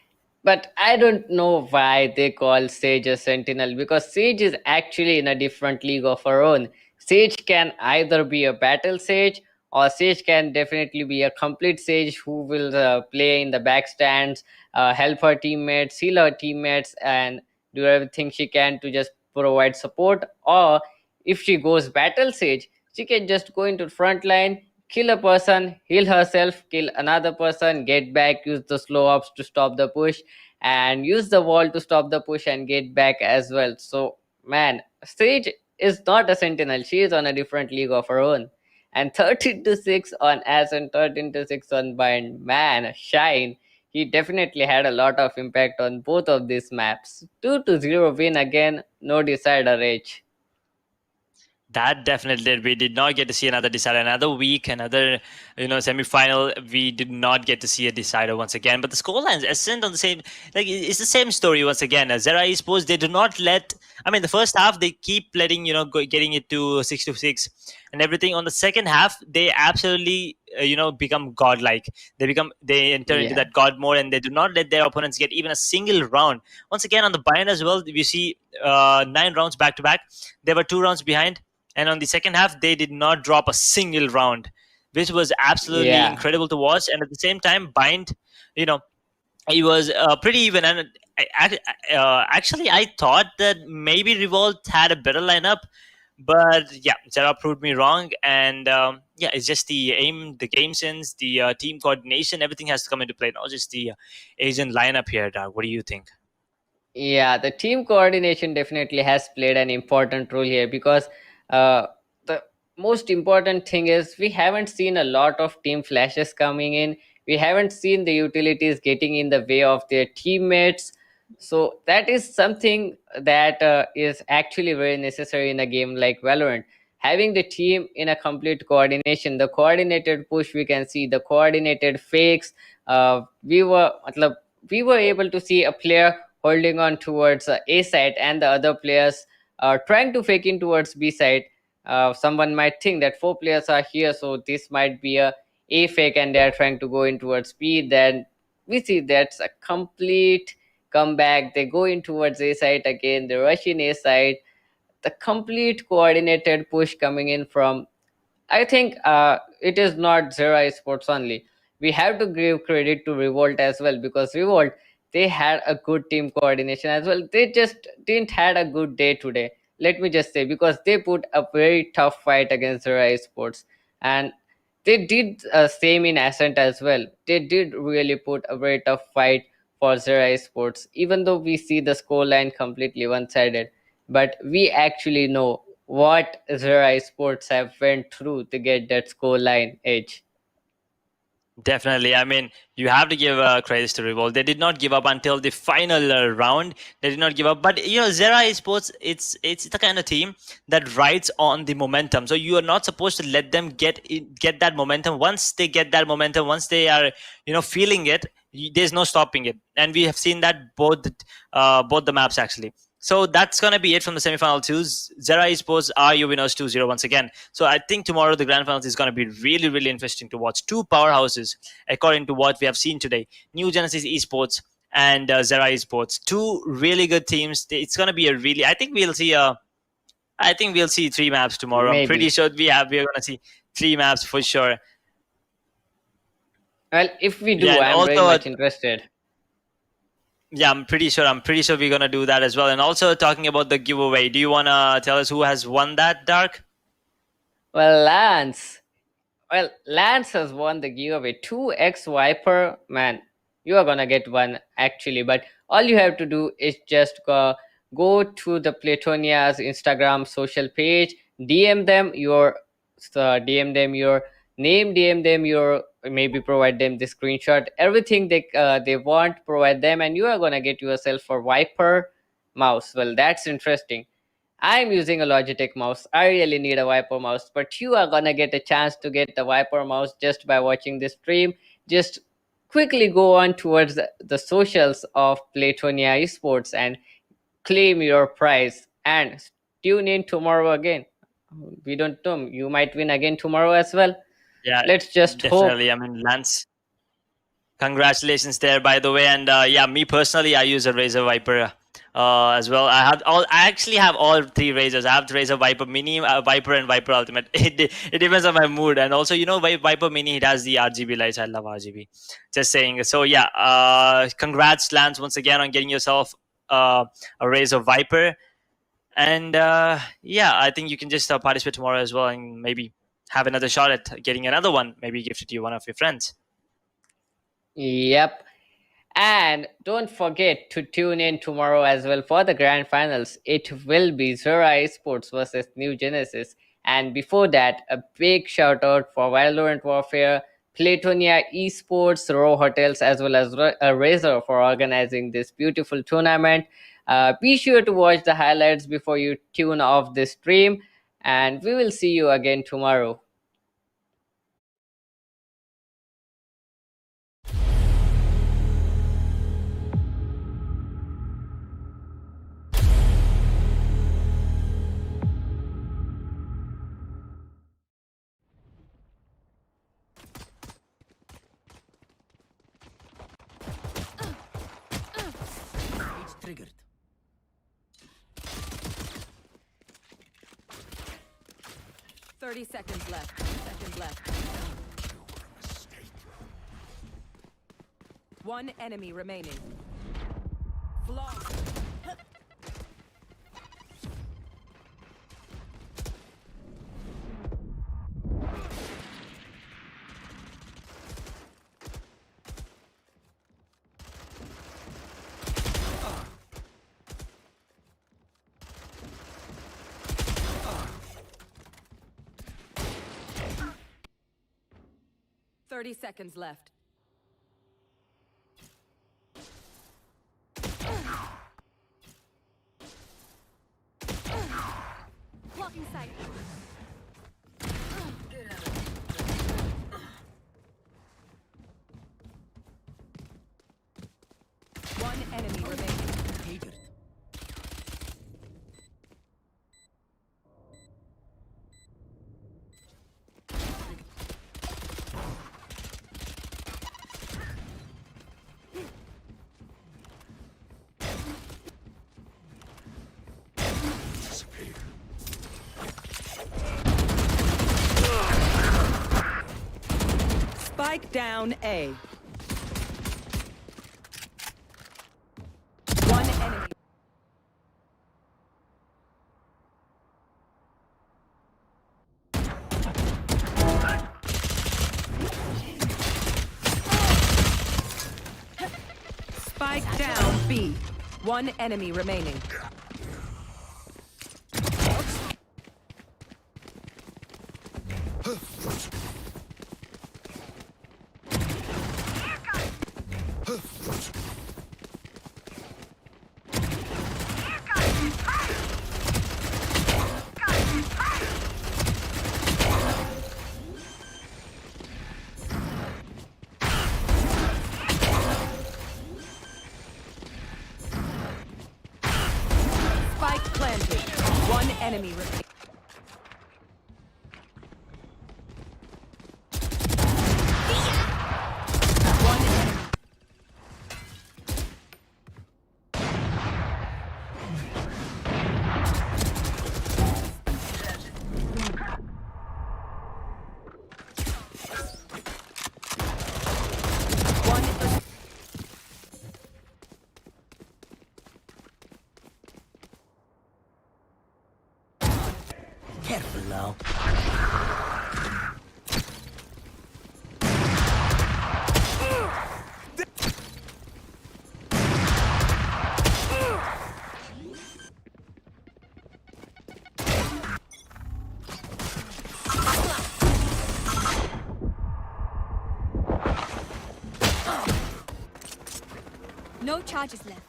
But I don't know why they call Sage a sentinel, because Sage is actually in a different league of her own. Sage can either be a battle Sage, or Sage can definitely be a complete Sage who will play in the backstands, help her teammates, heal her teammates, and do everything she can to just provide support. Or if she goes battle Sage, she can just go into front line, kill a person, heal herself, kill another person, get back, use the slow ups to stop the push, and use the wall to stop the push and get back as well. So, man, Sage is not a sentinel. She is on a different league of her own. And 13 to 6 on As and 13 to 6 on Bind. Man, Shine. He definitely had a lot of impact on both of these maps. 2 to 0 win again, no decider edge. That definitely did. We did not get to see another decider, another week, another semi-final. We did not get to see a decider once again. But the scorelines ascend on the same. Like, it's the same story once again. Zera Esports, they do not let. I mean, the first half they keep letting getting it to 6-6 and everything. On the second half, they absolutely become godlike. They enter into Yeah. that god mode, and they do not let their opponents get even a single round. Once again, on the bind as well, we see 9 rounds back to back. They were 2 rounds behind. And on the second half, they did not drop a single round, which was absolutely Yeah. incredible to watch. And at the same time, Bind, you know, it was pretty even. And actually, I thought that maybe Revolt had a better lineup. But yeah, Zera proved me wrong. And yeah, it's just the aim, the game sense, the team coordination, everything has to come into play, not just the Asian lineup here, Doug. What do you think? Yeah, the team coordination definitely has played an important role here, because the most important thing is we haven't seen a lot of team flashes coming in. We haven't seen the utilities getting in the way of their teammates. So that is something that is actually very necessary in a game like Valorant. Having the team in a complete coordination, the coordinated push, we can see the coordinated fakes. Matlab, we were able to see a player holding on towards A side, and the other players trying to fake in towards B side. Someone might think that 4 players are here, so this might be a fake, and they are trying to go in towards B. Then we see that's a complete comeback. They go in towards A side again. They rush in A side. The complete coordinated push coming in from, I think it is not Zero Sports only. We have to give credit to Revolt as well, because Revolt, they had a good team coordination as well. They just didn't had a good day today. Let me just say, because they put a very tough fight against Zero Sports, and they did same in Ascent as well. They did really put a very tough fight for Zero Sports, even though we see the scoreline completely one-sided, but we actually know what Zera Sports have went through to get that score line edge. Definitely. I mean, you have to give credits to Revolt. They did not give up until the final round. They did not give up. But Zera Esports, it's the kind of team that rides on the momentum. So you are not supposed to let them get that momentum. Once they get that momentum, once they are feeling it, there's no stopping it. And we have seen that both the maps actually. So that's going to be it from the semifinal twos. Zera Esports are your winners 2-0 once again. So I think tomorrow the grand finals is going to be really, really interesting to watch. Two powerhouses, according to what we have seen today. New Genesis Esports and Zera Esports. Two really good teams. It's going to be a really, I think we'll see 3 maps tomorrow. I'm pretty Maybe. sure we're going to see 3 maps for sure. Well, if we do, Yeah, and I'm very also much interested. yeah, I'm pretty sure we're going to do that as well. And also talking about the giveaway, do you want to tell us who has won that, Dark? Well, Lance. Well, Lance has won the giveaway. 2x Viper. Man, you are gonna get one actually, but all you have to do is just go to the Playtonia's Instagram social page, DM them your DM them your name, DM them your, maybe provide them the screenshot, everything they want, provide them, and you are gonna get yourself a Viper mouse. Well, that's interesting. I'm using a Logitech mouse. I really need a Viper mouse, but you are gonna get a chance to get the Viper mouse just by watching this stream. Just quickly go on towards the socials of Playtonia Esports and claim your prize. And tune in tomorrow again. We don't know, you might win again tomorrow as well. Yeah, Let's just definitely. hope. I mean, Lance, congratulations there, by the way. And yeah, me personally, I use a Razer Viper as well. I actually have all three Razers. I have the Razer Viper Mini, Viper, and Viper Ultimate. It depends on my mood. And also, you know, Viper Mini, it has the RGB lights. I love RGB. Just saying. So yeah, congrats, Lance, once again on getting yourself a Razer Viper. And yeah, I think you can just participate tomorrow as well, and maybe have another shot at getting another one, maybe gifted to you one of your friends. Yep. And don't forget to tune in tomorrow as well for the grand finals. It will be Zura Esports versus New Genesis. And before that, a big shout out for Valorant Warfare, Playtonia Esports, Row Hotels, as well as Razer for organizing this beautiful tournament. Be sure to watch the highlights before you tune off this stream. And we will see you again tomorrow. Triggered. 30 seconds left. One enemy remaining. Flawless. Thirty seconds left. Blocking sight. One enemy remaining. Spike down A. One enemy. Spike down B. One enemy remaining. Spike planted. One enemy remaining. One enemy. One. Careful now. No charges left.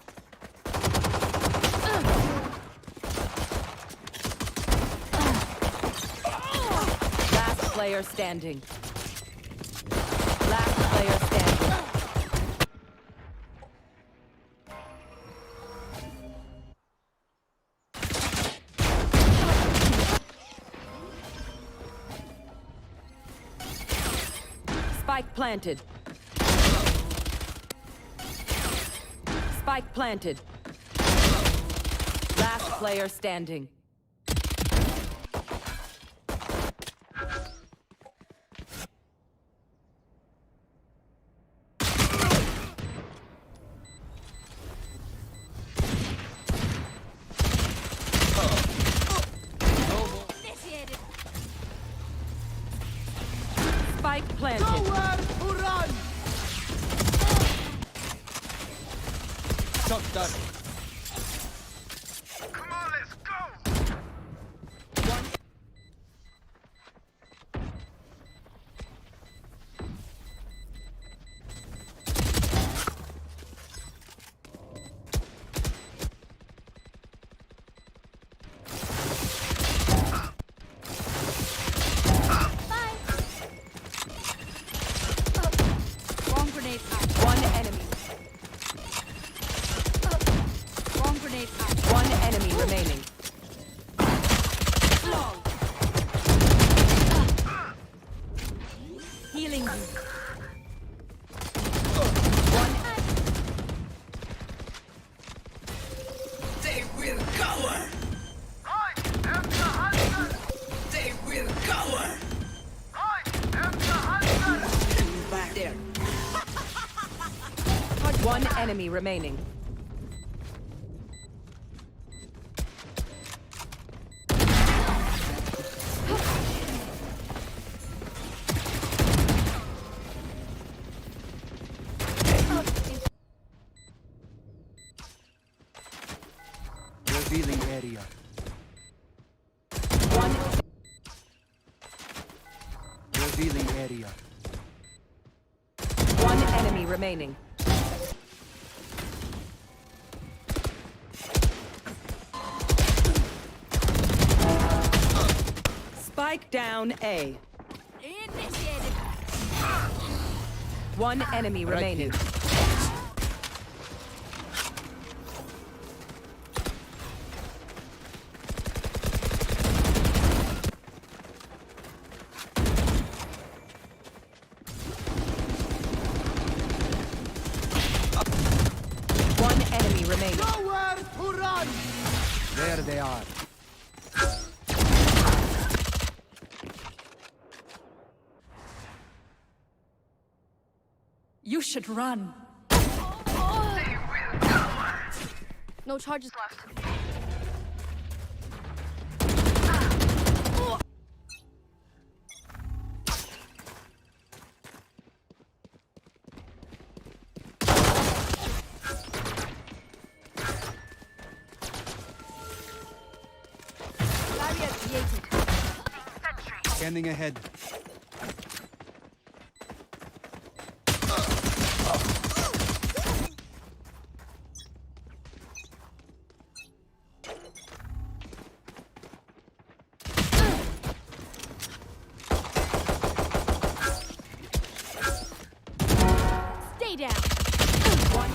Last player standing. Last player standing. Spike planted. Spike planted. Last player standing. Initiated. Spike planted. Bomb grenade out. One enemy. Bomb grenade out. One enemy remaining. Healing you. They will cover. I am the hunter. They will cover. I am the hunter. Back there. One enemy remaining. Revealing area. One. Revealing area. One enemy remaining. Spike down A. Initiated. One enemy Right remaining. here. One enemy remaining. Nowhere to run. There they are. You should run. No charges left. Barrier created. Scanning ahead. Stay down. One.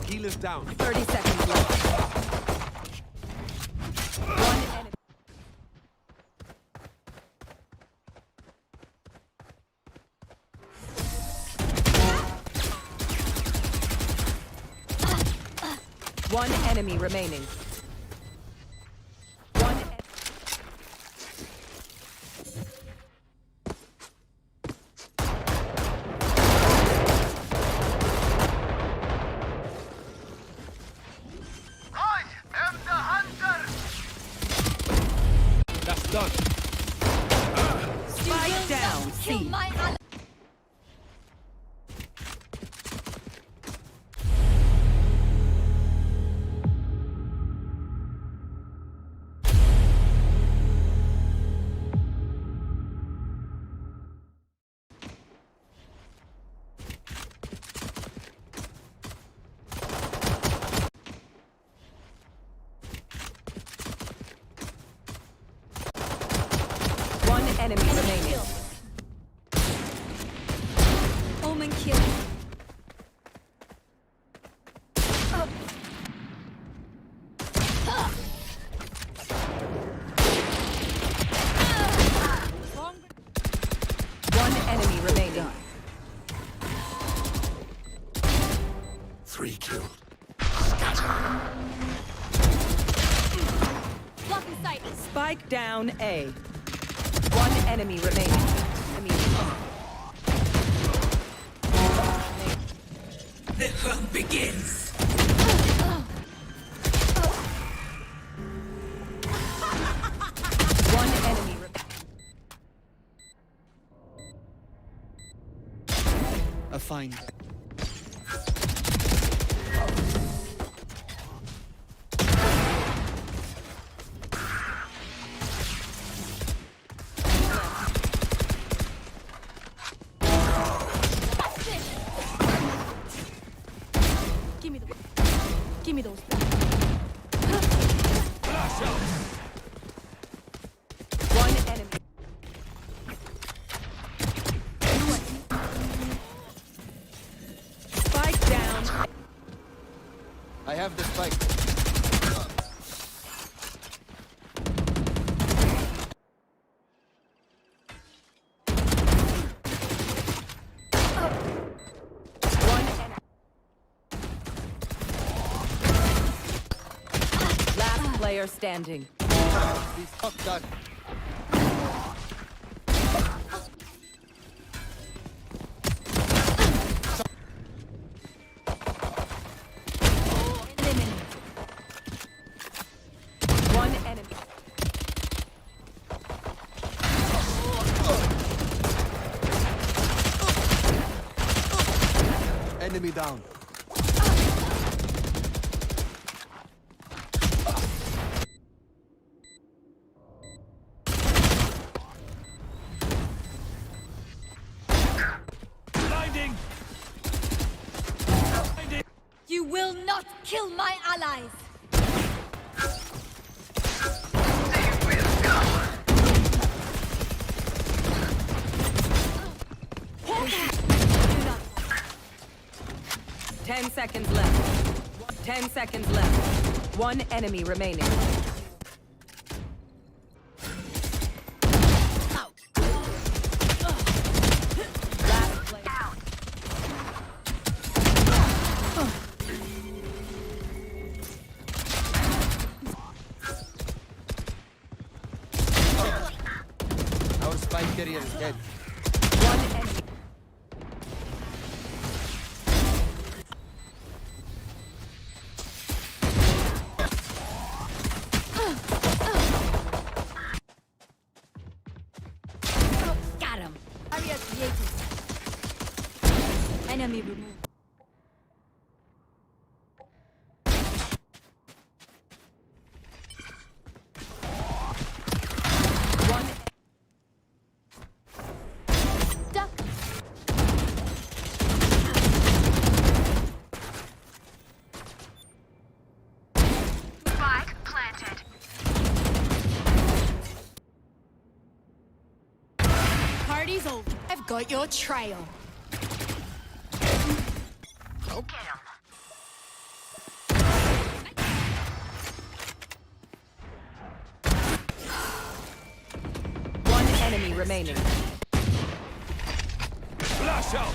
Healer's down. 30 seconds left. One enemy. One enemy remaining. One. I am the hunter. That's done. Spike down. Kill C. my ally. enemy remaining. Omen kill. One enemy remaining. 3 killed. Blocking sight. Spike down A. One enemy remaining. The hunt begins. One enemy A find. Give me those. One enemy. Spike down. I have the spike. One enemy. Last player standing. He's not done. One enemy. Enemy down. Blinding. You will not kill my allies. Ten seconds left. 10 seconds left. One enemy remaining. Last player. Our spike carrier is dead. One enemy. Got him. Barrier created. Enemy removed. One. Duck. Party's over. I've got your trail. One enemy remaining. Flash out.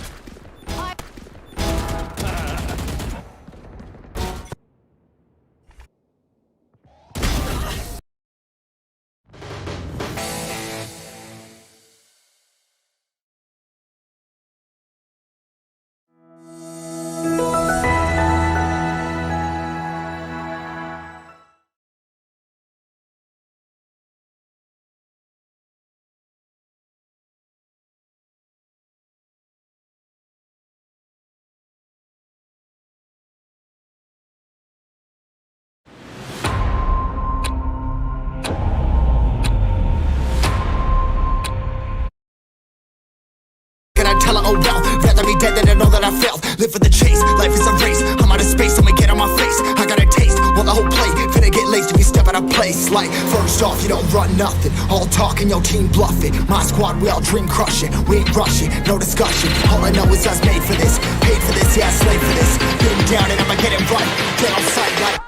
Can I tell her, oh well, rather be dead than to know that I failed. Live for the chase, life is a race. I'm out of space, I'ma get on my face. I got a taste, want the whole plate. Finna get laced if you step out of place. place like. First off, you don't run nothing. All talking, your team bluffing. My squad, we all dream crushing. We ain't rushing, no discussion. All I know is us made for this. Paid for this, yeah, slave for this. Getting down and I'ma get it right. Get on sight like.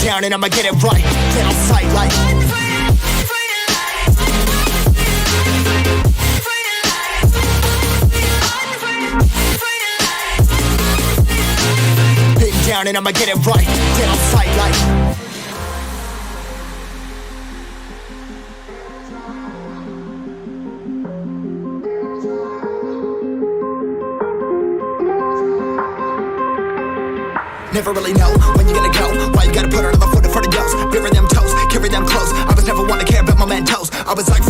Down and I'ma get it right. Get on sight like. Been down and I'ma get it right. Get on sight like. Never really know when you gonna go. Why you gotta put another foot in front of yours? Bury them toes, carry them close. I was never one to care about my mentos. I was like